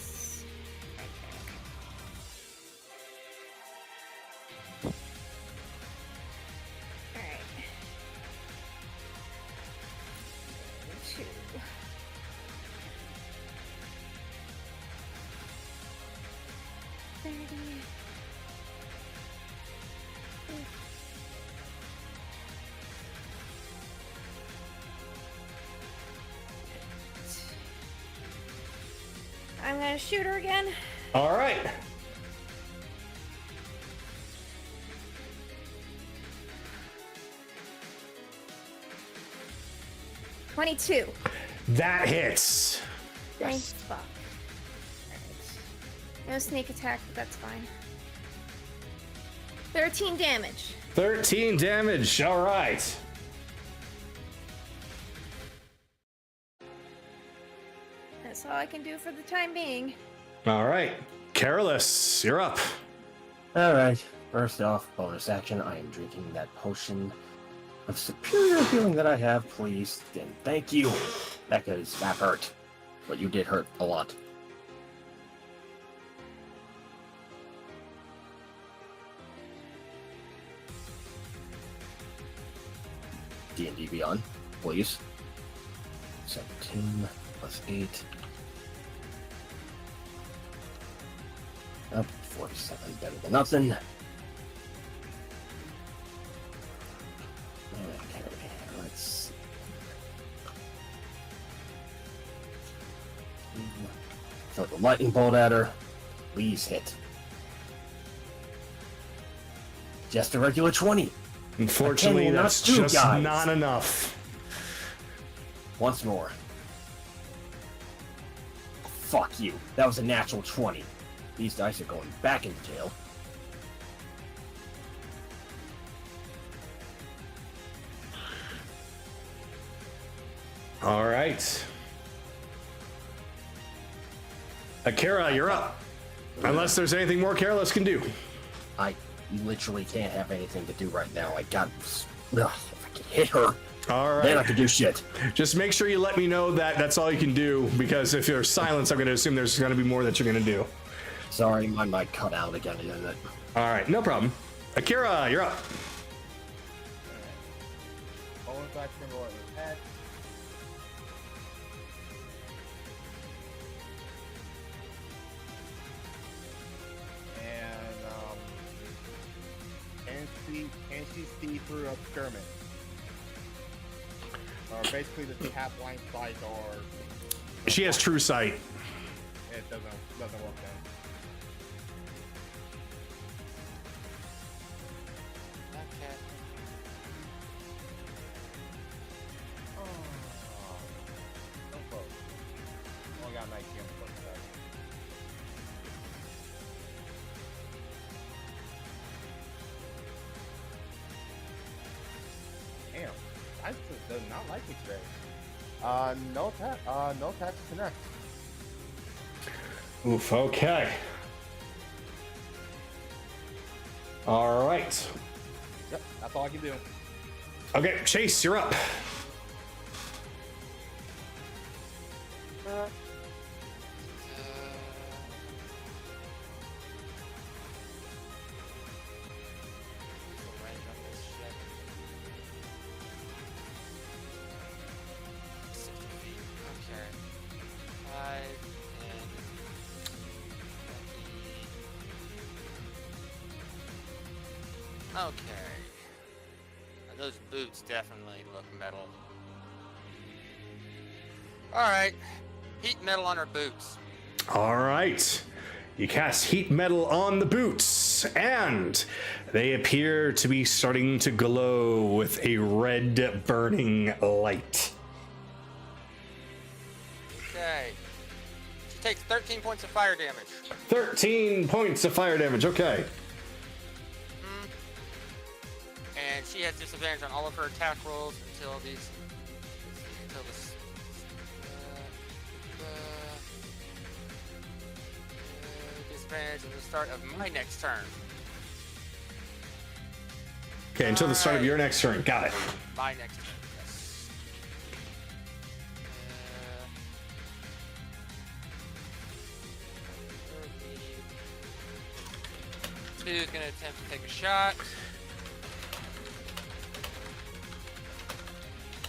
is right there. Alright. 2. I'm gonna shoot her again. All right. $22. That hits. Thanks, fuck. No sneak attack, but that's fine. 13 damage. 13 damage. All right. That's all I can do for the time being. All right. Careless, you're up. Alright, first off, bonus action, I am drinking that potion of superior healing that I have, please. And thank you. Because that hurt. But you did hurt a lot. D&D Beyond, please. 17 plus 8. Up 47, better than nothing. Okay, let's see. Throw the lightning bolt at her. Please hit. Just a regular 20. Unfortunately, will not that's do, just guys. not enough. Once more. Fuck you. That was a natural 20. These dice are going back into jail. All right. Akira, you're up. Unless there's anything more Careless can do. I literally can't have anything to do right now. I got... Ugh, if I can hit her, All then I right. can do shit. Just make sure you let me know that that's all you can do, because if there's silence, I'm going to assume there's going to be more that you're going to do. Sorry, my mic cut out again, isn't it? All right, no problem. Akira, you're up. Bonus action roll attack. And can she see through obscurement? Or basically does she have blind sight, or She has true sight. it doesn't work then? Okay. Oh, so close. Only got 19 on the first attack. Damn, I just does not like me today. No attack. No attack to connect. Oof, okay. All right. Yep, that's all I can do. Okay, Chase, you're up. Okay. Now, those boots definitely look metal. Alright. Heat metal on her boots. All right. You cast heat metal on the boots, and they appear to be starting to glow with a red burning light. Okay. She takes 13 points of fire damage. 13 points of fire damage, okay. And she has disadvantage on all of her attack rolls until these. Until this. Disadvantage at the start of my next turn. Okay, until the start of Alright. your next turn. Got it. My next turn, yes. Two's gonna attempt to take a shot.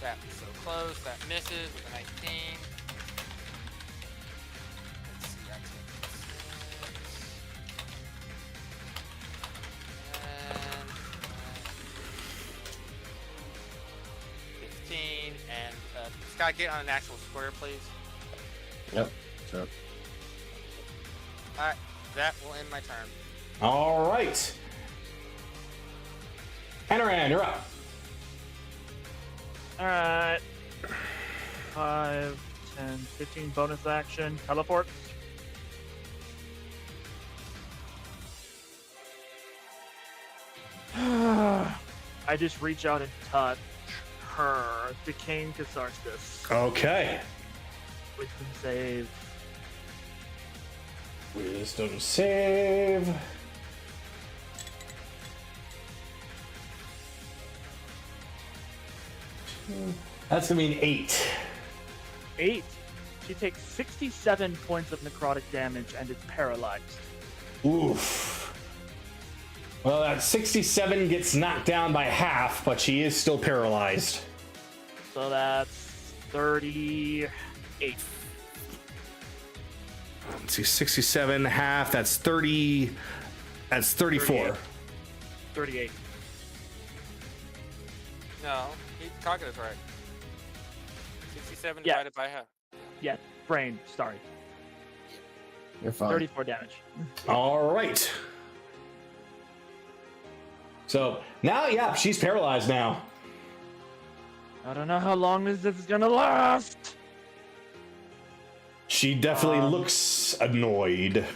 That was so close. That misses with a 19. Let's see, I took 15, and Scott, get on an actual square, please. Yep, sure. Alright, that will end my turn. All right. Anaran, you're up. Alright. 5, 10, 15 bonus action. Teleport. I just reach out and touch her, Decaying Catharsis. Okay. Wisdom save. Wisdom save. That's gonna be an 8. 8. She takes 67 points of necrotic damage and is paralyzed. Oof. Well, that 67 gets knocked down by half, but she is still paralyzed. So that's 38. Let's see, 67 half. That's 30. That's 34. 38. No, Kagato's right. 67 Yeah. divided by half. Yeah, brain. Sorry. You're fine. 34 damage. All right. So now, yeah, she's paralyzed now. I don't know how long this is gonna last. She definitely looks annoyed.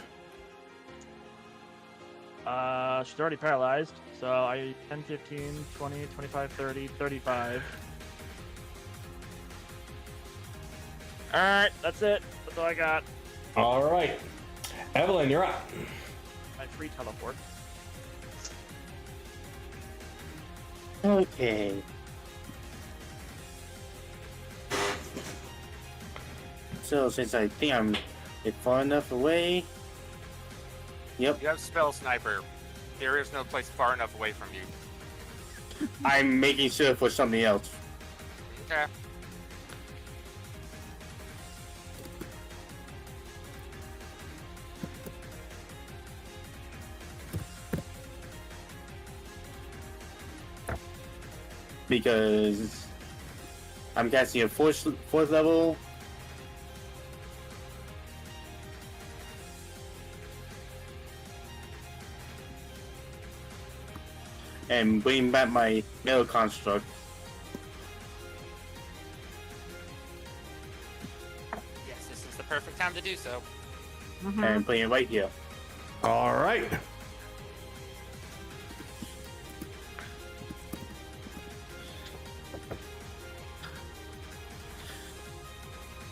She's already paralyzed. So I 10, 15, 20, 25, 30, 35. Alright, that's it. That's all I got. All right. Evelyn, you're up. My free teleport. Okay. So since I think I'm far enough away. Yep. You have Spell Sniper. There is no place far enough away from you. I'm making sure for something else. Okay. Because I'm casting a fourth level. And bring back my metal construct. Yes, this is the perfect time to do so. And putting it right here. All right.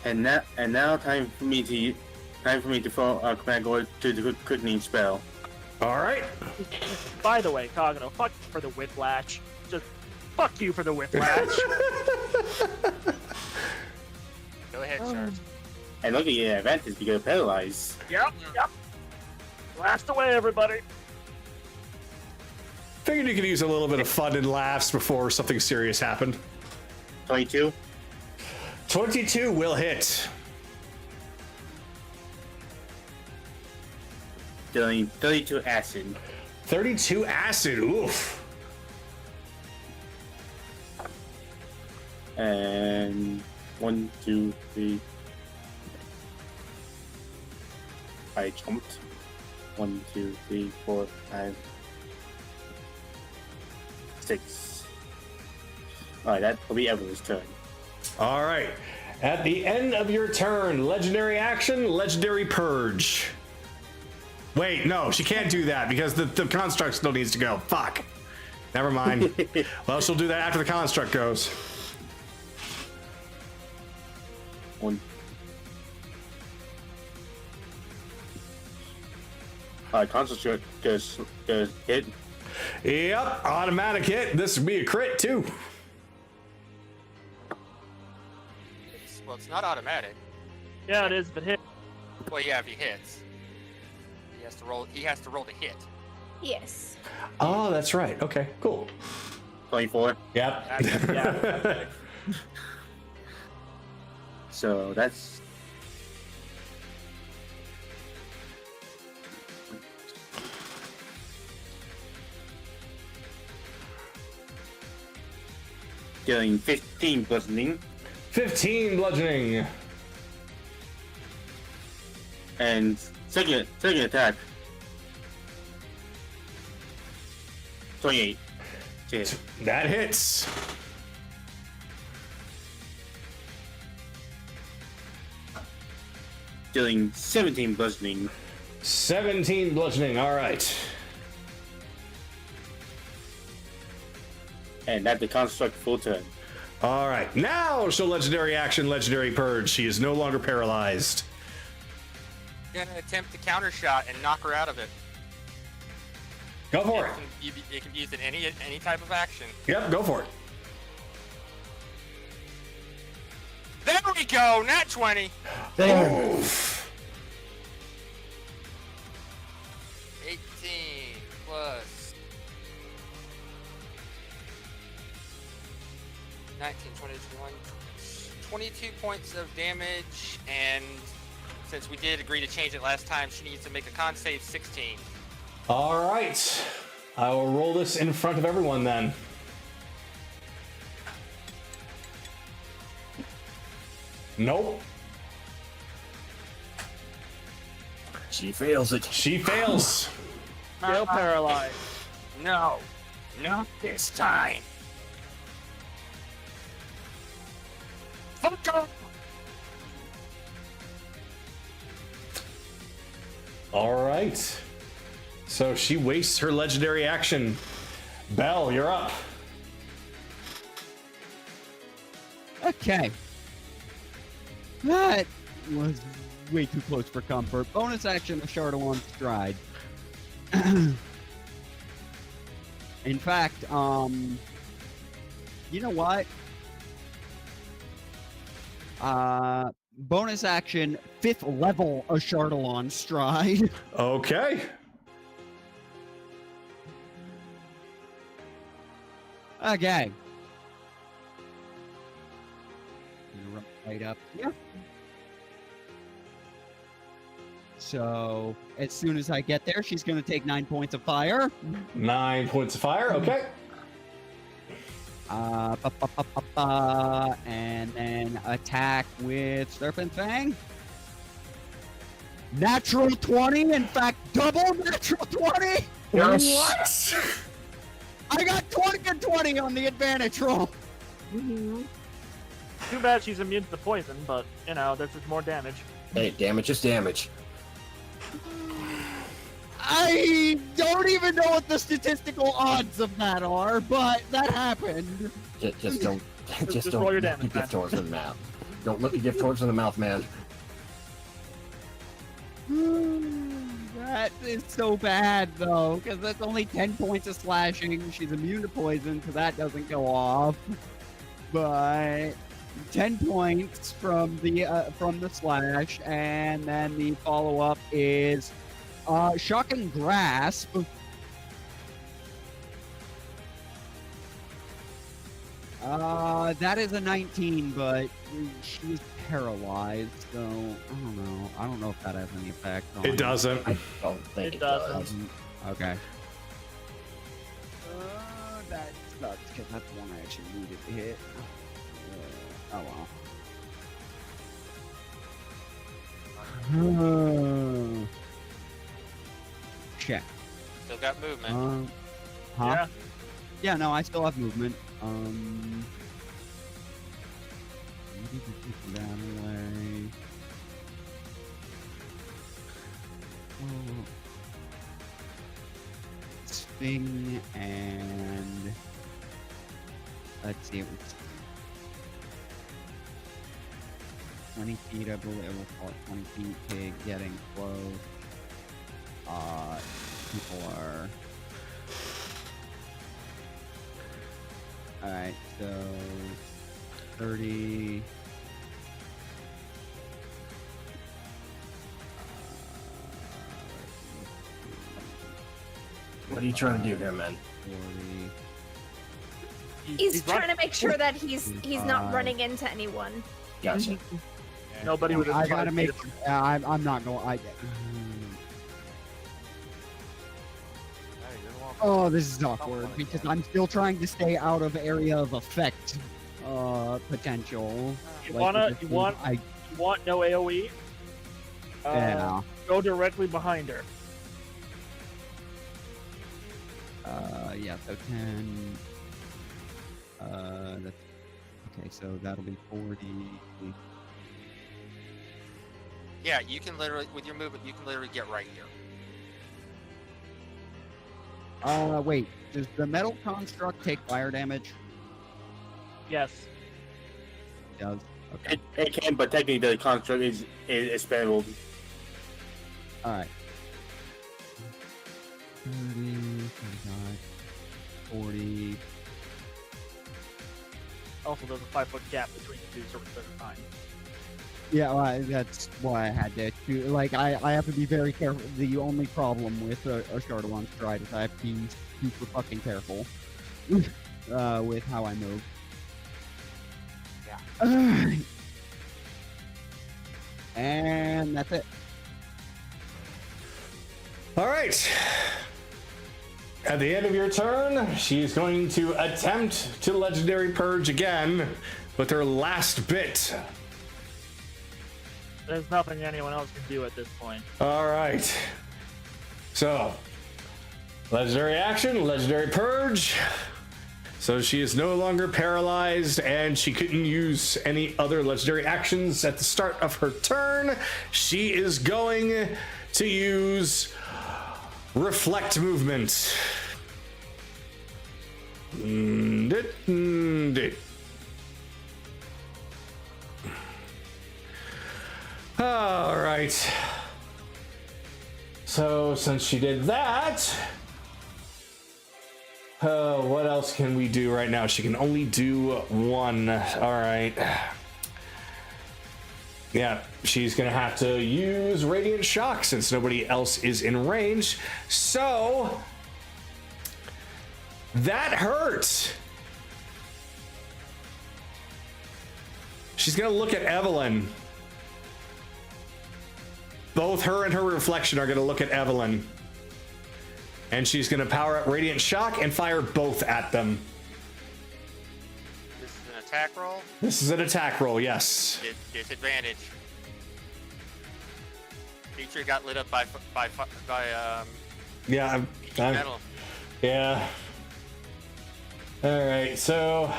And now time for me to throw a command go to the quickening spell. All right. By the way, Kagato, fuck you for the whiplash. Just fuck you for the whiplash. Go ahead, Charge. And look at your advantage because you're paralyzed. Yep. Blast away, everybody. Figured you could use a little bit of fun and laughs before something serious happened. 22. 22 will hit. Dealing 32 acid. 32 acid. Oof. And 1, 2, 3. I jumped. 1, 2, 3, 4, 5, 6. Alright, that will be Evelyn's turn. All right. At the end of your turn, legendary action, legendary purge. Wait, no, she can't do that because the construct still needs to go. Fuck. Never mind. Well, she'll do that after the construct goes. 1. Construct goes hit. Yep, automatic hit. This would be a crit too. Well, it's not automatic. Yeah, it is, but hit. Well, yeah, if he hits. He has to roll to hit. Yes. Oh, that's right. Okay, cool. 24. Yep. Yeah. So that's dealing 15 bludgeoning 15 bludgeoning. and Second attack. 28. Hit. That hits. Dealing 17 bludgeoning. 17 bludgeoning. All right. And that the construct full turn. All right. Now she'll legendary action, legendary purge. She is no longer paralyzed. Gonna attempt to counter shot and knock her out of it. Go for it. It can be used in any type of action. Yep, go for it. There we go, nat 20. There. Oof. 18 plus 19, 20, 21, 22 points of damage, and since we did agree to change it last time, she needs to make a con save 16. All right. I will roll this in front of everyone then. Nope. She fails it. She fails. Still paralyzed. No, not this time. Fuck off! All right. So she wastes her legendary action. Belle, you're up. Okay. That was way too close for comfort. Bonus action of Shardalon Stride. In fact, you know what? Bonus action, 5th level of Shardalon Stride. Okay. Okay. Right up here. So, as soon as I get there, she's going to take 9 points of fire. 9 points of fire. Okay. And then attack with Serpent Fang. Natural 20, in fact, double natural 20. Yes. What? I got 20 and 20 on the advantage roll. Too bad she's immune to the poison, but, you know, this is more damage. Hey, damage is damage. I don't even know what the statistical odds of that are, but that happened. Just don't. Just roll your damage, Gift man. horns in the mouth. Don't let me gift horns in the mouth, man. That is so bad, though, because that's only 10 points of slashing. She's immune to poison, so that doesn't go off. But 10 points from the slash, and then the follow-up is Shocking Grasp. That is a 19, but she's paralyzed, so I don't know. I don't know if that has any effect on It doesn't. I don't think it does. Okay. That sucks, because that's the one I actually needed to hit. Oh well. Check. Still got movement. Huh? Yeah. Yeah, no, I still have movement. That away. Oh. Swing and let's see, it was 20 feet, I believe. We'll call it 20 feet to getting close. People are. Alright, so 30. What are you trying to do here, man? 40. He's trying to make sure that he's not 55. running into anyone. Gotcha. Nobody would have I gotta tried make. to- I'm not going. Oh, this is awkward because I'm still trying to stay out of area of effect potential. You Like, wanna, with you this want, thing, you want no AOE? Yeah. Go directly behind her. Yeah, so 10. That's okay, so that'll be 40. Yeah, you can literally, with your movement, you can literally get right here. Wait, does the metal construct take fire damage? Yes. It does. Okay. It can, but technically the construct is expendable. Alright. 30, 35, 40. Also, there's a 5-foot gap between the two, so it's fine. Yeah, well, that's why I had to do. Like, I have to be very careful. The only problem with a Shardalon Stride is I have to be super fucking careful with how I move. Yeah. And that's it. All right. At the end of your turn, she's going to attempt to Legendary Purge again with her last bit. There's nothing anyone else can do at this point. All right. So, Legendary action, Legendary Purge. So she is no longer paralyzed, and she couldn't use any other legendary actions at the start of her turn. She is going to use Reflect Movement. All right. So since she did that, what else can we do right now? She can only do one. All right. Yeah, she's gonna have to use Radiant Shock since nobody else is in range. So that hurts. She's gonna look at Evelyn. Both her and her reflection are gonna look at Evelyn. And she's gonna power up Radiant Shock and fire both at them. This is an attack roll. This is an attack roll, yes. Disadvantage. Feature got lit up by Yeah, I'm metal. yeah. All right, so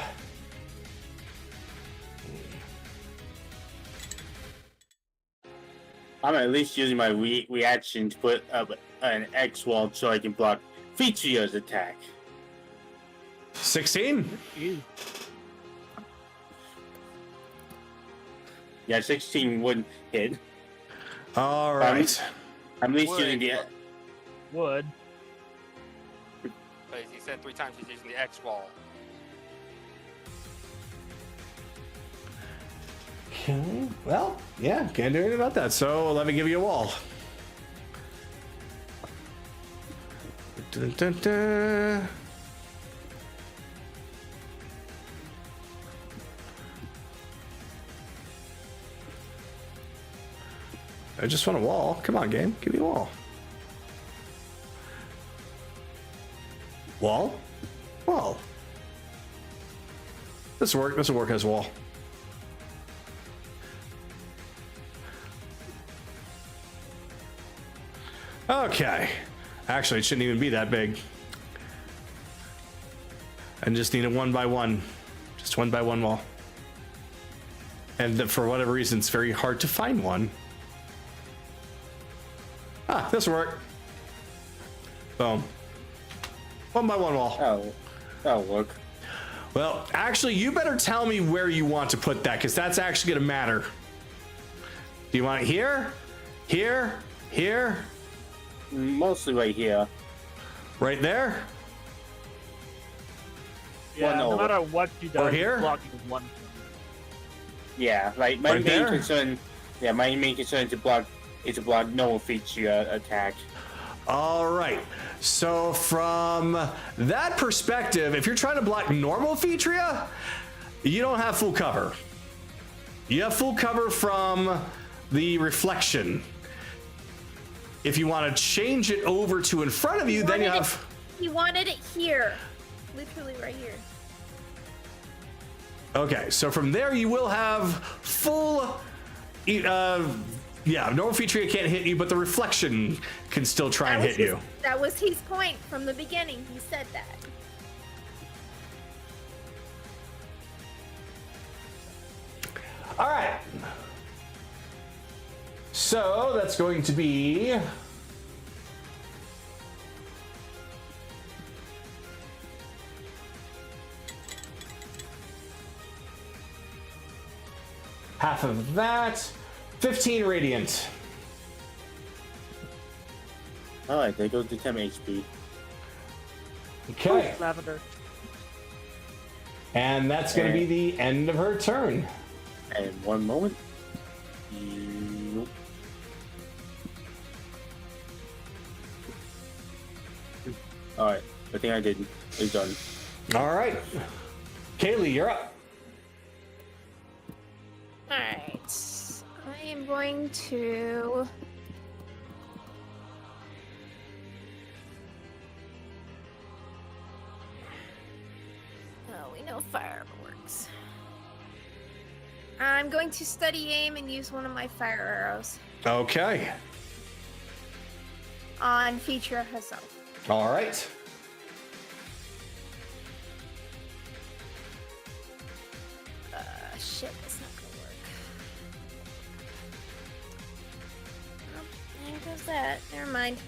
I'm at least using my reaction to put up an X wall so I can block Featria's attack. 16. Yeah, 16 wouldn't hit. All right. I'm at least Would. using the. Would. But he said 3 times he's using the X wall. Okay. Well, yeah, can't do anything about that. So let me give you a wall. Dun, dun, dun. I just want a wall. Come on, game. Give me a wall. Wall? Wall. This will work. This will work as a wall. Okay. Actually, it shouldn't even be that big. I just need a 1x1. Just 1x1 wall. And for whatever reason, it's very hard to find one. Ah, this will work. Boom. 1x1 wall. Oh, that'll work. Well, actually, you better tell me where you want to put that, because that's actually going to matter. Do you want it here? Here? Here? Mostly right here. Right there? Yeah, One no over. matter what you do, Or here? blocking one. Yeah, like my Right main there? concern. Yeah, my main concern is to block no Featria attack. All right. So from that perspective, if you're trying to block normal Featria, you don't have full cover. You have full cover from the reflection. If you want to change it over to in front of you, then you have... He wanted it here. Literally right here. Okay, so from there you will have full Yeah, normal feature can't hit you, but the reflection can still try and hit you. That was his point from the beginning. He said that. All right. So that's going to be half of that. 15 radiant. Alright, there goes the 10 HP. Okay. Lavender. And that's going to be the end of her turn. And 1 moment. Nope. Alright, I think I did. It's done. All right. Kaylee, you're up. Alright. I am going to. Oh, we know fireworks. I'm going to study aim and use one of my fire arrows Okay. on feature herself. All right. Shit, that's not gonna work. Oh, there goes that. Never mind.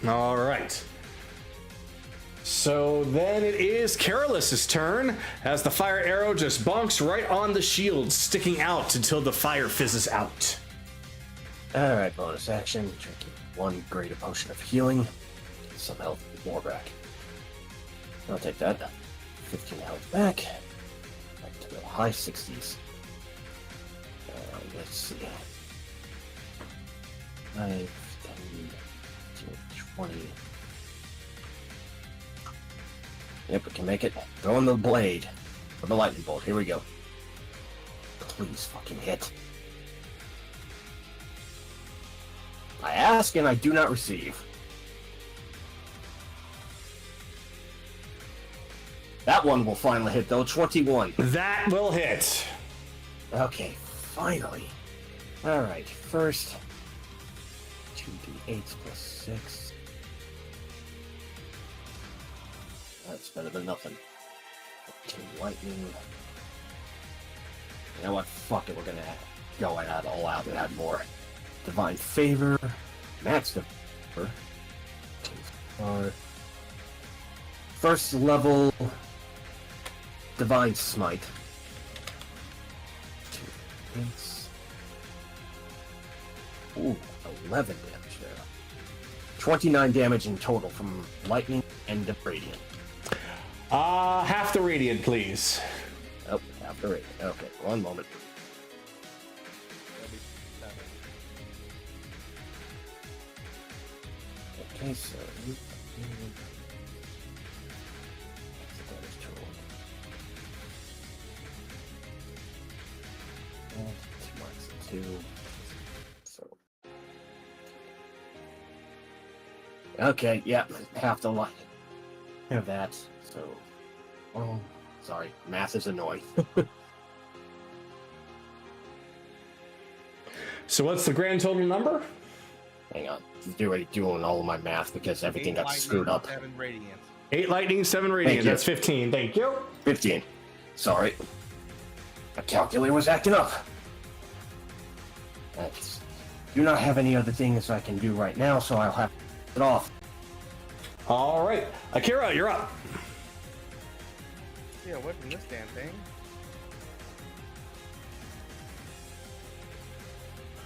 All right. So then it is Carolys's turn as the fire arrow just bonks right on the shield, sticking out until the fire fizzes out. Alright, bonus action. Drinking 1 greater potion of healing. Some health more back. I'll take that. 15 health back. Back to the high 60s. Let's see. 5, 10, 20. Yep, we can make it. Throw in the blade. For the lightning bolt. Here we go. Please fucking hit. I ask and I do not receive. That one will finally hit though. 21. That will hit. Okay, finally. Alright, first 2d8 plus 6. That's better than nothing. 15 lightning. You know what? Fuck it, we're gonna go and add all out and add more. Divine favor. Max favor. First level Divine Smite. 2 hits. Ooh, 11 damage there. 29 damage in total from lightning and the radiant. Half the radiant, please. Oh, half the radiant. Okay, 1 moment. Okay, so two. So okay, yeah, half the line of that. So, oh, sorry, math is annoying. So what's the grand total number? Hang on, doing all of my math because everything got screwed up. 7 radiant. 8 lightning, 7 radiant. you. That's 15. Thank you. 15. Sorry, my calculator was acting up. I do not have any other things I can do right now, so I'll have to put it off. All right. Akira, you're up. Yeah, what's in this damn thing?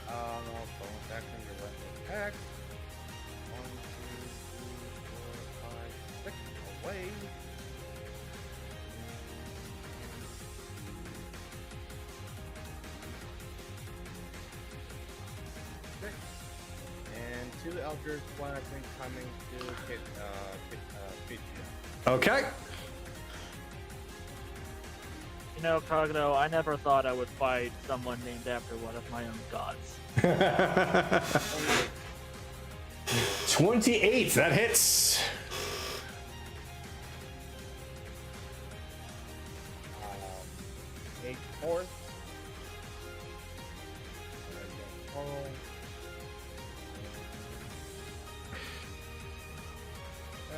Bonus action, your weapon attack. 1, 2, 3, 4, 5, 6. Away. And 2 Eldritch Blast incoming to hit Fiji. Okay. You know, Kagato, I never thought I would fight someone named after one of my own gods. 28. That hits. 8 fourths.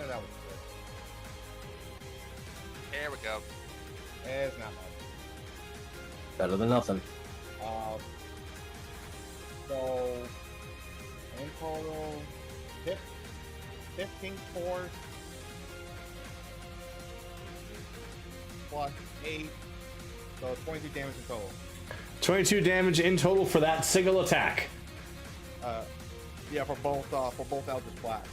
That was good. There we go. It's not much. Better than nothing. So, in total, 15 force plus 8, so 22 damage in total. 22 damage in total for that single attack. Yeah, for both Eldritch Blasts.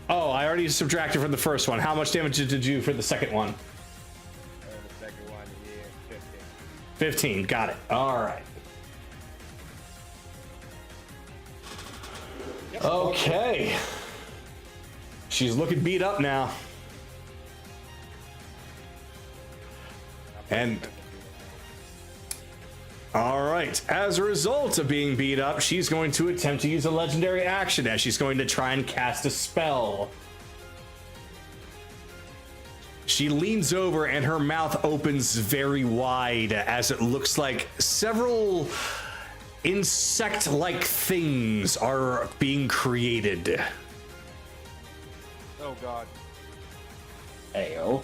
Oh, I already subtracted from the first one. How much damage did you do for the second one? The second one, yeah, 15. Got it. All right. Yep. Okay. She's looking beat up now. And all right, as a result of being beat up, she's going to attempt to use a legendary action as she's going to try and cast a spell. She leans over and her mouth opens very wide as it looks like several insect-like things are being created. Oh god. Ayo.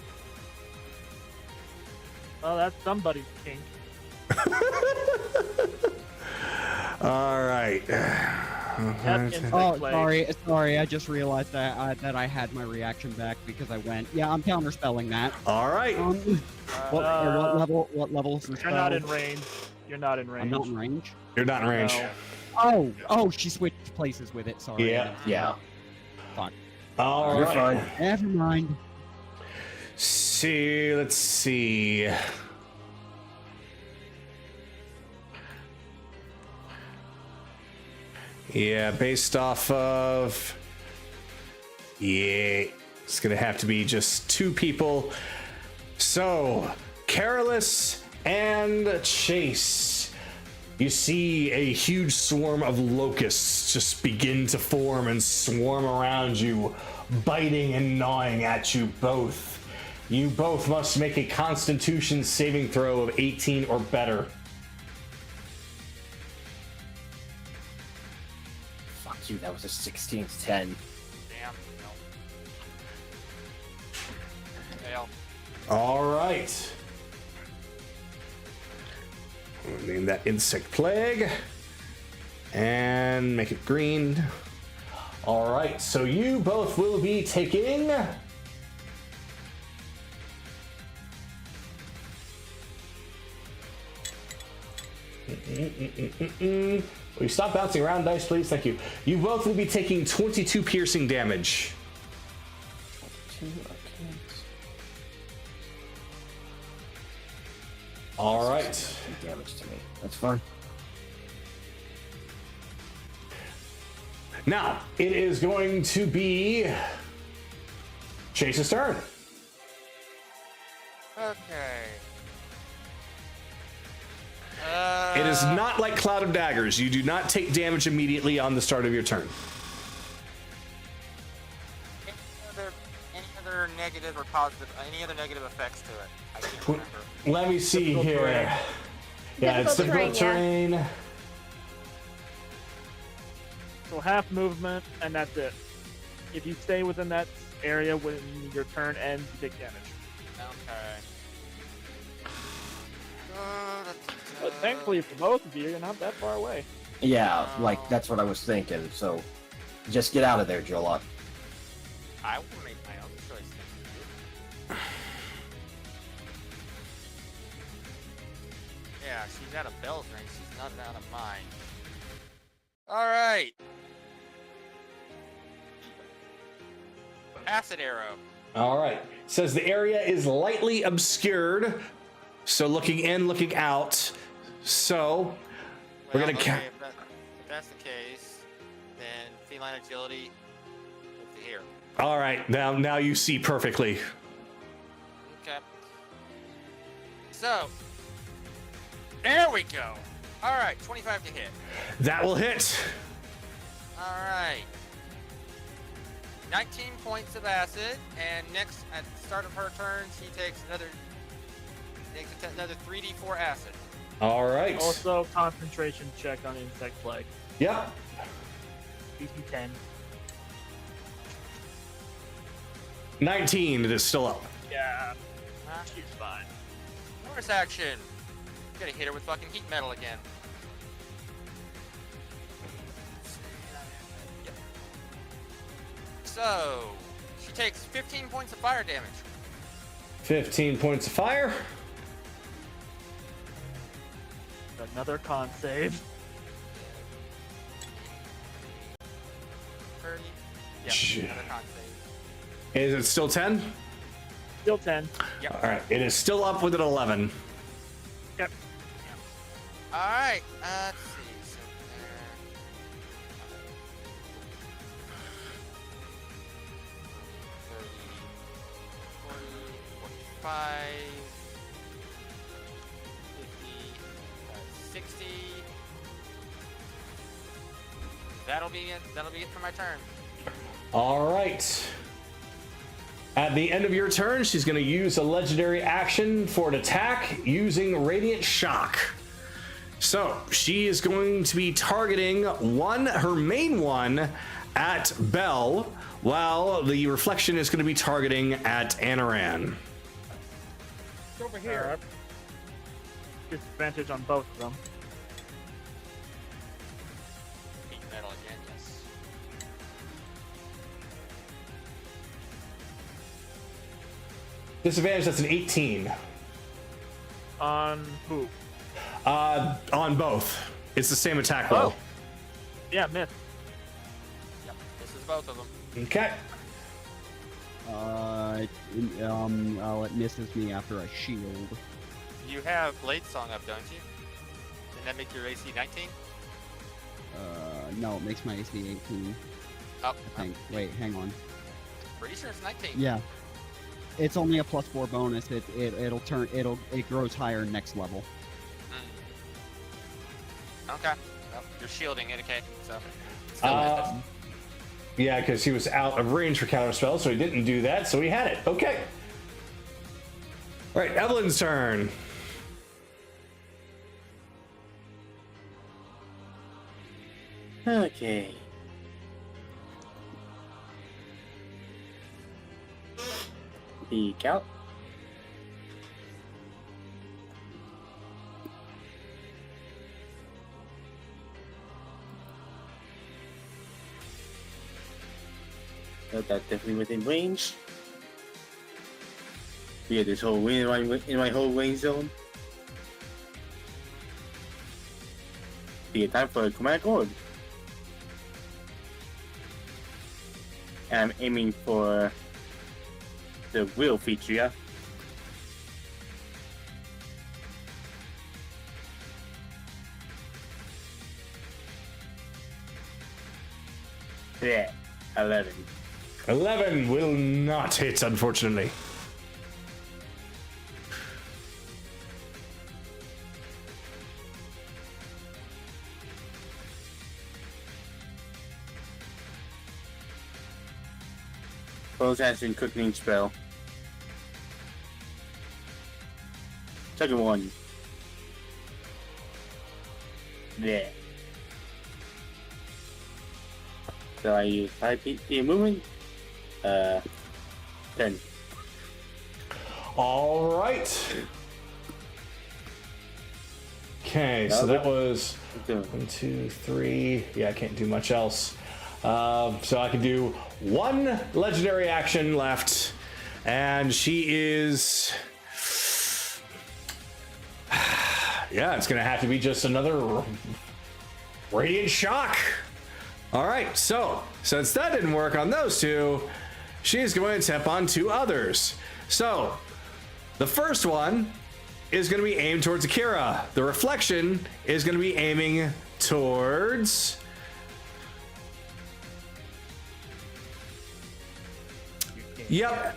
Well, that's somebody's kink. All right. Oh, sorry. I just realized that I had my reaction back because I went. Yeah, I'm counterspelling that. All right. What level? What level is the spell? You're not in range. You're not in range. I'm not in range. You're not in range. No. Oh, she switched places with it. Sorry. Yeah. Fuck. All You're right. fine. Never mind. Let's see. Yeah, based off of... Yeah, it's gonna have to be just 2 people. So, Carolus and Chase. You see a huge swarm of locusts just begin to form and swarm around you, biting and gnawing at you both. You both must make a Constitution saving throw of 18 or better. Fuck you, that was a 16 to 10. Damn. No. Fail. All right. We'll name that Insect Plague. And make it green. All right, so you both will be taking... Will you stop bouncing around dice, please? Thank you. You both will be taking 22 piercing damage. All right. Damage to me. That's fine. Now, it is going to be Chase's turn. Okay. It is not like Cloud of Daggers. You do not take damage immediately on the start of your turn. Any other negative or positive, any other negative effects to it? I can't remember. Let me see Difficult here. terrain. Yeah, it's Difficult difficult terrain. So half movement, and that's it. If you stay within that area when your turn ends, you take damage. Okay. But thankfully for both of you, you're not that far away. Yeah, like that's what I was thinking. So, just get out of there, Jolot. I will make my own choice. Yeah, she's out of Bell's ring. She's not out of mine. All right. Acid arrow. All right. Says the area is lightly obscured. So looking in, looking out. So we're Well, going to okay, count. if that's the case, then feline agility over here. All right. Now you see perfectly. Okay. So, there we go. All right, 25 to hit. That will hit. All right. 19 points of acid, and next at the start of her turn, she takes another 3d4 acid. All right. Also, concentration check on insect plague. Yep. DC 10. 19, it is still up. Yeah, she's fine. Bonus action. Gonna hit her with fucking heat metal again. Yep. So, she takes 15 points of fire damage. 15 points of fire. Another con save. 30. Shit. Yeah, another con save. Is it still 10? Still 10. Yep. All right, it is still up with an 11. Yep. Alright, let's see. So there. 30, 40, 45, 50, 60. That'll be it. That'll be it for my turn. All right. At the end of your turn, she's going to use a legendary action for an attack using Radiant Shock. So she is going to be targeting her main one at Belle, while the reflection is going to be targeting at Anaran. Over here. Disadvantage on both of them. Heat metal again, yes. Disadvantage, that's an 18. On who? On both. It's the same attack roll. Oh. Yeah, miss. Yep, this is both of them. Okay. It misses me after I shield. You have Blade Song up, don't you? Didn't that make your AC 19? No, it makes my AC 18. Oh, I think. Wait, hang on. pretty sure it's 19. Yeah. It's only a +4 bonus. It grows higher next level. Okay. Well, you're shielding it, okay? So. Yeah, because he was out of range for counter spell, so he didn't do that, so he had it. Okay. All right, Evelyn's turn. Okay. Peek out. So that's definitely within range. Yeah, this whole win in my whole range zone. Be time for a command chord. And I'm aiming for the wheel feature, yeah? Yeah, 11. 11 will not hit, unfortunately. Close action cooking spell. Second one. Yeah. So I use 5 feet movement. 10. All right. Okay, so that was 1, 2, 3. Yeah, I can't do much else. So I can do one legendary action left, and she is. Yeah, it's gonna have to be just another Radiant Shock. All right, so since that didn't work on those two, she's going to tap on 2 others. So the first one is going to be aimed towards Akira. The reflection is going to be aiming towards. Yep.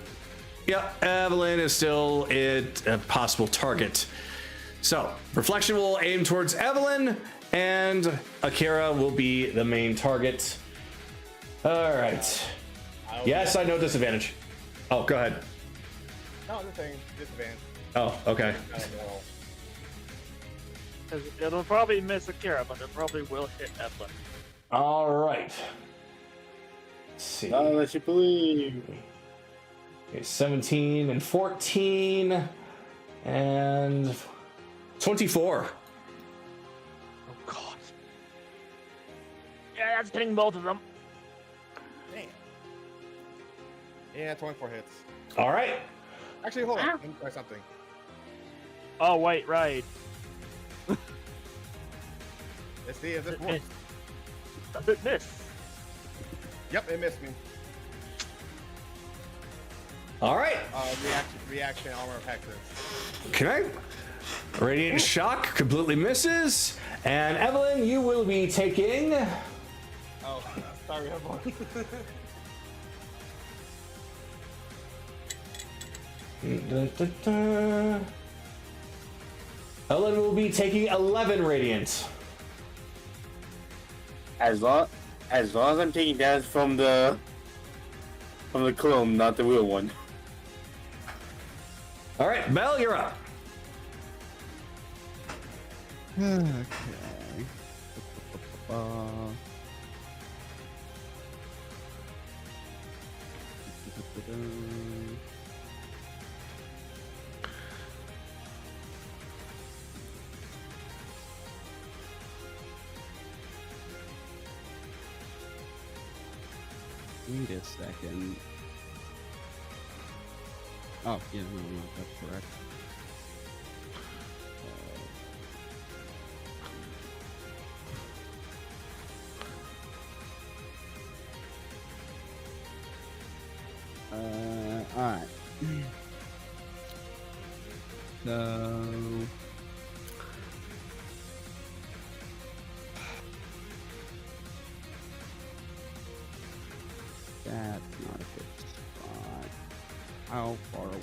Evelyn is still a possible target. So reflection will aim towards Evelyn, and Akira will be the main target. All right. Yes, I know disadvantage. Oh, go ahead. No, the thing, disadvantage. Oh, okay. I don't know. 'Cause it'll probably miss Akira, but it probably will hit Evelyn. All right. Let's see. I'll let you believe. Okay, 17 and 14 and 24. Oh god. Yeah, that's hitting both of them. Damn. Yeah, 24 hits. All right. Actually, hold on. Let me try something. Oh wait, right. Let's see if this works. Does it miss? Yep, it missed me. All right. Reaction armor of Hexes. Okay. Radiant Shock completely misses. And Evelyn, you will be taking... Oh, sorry, everyone. Evelyn will be taking 11 radiant. As long as I'm taking damage from the clone, not the real one. All right, Mel, you're up. Okay. Wait a second. Oh, yeah, no, that's correct. Alright. So... That's not a good spot. How far away?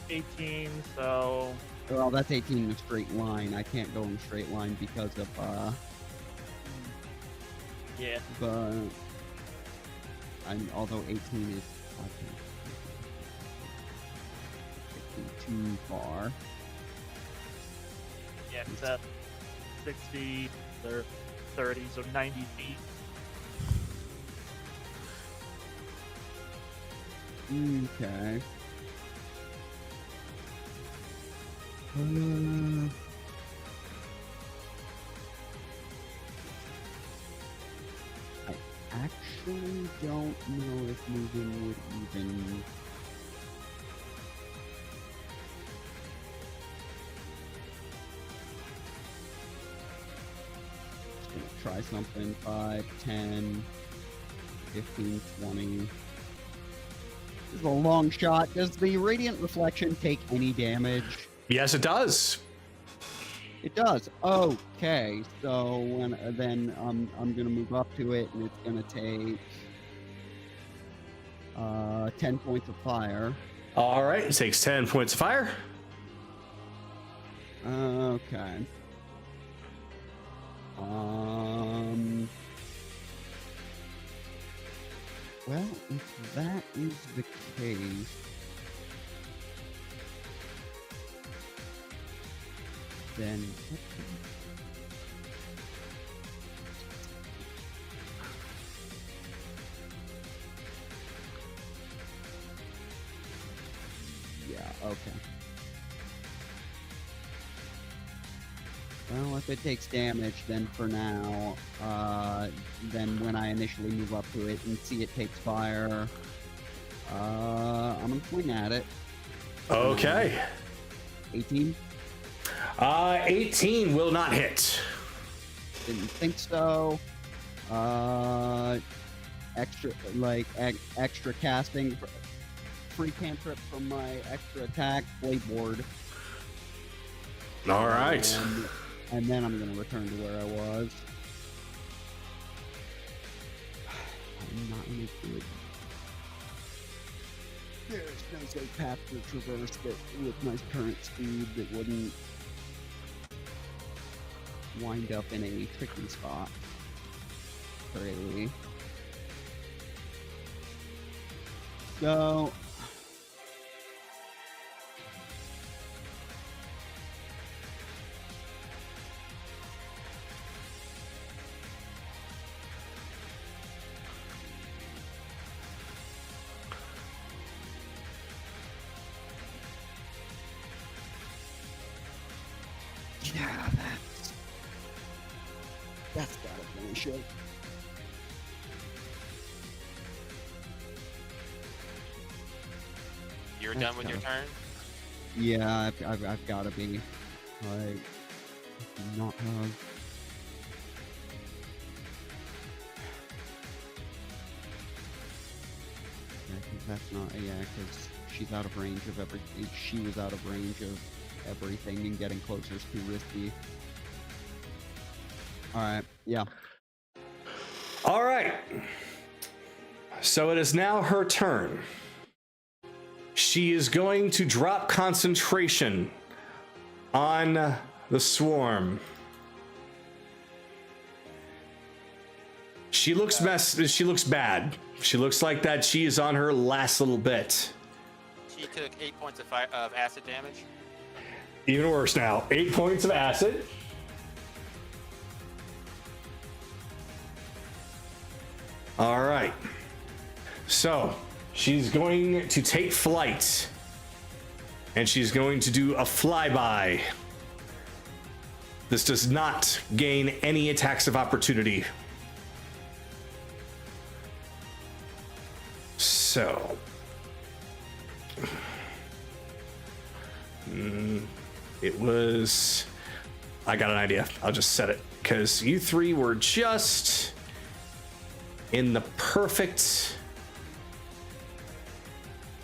18, so... Well, that's 18 in a straight line. I can't go in a straight line because of, Yeah. but... although 18 is... too far. Yeah, it's at 60, or 30, so 90 feet. Okay. I actually don't know if moving would even... Just gonna try something. 5, 10, 15, 20... This is a long shot. Does the radiant reflection take any damage? Yes, it does. It does. Okay, so then I'm gonna move up to it, and it's gonna take 10 points of fire. All right, it takes 10 points of fire. Okay. Well, if that is the case, then yeah, okay. Well, if it takes damage, then for now, then when I initially move up to it and see it takes fire, I'm gonna swing at it. Okay. 18? 18 will not hit. Didn't think so. Extra casting, free cantrip from my extra attack, blade ward. All right. And then I'm gonna return to where I was. I'm not in a good. There's no safe path to traverse that with my current speed that wouldn't wind up in a tricky spot. Really. So shit. You're done with your turn? Yeah, I've got to be. Like, not have. I think that's not. Yeah, because she's out of range of everything. She was out of range of everything, and getting closer is too risky. All right. Yeah. All right. So it is now her turn. She is going to drop concentration on the swarm. She looks she looks bad. She looks like that she is on her last little bit. She took 8 points of acid damage. Even worse now. 8 points of acid. All right. So she's going to take flight. And she's going to do a flyby. This does not gain any attacks of opportunity. So. It was. I got an idea. I'll just set it. Because you three were just in the perfect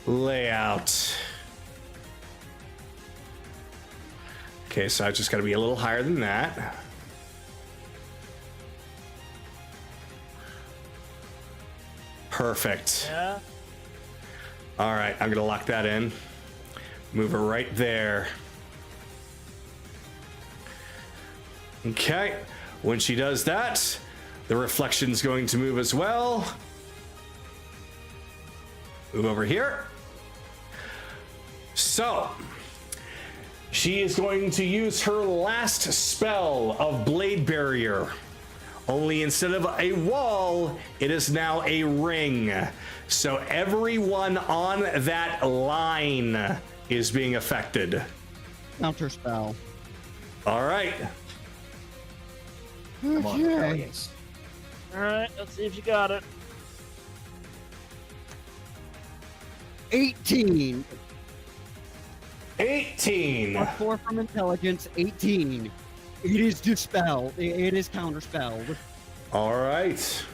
layout. Okay, so I just got to be a little higher than that. Perfect. Yeah. All right, I'm gonna lock that in. Move her right there. Okay, when she does that, the reflection's going to move as well. Move over here. So, she is going to use her last spell of Blade Barrier. Only instead of a wall, it is now a ring. So everyone on that line is being affected. Counter spell. All right. Come on, Okay. Italians. All right, let's see if you got it. 18. 18. Plus 4 from intelligence. 18. It is dispel. It is counterspelled. All right.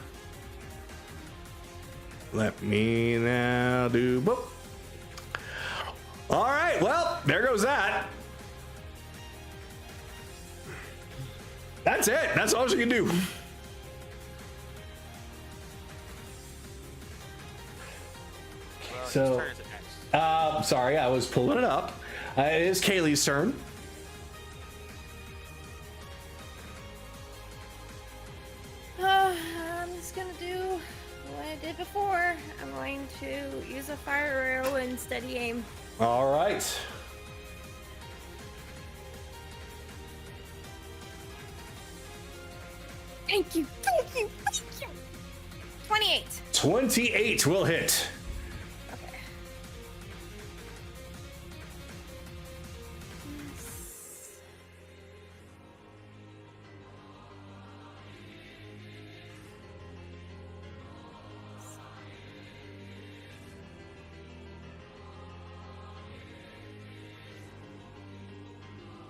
Let me now do boop. All right, well, there goes that. That's it. That's all she can do. Well, So- whose turn is it next? Sorry, I was pulling it up. It is Kaylee's turn. I'm just gonna do what I did before. I'm going to use a fire arrow and steady aim. All right. Thank you, thank you, thank you. 28. 28 will hit. Okay.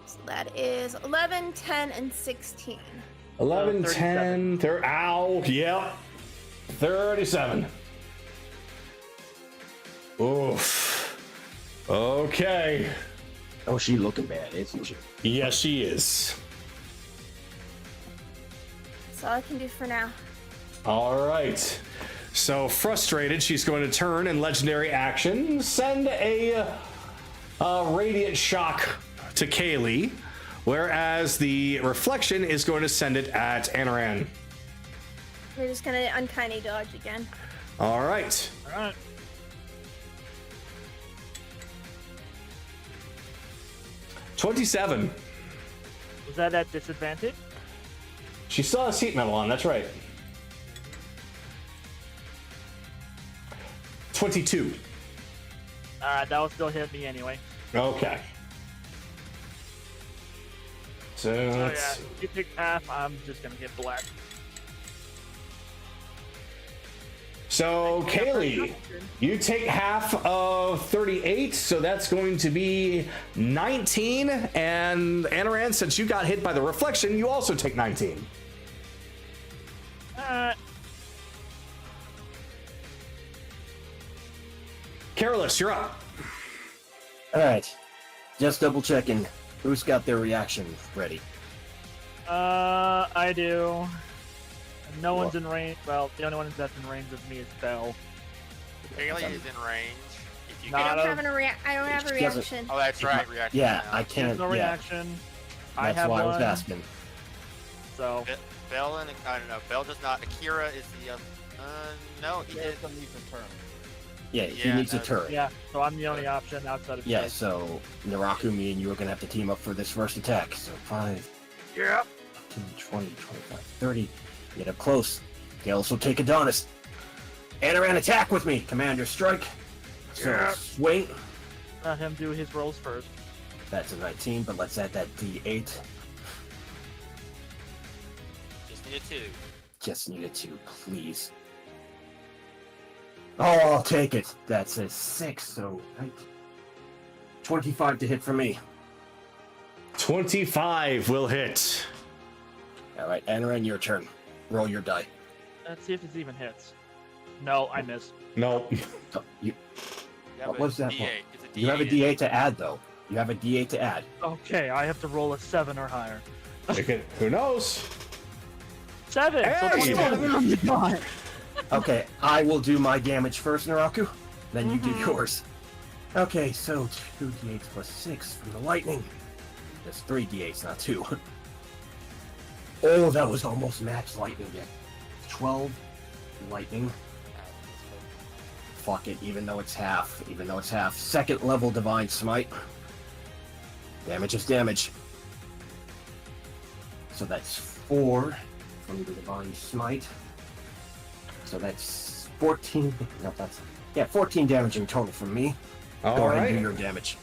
So that is 11, 10, and 16. 11, 37. 10, ow, yep. 37. Oof. Okay. Oh, she looking bad, isn't she? Yes, she is. That's all I can do for now. All right. So frustrated, she's going to turn and legendary action, send a radiant shock to Kaylee, whereas the reflection is going to send it at Anaran. We're just gonna uncanny dodge again. All right. All right. $27. Was that at disadvantage? She still has heat metal on, that's right. 22. Alright, that will still hit me anyway. Okay. So Oh yeah, let's- if you pick half, I'm just gonna get black. So, Kaylee, you take half of 38, so that's going to be 19. And Anaran, since you got hit by the reflection, you also take 19. Careless, you're up. Alright. Just double checking. Who's got their reaction ready? I do. No one's in range. Well, the only one that's in range of me is Belle. Bailey is in range. If you Not I get don't have I don't have a She doesn't- reaction. oh, that's right, reaction. Yeah, now. I There's can't. no Yeah, reaction. I that's have why I one. was asking. So Bell and I don't know. Bell does not. Akira is the other. No, he did. Yeah, he Yeah, needs a no, turret. yeah, so I'm the only option outside of Yeah, Jake. so Naraku, me, and you are going to have to team up for this first attack. So 5, Yeah. 10, 20, 25, 30. Get up close. Gales will take Adonis. Anaran, attack with me! Commander, strike. So, Yeah. swing. Let him do his rolls first. That's a 19, but let's add that D8. Just need a 2. Just need a 2, please. Oh, I'll take it. That's a 6, so 25 to hit for me. 25 will hit. All right, Anaran, your turn. Roll your die. Let's see if this even hits. No, I miss. Nope. Oh, you, Yeah, What but was that D8. one? It's a D8. you have a D8 to add, though. You have a D8 to add. Okay, I have to roll a 7 or higher. Who knows? 7! So Hey! 21. Okay, I will do my damage first, Naraku. Then you do yours. Okay, so 2 D8s plus 6 from the lightning. That's 3 D8s, not 2. Oh, that was almost match lightning again. 12 lightning. Fuck it, even though it's half. Second level divine smite. Damage is damage. So that's 4 from the divine smite. So that's 14. No, that's 14 damage in total from me. All Go ahead and do right. your damage.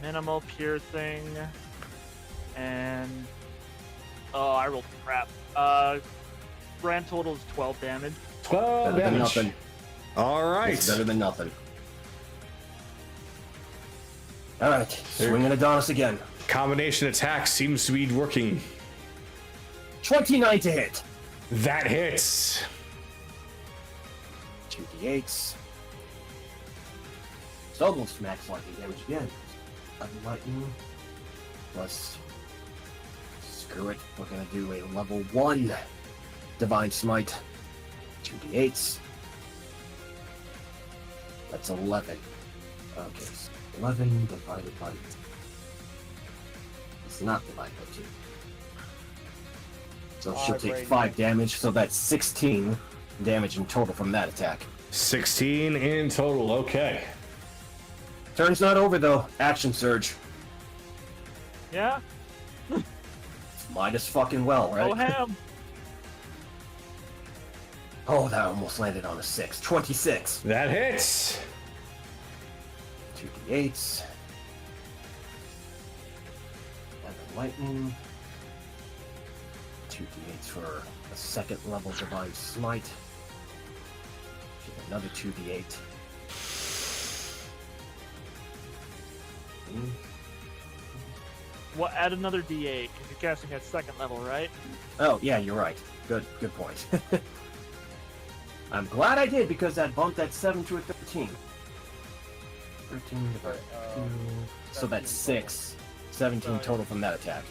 Minimal piercing. And I rolled crap. Grand total is 12 damage. 12 Better than damage. nothing. All right. It's better than nothing. All right, swinging Adonis again. Combination attack seems to be working. 29 to hit. That hits. 2 D8s. It's almost max lightning damage again. Lightning plus. Screw it. We're gonna do a level 1 divine smite. 2 D8s. That's 11. Okay, so 11 divided by. It's not divided by 2. So she'll take 5 damage, so that's 16 damage in total from that attack. 16 in total. Okay. Turn's not over though. Action surge. Yeah? Might as fucking well, right? Oh, ham! Oh, that almost landed on a 6. 26. That hits. 2 D8s. And the lightning. 2 D8s for a second level divine smite. Another 2 D8. Well, add another D8, because you're casting at second level, right? Oh, yeah, you're right. Good point. I'm glad I did, because that bumped that 7 to a 13. 13 divided by 2. So that's 6. 17 total from that attack.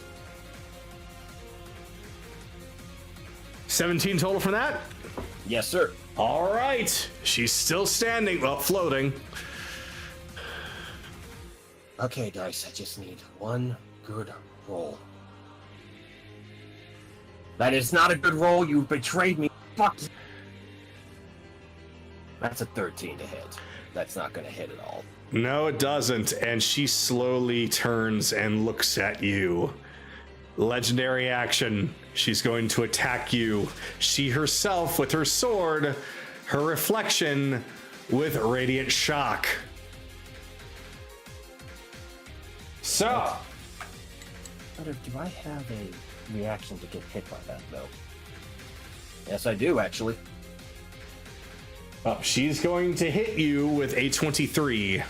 17 total from that? Yes, sir. All right. She's still standing. Well, floating. Okay, Dice, I just need one good roll. That is not a good roll. You betrayed me. Fuck you. That's a 13 to hit. That's not going to hit at all. No, it doesn't. And she slowly turns and looks at you. Legendary action. She's going to attack you. She herself with her sword, her reflection with radiant shock. So, Do I have a reaction to get hit by that, though? Yes, I do, actually. Oh, she's going to hit you with a 23.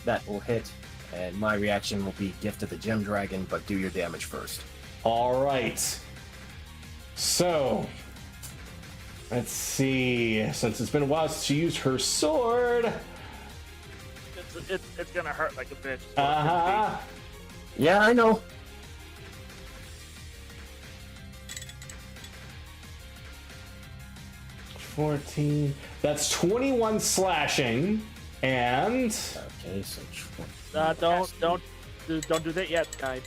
That will hit, and my reaction will be Gift of the Gem Dragon, but do your damage first. All right. So, let's see. Since it's been a while since she used her sword. It's gonna hurt like a bitch. Uh-huh. Yeah, I know. $14. That's 21 slashing, and Okay, so... Don't do that yet, guys.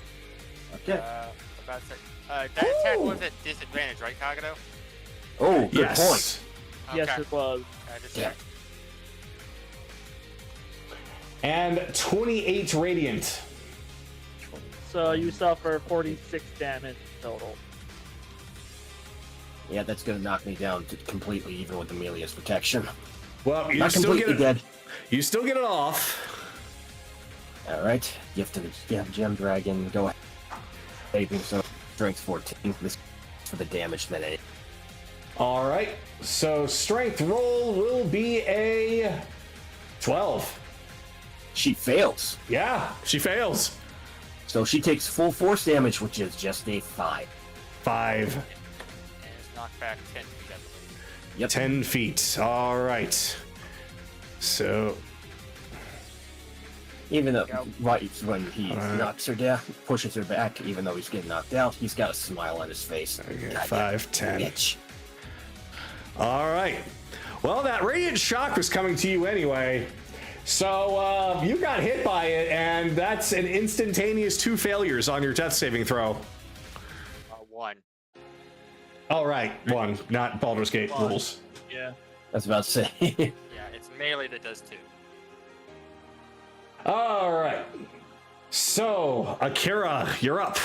Okay. About to say, that attack was at disadvantage, right, Kagato? Oh, good yes. point. Yes, Okay. it was. Just Yeah. check. And 28 radiant. So you suffer 46 damage total. Yeah, that's gonna knock me down to completely, even with Amelia's protection. Well, you Not still completely get it. dead. You still get it off. Alright, Gift of the Gem Dragon, go ahead. Saving, so strength 14. This for the damage that it. All right. So strength roll will be a 12. She fails. Yeah, she fails. So she takes full force damage, which is just a 5. 5. And it's knocked back 10 feet, I believe. Yep. 10 feet. All right. So, Even though, right when he knocks her down, pushes her back, even though he's getting knocked out, he's got a smile on his face. okay, God 5, 10. bitch. All right. Well, that radiant shock was coming to you anyway. So you got hit by it, and that's an instantaneous 2 failures on your death saving throw. 1. All right, 1, not Baldur's Gate rules. Yeah. I was about to say. Yeah, it's melee that does 2. All right. So, Akira, you're up.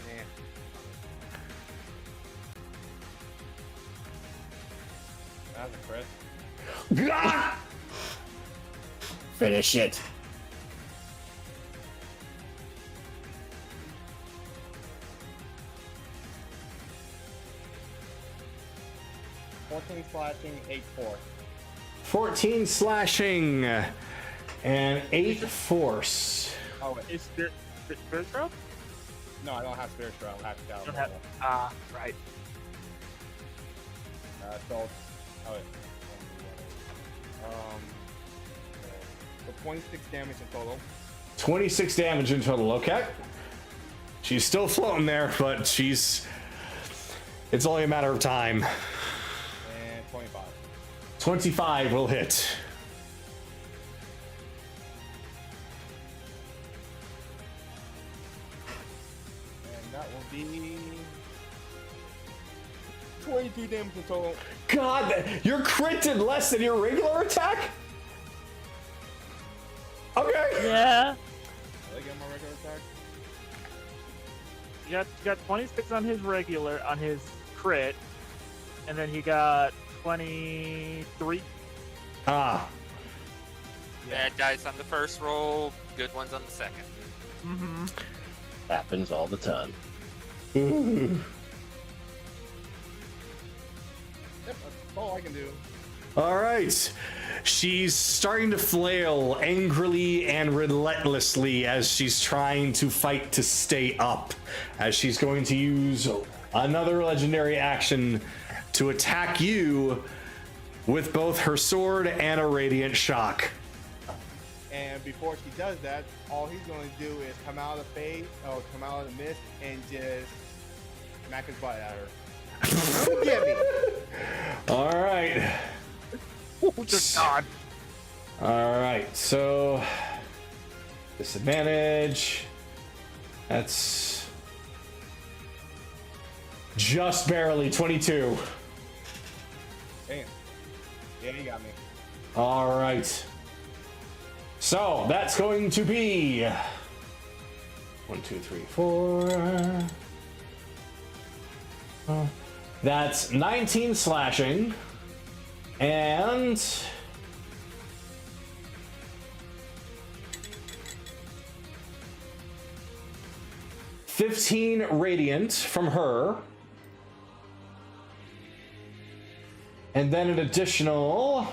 Man. That's a crit. Ah! Finish it. Slashing, 8 force. 14 slashing and 8 force. Oh wait, Is Spirit Drop? no, I don't have spirit trail. I have You don't Scout. have. Right. So, oh wait. So 26 damage in total. 26 damage in total, okay. She's still floating there, but it's only a matter of time. And 25. 25 will hit. And that will be 22 damage in total. God, your crit did less than your regular attack? Okay. Yeah. Did I get my regular attack? You got 26 on his crit, and then he got 23. Ah. Bad dice on the first roll, good ones on the second. Mm-hmm. Happens all the time. Ooh. Yep, that's all I can do. All right. She's starting to flail angrily and relentlessly as she's trying to fight to stay up, as she's going to use another legendary action to attack you with both her sword and a radiant shock. And before she does that, all he's going to do is come out of the face, or come out of the mist, and just smack his butt at her. Don't get me. All right. Oh, good God. All right. So disadvantage. That's just barely 22. Damn. Yeah, you got me. All right. So that's going to be 1, 2, 3, 4. That's 19 slashing And 15 radiant from her. And then an additional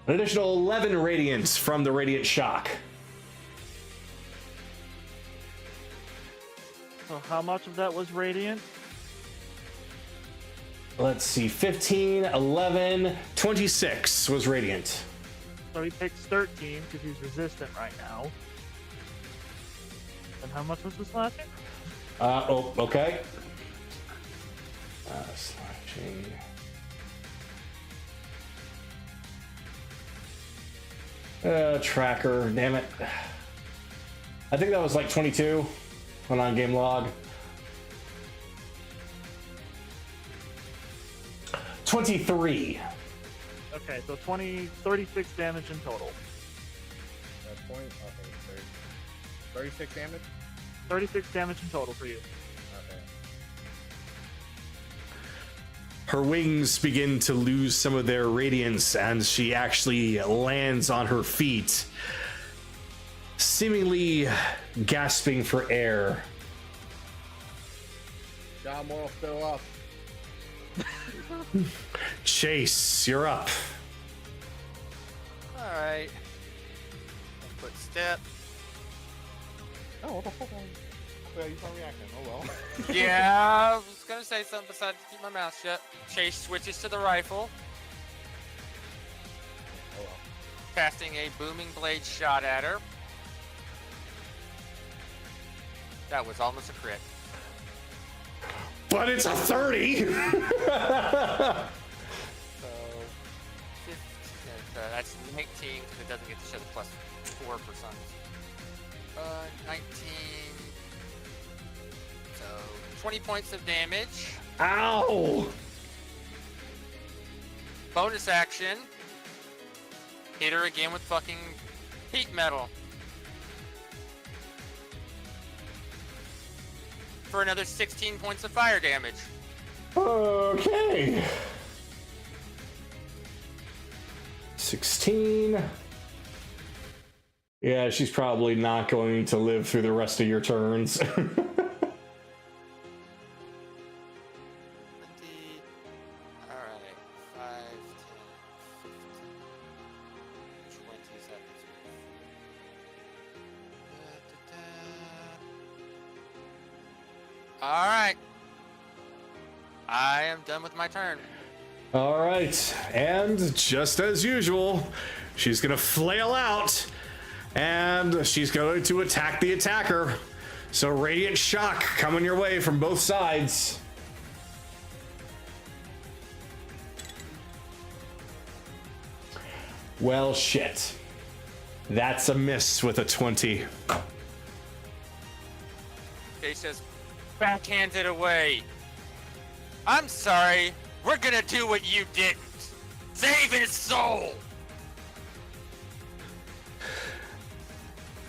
an additional 11 radiant from the radiant shock. So how much of that was radiant? Let's see, 15, 11, 26 was radiant. So he takes 13 because he's resistant right now. And how much was the slashing? Okay. Slashing. Tracker, damn it. I think that was like 22 on game log. 23. Okay, so 36 damage in total. That's point. Okay, 36 damage. 36 damage in total for you. Okay. Her wings begin to lose some of their radiance, and she actually lands on her feet, seemingly gasping for air. John Morrill's still up. Chase, you're up. Alright. Quick step. Oh, what the fuck? Well, you saw reaction. Oh well. Yeah, I was gonna say something besides keep my mouth shut. Chase switches to the rifle, Oh well. casting a booming blade shot at her. That was almost a crit. But it's a 30! So, 15, that's 19 because it doesn't get to show the plus 4 for some. 19. So 20 points of damage. Ow! Bonus action. Hit her again with fucking heat metal. For another 16 points of fire damage. Okay. 16. Yeah, she's probably not going to live through the rest of your turns. 20. Alright. 5, 10, 15, 20 seconds. Alright. I am done with my turn. All right, and just as usual, she's gonna flail out, and she's going to attack the attacker. So radiant shock coming your way from both sides. Well, shit. That's a miss with a 20. He says, backhand it away. I'm sorry. We're gonna do what you didn't. Save his soul.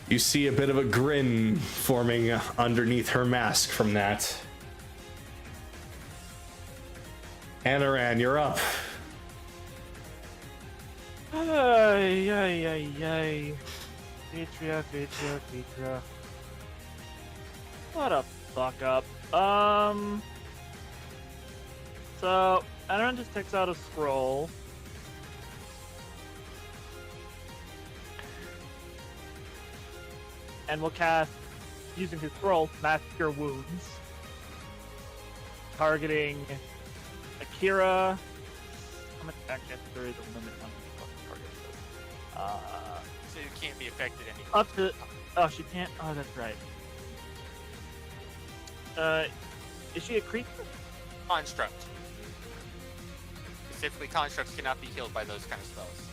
You see a bit of a grin forming underneath her mask from that. Anaran, you're up. Ay, ay, ay, ay. Vitria. What a fuck up. So, Anaran just takes out a scroll. And will cast, using his scroll, Mass Cure Wounds. Targeting Akira. How much actually there is a limit on what target this. So you can't be affected anymore. Up to. Oh, she can't. Oh, that's right. Is she a creature? Construct. Specifically, constructs cannot be healed by those kind of spells.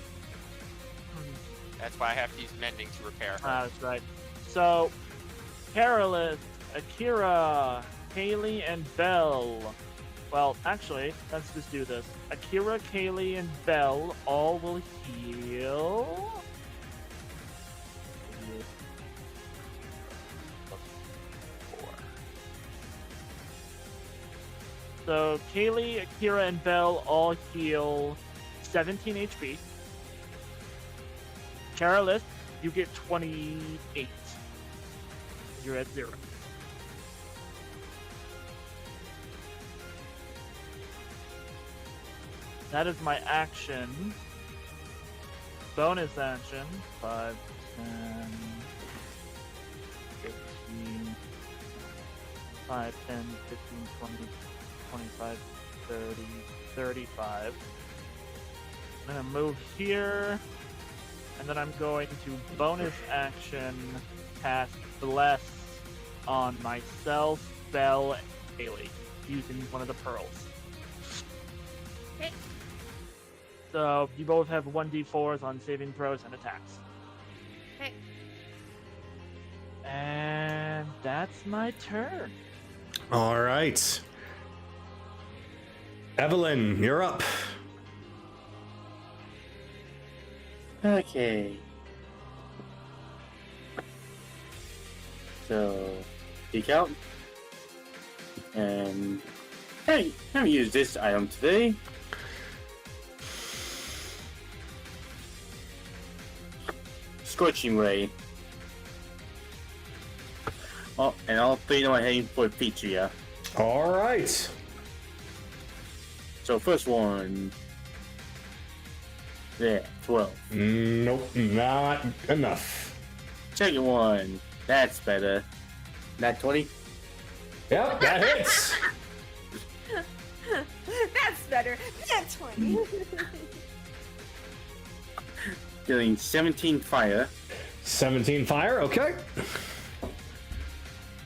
That's why I have to use mending to repair her. Ah, that's right. So, Perilous, Akira, Kaylee, and Belle. Well, actually, let's just do this. Akira, Kaylee, and Belle all will heal. So Kaylee, Akira, and Belle all heal 17 HP. Carolus, you get 28. You're at 0. That is my action. Bonus action. 5, 10, 15, 5, 10, 15, 20, 25, 30, 35. I'm gonna move here, and then I'm going to bonus action cast Bless on myself, Belle, and Haley, using one of the pearls. Okay. So you both have 1d4s on saving throws and attacks. Okay. And that's my turn. All right. Evelyn, you're up. Okay. So, peek out. And hey, haven't used this item today. Scorching Ray. Oh, and I'll play my heading for Petria. All right. So first one. Yeah, 12. Nope, not enough. Second one. That's better. Nat 20. Yep, that hits. That's better. That's 20. Dealing 17 fire. 17 fire, okay.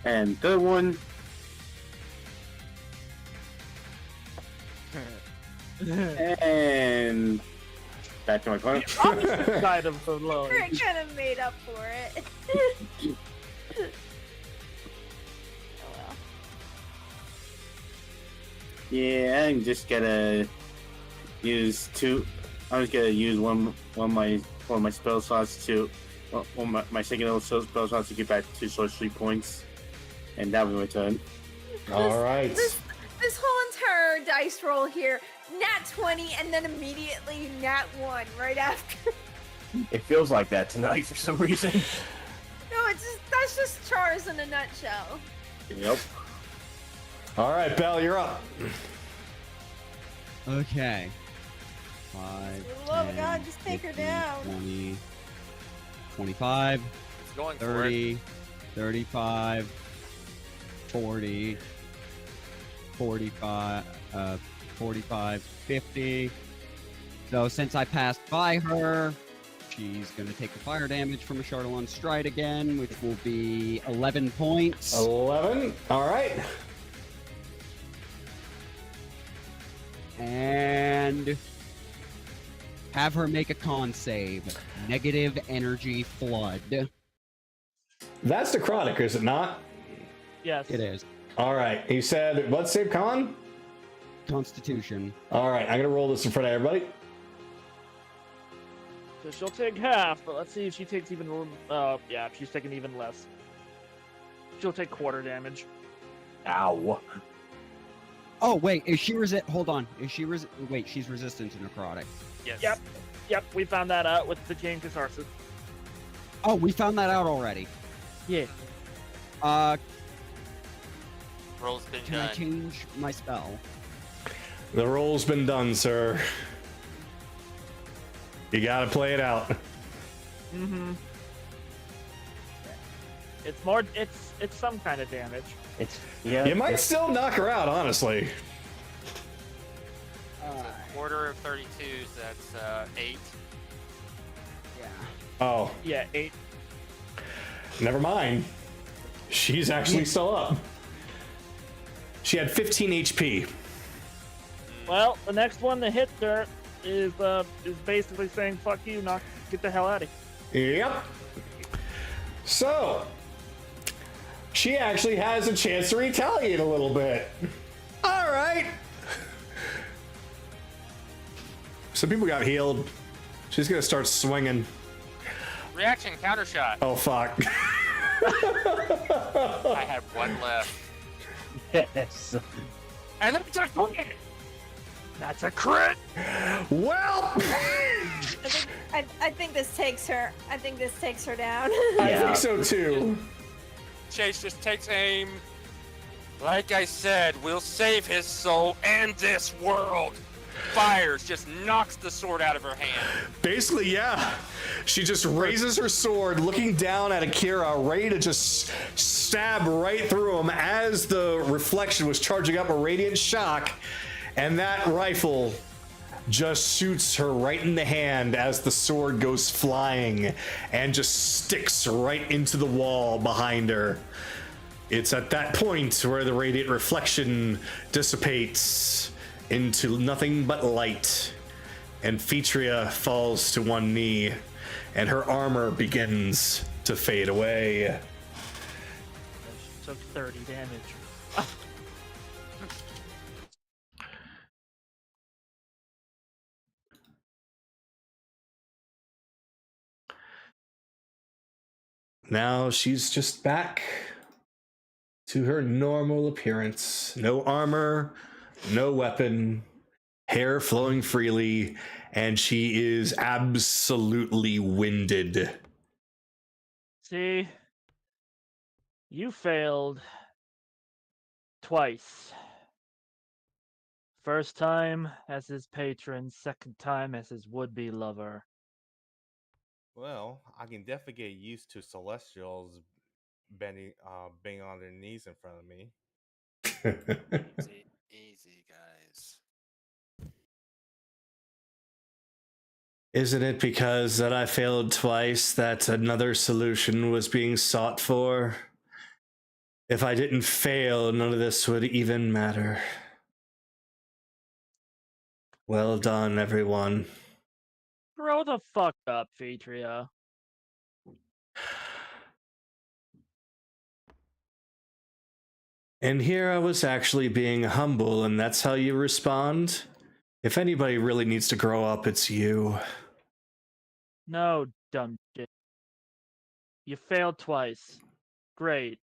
And third one. And back to my corner. Opposite side of the load. I kind of made up for it. Oh well. Yeah, I'm just gonna use two. I'm just gonna use one of my spell slots to my second level spell slots to get back to sorcery points, and that was my turn. All right. This whole entire dice roll here, nat 20, and then immediately nat 1 right after. It feels like that tonight for some reason. No, that's just Chars in a nutshell. Yep. All right, Belle, you're up. Okay. 5, For the love of 10, God, just take her 15, down. 20, 25, It's going for it. 30, 35, 40, 45, 45, 50. So since I passed by her, she's going to take the fire damage from a Chardelon Stride again, which will be 11 points. 11. All right. And have her make a con save. Negative energy flood. That's necrotic, is it not? Yes. It is. All right. He said, what save con? Constitution. All right. I'm going to roll this in front of everybody. So she'll take half, but let's see if she takes even. Yeah, she's taking even less. She'll take quarter damage. Ow. Oh, wait. Is she hold on. Is she wait, she's resistant to necrotic. Yes. Yep, we found that out with the Decaying Catharsis. Oh, we found that out already. Yeah. Roll's been Can done. I change my spell? The roll's been done, sir. You got to play it out. Mm-hmm. It's some kind of damage. You might still knock her out, honestly. Quarter of 32s, that's 8. Yeah. Oh, Yeah, 8. never mind. She's actually still up. She had 15 HP. Well, the next one that hits her is basically saying "fuck you," get the hell out of here. Yep. So, she actually has a chance to retaliate a little bit. All right. Some people got healed. She's gonna start swinging. Reaction counter shot. Oh fuck. I have one left. Yes. And that's a crit! That's a crit! Well, I think this takes her. I think this takes her down. I think so too. Chase just takes aim. Like I said, we'll save his soul and this world. Fires, just knocks the sword out of her hand. Basically, yeah. She just raises her sword, looking down at Akira, ready to just stab right through him as the reflection was charging up a radiant shock, and that rifle just shoots her right in the hand as the sword goes flying and just sticks right into the wall behind her. It's at that point where the radiant reflection dissipates into nothing but light, and Featria falls to one knee, and her armor begins to fade away. She took 30 damage. Now she's just back to her normal appearance. No armor, no weapon, hair flowing freely, and she is absolutely winded. See, you failed twice. First time as his patron, second time as his would-be lover. Well, I can definitely get used to Celestials bending on their knees in front of me. Easy, guys. Isn't it because that I failed twice that another solution was being sought for? If I didn't fail, none of this would even matter. Well done, everyone. Grow the fuck up, Featria. And here I was actually being humble, and that's how you respond? If anybody really needs to grow up, it's you. No, dumb shit. You failed twice. Great.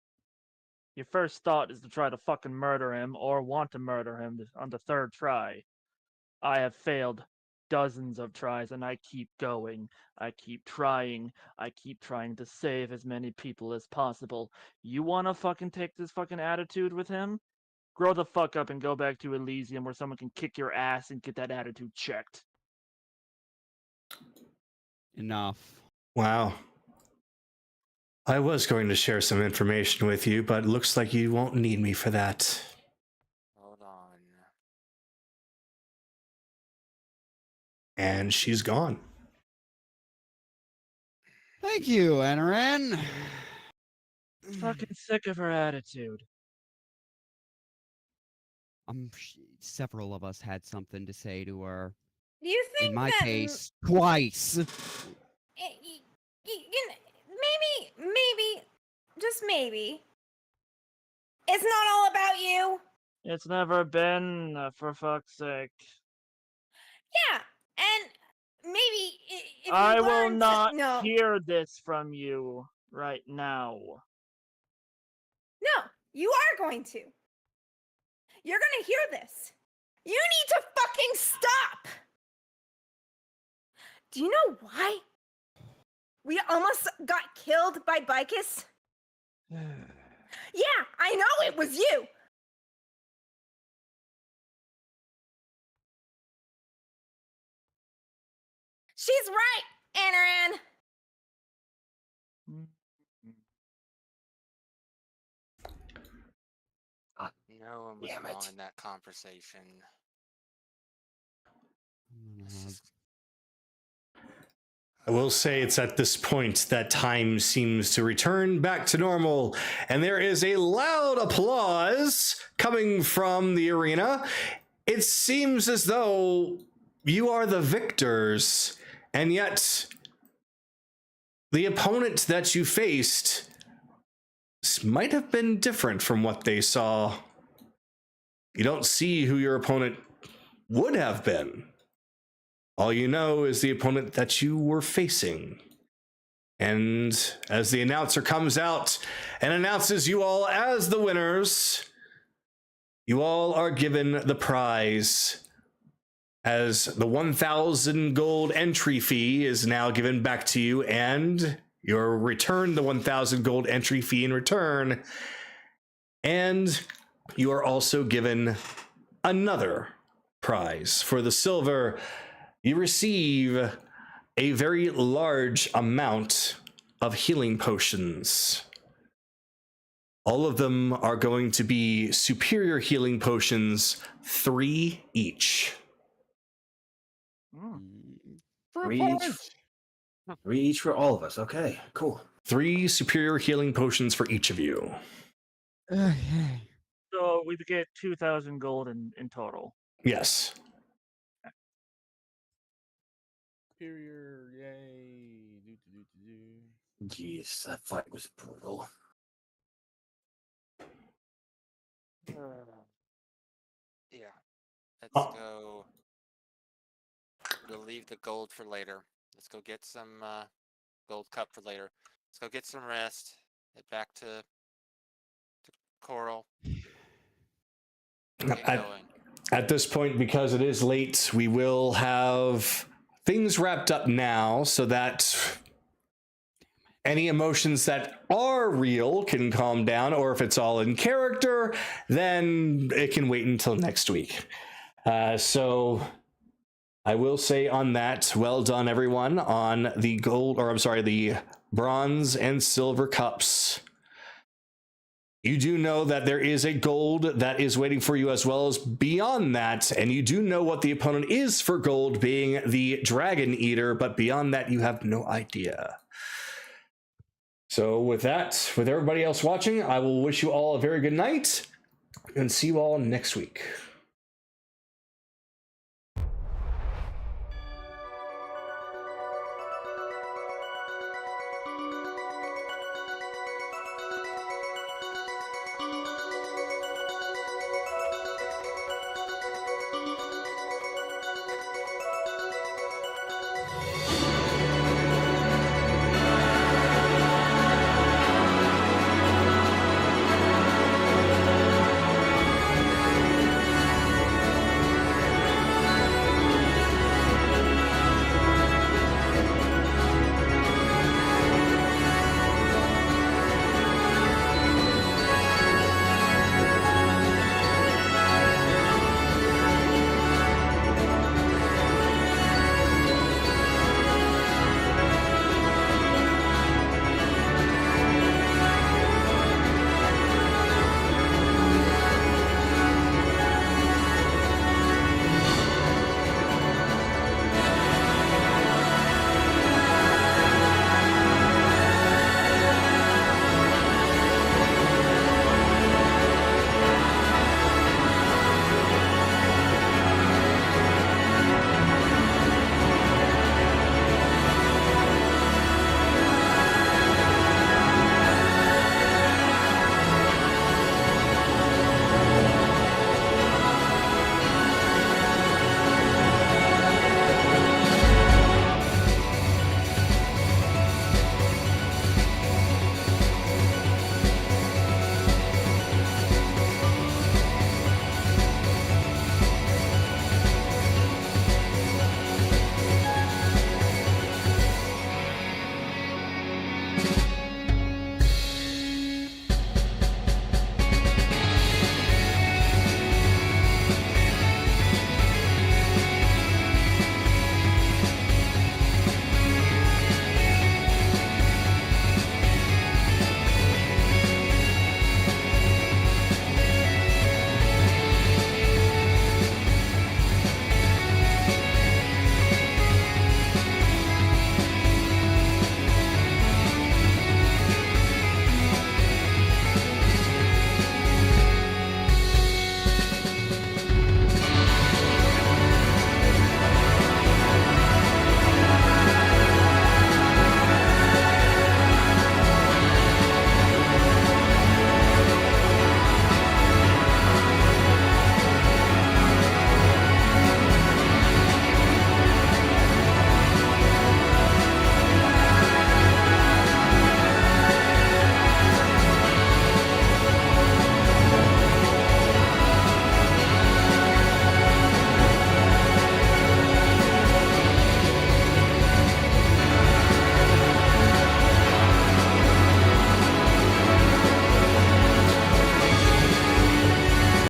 Your first thought is to try to fucking murder him or want to murder him on the third try. I have failed dozens of tries and I keep going. I keep trying. I keep trying to save as many people as possible. You wanna fucking take this fucking attitude with him? Grow the fuck up and go back to Elysium where someone can kick your ass and get that attitude checked. Enough. Wow. I was going to share some information with you, but looks like you won't need me for that. Hold on. And she's gone. Thank you, Anaran. Fucking sick of her attitude. Several of us had something to say to her. Do you think In my that case, twice. maybe, just maybe, it's not all about you? It's never been, for fuck's sake. Yeah, and maybe if I you will learn not no, hear this from you right now. no, you are going to. You're gonna hear this. You need to fucking stop. Do you know why we almost got killed by Bicus? Yeah, I know it was you. She's right, Anaran. No one was Damn wrong it. in that conversation. This is- I will say it's at this point that time seems to return back to normal, and there is a loud applause coming from the arena. It seems as though you are the victors, and yet the opponent that you faced might have been different from what they saw. You don't see who your opponent would have been. All you know is the opponent that you were facing. And as the announcer comes out and announces you all as the winners, you all are given the prize, as the 1,000 gold entry fee is now given back to you, and you're returned the 1,000 gold entry fee in return. And you are also given another prize. For the silver, you receive a very large amount of healing potions. All of them are going to be superior healing potions, 3 each. Three each for all of us. Okay, cool. 3 superior healing potions for each of you. Okay. So we get 2,000 gold in total. Yes. Superior, yay. Jeez, that fight was brutal. Yeah. Let's Oh. go. We'll leave the gold for later. Let's go get some gold cup for later. Let's go get some rest. Head back to Coral. Get going. At this point, because it is late, we will have things wrapped up now so that any emotions that are real can calm down, or if it's all in character, then it can wait until next week. So I will say on that, well done everyone on the the bronze and silver cups. You do know that there is a gold that is waiting for you as well as beyond that, and you do know what the opponent is for gold, being the Dragon Eater, but beyond that you have no idea. So with that, with everybody else watching, I will wish you all a very good night and see you all next week.